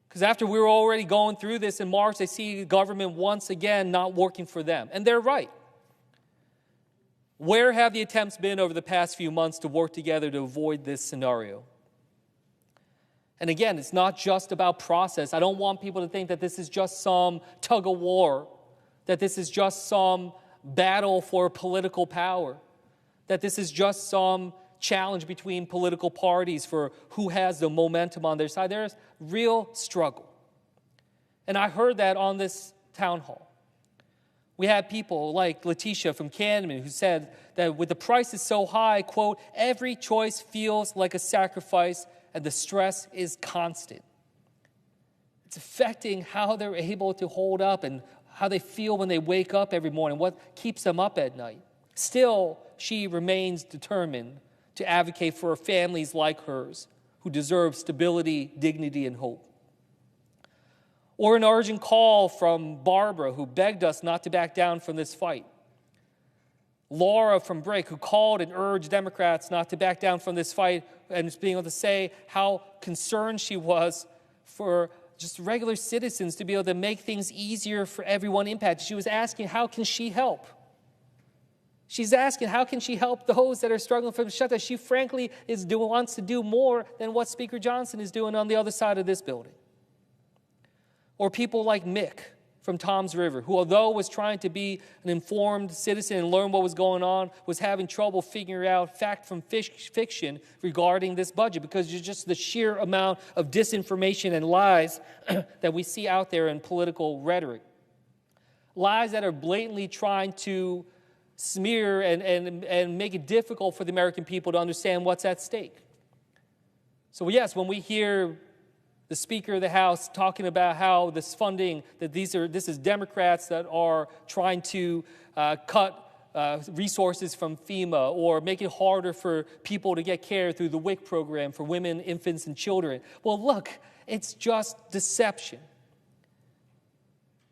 [SPEAKER 13] Because after we were already going through this in March, they see government once again not working for them. And they're right. Where have the attempts been over the past few months to work together to avoid this scenario? And again, it's not just about process. I don't want people to think that this is just some tug of war, that this is just some battle for political power, that this is just some challenge between political parties for who has the momentum on their side. There's real struggle. And I heard that on this town hall. We had people like Letitia from Camden who said that with the prices so high, quote, every choice feels like a sacrifice and the stress is constant. It's affecting how they're able to hold up and how they feel when they wake up every morning, what keeps them up at night. Still, she remains determined to advocate for families like hers who deserve stability, dignity, and hope. Or an urgent call from Barbara, who begged us not to back down from this fight. Laura from Brick, who called and urged Democrats not to back down from this fight, and being able to say how concerned she was for just regular citizens to be able to make things easier for everyone impacted. She was asking, how can she help? She's asking, how can she help those that are struggling from the shutdown? She frankly wants to do more than what Speaker Johnson is doing on the other side of this building. Or people like Mick from Toms River, who although was trying to be an informed citizen and learn what was going on, was having trouble figuring out fact from fiction regarding this budget because it's just the sheer amount of disinformation and lies that we see out there in political rhetoric. Lies that are blatantly trying to smear and make it difficult for the American people to understand what's at stake. So yes, when we hear the Speaker of the House talking about how this funding, that this is Democrats that are trying to cut resources from FEMA or make it harder for people to get care through the WIC program for women, infants, and children. Well, look, it's just deception.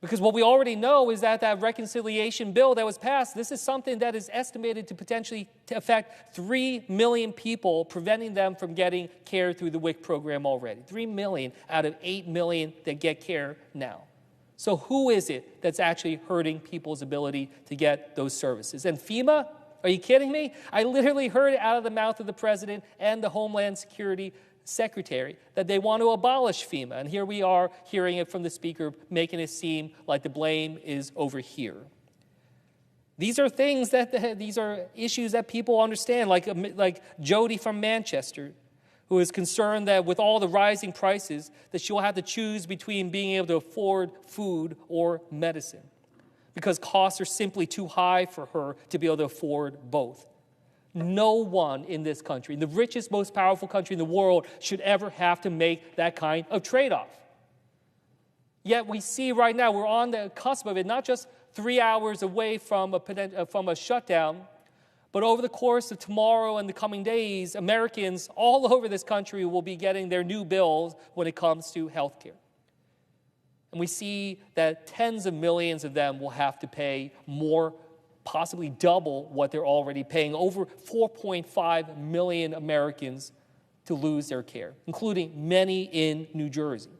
[SPEAKER 13] Because what we already know is that reconciliation bill that was passed, this is something that is estimated to potentially affect 3 million people, preventing them from getting care through the WIC program already. 3 million out of 8 million that get care now. So who is it that's actually hurting people's ability to get those services? And FEMA? Are you kidding me? I literally heard it out of the mouth of the president and the Homeland Security Secretary that they want to abolish FEMA. And here we are hearing it from the speaker, making it seem like the blame is over here. These are things these are issues that people understand, like Jody from Manchester, who is concerned that with all the rising prices, that she'll have to choose between being able to afford food or medicine, because costs are simply too high for her to be able to afford both. No one in this country, the richest, most powerful country in the world, should ever have to make that kind of trade-off. Yet we see right now, we're on the cusp of it, not just 3 hours away from a shutdown, but over the course of tomorrow and the coming days, Americans all over this country will be getting their new bills when it comes to health care. And we see that tens of millions of them will have to pay more, possibly double what they're already paying. Over 4.5 million Americans to lose their care, including many in New Jersey.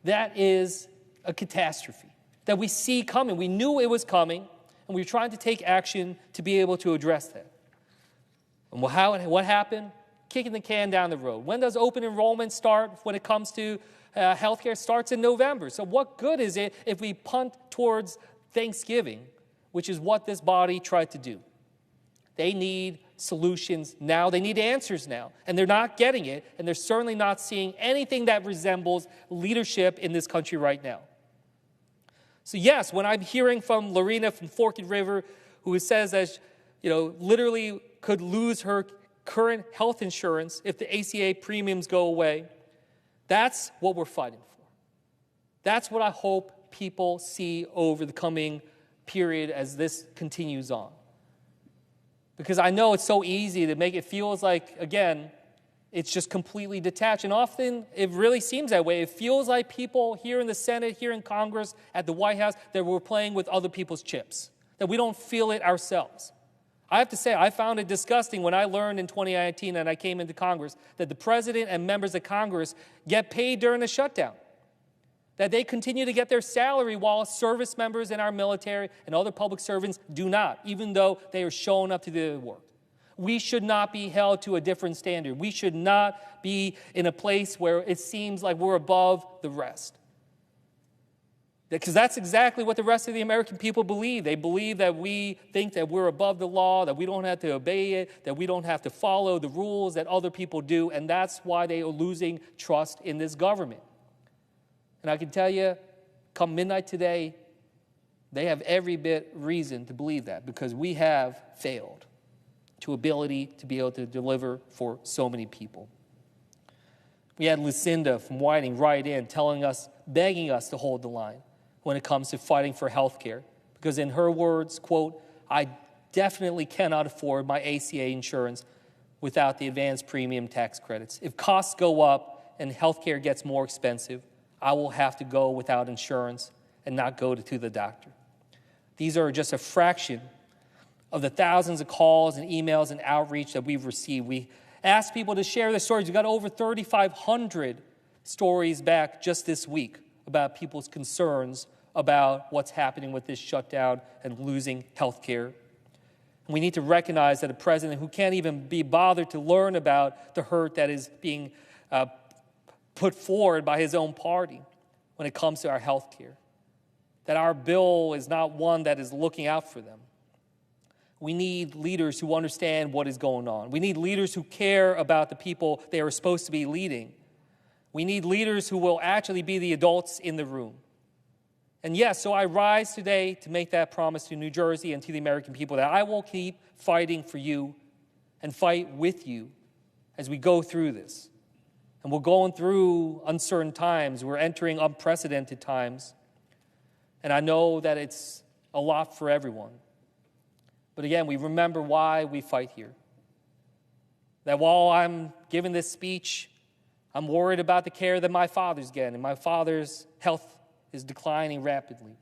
[SPEAKER 13] That is a catastrophe that we see coming. We knew it was coming, and we were trying to take action to be able to address that. And what happened? Kicking the can down the road. When does open enrollment start when it comes to healthcare? Starts in November. So what good is it if we punt towards Thanksgiving, which is what this body tried to do? They need solutions now. They need answers now. And they're not getting it, and they're certainly not seeing anything that resembles leadership in this country right now. So yes, when I'm hearing from Lorena from Forked River, who says that, literally could lose her current health insurance if the ACA premiums go away, that's what we're fighting for. That's what I hope people see over the coming period as this continues on. Because I know it's so easy to make it feel like, again, it's just completely detached. And often it really seems that way. It feels like people here in the Senate, here in Congress, at the White House, that we're playing with other people's chips, that we don't feel it ourselves. I have to say, I found it disgusting when I learned in 2019 and I came into Congress that the president and members of Congress get paid during the shutdown, that they continue to get their salary while service members in our military and other public servants do not, even though they are showing up to do the work. We should not be held to a different standard. We should not be in a place where it seems like we're above the rest. Because that's exactly what the rest of the American people believe. They believe that we think that we're above the law, that we don't have to obey it, that we don't have to follow the rules that other people do, and that's why they are losing trust in this government. And I can tell you, come midnight today, they have every bit reason to believe that, because we have failed to ability to be able to deliver for so many people. We had Lucinda from Whiting write in telling us, begging us to hold the line when it comes to fighting for health care. Because in her words, quote, I definitely cannot afford my ACA insurance without the advanced premium tax credits. If costs go up and health care gets more expensive, I will have to go without insurance and not go to the doctor. These are just a fraction of the thousands of calls and emails and outreach that we've received. We asked people to share their stories. We got over 3,500 stories back just this week about people's concerns about what's happening with this shutdown and losing health care. We need to recognize that a president who can't even be bothered to learn about the hurt that is being put forward by his own party when it comes to our health care, that our bill is not one that is looking out for them. We need leaders who understand what is going on. We need leaders who care about the people they are supposed to be leading. We need leaders who will actually be the adults in the room. And yes, so I rise today to make that promise to New Jersey and to the American people that I will keep fighting for you and fight with you as we go through this. And we're going through uncertain times. We're entering unprecedented times. And I know that it's a lot for everyone. But again, we remember why we fight here. That while I'm giving this speech, I'm worried about the care that my father's getting, and my father's health is declining rapidly.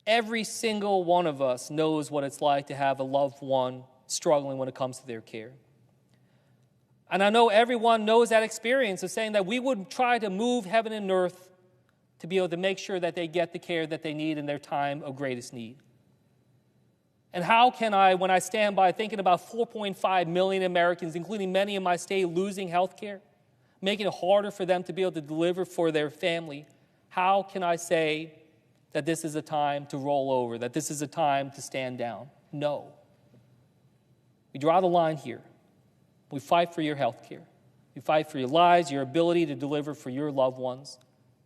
[SPEAKER 13] Every single one of us knows what it's like to have a loved one struggling when it comes to their care. And I know everyone knows that experience of saying that we would try to move heaven and earth to be able to make sure that they get the care that they need in their time of greatest need? And how can I, when I stand by thinking about 4.5 million Americans, including many in my state, losing health care, making it harder for them to be able to deliver for their family, how can I say that this is a time to roll over, that this is a time to stand down? No. We draw the line here. We fight for your health care. We fight for your lives, your ability to deliver for your loved ones,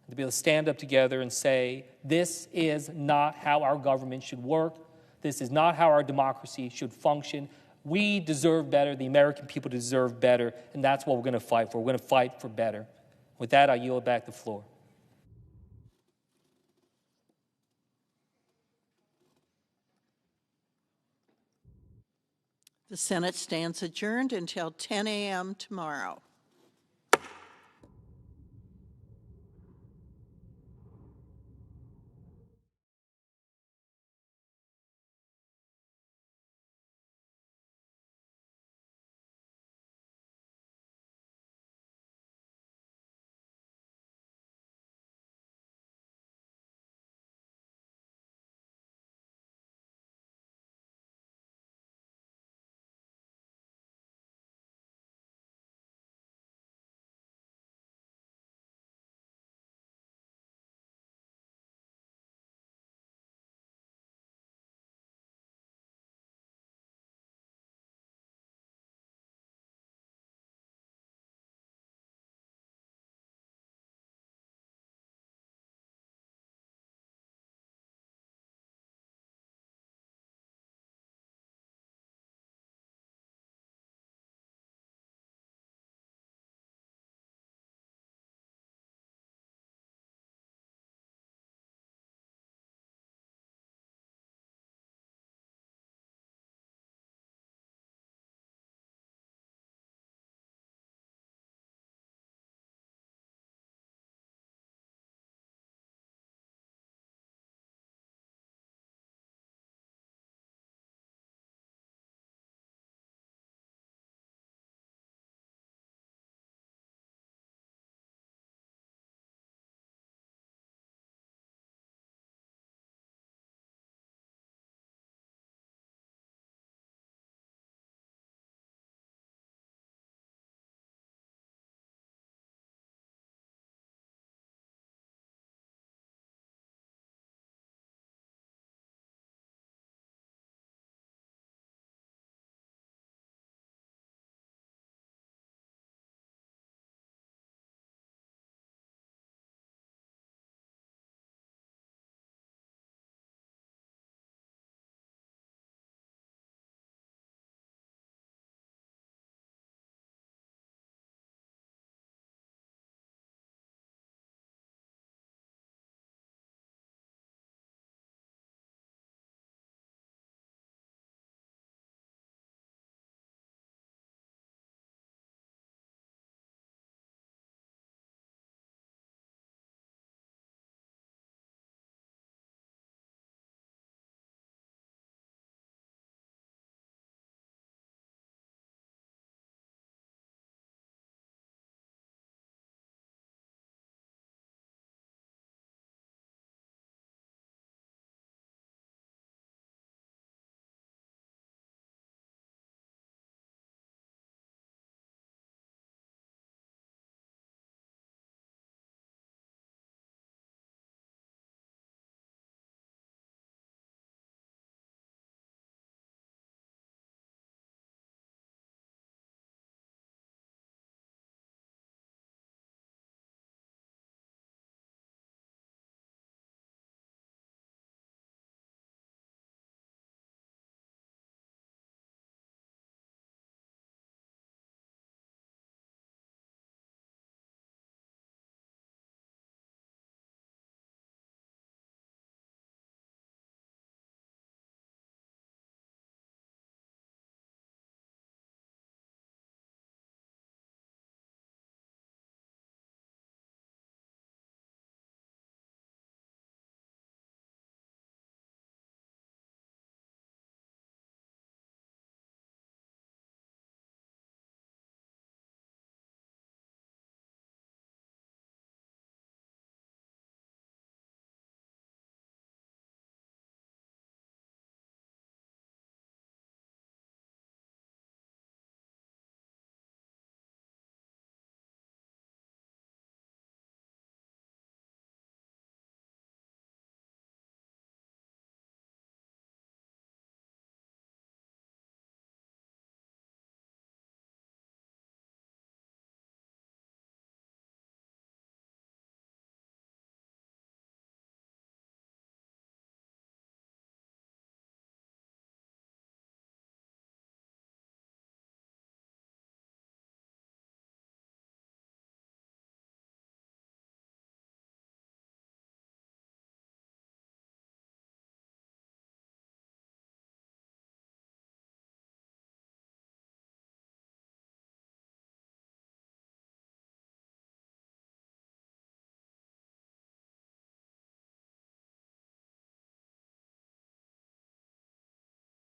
[SPEAKER 13] and to be able to stand up together and say, this is not how our government should work. This is not how our democracy should function. We deserve better. The American people deserve better, and that's what we're going to fight for. We're going to fight for better. With that, I yield back the floor.
[SPEAKER 3] The Senate stands adjourned until 10 a.m. tomorrow.